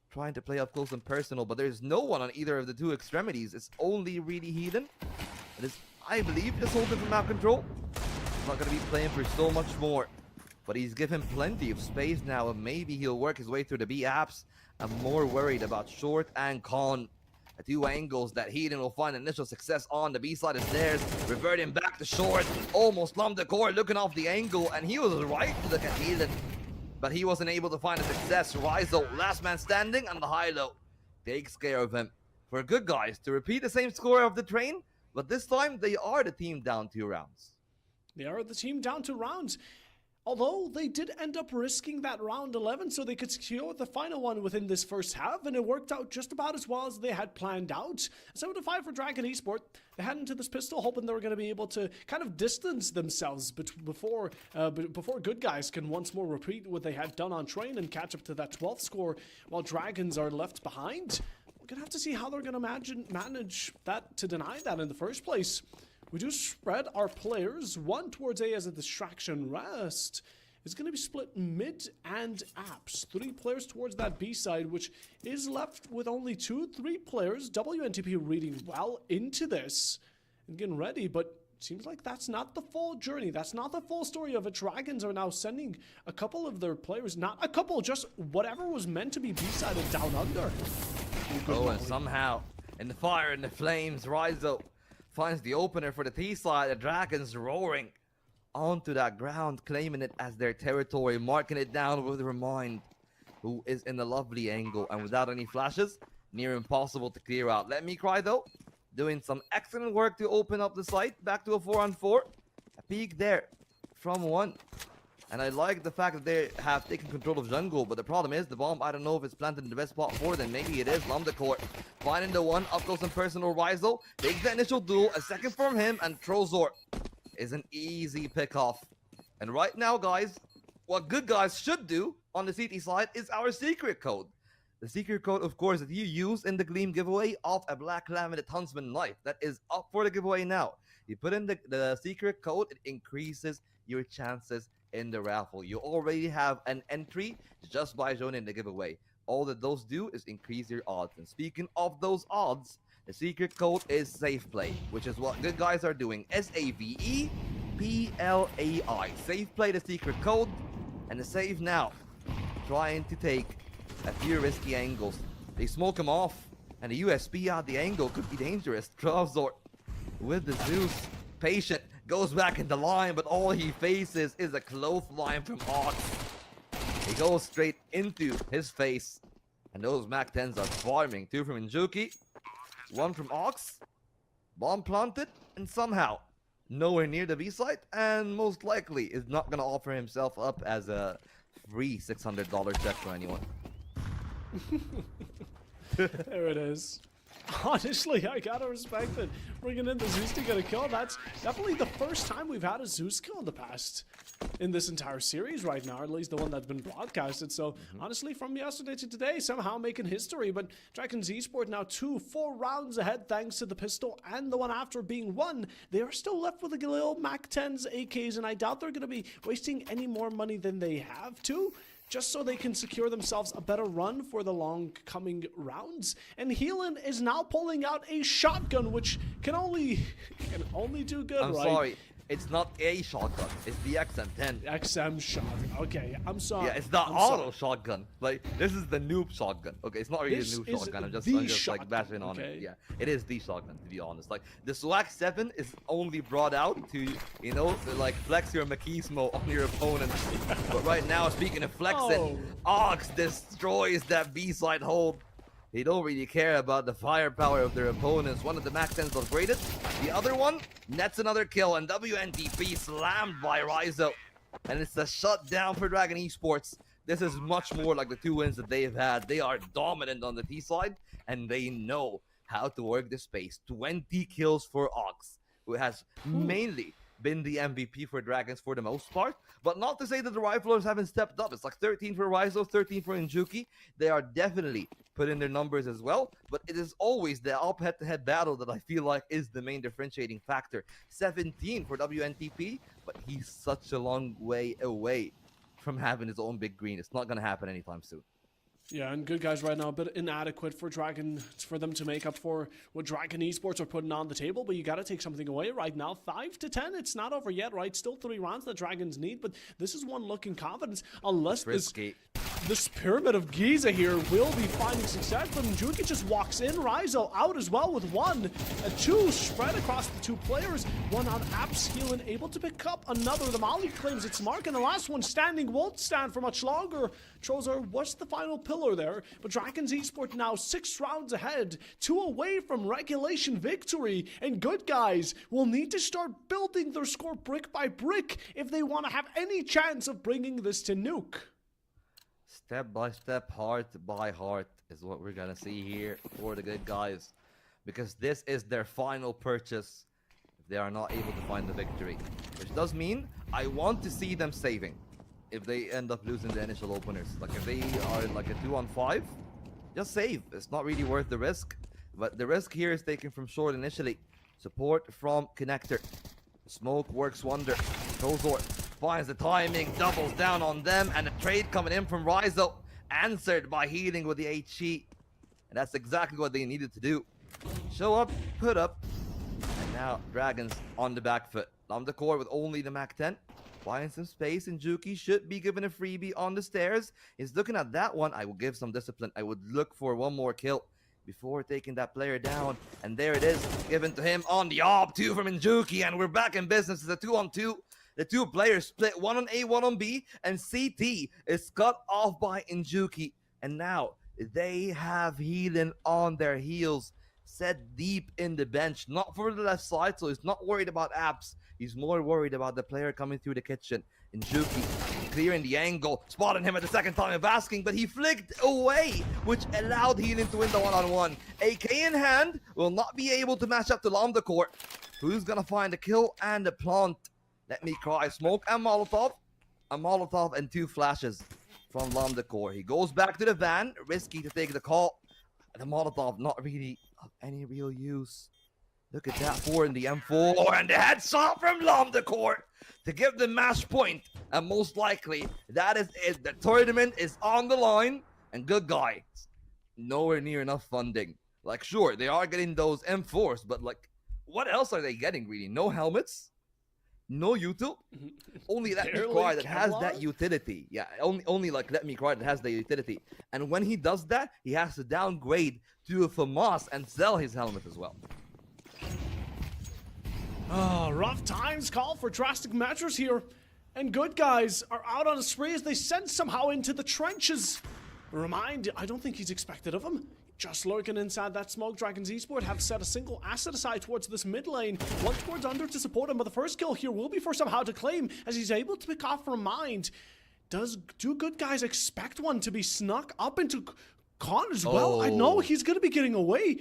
trying to play up close and personal, but there's no one on either of the 2 extremities. It's only really Heathen. It is, I believe, just holding from map control. He's not going to be playing for so much more, but he's given plenty of space now, and maybe he'll work his way through the B apps. I'm more worried about Short and Con, the 2 angles that Heathen will find initial success on. The B side is theirs, reverting back to Short, almost lumped the core, looking off the angle, and he was right to look at Heathen, but he wasn't able to find a success. Ryzo, last man standing on the high-low, takes care of him. For Good Guys to repeat the same score of the train, but this time they are the team down 2 rounds. They are the team down 2 rounds. Although they did end up risking that round 11 so they could secure the final one within this first half, and it worked out just about as well as they had planned out. 7-5 for Dragon Esport. They head into this pistol hoping they were going to be able to kind of distance themselves before Good Guys can once more repeat what they had done on train and catch up to that 12th score while Dragons are left behind. We're going to have to see how they're going to manage that to deny that in the first place. We do spread our players, 1 towards A as a distraction. Rest is going to be split mid and apps. 3 players towards that B side, which is left with only 3 players. WNTP reading well into this and getting ready, but seems like that's not the full journey. That's not the full story of it. Dragons are now sending a couple of their players, not a couple, just whatever was meant to be B-sided down under. Oh, and somehow, in the fire and the flames, Ryzo finds the opener for the T side. The Dragons roaring onto that ground, claiming it as their territory, marking it down with Remind, who is in a lovely angle, and without any flashes, near impossible to clear out. Let Me Cry though, doing some excellent work to open up the site, back to a 4-on-4. A peek there from 1. And I like the fact that they have taken control of jungle, but the problem is the bomb, I don't know if it's planted in the best spot for them. Maybe it is. Lumdacore finding the 1 up close and personal. Ryzo takes the initial duel, a second from him, and Trozor is an easy pick off. And right now, guys, what Good Guys should do on the CT side is our secret code. The secret code, of course, that you use in the Gleam giveaway of a Black Laminate Huntsman knife. That is up for the giveaway now. You put in the secret code, it increases your chances in the raffle. You already have an entry just by joining the giveaway. All that those do is increase your odds. And speaking of those odds, the secret code is Safe Play, which is what Good Guys are doing. SAVEPLAI. Safe Play, the secret code, and the save now. Trying to take a few risky angles. They smoke him off, and the USP at the angle could be dangerous. Trabzor with the Zeus. Patient goes back in the line, but all he faces is a clothesline from Ox. He goes straight into his face, and those Mac 10s are farming. 2 from Injuki, 1 from Ox. Bomb planted, and somehow nowhere near the B site, and most likely is not going to offer himself up as a free $600 check for anyone. There it is. Honestly, I gotta respect it. Bringing in the Zeus to get a kill. That's definitely the first time we've had a Zeus kill in the past in this entire series right now, or at least the one that's been broadcasted. So honestly, from yesterday to today, somehow making history. But Dragons Esport now 2-4 rounds ahead thanks to the pistol and the one after being won. They are still left with the little Mac 10s, AKs, and I doubt they're going to be wasting any more money than they have to, just so they can secure themselves a better run for the long coming rounds. And Heelan is now pulling out a shotgun, which can only do good, I'm right? sorry. It's not a shotgun. It's the XM10. XM shotgun. Okay, I'm sorry. Yeah, it's the I'm auto sorry. shotgun. Like, this is the noob shotgun. Okay, it's not really This a noob is shotgun. I'm just the like shotgun, bashing on okay? it. Yeah, it is the shotgun, to be honest. Like, the Swag 7 is only brought out to, you know, like flex your machismo on your opponent. But right now, speaking of flexing, Ox destroys that B-side hold. They don't really care about the firepower of their opponents. One of the Mac 10s upgraded. The other one nets another kill, and WNTP slammed by Ryzo. And it's a shutdown for Dragon Esports. This is much more like the 2 wins that they've had. They are dominant on the T side, and they know how to work the space. 20 kills for Ox, who has mainly been the MVP for Dragons for the most part. But not to say that the Riflers haven't stepped up. It's like 13 for Ryzo, 13 for Injuki. They are definitely put in their numbers as well. But it is always the up head-to-head battle that I feel like is the main differentiating factor. 17 for WNTP, but he's such a long way away from having his own big green. It's not going to happen anytime soon. Yeah, and good guys right now, a bit inadequate for them to make up for what Dragon Esports are putting on the table, but you got to take something away right now. 5-10, it's not over yet, right? Still 3 rounds the Dragons need, but this is one looking confidence, unless this Pyramid of Giza here will be finding success, but Njuki just walks in. Ryzo out as well with 1. 2 spread across the 2 players. 1 on Apps, Heelan able to pick up another. The Molly claims its mark, and the last one standing won't stand for much longer. Trozar, what's the final pillar there? But Dragons Esport now 6 rounds ahead, 2 away from regulation victory, and good guys will need to start building their score brick by brick if they want to have any chance of bringing this to nuke. Step by step, heart by heart is what we're gonna see here for the good guys, because this is their final purchase if they are not able to find the victory, which does mean I want to see them saving if they end up losing the initial openers. Like, if they are like a 2-on-5, just save. It's not really worth the risk, but the risk here is taken from short initially. Support from Connector. Smoke works wonder. Tozor finds the timing, doubles down on them, and a trade coming in from Ryzo, answered by healing with the HE. And that's exactly what they needed to do. Show up, put up, and now Dragons on the back foot. On the core with only the Mac 10. Buying some space, and Juki should be given a freebie on the stairs. He's looking at that one. I will give some discipline. I would look for one more kill before taking that player down. And there it is, given to him on the op, 2 from Injuki, and we're back in business. It's a 2-on-2. The 2 players split, 1 on A, 1 on B, and CT is cut off by Injuki. And now they have Heelan on their heels, set deep in the bench, not for the left side, so he's not worried about Apps. He's more worried about the player coming through the kitchen. Injuki clearing the angle, spotting him at the second time of asking, but he flicked away, which allowed Heelan to win the 1-on-1. AK in hand, will not be able to match up to Lambda Core. Who's gonna find the kill and the plant? Let me cry. Smoke and Molotov. A Molotov and 2 flashes from Lambda Core. He goes back to the van, risky to take the call. The Molotov not really of any real use. Look at that 4 in the M4, and the headshot from Lambda Core to give the match point. And most likely, that is it. The tournament is on the line, and good guys, nowhere near enough funding. Like, sure, they are getting those M4s, but like, what else are they getting really? No helmets? No util? Only Let Me Cry that has that utility. Yeah, only like Let Me Cry that has the utility. And when he does that, he has to downgrade to a FAMAS and sell his helmet as well. Oh, rough times call for drastic measures here. And good guys are out on a spree as they send somehow into the trenches. Remind, I don't think he's expected of him. Just lurking inside that smoke, Dragons Esport have set a single asset aside towards this mid lane. One towards under to support him, but the first kill here will be for somehow to claim as he's able to pick off from Mind. Do good guys expect one to be snuck up into Con as well? I know he's going to be getting away.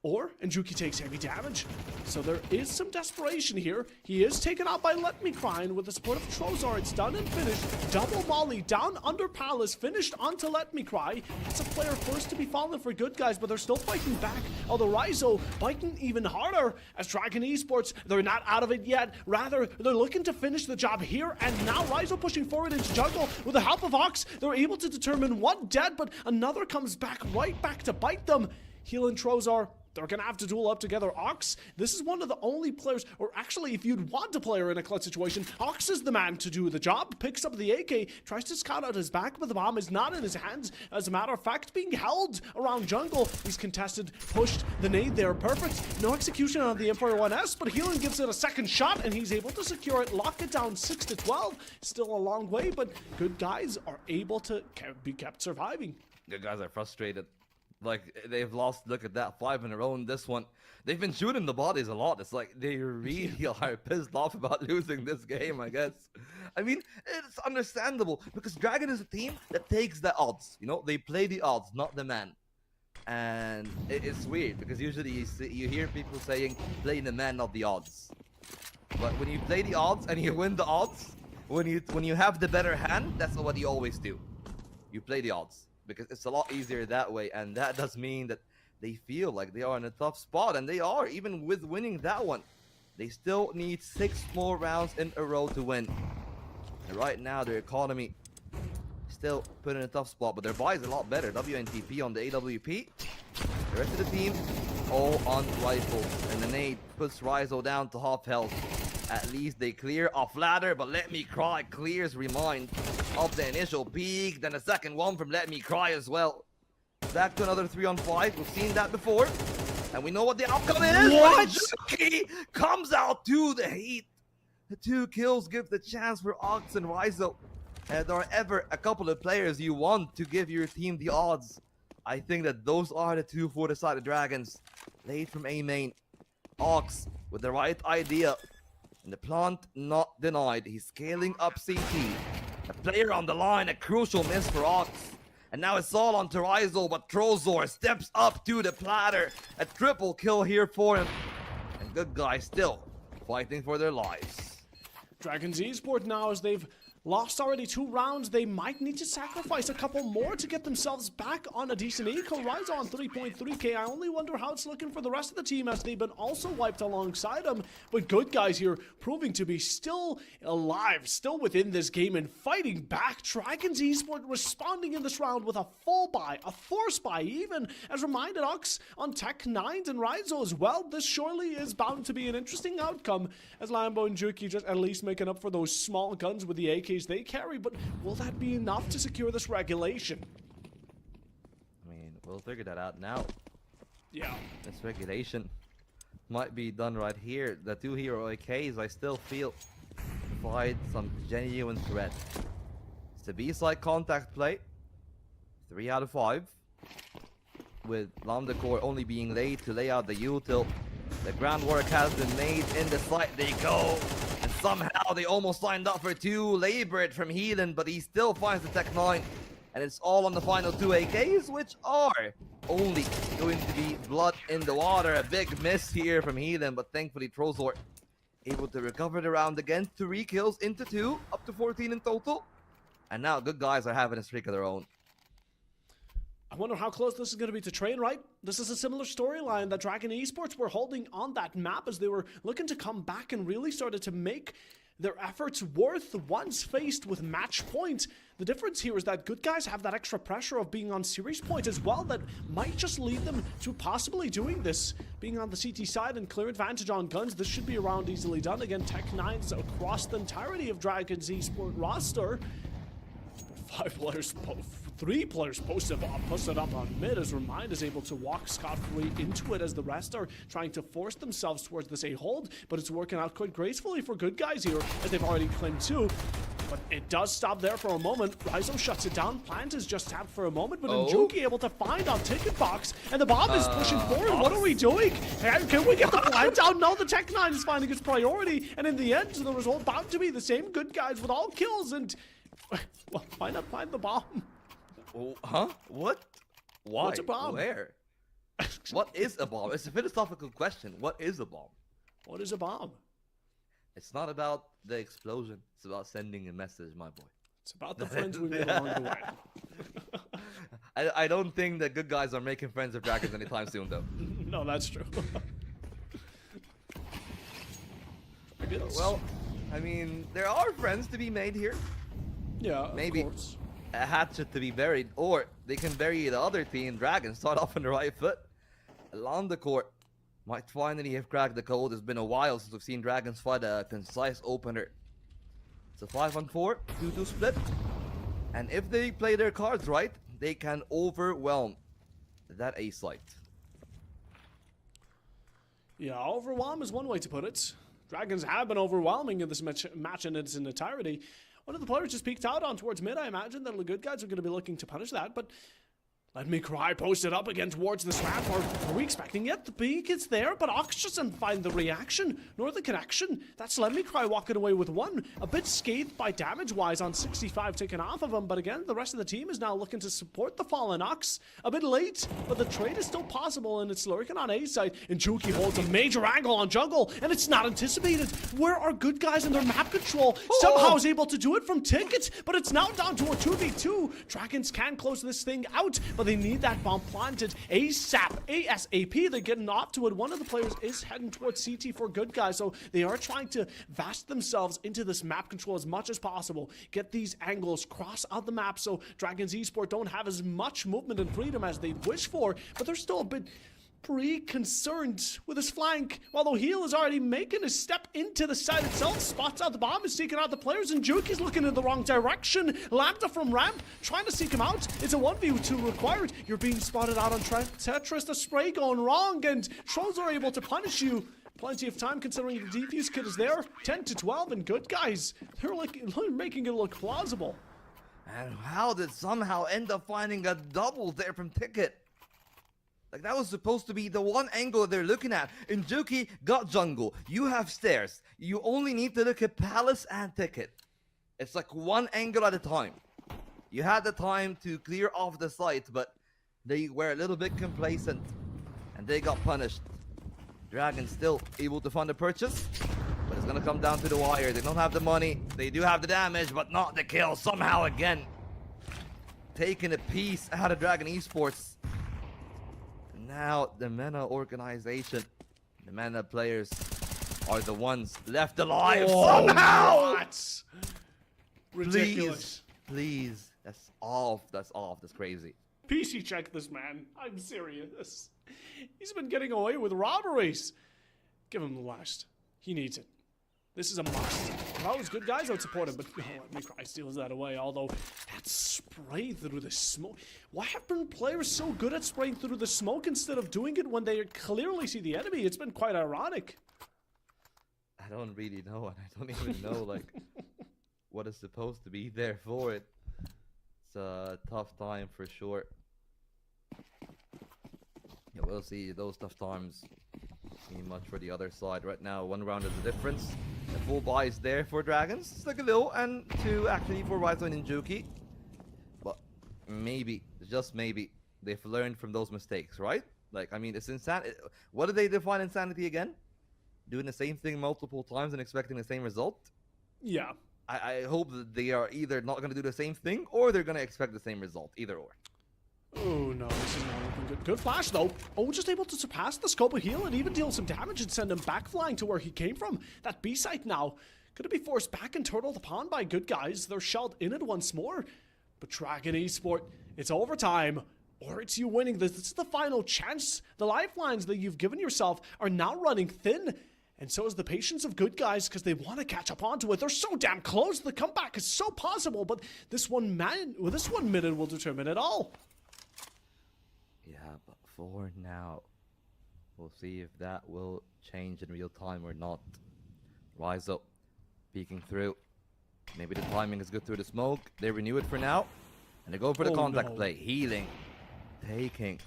And Juki takes heavy damage. So there is some desperation here. He is taken out by Let Me Cry, and with the support of Trozor, it's done and finished. Double Molly down under Palace, finished onto Let Me Cry. It's a player first to be fallen for Good Guys, but they're still fighting back. Although Rizo biting even harder as Dragon Esports, they're not out of it yet. Rather, they're looking to finish the job here, and now Rizo pushing forward into jungle. With the help of Ox, they're able to determine one dead, but another comes back right back to bite them. Heal and Trozor, they're going to have to duel up together. Ox, this is one of the only players, or actually, if you'd want a player in a clutch situation, Ox is the man to do the job. Picks up the AK, tries to scout out his back, but the bomb is not in his hands. As a matter of fact, being held around jungle. He's contested, pushed the nade there. Perfect. No execution on the M41S, but Healing gives it a second shot, and he's able to secure it, lock it down 6-12. Still a long way, but Good Guys are able to be kept surviving. Good Guys are frustrated. Like, they've lost, look at that, 5 in a row in this one. They've been shooting the bodies a lot. It's like they really are pissed off about losing this game, I guess. I mean, it's understandable because Dragon is a team that takes the odds. You know, they play the odds, not the man. And it's weird because usually you hear people saying, play the man, not the odds. But when you play the odds and you win the odds, when you have the better hand, that's what you always do. You play the odds. Because it's a lot easier that way, and that does mean that they feel like they are in a tough spot, and they are, even with winning that one. They still need 6 more rounds in a row to win. And right now, their economy still put in a tough spot, but their buy is a lot better. WNTP on the AWP. The rest of the team, all on rifles, and the nade puts Rizo down to half health. At least they clear off ladder, but Let Me Cry clears Remind of the initial peak, then a second one from Let Me Cry as well. Back to another 3-on-5. We've seen that before, and we know what the outcome is. What? Juki comes out to the heat. The 2 kills give the chance for Ox and Rizo. And there are ever a couple of players you want to give your team the odds. I think that those are the 2 for the side of Dragons. Late from A main. Ox with the right idea. And the plant not denied. He's scaling up CT. A player on the line, a crucial miss for Ox. And now it's all on Rizo, but Trozor steps up to the platter. A triple kill here for him. And Good Guys still fighting for their lives. Dragons Esports now, as they've lost already 2 rounds, they might need to sacrifice a couple more to get themselves back on a decent eco. Rizo on 3.3k. I only wonder how it's looking for the rest of the team as they've been also wiped alongside them. But Good Guys here proving to be still alive, still within this game and fighting back. Dragons Esports responding in this round with a full buy, a force buy even, as reminded Ox on Tech 9 and Rizo as well. This surely is bound to be an interesting outcome as Lambo and Juki just at least making up for those small guns with the AKs they carry, but will that be enough to secure this regulation? I mean, we'll figure that out now. Yeah. This regulation might be done right here. The 2 hero AKs, I still feel provide some genuine threat. It's a B-side contact play. 3 out of 5. With Lambda Core only being late to lay out the util. The groundwork has been made. In the site they go. And somehow they almost signed up for 2. Labored from Healing, but he still finds the Tech 9. And it's all on the final 2 AKs, which are only going to be blood in the water. A big miss here from Healing, but thankfully Trozor able to recover the round again. 3 kills into 2, up to 14 in total. And now Good Guys are having a streak of their own. I wonder how close this is going to be to train, right? This is a similar storyline that Dragon Esports were holding on that map as they were looking to come back and really started to make their efforts worth once faced with match point. The difference here is that Good Guys have that extra pressure of being on series point as well that might just lead them to possibly doing this. Being on the CT side and clear advantage on guns, this should be a round easily done. Again, Tech 9's across the entirety of Dragon's Esports roster. 3 players posted up on mid as Remind is able to walk scot-free into it as the rest are trying to force themselves towards this A-hold, but it's working out quite gracefully for Good Guys here as they've already claimed 2. But it does stop there for a moment. Rizo shuts it down. Plant is just tapped for a moment, but Njuki able to find our ticket box, and the bomb is pushing forward. What are we doing? Can we get the plant down? No, the Tech 9 is finding its priority, and in the end, the result bound to be the same. Good Guys with all kills, and well, why not find the bomb? Oh, huh? What? Why? What's a bomb? Where? What is a bomb? It's a philosophical question. What is a bomb? What is a bomb? It's not about the explosion. It's about sending a message, my boy. It's about the friends we made along the way. I don't think the good guys are making friends with dragons anytime soon, though. No, that's true. Well, I mean, there are friends to be made here. Yeah, Maybe of course. a hatchet to be buried, or they can bury the other team. Dragons start off on the right foot. Along the court, might finally have cracked the code. It's been a while since we've seen Dragons fight a concise opener. It's a 5-on-4, 2-2 split. And if they play their cards right, they can overwhelm that A site. Yeah, overwhelm is one way to put it. Dragons have been overwhelming in this match in its entirety. One of the players just peeked out on towards mid. I imagine that the good guys are going to be looking to punish that, but Let Me Cry posted up again towards this ramp. Are we expecting it? The peek is there, but Ox doesn't find the reaction, nor the connection. That's Let Me Cry walking away with one. A bit scathed by damage-wise on 65 taken off of him, but again, the rest of the team is now looking to support the fallen Ox. A bit late, but the trade is still possible, and it's lurking on A side. And Juki holds a major angle on jungle, and it's not anticipated. Where are good guys in their map control? Somehow is able to do it from Ticket, but it's now down to a 2v2. Dragons can close this thing out, but they need that bomb planted ASAP. They're getting off to it. One of the players is heading towards CT for good guys, so they are trying to vast themselves into this map control as much as possible. Get these angles, cross out the map, so Dragons Esport don't have as much movement and freedom as they'd wish for, but they're still a bit concerned with his flank, while the heel is already making a step into the side itself. Spots out the bomb, is seeking out the players, and Juki's looking in the wrong direction. Lambda from ramp, trying to seek him out. It's a 1v2 required. You're being spotted out on Tetris. The spray going wrong, and Trolls are able to punish you. Plenty of time considering the defuse kit is there. 10 to 12, and good guys, they're making it look plausible. And how did somehow end up finding a double there from Ticket? Like, that was supposed to be the one angle they're looking at. Injuki got jungle. You have stairs. You only need to look at Palace and Ticket. It's like one angle at a time. You had the time to clear off the site, but they were a little bit complacent. And they got punished. Dragon still able to fund the purchase. But it's going to come down to the wire. They don't have the money. They do have the damage, but not the kill. Somehow again, taking a piece out of Dragon Esports. Now the MENA organization, the MENA players are the ones left alive somehow! That's ridiculous. Please, that's off, that's crazy. PC check this man, I'm serious. He's been getting away with robberies. Give him the last, he needs it. This is a must. If I was good guys, I would support him, but Let Me Cry steals that away, although that spray through the smoke. Why have been players so good at spraying through the smoke instead of doing it when they clearly see the enemy? It's been quite ironic. I don't really know, and I don't even know, like, what is supposed to be there for it. It's a tough time for sure. Yeah, we'll see those tough times. See much for the other side right now. One round is the difference. The full buy is there for Dragons. It's like a little, and two actually for Ryzone and Juki. But maybe, just maybe, they've learned from those mistakes, right? Like, I mean, it's insanity. What do they define insanity again? Doing the same thing multiple times and expecting the same result? Yeah. I hope that they are either not going to do the same thing, or they're going to expect the same result. Either or. Oh no, this is not looking good. Good flash though. Oh, just able to surpass the scope of heal and even deal some damage and send him back flying to where he came from. That B site now. Gonna be forced back and turtled upon by good guys. They're shelled in it once more. But Dragon Esport, it's overtime. Or it's you winning. This is the final chance. The lifelines that you've given yourself are now running thin. And so is the patience of good guys because they want to catch up onto it. They're so damn close. The comeback is so possible. But this one minute will determine it all. Yeah, but for now, we'll see if that will change in real time or not. Rise up, peeking through. Maybe the timing is good through the smoke. They renew it for now, and they go for the contact play. Healing, taking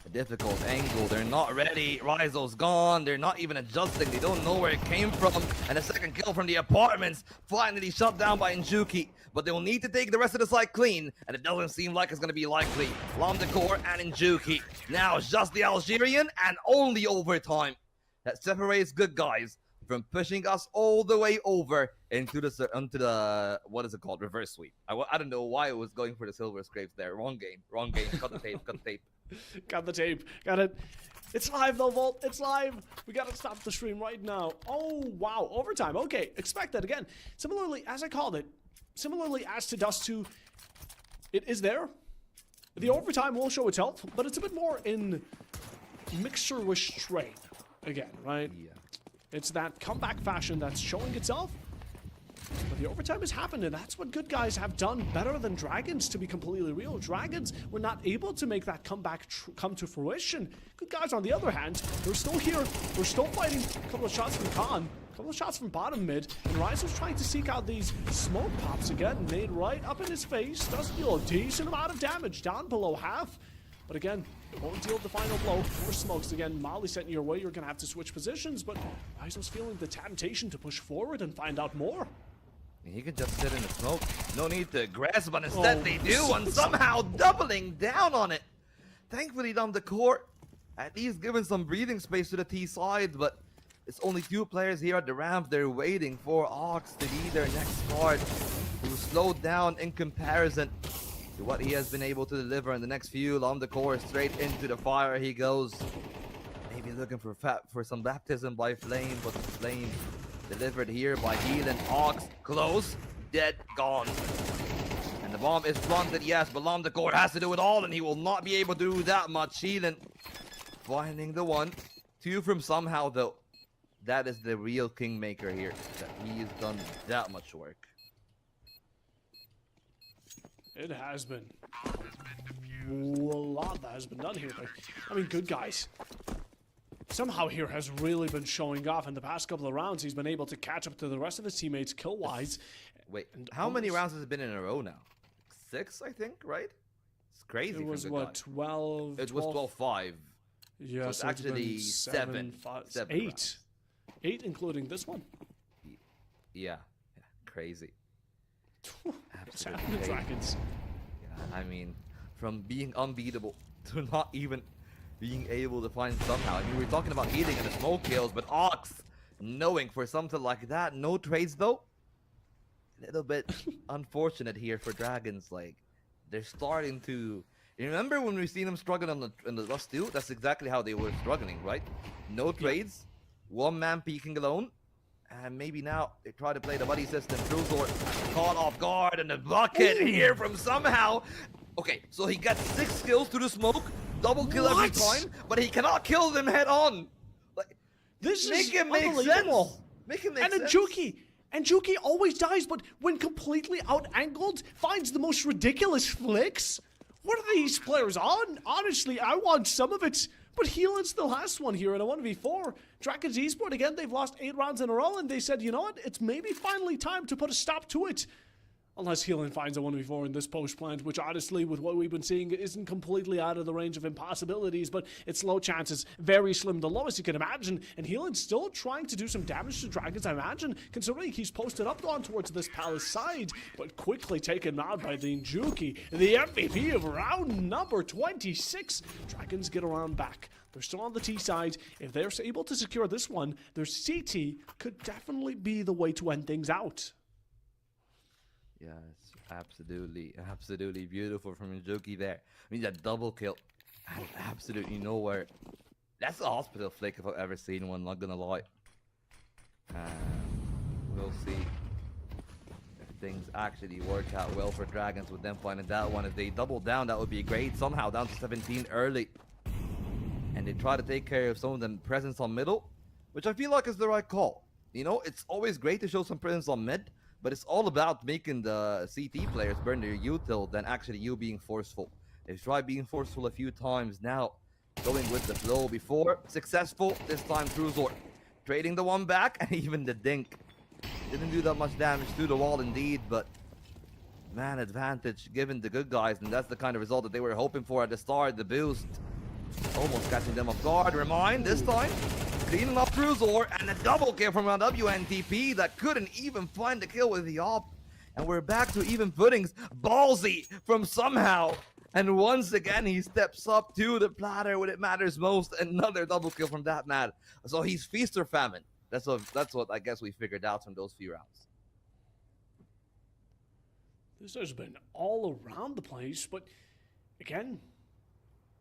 A difficult angle. They're not ready. Rizo's gone. They're not even adjusting. They don't know where it came from. And a second kill from the apartments. Finally shut down by Njuki. But they will need to take the rest of the site clean. And it doesn't seem like it's going to be likely. Lamdekor and Njuki. Now it's just the Algerian and only overtime. That separates good guys from pushing us all the way over into the what is it called? Reverse sweep. I don't know why it was going for the silver scrapes there. Wrong game. Wrong game. Cut the tape. Cut the tape. Got the tape. Got it. It's live though, Volt. It's live. We gotta stop the stream right now. Oh, wow. Overtime. Okay. Expect that again. Similarly, as I called it, similarly as to Dust 2, it is there. The overtime will show itself, but it's a bit more in mixture with strain. Again, right? Yeah. It's that comeback fashion that's showing itself. But the overtime has happened, and that's what good guys have done better than Dragons, to be completely real. Dragons were not able to make that comeback come to fruition. Good guys, on the other hand, they're still here. We're still fighting. A couple of shots from Khan. A couple of shots from bottom mid. And Rizo's trying to seek out these smoke pops again. Made right up in his face. Does deal a decent amount of damage. Down below half. But again, it won't deal the final blow. More smokes again. Molly sent your way. You're going to have to switch positions. But Rizo's feeling the temptation to push forward and find out more. He can just sit in the smoke. No need to grasp, but instead they do, and somehow doubling down on it. Thankfully, Lamdekor at least given some breathing space to the T side, but it's only 2 players here at the ramp. They're waiting for Ox to be their next card, who slowed down in comparison to what he has been able to deliver in the next few. Lamdekor straight into the fire he goes. Maybe looking for some baptism by Flame, but the Flame delivered here by Healing. Ox close, dead, gone. And the bomb is planted, yes, but Lamdekor has to do it all, and he will not be able to do that much. Healing finding the 1. 2 from somehow, though. That is the real kingmaker here. That he has done that much work. It has been. A lot that has been done here. But, I mean, good guys. Somehow here has really been showing off. In the past couple of rounds, he's been able to catch up to the rest of his teammates kill-wise. Wait, how many rounds has it been in a row now? 6, I think, right? It's crazy. It was, what, 12? It was 12-5. Yeah, so it's actually 7. 8. 8, including this one. Yeah, crazy. What's happening to Dragons? Yeah, I mean, from being unbeatable to not even being able to find somehow. I mean, we're talking about Healing and the smoke kills, but Ox knowing for something like that. No trades though. A little bit unfortunate here for Dragons. Like, they're starting to. You remember when we seen them struggling in the Rust 2? That's exactly how they were struggling, right? No trades, 1 man peeking alone, and maybe now they try to play the buddy system. Truzor caught off guard, and the bucket here from somehow. Okay, so he got 6 kills to the smoke, double kill every time, but he cannot kill them head on. Like, this make is it make unbelievable. sense. Make it make and sense. Njuki always dies, but when completely out-angled, finds the most ridiculous flicks. What are these players on? Honestly, I want some of it. But Healing still has one here in a 1v4. Dragons Esport, again, they've lost 8 rounds in a row, and they said, you know what? It's maybe finally time to put a stop to it. Unless Healing finds a 1v4 in this post plant, which honestly, with what we've been seeing, isn't completely out of the range of impossibilities, but it's low chances, very slim, the lowest you can imagine, and Healing's still trying to do some damage to Dragons, I imagine, considering he's posted up on towards this palace side, but quickly taken out by the Njuki, the MVP of round number 26. Dragons get around back. They're still on the T side. If they're able to secure this one, their CT could definitely be the way to end things out. Yeah, it's absolutely beautiful from Njuki there. I mean, that double kill, out of absolutely nowhere. That's a hospital flick if I've ever seen one, not gonna lie. We'll see if things actually work out well for Dragons with them finding that one. If they double down, that would be great. Somehow down to 17 early. And they try to take care of some of them presence on middle, which I feel like is the right call. You know, it's always great to show some presence on mid, but it's all about making the CT players burn their util than actually you being forceful. They've tried being forceful a few times now, going with the flow before. Successful, this time Truzor. Trading the 1 back, and even the dink. Didn't do that much damage to the wall indeed, but man advantage given the good guys, and that's the kind of result that they were hoping for at the start. The boost Almost catching them off guard. Remind this time. Cleaning up Cruzor and a double kill from a WNTP that couldn't even find the kill with the op. And we're back to even footings. Ballsy from somehow. And once again, he steps up to the platter when it matters most. Another double kill from that man. So he's feast or famine. That's what I guess we figured out from those few rounds. This has been all around the place, but again,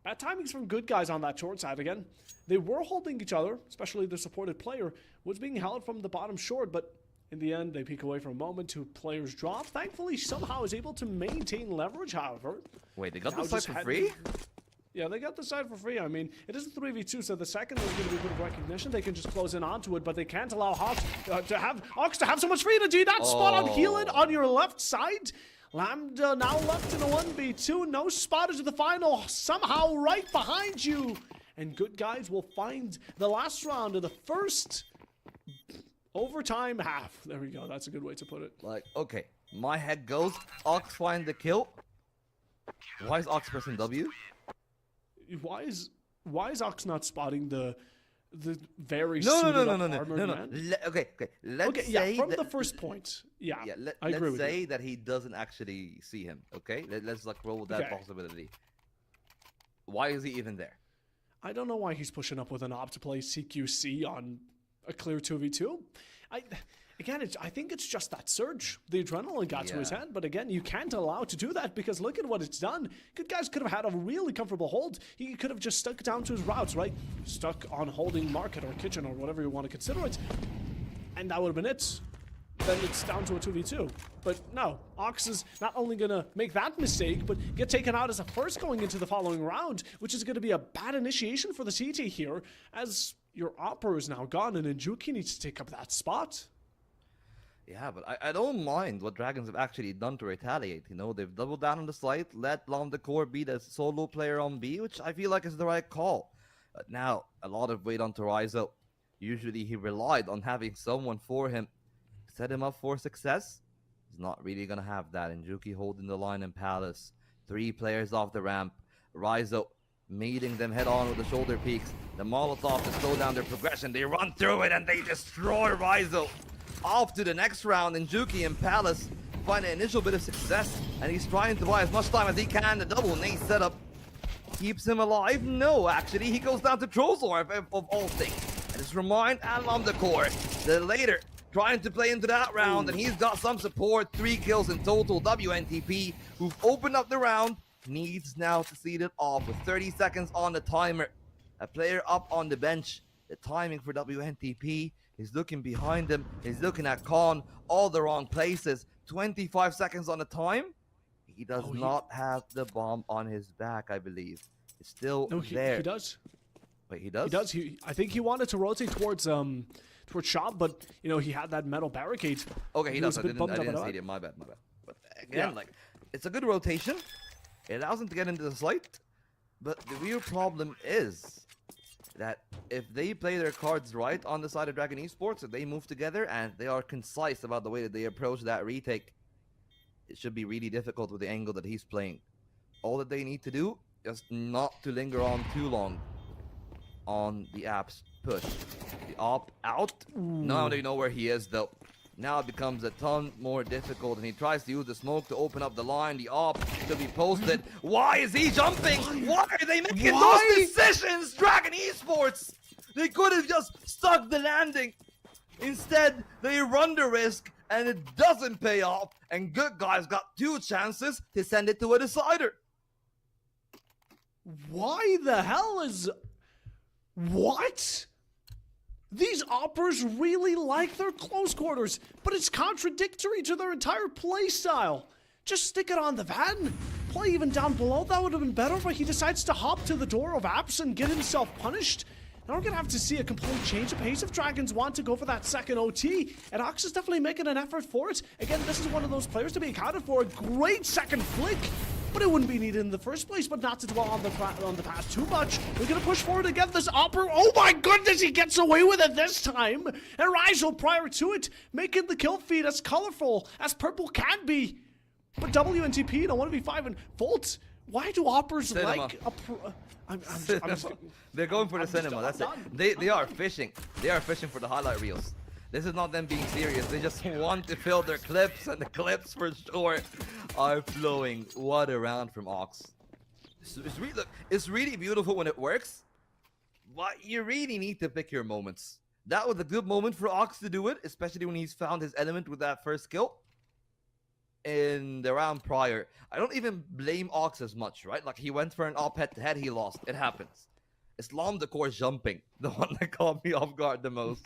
bad timings from good guys on that short side again. They were holding each other, especially the supported player was being held from the bottom short, but in the end, they peek away for a moment. Two players drop. Thankfully, somehow is able to maintain leverage, however. Wait, they got the side for free? Yeah, they got the side for free. I mean, it is a 3v2, so the second is going to be a bit of recognition. They can just close in onto it, but they can't allow Hawks to have so much freedom. Do you not spot on Healing on your left side? Lambda now left in a 1v2. No spotter to the final. Somehow right behind you. And good guys will find the last round of the first overtime half. There we go. That's a good way to put it. Like, okay, my head goes. Ox find the kill. Why is Ox pressing W? Why is Ox not spotting the very no. Okay. Let's say from the first point. Yeah, let's say that he doesn't actually see him. Okay, let's like roll with that possibility. Why is he even there? I don't know why he's pushing up with an op to play CQC on a clear 2v2. I think it's just that surge. The adrenaline got to his head, but again, you can't allow to do that because look at what it's done. Good guys could have had a really comfortable hold. He could have just stuck down to his routes, right? Stuck on holding market or kitchen or whatever you want to consider it. And that would have been it. Then it's down to a 2v2. But no, Ox is not only going to make that mistake, but get taken out as a first going into the following round, which is going to be a bad initiation for the CT here, as your Opera is now gone and Njuki needs to take up that spot. Yeah, but I don't mind what Dragons have actually done to retaliate. You know, they've doubled down on the site, let Lambda Core be the solo player on B, which I feel like is the right call. But now, a lot of weight onto Rizzo. Usually he relied on having someone for him to set him up for success. He's not really going to have that. Njuki holding the line in Palace. 3 players off the ramp. Rizzo meeting them head on with the shoulder peaks. The Molotov to slow down their progression. They run through it and they destroy Rizzo. Off to the next round, Njuki and Palace find an initial bit of success, and he's trying to buy as much time as he can. The double nade setup keeps him alive. No, actually, he goes down to Trozor of all things. And it's Remind and Lambda Core. The later trying to play into that round, and he's got some support. 3 kills in total. WNTP, who've opened up the round, needs now to seal it off with 30 seconds on the timer. A player up on the bench. The timing for WNTP. He's looking behind him. He's looking at Khan. All the wrong places. 25 seconds on the time. He does not have the bomb on his back, I believe. It's still there. He does. Wait, he does? He does. I think he wanted to rotate towards shop, but you know he had that metal barricade. Okay, he does. I didn't see it. My bad. But again, like, it's a good rotation. It allows him to get into the site. But the real problem is that if they play their cards right on the side of Dragon Esports, if they move together and they are concise about the way that they approach that retake, it should be really difficult with the angle that he's playing. All that they need to do is not to linger on too long on the app's push. The op out. Now they know where he is though. Now it becomes a ton more difficult, and he tries to use the smoke to open up the line. The op to be posted. Why is he jumping? Why are they making those decisions, Dragon Esports? They could have just stuck the landing. Instead, they run the risk, and it doesn't pay off. And good guys got 2 chances to send it to a decider. Why the hell is... What? These operas really like their close quarters, but it's contradictory to their entire play style. Just stick it on the van. Play even down below, that would have been better, but he decides to hop to the door of apps and get himself punished. Now we're going to have to see a complete change of pace if Dragons want to go for that second OT, and Ox is definitely making an effort for it. Again, this is one of those players to be accounted for. A great second flick, but it wouldn't be needed in the first place. But not to dwell on the past too much. We're going to push forward again. This Opera, oh my goodness, he gets away with it this time. And Rizzo prior to it, making the kill feed as colorful as purple can be. But WNTP in a 1v5 and Volt Why do operators Cinema. like a I'm They're going for the cinema. I'm That's it. done. They are fishing. They are fishing for the highlight reels. This is not them being serious. They just want to fill their clips, and the clips for sure are flowing. What a round from Ox. Look, it's really beautiful when it works, but you really need to pick your moments. That was a good moment for Ox to do it, especially when he's found his element with that first kill in the round prior. I don't even blame Ox as much, right? Like, he went for an op head-to-head, he lost. It happens. Islam the core jumping, the one that caught me off guard the most.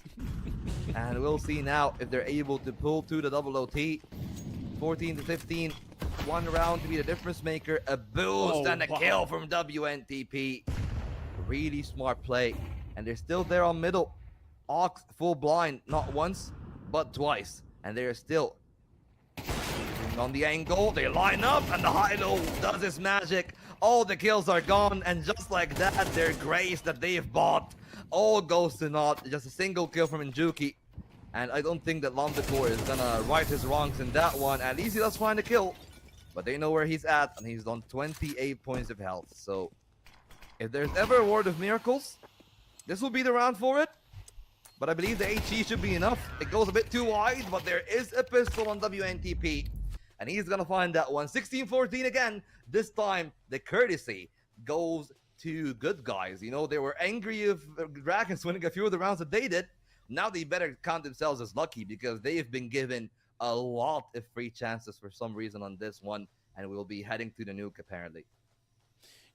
And we'll see now if they're able to pull to the double OT. 14 to 15. One round to be the difference maker. A boost and a kill from WNTP. Really smart play. And they're still there on middle. Ox full blind, not once, but twice. And they're still on the angle. They line up, and the high-low does his magic. All the kills are gone, and just like that, their grace that they've bought all goes to naught. Just a single kill from Injuki. And I don't think that Lomdekor is gonna right his wrongs in that one. At least he does find a kill. But they know where he's at, and he's on 28 points of health. So, if there's ever a Word of Miracles, this will be the round for it. But I believe the HE should be enough. It goes a bit too wide, but there is a pistol on WNTP. And he's gonna find that one. 16-14 again. This time, the courtesy goes to good guys. You know, they were angry of Dragons winning a few of the rounds that they did. Now they better count themselves as lucky, because they have been given a lot of free chances for some reason on this one, and we'll be heading to the nuke apparently.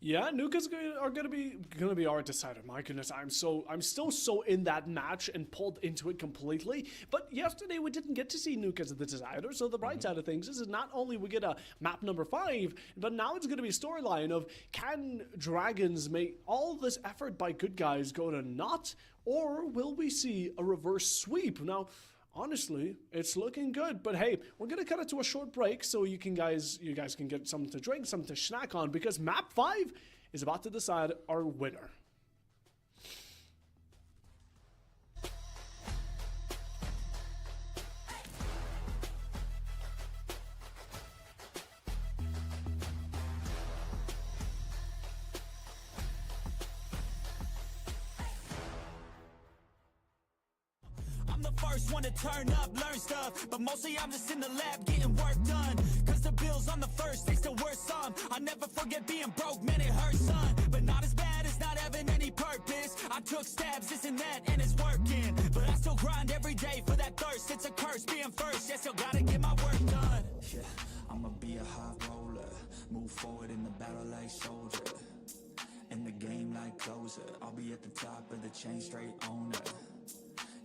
Yeah, Nukas are gonna be our decider. My goodness, I'm still so in that match and pulled into it completely. But yesterday we didn't get to see Nukas as the decider. So the bright side of things is not only we get a map number 5, but now it's gonna be a storyline of, can Dragons make all this effort by good guys go to naught, or will we see a reverse sweep? Now, honestly, it's looking good, but hey, we're gonna cut it to a short break so you guys can get something to drink, something to snack on, because map 5 is about to decide our winner. I'm the first one to turn up, learn stuff, but mostly I'm just in the lab getting work done. Cause the bills on the first, they still worth some. I never forget being broke, man, it hurts, son. But not as bad as not having any purpose. I took stabs, this and that, and it's working. But I still grind every day for that thirst. It's a curse being first, yeah, still gotta get my work done. Yeah, I'ma be a high roller, move forward in the battle like soldier. In the game like closer, I'll be at the top of the chain, straight owner.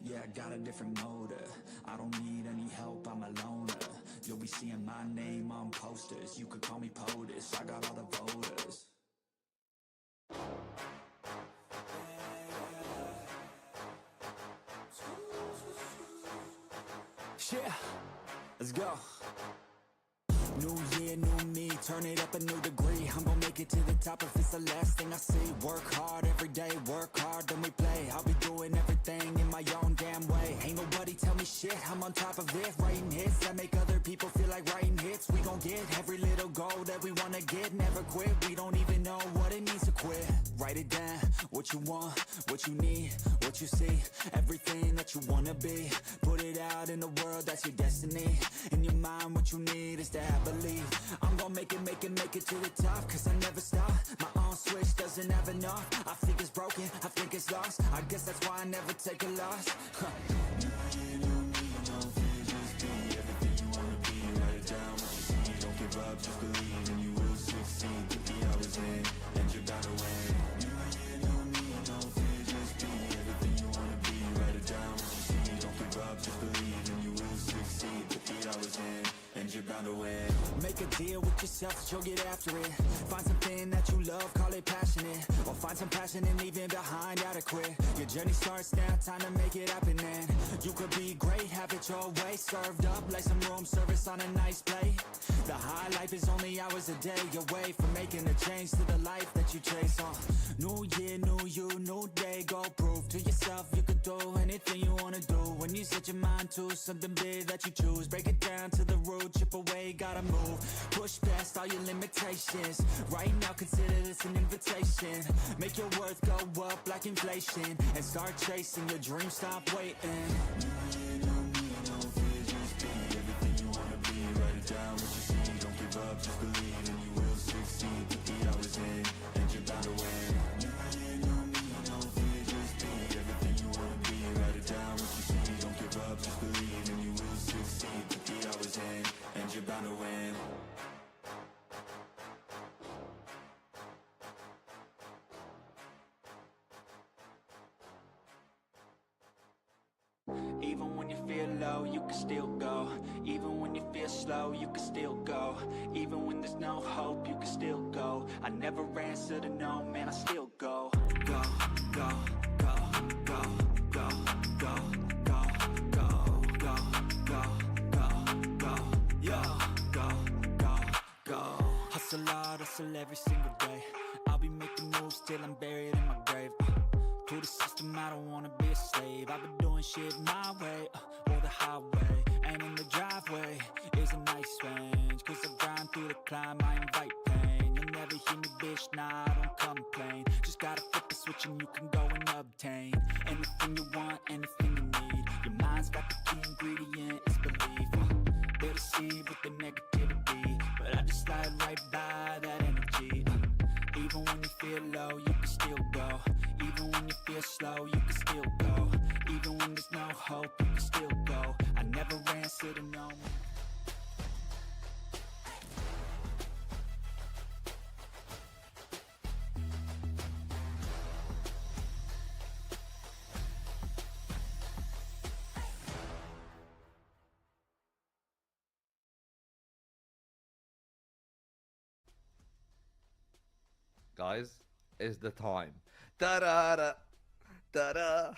Yeah, I got a different motive. I don't need any help, I'm a loner. You'll be seeing my name on posters. You could call me POTUS, I got all the voters. Yeah, let's go. New year, new me, turn it up a new degree. I'm gonna make it to the top if it's the last thing I see. Work hard every day, work hard, then we play. I'll be doing everything in my own damn way. Ain't nobody tell me shit, I'm on top of it. Writing hits that make other people feel like writing hits. We gon' get every little goal that we wanna get. Never quit, we don't even know what it means to quit. Write it down, what you want, what you need, what you see. Everything that you wanna be. Put it out in the world, that's your destiny. In your mind, what you need is to have believe. I'm gonna make it to the top, cause I never stop. My own switch doesn't have enough. I think it's broken, I think it's lost. I guess that's why I never take a loss. New year, new me, no fear, just be everything you wanna be. Write it down, what you see, don't give up, just believe, and you will succeed. Put the hours in, and you're gonna win. New year, new me, no fear, just be everything you wanna be. Write it down, what you see, don't give up, just believe, and you will succeed. Put the hours in, and you're gonna win. Make a deal with yourself that you'll get after it. Find something that you love, call it passionate. Or find some passion and leave it behind, adequate. You Your journey starts now, time to make it happen. And you could be great, have it your way. Served up like some room service on a nice plate. The high life is only hours a day away from making a change to the life that you chase. New year, new you, new day. Go prove to yourself you could do anything you wanna do. When you set your mind to something big that you choose, break it down to the root, chip away, gotta move. Push past all your limitations. Right now consider this an invitation. Make your worth go up like inflation, and start chasing your dreams, stop waiting. New year, new me, no fear, just be everything you wanna be. Write it down, what you see, don't give up, just believe, and you will succeed. Put the hours in, and you're bound to win. New year, new me, no fear, just be everything you wanna be. Write it down, what you see, don't give up, just believe, and you will succeed. Put the hours in, and you're bound to win. Even when you feel low, you can still go. Even when you feel slow, you can still go. Even when there's no hope, you can still go. I never answer to no, man, I still go. Go, go, go, go, go, go, go, go, go, go, go, go, yo, go, go, go. Hustle hard, hustle every single day. I'll be making moves till I'm buried in my grave. To the system, I don't wanna be a slave. I've been doing shit my way, or the highway. And in the driveway is a nice range. Cause I grind through the climb, I invite pain. You'll never hear me, bitch, nah, I don't complain. Just gotta flip the switch and you can go and obtain anything you want, anything you need. Your mind's got the key ingredient, it's belief. They'll deceive with the negativity, but I just slide right by that energy. Even when you feel low, you can still go. Even when you feel slow, you can still go. Even when there's no hope, you can still go. I never answer to no. Guys, is the time. Da-da-da. Da-da.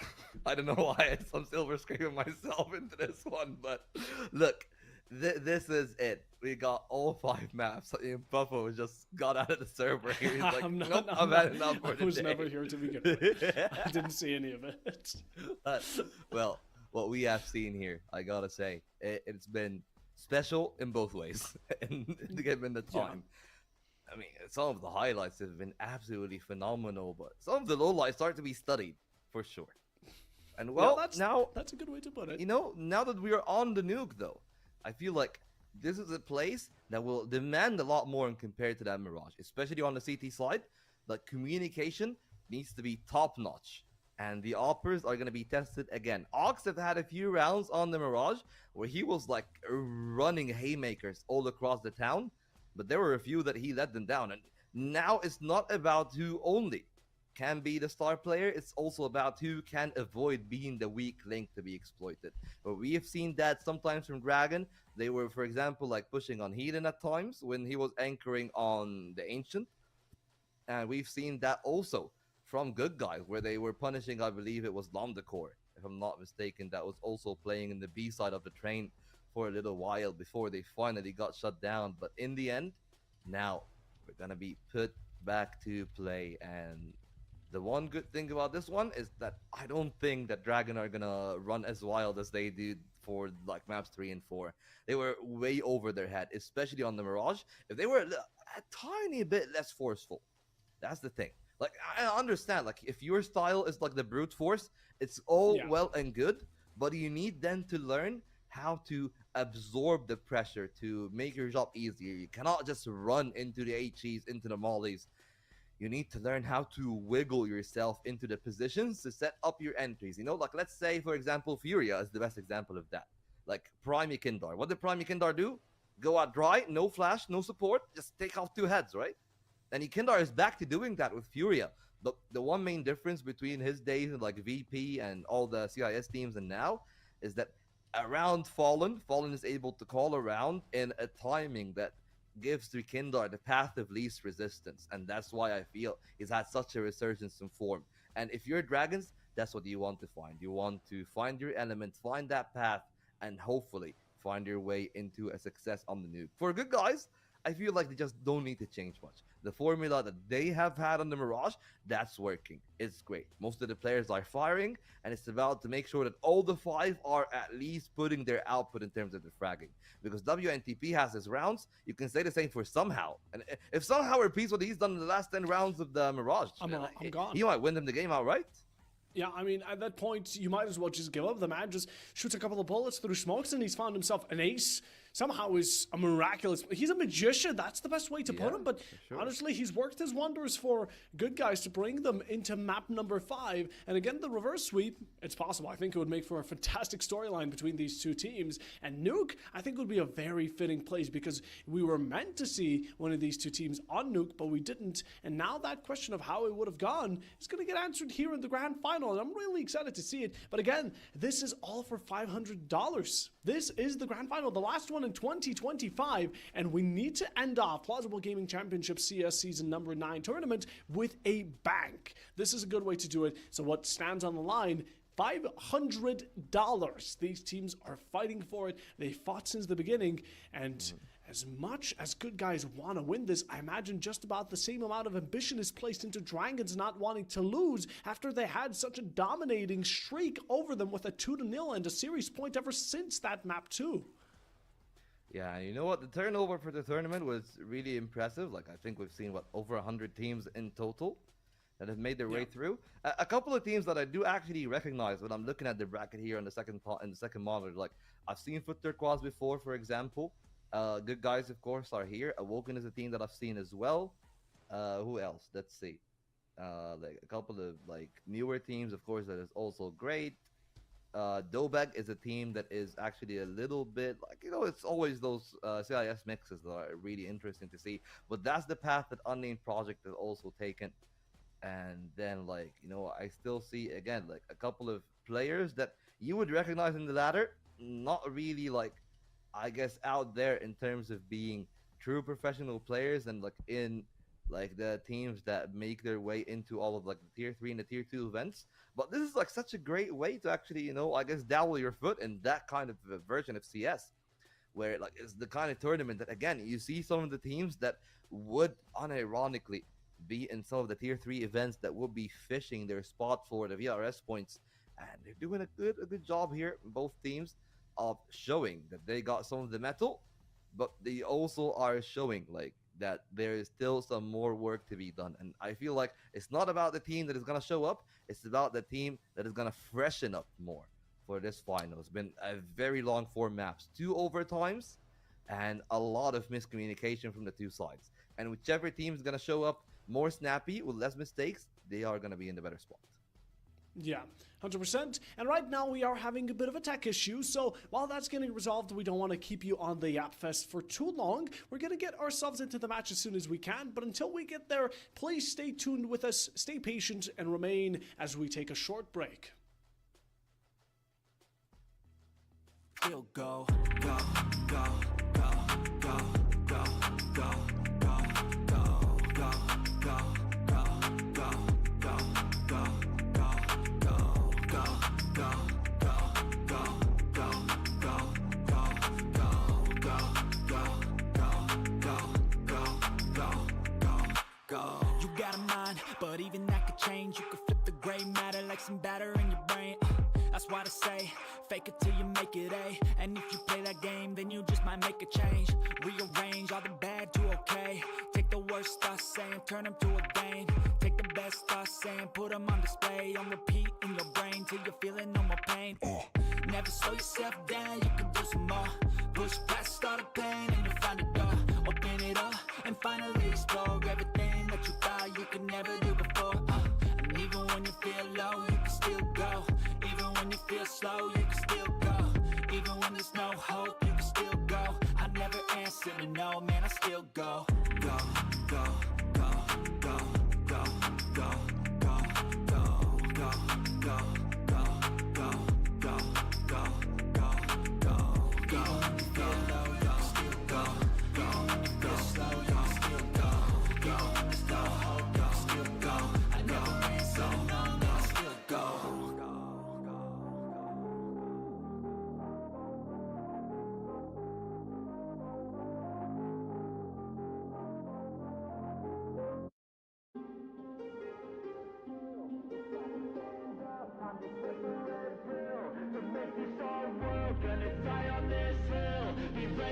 I don't know why I'm silver screaming myself into this one, but look, this is it. We got all 5 maps. Buffo just got out of the server. He's like, nope, I've had enough for today. I was never here to begin with. I didn't see any of it. Well, what we have seen here, I gotta say, it's been special in both ways, and given the time. I mean, some of the highlights have been absolutely phenomenal, but some of the lowlights start to be studied, for sure. And well, that's a good way to put it. You know, now that we are on the nuke, though, I feel like this is a place that will demand a lot more compared to that Mirage, especially on the CT side. Like, communication needs to be top-notch, and the operas are going to be tested again. Ox have had a few rounds on the Mirage where he was, like, running haymakers all across the town, but there were a few that he let them down. And now it's not about who only can be the star player, it's also about who can avoid being the weak link to be exploited. But we have seen that sometimes from Dragon. They were, for example, like pushing on Heathen at times when he was anchoring on the Ancient. And we've seen that also from Good Guys, where they were punishing, I believe it was Lomdecor, if I'm not mistaken, that was also playing in the B side of the train for a little while before they finally got shut down. But in the end, now we're gonna be put back to play. And the one good thing about this one is that I don't think that Dragon are gonna run as wild as they did for like maps 3 and 4. They were way over their head, especially on the Mirage. If they were a tiny bit less forceful, that's the thing. Like, I understand, like, if your style is like the brute force, it's all well and good, but you need then to learn how to absorb the pressure to make your job easier. You cannot just run into the HEs, into the mollies. You need to learn how to wiggle yourself into the positions to set up your entries. You know, like, let's say, for example, Furia is the best example of that. Like, Prime Kindar. What did Prime Kindar do? Go out dry, no flash, no support, just take off 2 heads, right? And Kindar is back to doing that with Furia. The one main difference between his days in like VP and all the CIS teams and now is that around Fallen is able to call around in a timing that gives to Kindar the path of least resistance. And that's why I feel he's had such a resurgence in form. And if you're Dragons, that's what you want to find. You want to find your element, find that path, and hopefully find your way into a success on the nuke. For good guys, I feel like they just don't need to change much. The formula that they have had on the Mirage, that's working. It's great. Most of the players are firing, and it's about to make sure that all the 5 are at least putting their output in terms of the fragging. Because WNTP has his rounds, you can say the same for Somehow. And if Somehow repeats what he's done in the last 10 rounds of the Mirage, I'm gone. he might win them the game outright. Yeah, I mean, at that point, you might as well just give up. The man just shoots a couple of bullets through smokes, and he's found himself an ace. Somehow is a miraculous. He's a magician. That's the best way to put him. But sure. honestly, he's worked his wonders for good guys to bring them into map number 5. And again, the reverse sweep, it's possible. I think it would make for a fantastic storyline between these two teams. And Nuke, I think, would be a very fitting place because we were meant to see one of these two teams on Nuke, but we didn't. And now that question of how it would have gone is going to get answered here in the grand final. And I'm really excited to see it. But again, this is all for $500. This is the grand final, the last one in 2025, and we need to end off Plausible Gaming Championship CS Season number 9 tournament with a bang. This is a good way to do it. So what stands on the line? $500. These teams are fighting for it. They fought since the beginning, and as much as good guys want to win this, I imagine just about the same amount of ambition is placed into Dragons not wanting to lose after they had such a dominating streak over them with a 2-0 and a series point ever since that map too. Yeah, you know what? The turnover for the tournament was really impressive. Like, I think we've seen, over 100 teams in total that have made their way through. A couple of teams that I do actually recognize when I'm looking at the bracket here on the second monitor. Like, I've seen Foot Turquoise before, for example. Good guys, of course, are here. Awoken is a team that I've seen as well. Who else? Let's see. Like a couple of newer teams, of course, that is also great. Dobeg is a team that is actually a little bit it's always those CIS mixes that are really interesting to see. But that's the path that Unnamed Project has also taken. And then I still see again a couple of players that you would recognize in the ladder, not really I guess out there in terms of being true professional players and in the teams that make their way into all of the tier 3 and the tier 2 events. But this is such a great way to actually I guess dabble your foot in that kind of a version of CS, where it's the kind of tournament that again you see some of the teams that would unironically be in some of the tier 3 events that would be fishing their spot for the VRS points, and they're doing a good job here, both teams, of showing that they got some of the metal, but they also are showing that there is still some more work to be done. And I feel like it's not about the team that is going to show up, it's about the team that is going to freshen up more for this final. It's been a very long 4 maps, 2 overtimes, and a lot of miscommunication from the two sides. And whichever team is going to show up more snappy with less mistakes, they are going to be in the better spot. Yeah, 100%. And right now we are having a bit of a tech issue, so while that's getting resolved, we don't want to keep you on the Yap Fest for too long. We're going to get ourselves into the match as soon as we can, but until we get there, please stay tuned with us, stay patient, and remain as we take a short break. Still go, go, go, go, go, go, go, go, go, go, go, go, go, go, go, go. You got a mind, but even that could change. You could flip the gray matter like some batter in your brain. That's why I say, fake it till you make it A. And if you play that game, then you just might make a change. Rearrange all the bad to okay. Take the worst thoughts saying, turn them to a game. Take the best thoughts saying, put them on display. On repeat in your brain till you're feeling no more pain. Never slow yourself down, you can do some more. Push past all the pain and you'll find a door. Open it up and finally explore everything that you thought you could never do before. And even when you feel low, you can still go. Even when you feel slow, you can still go. Even when there's no hope, you can still go. I never answer to no, man, I still go. Go, go, go, go, go, go, go, go, go, go, go, go, go, go, go, go, go. Even when you feel low, you can still go. Even when you feel slow, you can still go. Even when there's no hope, you can still go. I never answer to no, man, I still go.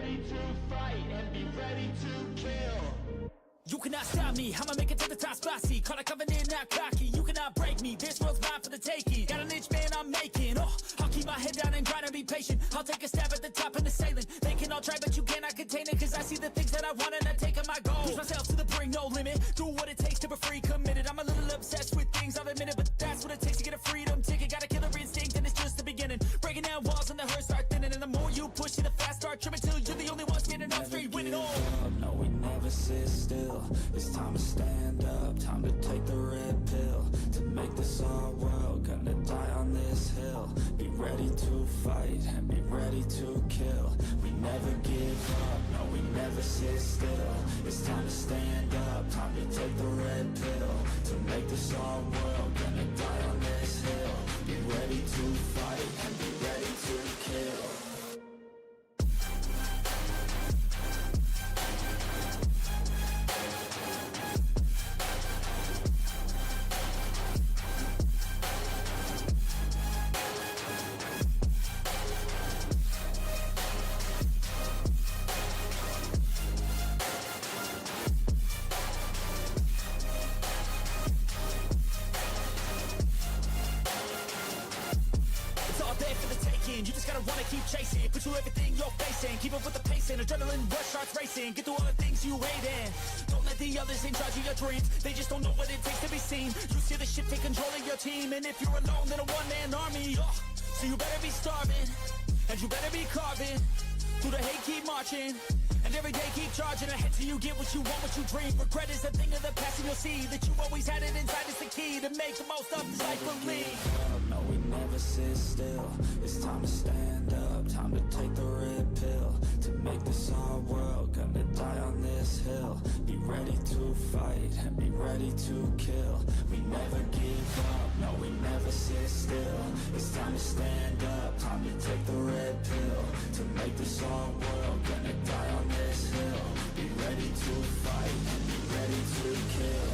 ready to fight and be ready to kill. You cannot stop me, I'ma make it to the top spicy. Call it coming in, not cocky. You cannot break me, this world's mine for the taking. Got an inch, man, I'm making. Oh, I'll keep my head down and grind and be patient. I'll take a stab at the top and the sailing. They can all try, but you cannot contain it. Cause I see the things that I want and I take on my goal. Push myself to the brink, no limit. Do what it takes to be free, committed. I'm a little obsessed with things, I'll admit it. But that's what it takes to get a freedom ticket. Got a killer instinct and it's just the beginning. Breaking down walls and the hurt start thinning. And the more you push it, the fast start trimming. Till you're the only one standing up straight, winning all. No, we never sit still. It's time to stand up, time to take the red pill. To make this our world, gonna die on this hill. Be ready to fight and be ready to kill. We never give up, no, we never sit still. It's time to stand up, time to take the red pill. To make this our world, gonna die on this hill. Be ready to fight and be ready to kill. You just gotta wanna keep chasing, pursue everything you're facing. Keep up with the pace and adrenaline rush starts racing. Get through all the things you hate in. Don't let the others in charge of your dreams. They just don't know what it takes to be seen. You see the shit take control of your team. And if you're alone, then a one-man army. So you better be starving, and you better be carving. Through the hate, keep marching. And every day keep charging ahead till you get what you want, what you dream. Regret is a thing of the past, and you'll see that you always had it inside. It's the key to make the most of this life. Believe. No, we never sit still. It's time to stand up, time to take the red pill. To make this our world, gonna die on this hill. Be ready to fight and be ready to kill. We never give up, no, we never sit still. It's time to stand up, time to take the red pill. To make this our world, gonna die on this hill. Be ready to fight and be ready to kill.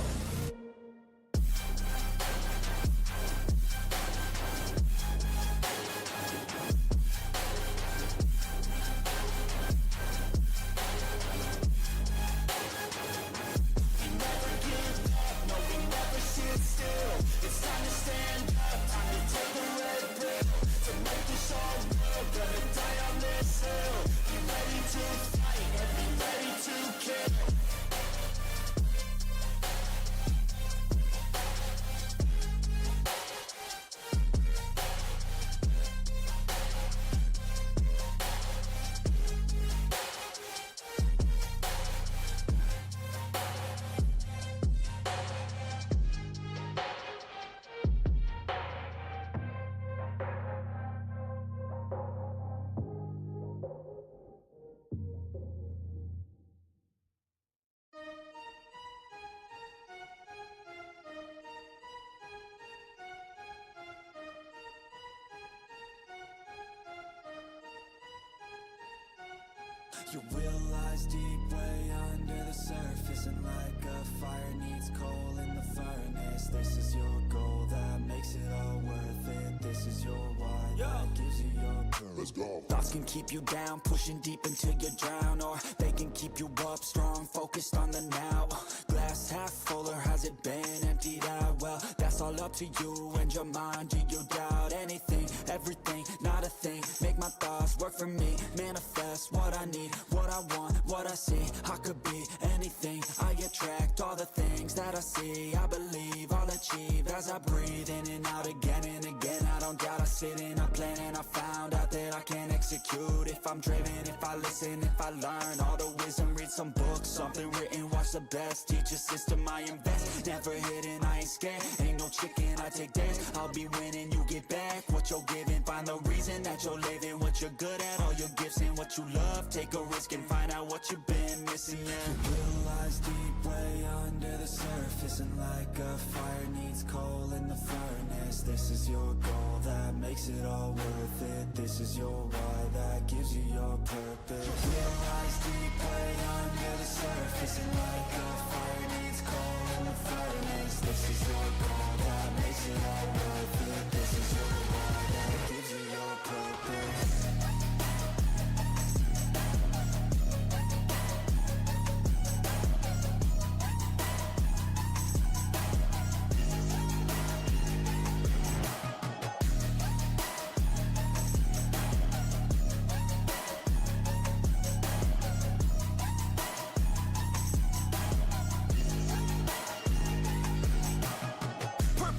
You realize deep way under the surface, and like a fire needs coal in the furnace. This is your goal that makes it all worth it. This is your why that gives you your purpose. Let's go. Thoughts can keep you down, pushing deep until you drown, or they can keep you up strong, focused on the now. Glass half full, or has it been emptied out? Well, that's all up to you and your mind. Do you doubt anything, everything, not a thing? Make my thoughts work for me, manifest what I need, what I want, what I see. I could be anything, I attract all the things that I see. I believe I'll achieve as I breathe in and out again and again. I don't doubt, I sit and I plan, and I found out that I can execute if I'm driven, if I listen, if I learn all the wisdom. Read some books, something written, watch the best. Teach a system I invest, never hidden, I ain't scared. Ain't no chicken, I take dares. I'll be winning, you get back what you're giving. Find the reason that you're living, what you're good at, all your gifts and what you love. Take a risk and find out what you've been missing. You realize deep way under the surface, and like a fire needs coal in the furnace. This is your goal that makes it all worth it. This is your why that gives you your purpose. You realize deep way under the surface, and like a fire needs coal in the furnace. This is your goal that makes it all worth it. This is your why that gives you your purpose.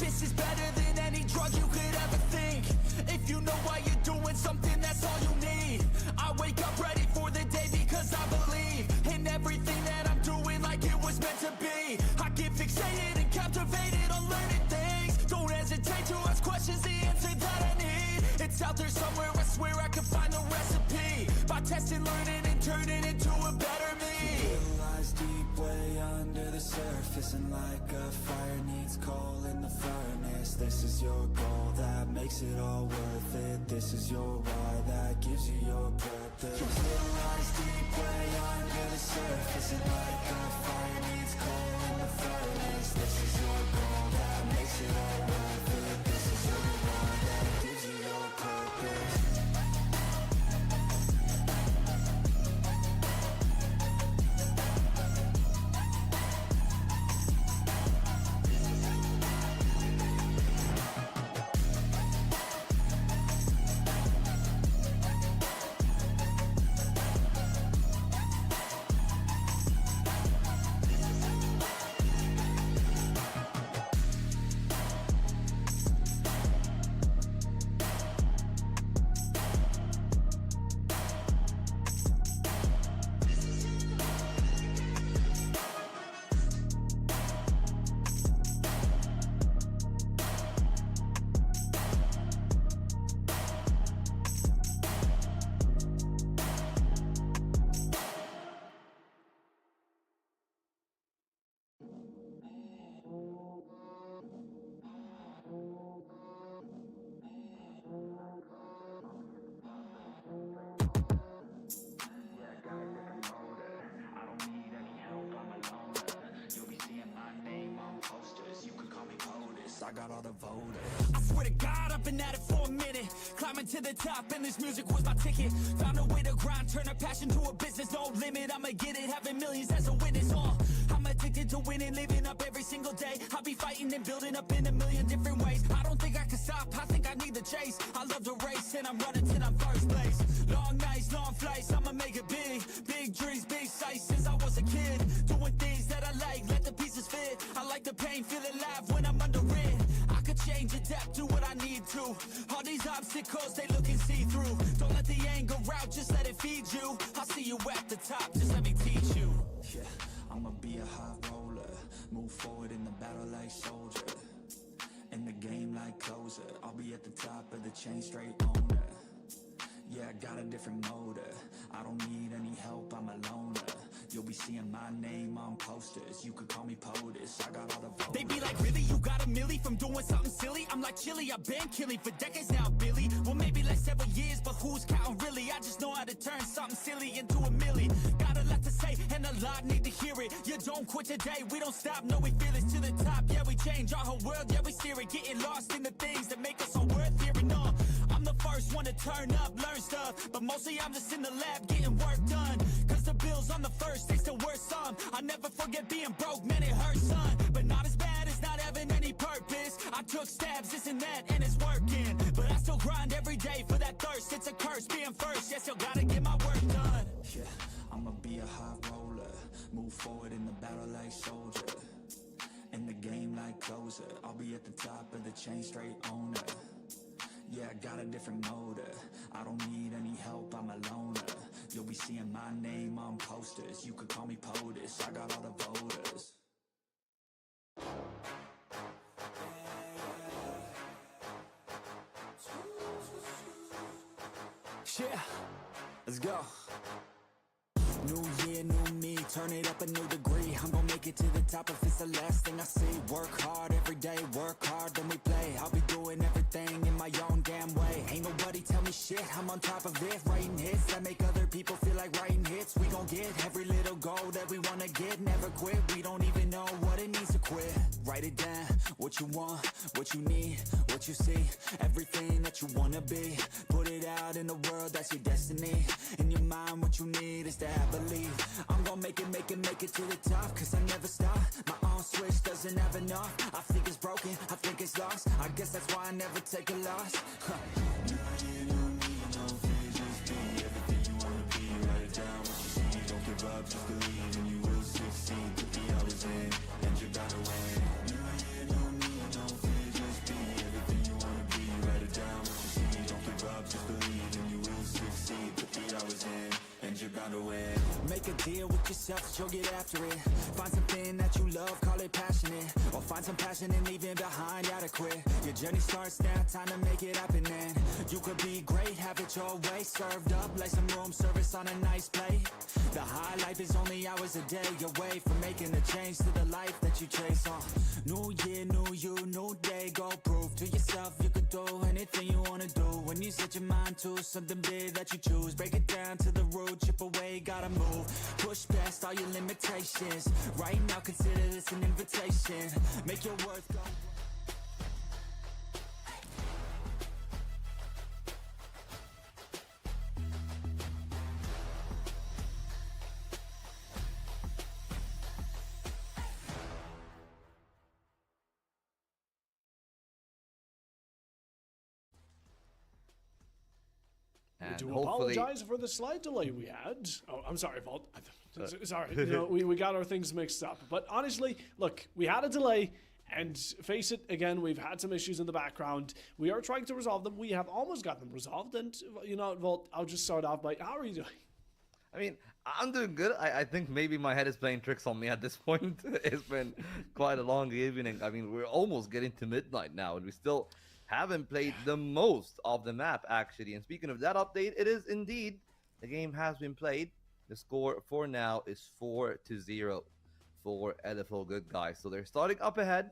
purpose is better than any drug you could ever think. If you know why you're doing something, that's all you need. I wake up ready for the day because I believe in everything that I'm doing like it was meant to be. I get fixated and captivated on learning things. Don't hesitate to ask questions, the answer that I need. It's out there somewhere, I swear I can find the recipe. By testing, learning, and turning into a better me. It lies deep way under the surface, and like a fire needs coal in the furnace. This is your goal that makes it all worth it. This is your why that gives you your purpose. It lies deep way under the surface, and like a fire needs coal in the furnace. This is your goal that makes it all worth it. This is your why that gives you your purpose. I got all the voters. I swear to God, I've been at it for a minute. Climbing to the top, and this music was my ticket. Found a way to grind, turn a passion to a business. No limit, I'ma get it, having millions as a witness. I'm addicted to winning, living up every single day. I'll be fighting and building up in a million different ways. I don't think I can stop, I think I need the chase. I love to race, and I'm running till I'm first place. Long nights, long flights, I'ma make it big. Big dreams, big sights since I was a kid. Doing things that I like, let the pieces fit. I like the pain, feel alive when I'm under it. I could change, adapt, do what I need to. All these obstacles, they looking see-through. Don't let the anger out, just let it feed you. I'll see you at the top, just let me teach you. Yeah, I'ma be a high roller. Move forward in the battle like soldier. In the game like closer. I'll be at the top of the chain, straight owner. Yeah, I got a different motor. I don't need any help, I'm a loner. You'll be seeing my name on posters. You could call me POTUS, I got all the voters. They be like, really, you got a milli from doing something silly? I'm like, chilly, I've been killing for decades now, Billy. Well, maybe like several years, but who's counting really? I just know how to turn something silly into a milli. Got a lot to say, and a lot need to hear it. You don't quit today, we don't stop, no, we feel it. To the top, yeah, we change our whole world, yeah, we steer it. Getting lost in the things that make us all worth hearing. No, I'm the first one to turn up, learn stuff, but mostly I'm just in the lab getting work done. Cause the bills on the first, they still worth some. I never forget being broke, man, it hurts, son. But not as bad as not having any purpose. I took stabs, this and that, and it's working. But I still grind every day for that thirst. It's a curse being first, yeah, still gotta get my work done. Yeah, I'ma be a high roller. Move forward in the battle like soldier. In the game like closer. I'll be at the top of the chain, straight owner. Yeah, I got a different motor. I don't need any help, I'm a loner. You'll be seeing my name on posters. You could call me POTUS, I got all the voters. Yeah, let's go. New year, new me, turn it up a new degree. I'm gonna make it to the top if it's the last thing I see. Work hard every day, work hard, then we play. I'll be doing everything in my own damn way. Ain't nobody tell me shit, I'm on top of it. Writing hits that make other people feel like writing hits. We gon' get every little goal that we wanna get. Never quit, we don't even know what it means to quit. Write it down, what you want, what you need, what you see. Everything that you wanna be. Put it out in the world, that's your destiny. In your mind, what you need is to have believe. I'm gonna make it to the top. Cause I never stop, my own switch doesn't have enough. I think it's broken, I think it's lost. I guess that's why I never take a loss. New year, new me, no fear, just be everything you wanna be. Write it down, what you see, don't give up, just believe. And you will succeed, put the hours in, and you're gonna win. New year, new me, no fear, found a way. Make a deal with yourself that you'll get after it. Find something that you love, call it passionate. Or find some passion and leave it behind, adequate. Your journey starts now, time to make it happen then. You could be great, have it your way. Served up like some room service on a nice plate. The high life is only hours a day away from making a change to the life that you chase on. New year, new you, new day. Go prove to yourself you could do anything you wanna do. When you set your mind to something big that you choose, break it down to the root, chip away, gotta move. Push past all your limitations. Right now consider this an invitation. Make your worth go. We do apologize for the slight delay we had. Oh, I'm sorry, Vault. Sorry, we got our things mixed up. But honestly, look, we had a delay, and face it, again, we've had some issues in the background. We are trying to resolve them. We have almost got them resolved, and Vault, I'll just start off by, how are you doing? I mean, I'm doing good. I think maybe my head is playing tricks on me at this point. It's been quite a long evening. I mean, we're almost getting to midnight now, and we still haven't played the most of the map, actually. And speaking of that update, it is indeed, the game has been played. The score for now is 4-0 for LFO Good Guys. So they're starting up ahead.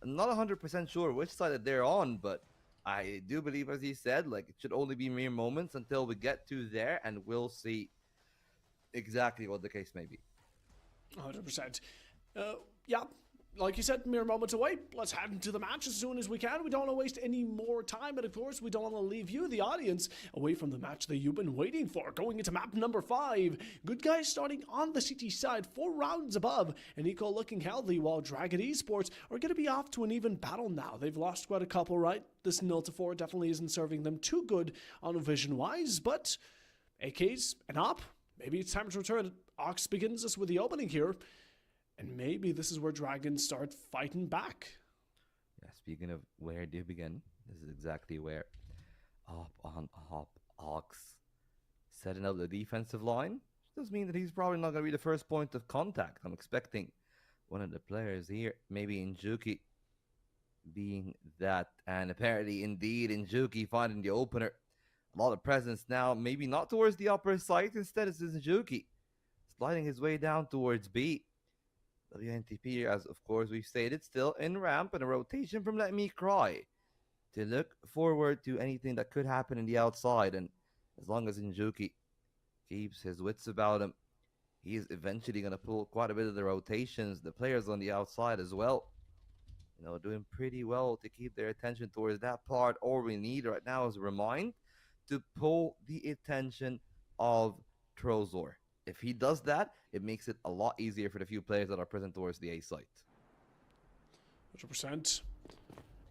I'm not 100% sure which side that they're on, but I do believe, as he said, like, it should only be mere moments until we get to there, and we'll see exactly what the case may be. 100%. Yeah, like you said, mere moments away. Let's head into the match as soon as we can. We don't want to waste any more time, and of course, we don't want to leave you, the audience, away from the match that you've been waiting for. Going into map number 5. Good Guys starting on the CT side, 4 rounds above, and Eco looking healthy, while Dragon Esports are going to be off to an even battle now. They've lost quite a couple, right? This 0-4 definitely isn't serving them too good on vision-wise, but AKs and op, maybe it's time to return. Ox begins us with the opening here. And maybe this is where Dragons start fighting back. Yeah, speaking of where do you begin, this is exactly where Ox setting up the defensive line. Does mean that he's probably not going to be the first point of contact. I'm expecting one of the players here, maybe Injuki, being that. And apparently, indeed, Injuki finding the opener. A lot of presence now, maybe not towards the upper site. Instead, it's Injuki sliding his way down towards B. WNTP, as of course we've stated, still in ramp, and a rotation from Let Me Cry to look forward to anything that could happen in the outside. And as long as Injuki keeps his wits about him, he is eventually going to pull quite a bit of the rotations. The players on the outside as well, doing pretty well to keep their attention towards that part. All we need right now is a remind to pull the attention of Trozor. If he does that, it makes it a lot easier for the few players that are present towards the A site. 100%.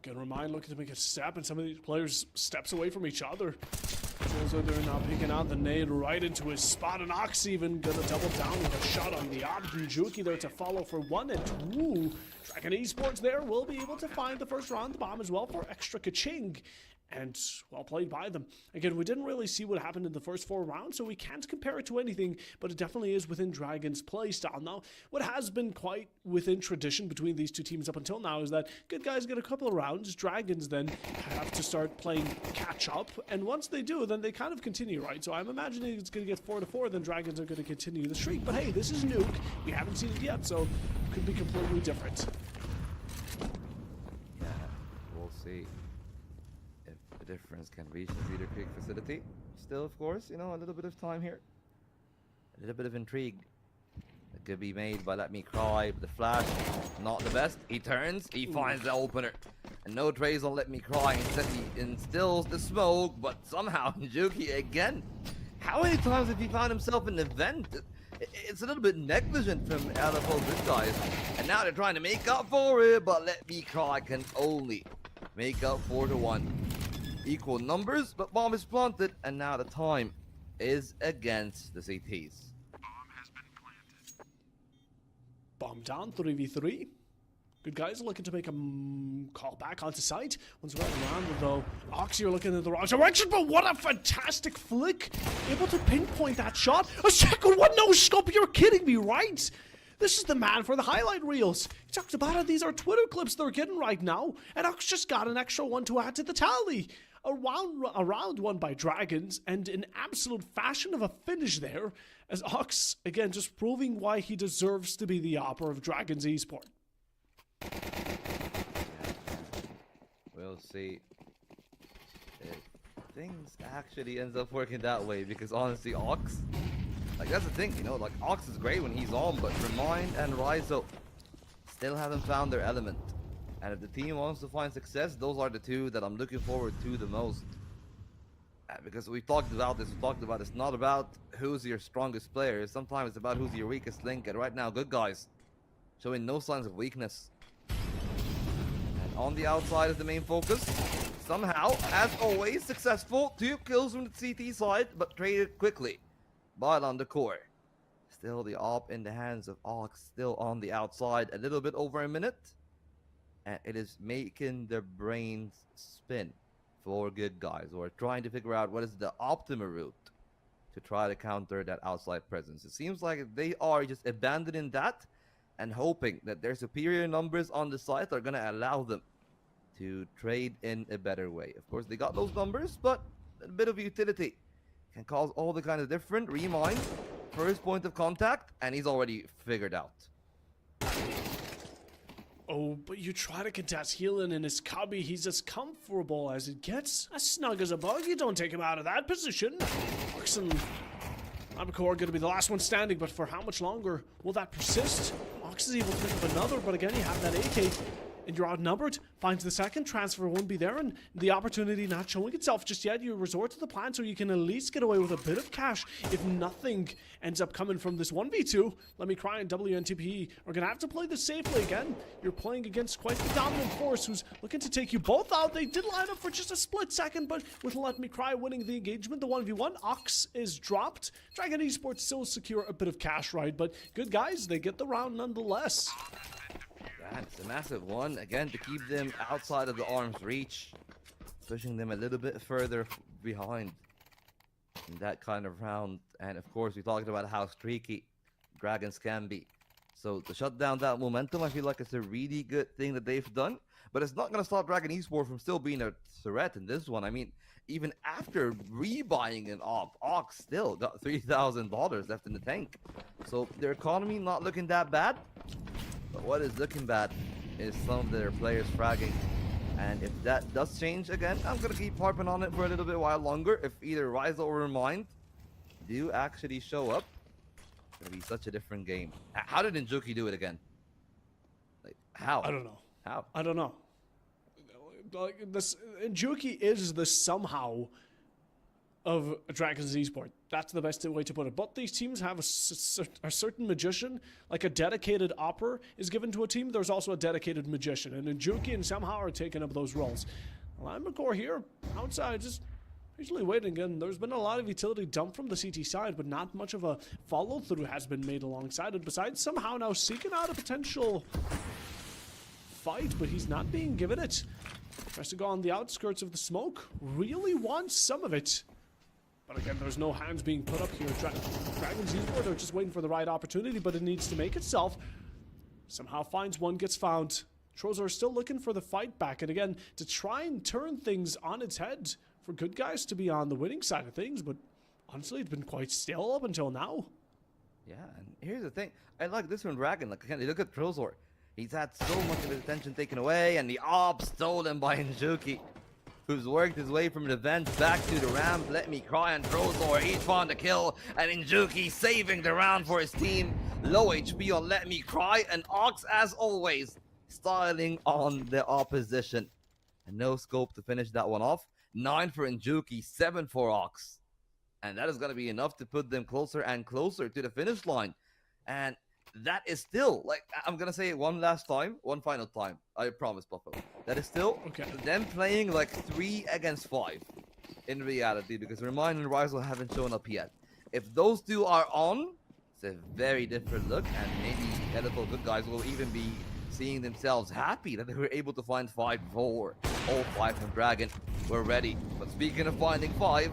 Again, remind, looking to make a step, and some of these players steps away from each other. So they're now picking out the nade right into his spot, and Ox even gonna double down with a shot on the op. Juki there to follow for 1 and 2. Dragon Esports there will be able to find the first round, the bomb as well for extra ka-ching. And well played by them. Again, we didn't really see what happened in the first 4 rounds, so we can't compare it to anything, but it definitely is within Dragon's playstyle. Now, what has been quite within tradition between these two teams up until now is that Good Guys get a couple of rounds, Dragons then have to start playing catch up, and once they do, then they kind of continue, right? So I'm imagining it's going to get 4-4, then Dragons are going to continue the streak. But hey, this is Nuke. We haven't seen it yet, so it could be completely different. Yeah, we'll see. The difference can reach the Cedar Creek facility. Still, of course, a little bit of time here. A little bit of intrigue that could be made by Let Me Cry, but the flash, not the best. He turns, he finds the opener. And no trace on Let Me Cry. Instead, he instills the smoke, but somehow Juki again. How many times have he found himself in the vent? It's a little bit negligent from LFO Good Guys. And now they're trying to make up for it, but Let Me Cry can only make up 4-1. Equal numbers, but bomb is planted, and now the time is against the CTs. Bomb down, 3v3. Good guys looking to make a call back onto site. Once we're around though, Ox, you're looking in the wrong direction, but what a fantastic flick. Able to pinpoint that shot. A second one, no scope, you're kidding me, right? This is the man for the highlight reels. He talks about it, these are Twitter clips they're getting right now, and Ox just got an extra one to add to the tally. A round won by Dragons, and in absolute fashion of a finish there, as Ox, again, just proving why he deserves to be the opera of Dragons Esport. We'll see if things actually ends up working that way, because honestly, Ox, like that's the thing, you know, like Ox is great when he's on, but Remind and Rizzo still haven't found their element. And if the team wants to find success, those are the two that I'm looking forward to the most. Because we talked about this, it's not about who's your strongest player, sometimes it's about who's your weakest link, and right now, Good Guys showing no signs of weakness. And on the outside is the main focus. Somehow, as always, successful. 2 kills from the CT side, but traded quickly. But on the core. Still the op in the hands of Ox, still on the outside, a little bit over a minute. And it is making their brains spin for Good Guys, who are trying to figure out what is the optimal route to try to counter that outside presence. It seems like they are just abandoning that and hoping that their superior numbers on the site are going to allow them to trade in a better way. Of course, they got those numbers, but a bit of utility can cause all the kind of different. Remind, first point of contact, and he's already figured out. Oh, but you try to contest healing in his cubby. He's as comfortable as it gets. As snug as a bug. You don't take him out of that position. Ox and Abacor going to be the last one standing, but for how much longer will that persist? Ox is able to pick up another, but again, you have that AK. And you're outnumbered, finds the second, transfer won't be there, and the opportunity not showing itself just yet. You resort to the plan so you can at least get away with a bit of cash if nothing ends up coming from this 1v2. Let Me Cry and WNTP are going to have to play this safely again. You're playing against quite the dominant force who's looking to take you both out. They did line up for just a split second, but with Let Me Cry winning the engagement, the 1v1, Ox is dropped. Dragon Esports still secure a bit of cash, right? But Good Guys, they get the round nonetheless. That's a massive one, again, to keep them outside of the arm's reach, pushing them a little bit further behind in that kind of round. And of course, we talked about how streaky Dragons can be. So to shut down that momentum, I feel like it's a really good thing that they've done, but it's not going to stop Dragon Esports from still being a threat in this one. I mean, even after rebuying an op, Ox still got $3,000 left in the tank. So their economy not looking that bad. But what is looking bad is some of their players fragging. And if that does change again, I'm going to keep harping on it for a little bit while longer. If either Rise or Remind do actually show up, it's going to be such a different game. How did Injuki do it again? Like, how? I don't know. How? I don't know. Like this, Injuki is the somehow of a Dragon's Esport. That's the best way to put it. But these teams have a certain magician, like a dedicated opera is given to a team. There's also a dedicated magician, and Injuki and somehow are taking up those roles. Limacor here, outside, just usually waiting, and there's been a lot of utility dumped from the CT side, but not much of a follow-through has been made alongside it, besides somehow now seeking out a potential fight, but he's not being given it. Tries to go on the outskirts of the smoke, really wants some of it. But again, there's no hands being put up here. Dragon's Esport are just waiting for the right opportunity, but it needs to make itself. Somehow finds one, gets found. Trolls are still looking for the fight back, and again, to try and turn things on its head for Good Guys to be on the winning side of things, but honestly, it's been quite still up until now. Yeah, and here's the thing. I like this one, Dragon. Like, again, look at Trozor. He's had so much of his attention taken away, and the op stolen by Injuki, who's worked his way from the vent back to the ramp. Let Me Cry and Trozor each found a kill, and Injuki saving the round for his team. Low HP on Let Me Cry, and Ox, as always, styling on the opposition. And no scope to finish that one off. 9 for Injuki, 7 for Ox. And that is going to be enough to put them closer and closer to the finish line. And that is still, like, I'm going to say it one last time, one final time. I promise, Buffalo. That is still them playing like 3 against 5 in reality, because Remind and Rizal haven't shown up yet. If those two are on, it's a very different look, and maybe Edible Good Guys will even be seeing themselves happy that they were able to find 5 before. All 5 from Dragon were ready. But speaking of finding 5,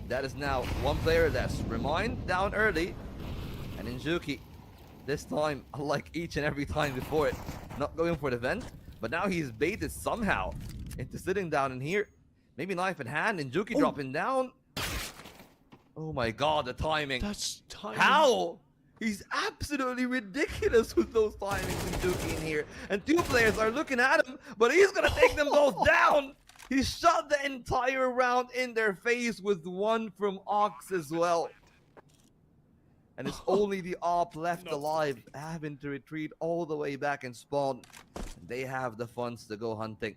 that is now 1 player less. Remind down early. And Injuki, this time, unlike each and every time before it, not going for the vent, but now he's baited somehow into sitting down in here. Maybe knife in hand, Injuki dropping down. Oh my god, the timing. That's timing. How? He's absolutely ridiculous with those timings in Dookie in here. And 2 players are looking at him, but he's gonna take them both down. He shot the entire round in their face with 1 from Ox as well. And it's only the AWP left alive, having to retreat all the way back and spawn. They have the funds to go hunting.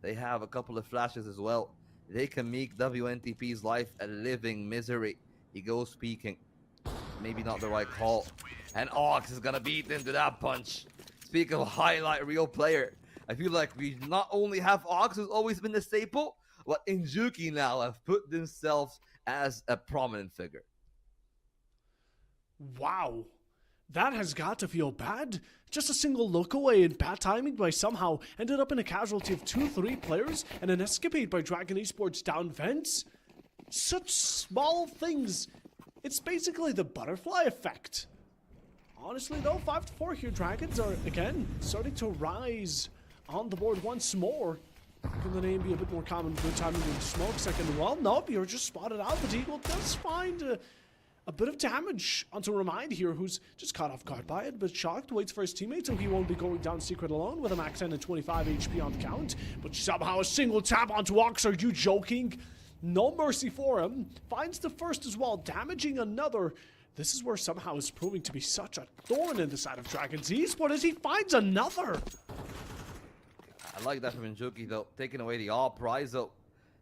They have a couple of flashes as well. They can make WNTP's life a living misery. He goes peeking. Maybe not the right call. And Ox is gonna beat into that punch. Speak of a highlight reel player, I feel like we not only have Ox, who's always been the staple, but Injuki now have put themselves as a prominent figure. Wow. That has got to feel bad. Just a single look away and bad timing by somehow ended up in a casualty of 2-3 players and an escapade by Dragon Esports down vents. Such small things. It's basically the butterfly effect. Honestly though, 5-4 here. Dragons are again starting to rise on the board once more. Can the name be a bit more common? Good timing with smoke. Second, well, nope, you're just spotted out, but Eagle does find a bit of damage onto Remind here, who's just caught off guard by it, but shocked, waits for his teammate, so he won't be going down secret alone with a max 10 and 25 HP on the count. But somehow a single tap onto Ox, are you joking? No mercy for him. Finds the first as well, damaging another. This is where somehow is proving to be such a thorn in the side of Dragon's Esports as he finds another. I like that from Injuki though, taking away the AWP prize though.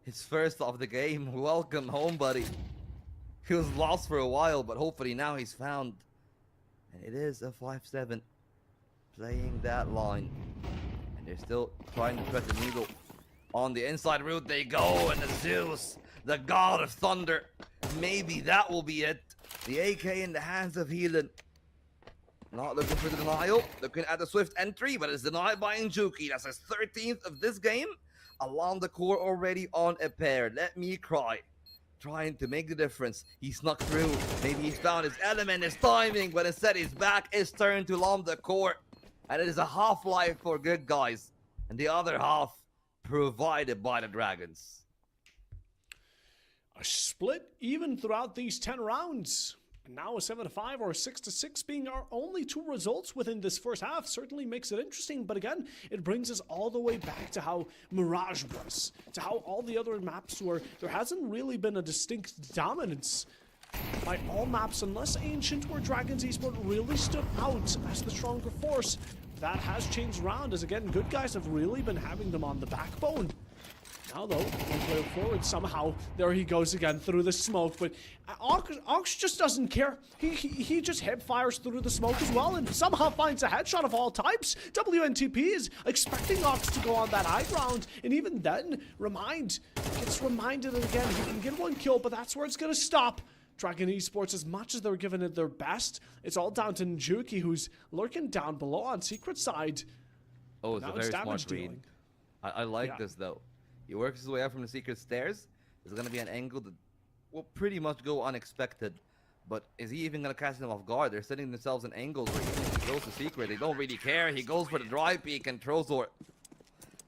His first of the game. Welcome home, buddy. He was lost for a while, but hopefully now he's found. And it is a 5-7 playing that line. And they're still trying to thread the needle. On the inside route they go, and the Zeus, the god of thunder. Maybe that will be it. The AK in the hands of Healan. Not looking for the denial. Looking at the swift entry, but it's denied by Injuki. That's his 13th of this game. Along the core already on a pair. Let me cry. Trying to make the difference. He snuck through. Maybe he's found his element, his timing, but instead his back is turned to Lom the core. And it is a half-life for good guys. And the other half provided by the Dragons. A split even throughout these 10 rounds. Now a 7-5 or a 6-6 being our only 2 results within this first half certainly makes it interesting, but again, it brings us all the way back to how Mirage was, to how all the other maps were. There hasn't really been a distinct dominance by all maps, unless Ancient, where Dragon's Esports really stood out as the stronger force. That has changed around, as again, good guys have really been having them on the backbone. Now though, one player forward somehow, there he goes again through the smoke, but Ox just doesn't care. He just hip fires through the smoke as well and somehow finds a headshot of all types. WNTP is expecting Ox to go on that high ground, and even then, gets reminded again. He can get 1 kill, but that's where it's gonna stop. Dragon Esports, as much as they're giving it their best, it's all down to Njuki, who's lurking down below on secret side. Oh, it's a very smart read. I like this though. He works his way up from the secret stairs. There's going to be an angle that will pretty much go unexpected. But is he even going to catch them off guard? They're setting themselves in angles where he goes to secret. They don't really care. He goes for the dry peek and throws for it.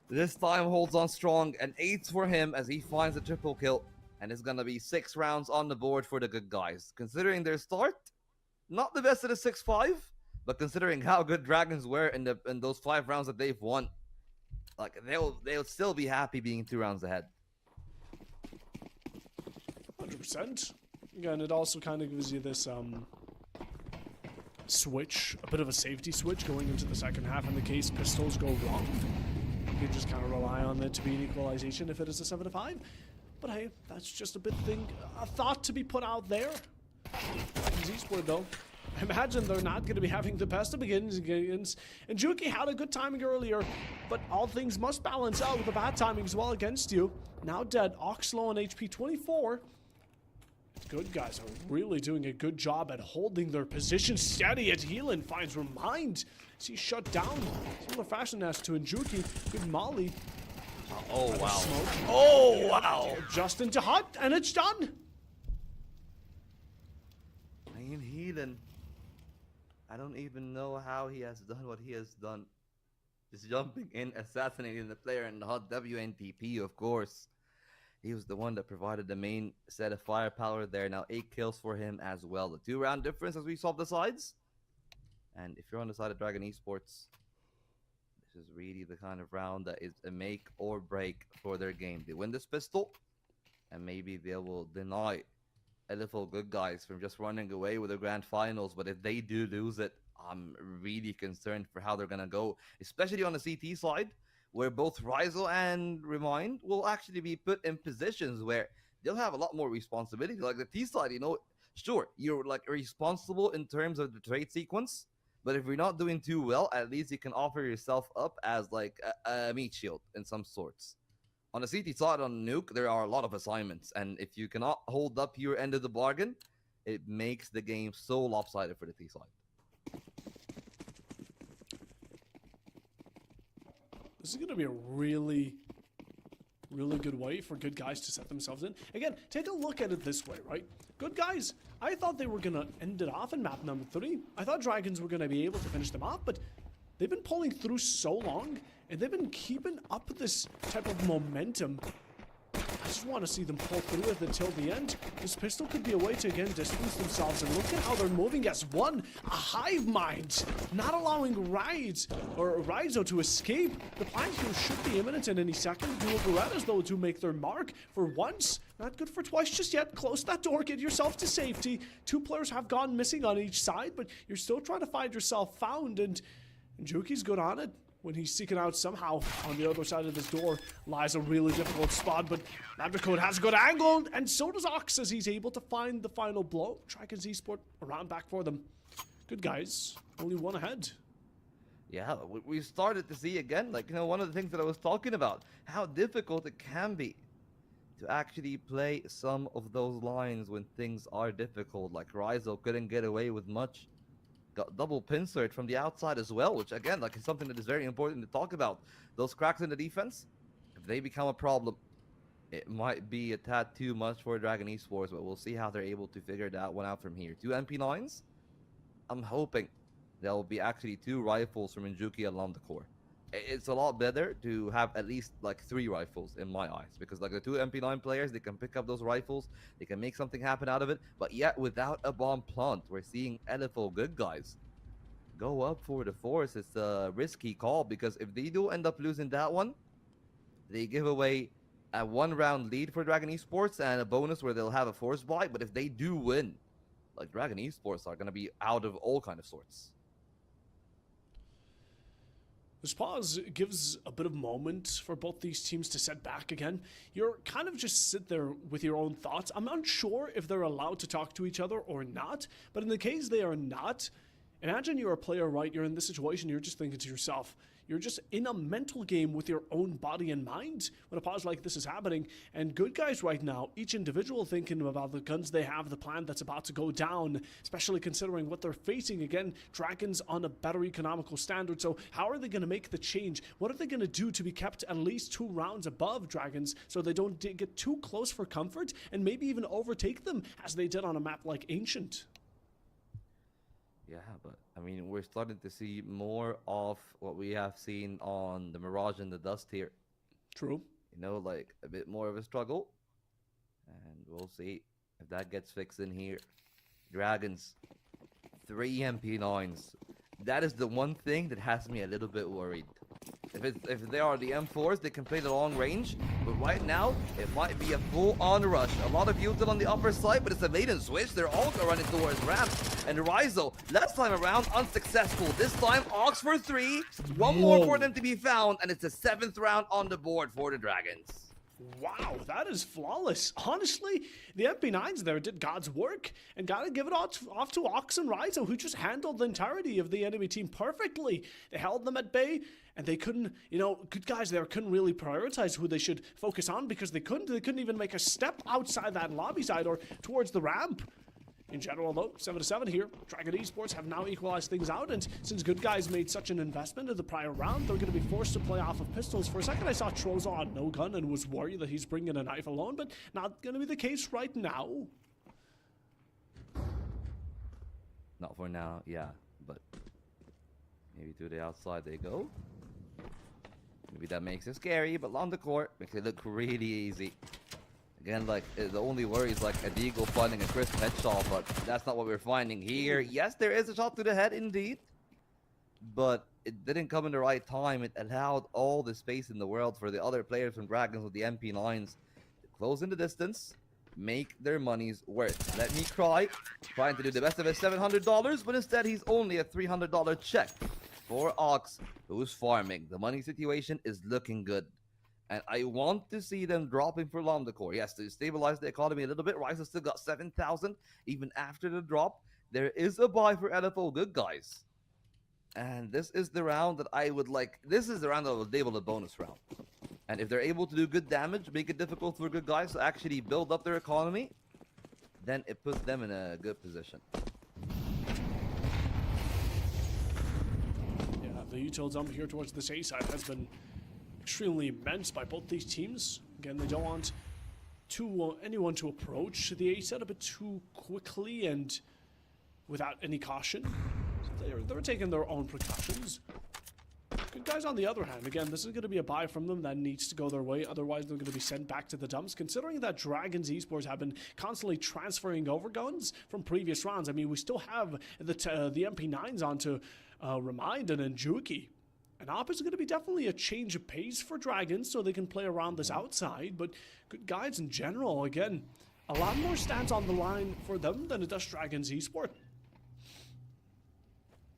This time holds on strong. And 8's for him as he finds a triple kill. And it's going to be 6 rounds on the board for the good guys. Considering their start, not the best of the 6-5. But considering how good Dragons were in those 5 rounds that they've won, like they'll still be happy being 2 rounds ahead. 100%. Again, it also kind of gives you this switch, a bit of a safety switch going into the second half in the case pistols go wrong. You can just kind of rely on it to be an equalization if it is a 7-5. But hey, that's just a thought to be put out there. Z-Sport though, I imagine they're not going to be having the best of beginnings. And Juki had a good timing earlier, but all things must balance out with the bad timing as well against you. Now dead, Ox low on HP 24. Good guys are really doing a good job at holding their position steady as Heelan finds Remind. He's shut down. Similar fashion as to Njuki. Good molly. Oh, wow. Smoke. Oh, wow. Just into hot, and it's done. Playing Heelan. I don't even know how he has done what he has done. Just jumping in, assassinating the player in the hot WNTP, of course. He was the one that provided the main set of firepower there. Now 8 kills for him as well. The 2-round difference as we saw the sides. And if you're on the side of Dragon Esports, this is really the kind of round that is a make or break for their game. They win this pistol, and maybe they will deny LFL good guys from just running away with the grand finals. But if they do lose it, I'm really concerned for how they're going to go, especially on the CT side, where both Rizzo and Remind will actually be put in positions where they'll have a lot more responsibility. Like the T side, you know, sure, you're like responsible in terms of the trade sequence, but if you're not doing too well, at least you can offer yourself up as like a meat shield in some sorts. On the CT side, on Nuke, there are a lot of assignments, and if you cannot hold up your end of the bargain, it makes the game so lopsided for the T side. This is going to be a really good way for good guys to set themselves in. Again, take a look at it this way, right? Good guys, I thought they were going to end it off in map number 3. I thought Dragons were going to be able to finish them off, but they've been pulling through so long, and they've been keeping up this type of momentum. I just want to see them pull through it until the end. This pistol could be a way to, again, distance themselves. And look at how they're moving as one. A hive mind. Not allowing Rizzo to escape. The plan here should be imminent in any second. Dual Berettas, though, to make their mark for once. Not good for twice just yet. Close that door. Get yourself to safety. 2 players have gone missing on each side, but you're still trying to find yourself found. And Juki's good on it. When he's seeking out somehow on the other side of this door lies a really difficult spot, but Labdacode has a good angle, and so does Ox as he's able to find the final blow. Dragons Esport around back for them. Good guys, only one ahead. Yeah, we started to see again, like, you know, one of the things that I was talking about, how difficult it can be to actually play some of those lines when things are difficult. Like Rizzo couldn't get away with much. Got double pincered from the outside as well, which again, like, is something that is very important to talk about. Those cracks in the defense, if they become a problem, it might be a tad too much for Dragon Esports, but we'll see how they're able to figure that one out from here. 2 MP9s. I'm hoping there will be actually 2 rifles from Njuki along the core. It's a lot better to have at least like 3 rifles in my eyes, because like the 2 MP9 players, they can pick up those rifles, they can make something happen out of it, but yet without a bomb plant, we're seeing LFO good guys go up for the force. It's a risky call, because if they do end up losing that one, they give away a 1-round lead for Dragon Esports and a bonus where they'll have a force buy. But if they do win, like, Dragon Esports are going to be out of all kind of sorts. This pause gives a bit of moment for both these teams to set back again. You're kind of just sit there with your own thoughts. I'm not sure if they're allowed to talk to each other or not, but in the case they are not, imagine you're a player, right? You're in this situation, you're just thinking to yourself, you're just in a mental game with your own body and mind when a pause like this is happening. And good guys right now, each individual thinking about the guns they have, the plan that's about to go down, especially considering what they're facing. Again, Dragons on a better economical standard. So how are they going to make the change? What are they going to do to be kept at least 2 rounds above Dragons so they don't get too close for comfort and maybe even overtake them as they did on a map like Ancient? Yeah, but I mean, we're starting to see more of what we have seen on the Mirage and the Dust here. True. You know, like a bit more of a struggle. And we'll see if that gets fixed in here. Dragons, 3 MP9s. That is the one thing that has me a little bit worried. If they are the M4s, they can play the long range. But right now, it might be a full-on rush. A lot of util on the upper side, but it's a maiden switch. They're all running towards ramps. And Rizzo, last time around, unsuccessful. This time, Oxford 3. One more for them to be found, and it's the 7th round on the board for the Dragons. Wow, that is flawless. Honestly, the MP9s there did God's work, and gotta give it off to Ox and Rizzo, who just handled the entirety of the enemy team perfectly. They held them at bay, And they couldn't, you know, good guys there couldn't really prioritize who they should focus on because they couldn't even make a step outside that lobby side or towards the ramp. In general, though, 7-7 here. Dragon Esports have now equalized things out, and since good guys made such an investment in the prior round, they're going to be forced to play off of pistols. For a second, I saw Troza on no gun and was worried that he's bringing a knife alone, but not going to be the case right now. Not for now, yeah, but maybe to the outside they go. Maybe that makes it scary, but on the court makes it look really easy. Again, like, the only worry is like a Deagle finding a crisp headshot, but that's not what we're finding here. Yes, there is a shot to the head indeed, but it didn't come in the right time. It allowed all the space in the world for the other players from Dragons with the MP9s to close in the distance, make their money's worth. Let me cry, trying to do the best of his $700, but instead he's only a $300 check for Ox, who's farming. The money situation is looking good. And I want to see them dropping for Lambda Core. Yes, to stabilize the economy a little bit. Rise has still got 7,000 even after the drop. There is a buy for LFO good guys. And this is the round that I would like. This is the round that will label the bonus round. And if they're able to do good damage, make it difficult for good guys to actually build up their economy, then it puts them in a good position. Yeah, the util dump here towards this A side has been extremely immense by both these teams. Again, they don't want anyone to approach the A set a bit too quickly and without any caution. So they're taking their own precautions. Good guys on the other hand, again, this is going to be a buy from them that needs to go their way, otherwise they're going to be sent back to the dumps. Considering that Dragons Esports have been constantly transferring over guns from previous rounds, I mean, we still have the MP9s onto Remind and Njuki. And op is going to be definitely a change of pace for Dragons so they can play around this outside, but good guys in general, again, a lot more stands on the line for them than it does Dragons Esports.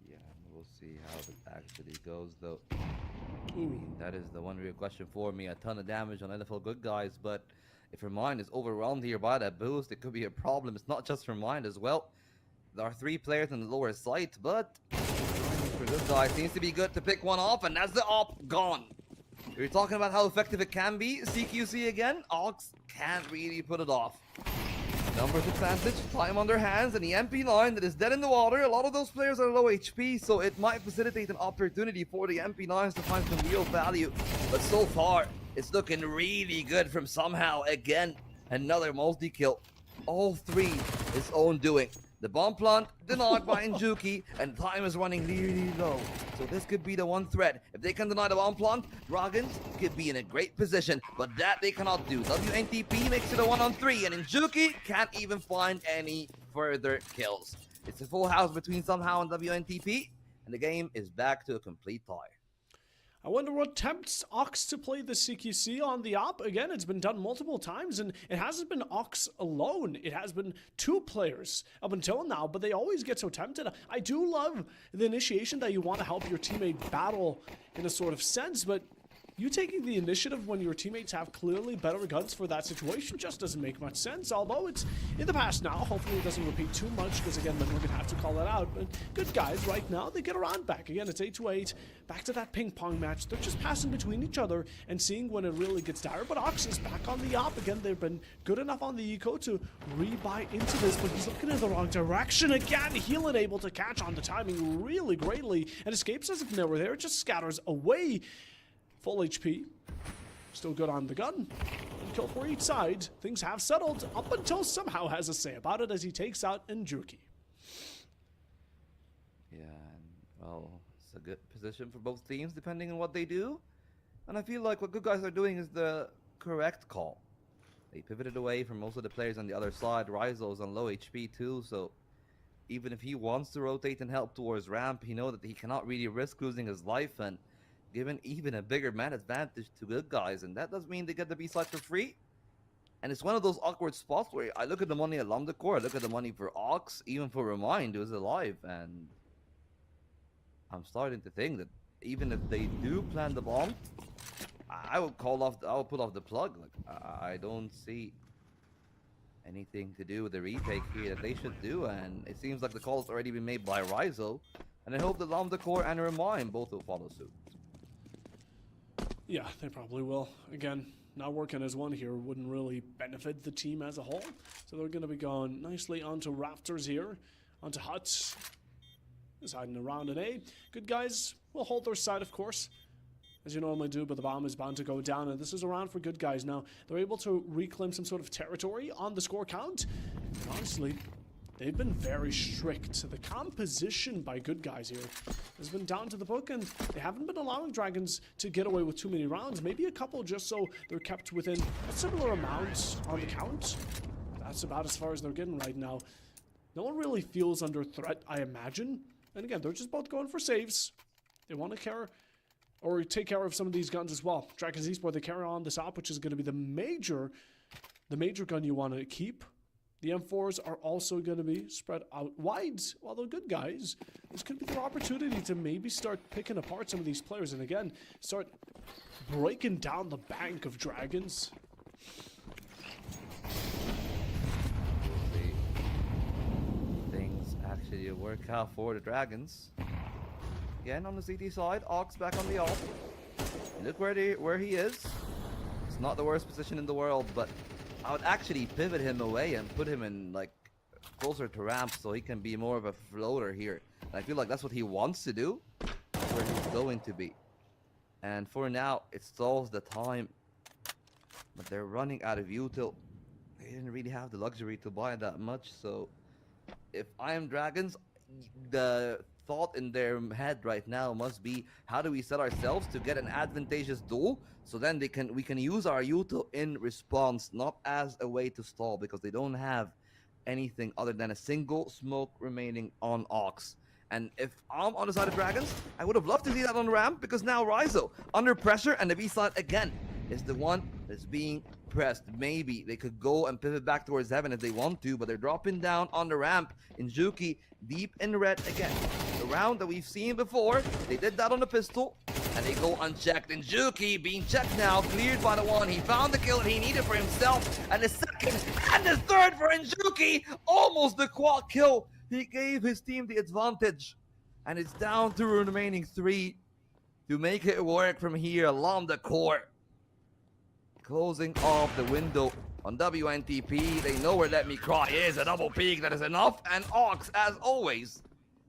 Yeah, we'll see how it actually goes, though. I mean, that is the one real question for me. A ton of damage on NFL good guys, but if Remind is overwhelmed here by that boost, it could be a problem. It's not just Remind as well. There are 3 players in the lower site, but for this guy, seems to be good to pick one off, and that's the op gone. You're talking about how effective it can be. CQC again, Ox can't really put it off. Numbers advantage, time on their hands, and the MP9 that is dead in the water. A lot of those players are low HP, so it might facilitate an opportunity for the MP9s to find some real value. But so far, it's looking really good from somehow. Again, another multi-kill. All 3 his own doing. The bomb plant denied by Njuki, and time is running really low. So this could be the one threat. If they can deny the bomb plant, Dragons could be in a great position, but that they cannot do. WNTP makes it a 1-on-3, and Njuki can't even find any further kills. It's a full house between somehow and WNTP, and the game is back to a complete tie. I wonder what tempts Ox to play the CQC on the op. Again, it's been done multiple times, and it hasn't been Ox alone. It has been 2 players up until now, but they always get so tempted. I do love the initiation that you want to help your teammate battle in a sort of sense, but you taking the initiative when your teammates have clearly better guns for that situation just doesn't make much sense, although it's in the past now. Hopefully it doesn't repeat too much, because again, then we're going to have to call that out. But good guys right now, they get around back. Again, it's 8-8, back to that ping pong match. They're just passing between each other and seeing when it really gets dire. But Ox is back on the op. Again, they've been good enough on the eco to rebuy into this, but he's looking in the wrong direction again. Healing able to catch on the timing really greatly, and escapes as if never there. It just scatters away. Full HP, still good on the gun. One kill for each side. Things have settled up until somehow has a say about it as he takes out Njuki. Yeah, and well, it's a good position for both teams depending on what they do. And I feel like what good guys are doing is the correct call. They pivoted away from most of the players on the other side. Rizo's on low HP too, so even if he wants to rotate and help towards ramp, he knows that he cannot really risk losing his life, and given even a bigger man advantage to good guys, and that does mean they get the B side for free. And it's one of those awkward spots where I look at the money at Lambda Core, I look at the money for Ox, even for Remind, who's alive, and I'm starting to think that even if they do plant the bomb, I will pull off the plug. Like, I don't see anything to do with the retake here that they should do, and it seems like the call has already been made by Rizo, and I hope that Lambda Core and Remind both will follow suit. Yeah, they probably will. Again, not working as one here wouldn't really benefit the team as a whole. So they're going to be going nicely onto Raptors here, onto Huts. Deciding around an A. Good guys will hold their side, of course, as you normally do, but the bomb is bound to go down, and this is around for good guys. Now, they're able to reclaim some sort of territory on the score count. And honestly, they've been very strict. The composition by good guys here has been down to the book, and they haven't been allowing Dragons to get away with too many rounds. Maybe a couple just so they're kept within a similar amount on the count. That's about as far as they're getting right now. No one really feels under threat, I imagine. And again, they're just both going for saves. They want to take care of some of these guns as well. Dragons Esport, they carry on this op, which is going to be the major gun you want to keep. The M4s are also going to be spread out wide. While they're good guys, this could be their opportunity to maybe start picking apart some of these players and again, start breaking down the bank of Dragons. Things actually work out for the Dragons. Again, on the CT side, Ox back on the off. Look where he is. It's not the worst position in the world, but I would actually pivot him away and put him in like closer to ramp so he can be more of a floater here. And I feel like that's what he wants to do. That's where he's going to be. And for now, it stalls the time. But they're running out of util. They didn't really have the luxury to buy that much. So if I am Dragons, the thought in their head right now must be, how do we set ourselves to get an advantageous duel so then we can use our util in response, not as a way to stall, because they don't have anything other than a single smoke remaining on Ox. And if I'm on the side of Dragons, I would have loved to see that on the ramp, because now Ryzo under pressure, and the B side again is the one that's being pressed. Maybe they could go and pivot back towards heaven if they want to, but they're dropping down on the ramp. Injuki deep in red again. The round that we've seen before, they did that on the pistol, and they go unchecked. Injuki being checked now, cleared by the one. He found the kill he needed for himself, and the second and the third for Injuki. Almost the quad kill. He gave his team the advantage, and it's down to remaining 3 to make it work from here along the court. Closing off the window on WNTP. They know where Let Me Cry is. A double peek, that is enough. And Ox, as always,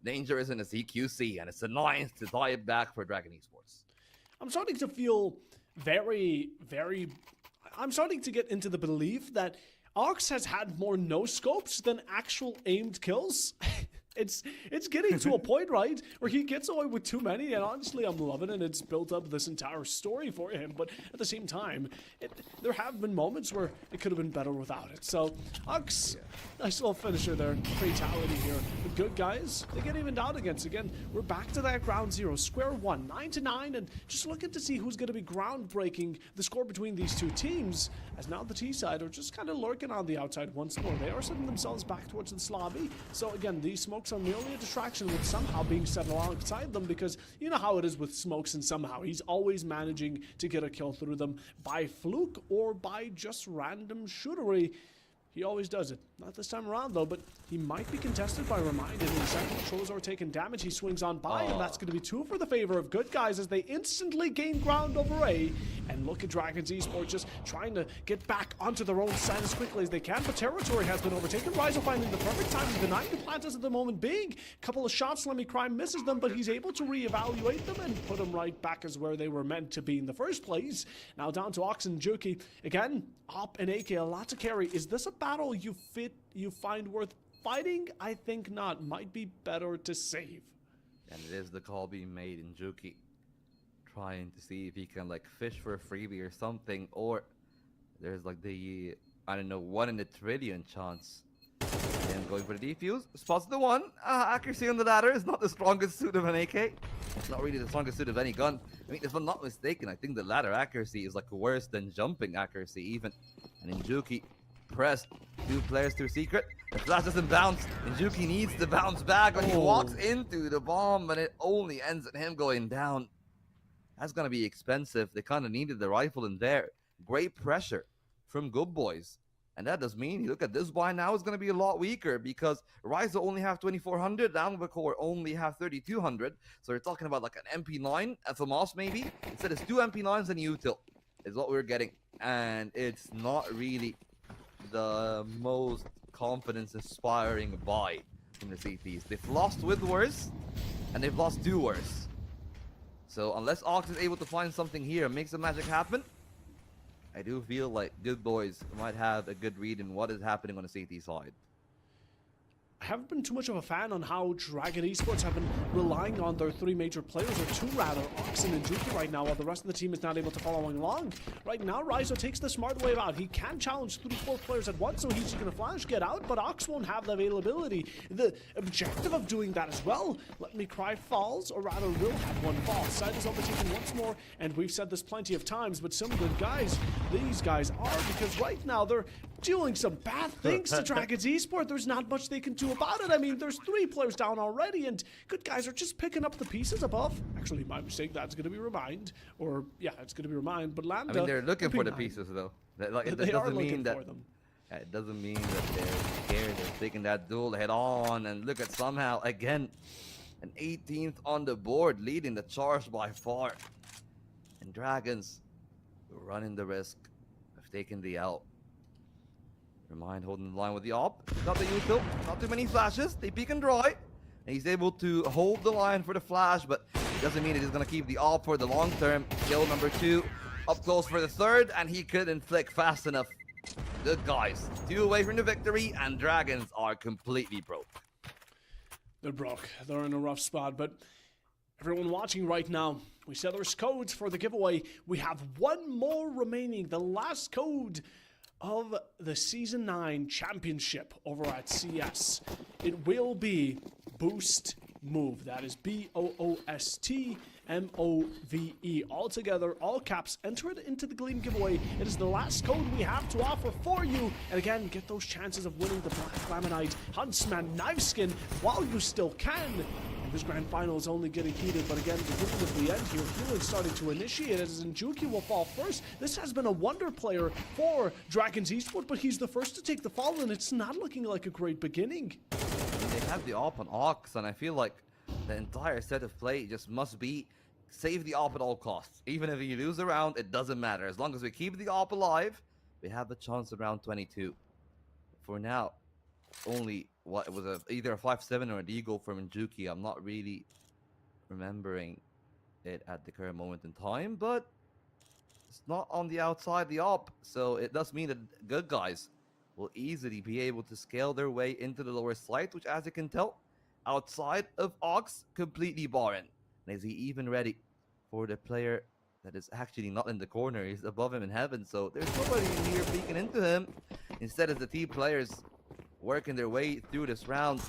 dangerous in a CQC, and it's a 9th to tie it back for Dragon Esports. I'm starting to feel I'm starting to get into the belief that Ox has had more no-scopes than actual aimed kills. It's getting to a point, right, where he gets away with too many, and honestly, I'm loving it. It's built up this entire story for him, but at the same time, there have been moments where it could have been better without it. So, Ox, nice little finisher there. Fatality here. The good guys, they get evened out against. Again, we're back to that ground zero, square one, 9-9, and just looking to see who's going to be groundbreaking the score between these two teams, as now the T side are just kind of lurking on the outside once more. They are setting themselves back towards the lobby. So again, these smokes are merely a distraction with somehow being set alongside them, because you know how it is with smokes, and somehow he's always managing to get a kill through them by fluke or by just random shootery. He always does it. Not this time around, though, but he might be contested by Reminded in a second. Trozor taking damage. He swings on by, and that's going to be 2 for the favor of good guys as they instantly gain ground over A. And look at Dragons Esports just trying to get back onto their own side as quickly as they can, but territory has been overtaken. Ryzo finding the perfect time. He's denying the planters at the moment big. Couple of shots, Let Me Cry misses them, but he's able to reevaluate them and put them right back as where they were meant to be in the first place. Now down to Ox and Juki. Again, Op and AK, a lot to carry. Is this a battle you find worth fighting? I think not. Might be better to save. And it is the call being made in Juki, trying to see if he can like fish for a freebie or something, or there's like the, I don't know, 1 in a trillion chance. And going for the defuse, spots the one. Accuracy on the ladder is not the strongest suit of an AK. It's not really the strongest suit of any gun. I mean, if I'm not mistaken, I think the ladder accuracy is like worse than jumping accuracy even. And Injuki pressed 2 players through secret. The flash doesn't bounce. Injuki needs to bounce back when he walks into the bomb, and it only ends in him going down. That's gonna be expensive. They kind of needed the rifle in there. Great pressure from Good Boys. And that does mean, look at this buy now, is going to be a lot weaker because Ryza only have 2400, Core only have 3200. So we're talking about like an MP9, a FMOS maybe. Instead it's 2 MP9s and util is what we're getting. And it's not really the most confidence-inspiring buy from the CTs. They've lost with worse, and they've lost 2 worse. So unless Ox is able to find something here and makes the magic happen, I do feel like Good Boys might have a good read in what is happening on the CT side. I haven't been too much of a fan on how Dragon Esports have been relying on their 3 major players, or 2 rather, Oxen and Juki right now, while the rest of the team is not able to follow along. Right now, Ryzo takes the smart way out. He can challenge 3-4 players at once, so he's just going to flash, get out, but Ox won't have the availability. The objective of doing that as well, Let Me Cry falls, or rather will have 1 fall. Side is overtaken once more, and we've said this plenty of times, but some good guys, these guys are, because right now they're doing some bad things to Dragon's Esports. There's not much they can do about it. I mean, there's 3 players down already, and good guys are just picking up the pieces above. Actually, my mistake, that's going to be Remind. Or, yeah, it's going to be Remind, but Lambda... I mean, they're looking for the pieces, though. Like, it they are doesn't looking mean that, for them. it doesn't mean that they're scared. They're taking that duel head on, and look at somehow, again, an 18th on the board, leading the charge by far. And Dragons running the risk of taking the L. Remind holding the line with the op. Not the util, not too many flashes. They peek and dry. And he's able to hold the line for the flash, but it doesn't mean that he's going to keep the op for the long term. Kill number 2. Up close for the 3rd, and he couldn't flick fast enough. Good guys. 2 away from the victory, and Dragons are completely broke. They're broke. They're in a rough spot, but everyone watching right now, we said there's codes for the giveaway. We have 1 more remaining. The last code of the Season 9 Championship over at CS. It will be Boost Move. That is BOOSTMOVE. All together, all caps. Enter it into the Gleam giveaway. It is the last code we have to offer for you. And again, get those chances of winning the Black Laminite Huntsman Knife Skin while you still can. This grand final is only getting heated, but again, beginning of the end here, healing starting to initiate as Njuki will fall first. This has been a wonder player for Dragon's Esports, but he's the first to take the fall, and it's not looking like a great beginning. They have the op on Ox, and I feel like the entire set of play just must be save the op at all costs. Even if you lose a round, it doesn't matter. As long as we keep the op alive, we have a chance at round 22. For now, only what it was either a 5-7 or a deagle from Njuki. I'm not really remembering it at the current moment in time, but it's not on the outside the op, so it does mean that good guys will easily be able to scale their way into the lower site, which, as you can tell, outside of Ox, completely barren. And is he even ready for the player that is actually not in the corner? He's above him in heaven, so there's nobody in here peeking into him. Instead, as the team players working their way through this round,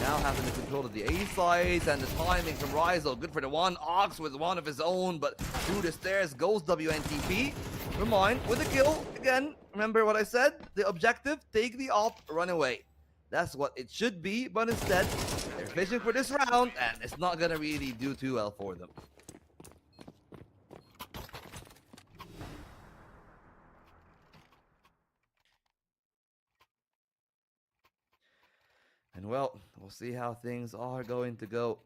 now having the control of the A side, and the timing from Ryzo, good for the 1. Ox with 1 of his own, but through the stairs goes WNTP. Remind with a kill. Again, remember what I said? The objective, take the op, run away. That's what it should be, but instead, they're fishing for this round, and it's not gonna really do too well for them. And well, we'll see how things are going to go.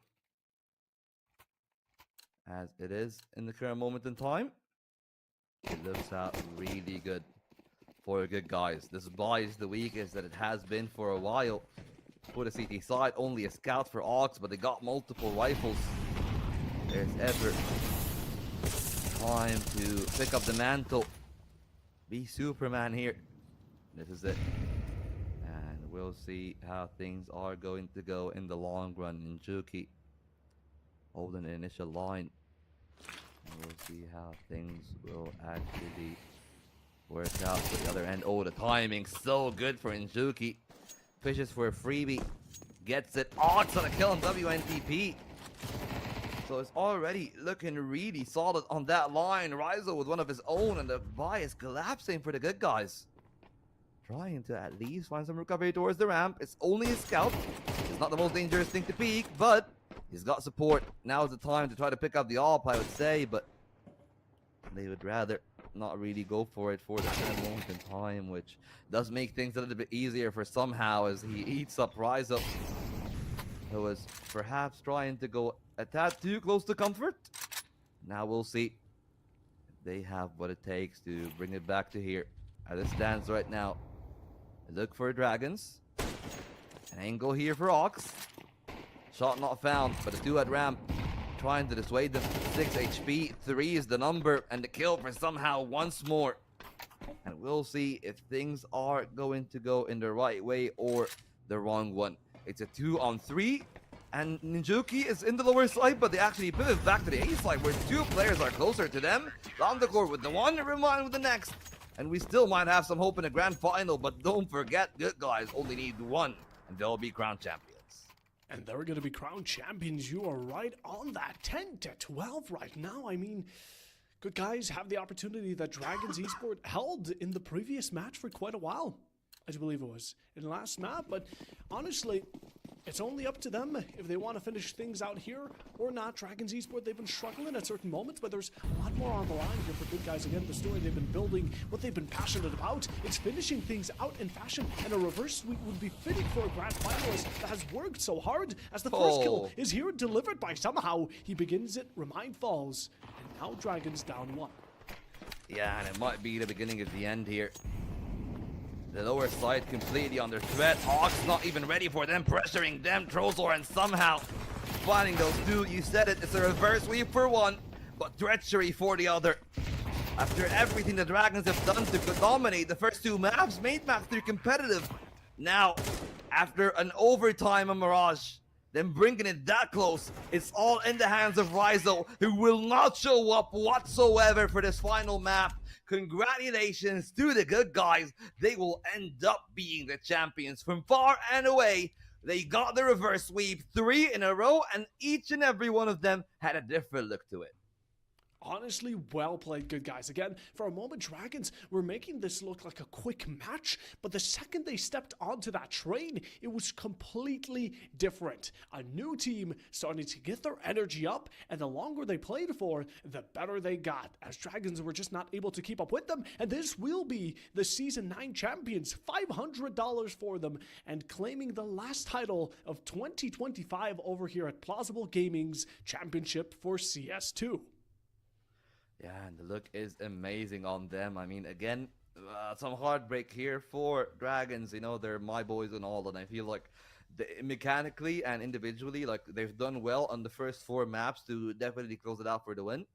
As it is in the current moment in time, it looks out really good for good guys. This buy is the weakest that it has been for a while. For the CT side, only a scout for Ox, but they got multiple rifles. There's ever time to pick up the mantle. Be Superman here. This is it. We'll see how things are going to go in the long run. Njuki holding the initial line. And we'll see how things will actually work out for the other end. Oh, the timing so good for Njuki. Fishes for a freebie. Gets it. Oh, it's on a kill on WNTP. So it's already looking really solid on that line. Ryzo with 1 of his own, and the buy is collapsing for the good guys. Trying to at least find some recovery towards the ramp. It's only a scout. It's not the most dangerous thing to peek, but he's got support. Now is the time to try to pick up the op, I would say, but they would rather not really go for it for the current moment in time, which does make things a little bit easier for somehow as he eats up Rise Up, who was perhaps trying to go a tad too close to comfort. Now we'll see if they have what it takes to bring it back to here. As it stands right now, look for Dragons. An angle here for Ox. Shot not found, but a 2 at ramp. Trying to dissuade them. 6 HP, 3 is the number, and the kill for somehow once more. And we'll see if things are going to go in the right way or the wrong one. It's a 2-on-3, and Ninjuki is in the lower side, but they actually pivot back to the A side where 2 players are closer to them. Down the court with the one, Remind with the next. And we still might have some hope in the grand final, but don't forget, good guys only need 1, and they'll be crowned champions. And they're going to be crowned champions. You are right on that. 10-12 right now. I mean, good guys have the opportunity that Dragons Esport held in the previous match for quite a while. I do believe it was in the last map. But honestly, it's only up to them if they want to finish things out here or not. Dragons Esport, they've been struggling at certain moments, but there's a lot more on the line here for good guys. Again, the story they've been building, what they've been passionate about, it's finishing things out in fashion, and a reverse sweep would be fitting for a grand finalist that has worked so hard. As the first kill is here, delivered by somehow. He begins it, Remind falls, and now Dragons down 1. Yeah, and it might be the beginning of the end here. The lower side completely under threat. Ox not even ready for them, pressuring them. Trozor and somehow finding those 2. You said it, it's a reverse sweep for 1, but treachery for the other. After everything the Dragons have done to dominate the first 2 maps, made map 3 competitive. Now, after an overtime of Mirage, then bringing it that close, it's all in the hands of Rizo, who will not show up whatsoever for this final map. Congratulations to the good guys. They will end up being the champions from far and away. They got the reverse sweep 3 in a row, and each and every one of them had a different look to it. Honestly, well played, good guys. Again, for a moment, Dragons were making this look like a quick match, but the second they stepped onto that train, it was completely different. A new team starting to get their energy up, and the longer they played for, the better they got, as Dragons were just not able to keep up with them, and this will be the Season 9 champions, $500 for them, and claiming the last title of 2025 over here at Plausible Gaming's championship for CS2. Yeah, and the look is amazing on them. I mean, again, some heartbreak here for Dragons. You know, they're my boys and all, and I feel like mechanically and individually, like, they've done well on the first 4 maps to definitely close it out for the win.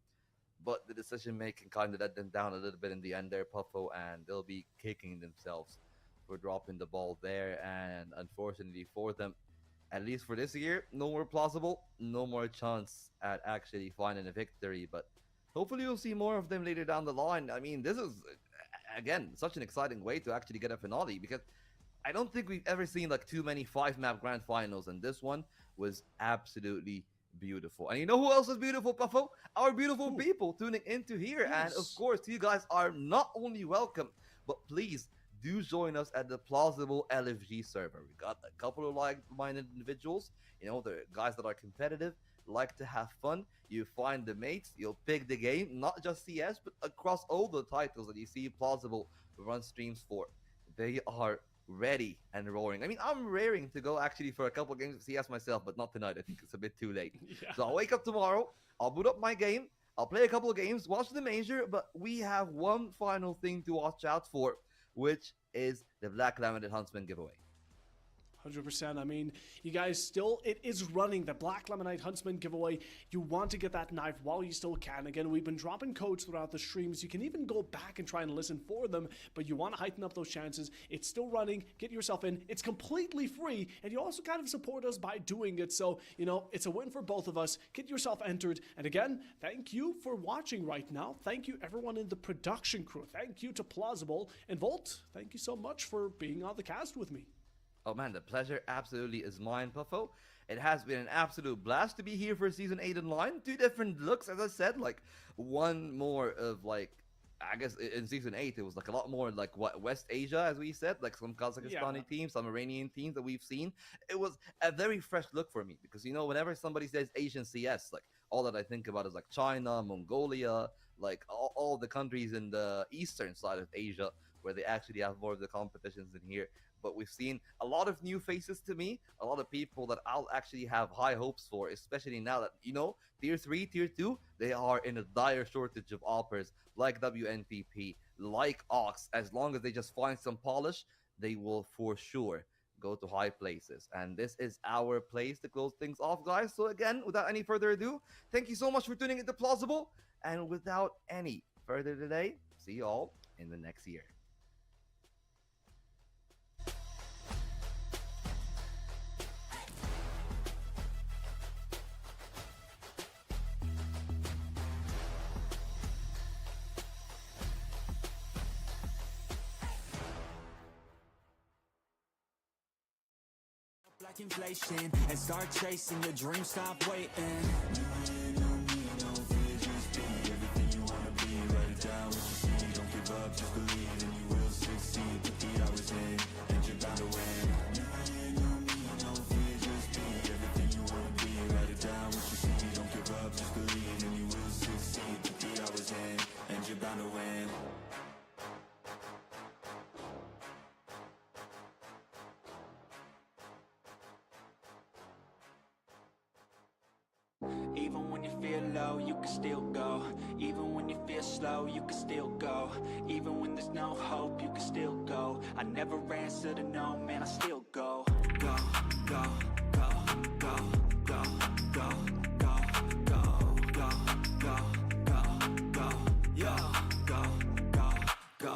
But the decision-making kind of let them down a little bit in the end there, Puffo, and they'll be kicking themselves for dropping the ball there. And unfortunately for them, at least for this year, no more Plausible, no more chance at actually finding a victory. But hopefully you'll see more of them later down the line. I mean, this is, again, such an exciting way to actually get a finale, because I don't think we've ever seen like too many 5-map grand finals, and this one was absolutely beautiful. And you know who else is beautiful, Puffo? Our beautiful people tuning into here. Yes. And of course, you guys are not only welcome, but please do join us at the Plausible LFG server. We got a couple of like-minded individuals, you know, the guys that are competitive, like to have fun. You find the mates, you'll pick the game, not just CS, but across all the titles that you see Plausible run streams for. They are ready and roaring. I mean, I'm raring to go actually for a couple of games of CS myself, but not tonight. I think it's a bit too late. Yeah. So I'll wake up tomorrow, I'll boot up my game, I'll play a couple of games, watch the major, but we have one final thing to watch out for, which is the Black Laminated Huntsman giveaway. 100%. I mean, you guys still, it is running the Black Laminate Huntsman giveaway. You want to get that knife while you still can. Again, we've been dropping codes throughout the streams. You can even go back and try and listen for them, but you want to heighten up those chances. It's still running. Get yourself in. It's completely free, and you also kind of support us by doing it. So, you know, it's a win for both of us. Get yourself entered. And again, thank you for watching right now. Thank you, everyone in the production crew. Thank you to Plausible. And Volt, thank you so much for being on the cast with me. Oh man, the pleasure absolutely is mine, Puffo. It has been an absolute blast to be here for Season 8 in line. 2 different looks, as I said, like one more of like, I guess in Season 8, it was like a lot more like what, West Asia, as we said, like some Kazakhstani teams, some Iranian teams that we've seen. It was a very fresh look for me because, you know, whenever somebody says Asian CS, like all that I think about is like China, Mongolia, like all the countries in the eastern side of Asia, where they actually have more of the competitions than here. But we've seen a lot of new faces to me, a lot of people that I'll actually have high hopes for, especially now that, tier 3, tier 2, they are in a dire shortage of offers like WNPP, like Ox. As long as they just find some polish, they will for sure go to high places. And this is our place to close things off, guys. So again, without any further ado, thank you so much for tuning into Plausible. And without any further delay, see you all in the next year. Like inflation and start chasing your dreams, stop waiting. Everything you wanna be, write it down what you see. Don't give up, just believe and you will succeed. Put the hours in and you're bound to win. No fear, just be everything you wanna be, write it down what you see. Don't give up, just believe and you will succeed. Put the hours in and you're bound to win. Even when you feel low, you can still go. Even when you feel slow, you can still go. Even when there's no hope, you can still go. I never answer to no, man, I still go. Go, go, go, go, go, go, go, go, go, go, go, go, yo, go, go, go.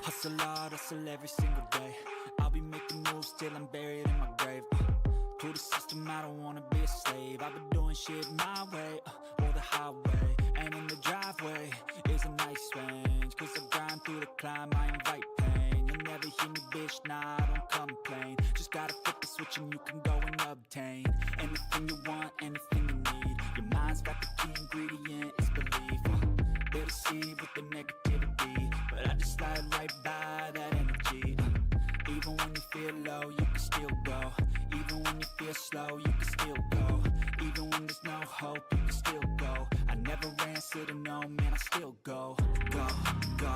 Hustle hard, hustle every single day. I'll be making moves till I'm buried in my grave. To the system, I don't wanna be a slave. I've been doing shit my way, or the highway. And in the driveway is a nice range. Cause I grind through the climb, I invite pain. You'll never hear me, bitch, nah, I don't complain. Just gotta flip the switch and you can go and obtain anything you want, anything you need. Your mind's got the key ingredient, it's belief. They'll deceive with the negativity, but I just slide right by that energy. Even when you feel low, you can still go. Even when you feel slow, you can still go. Even when there's no hope, you can still go. I never answer to no, man, I still go. Go, go,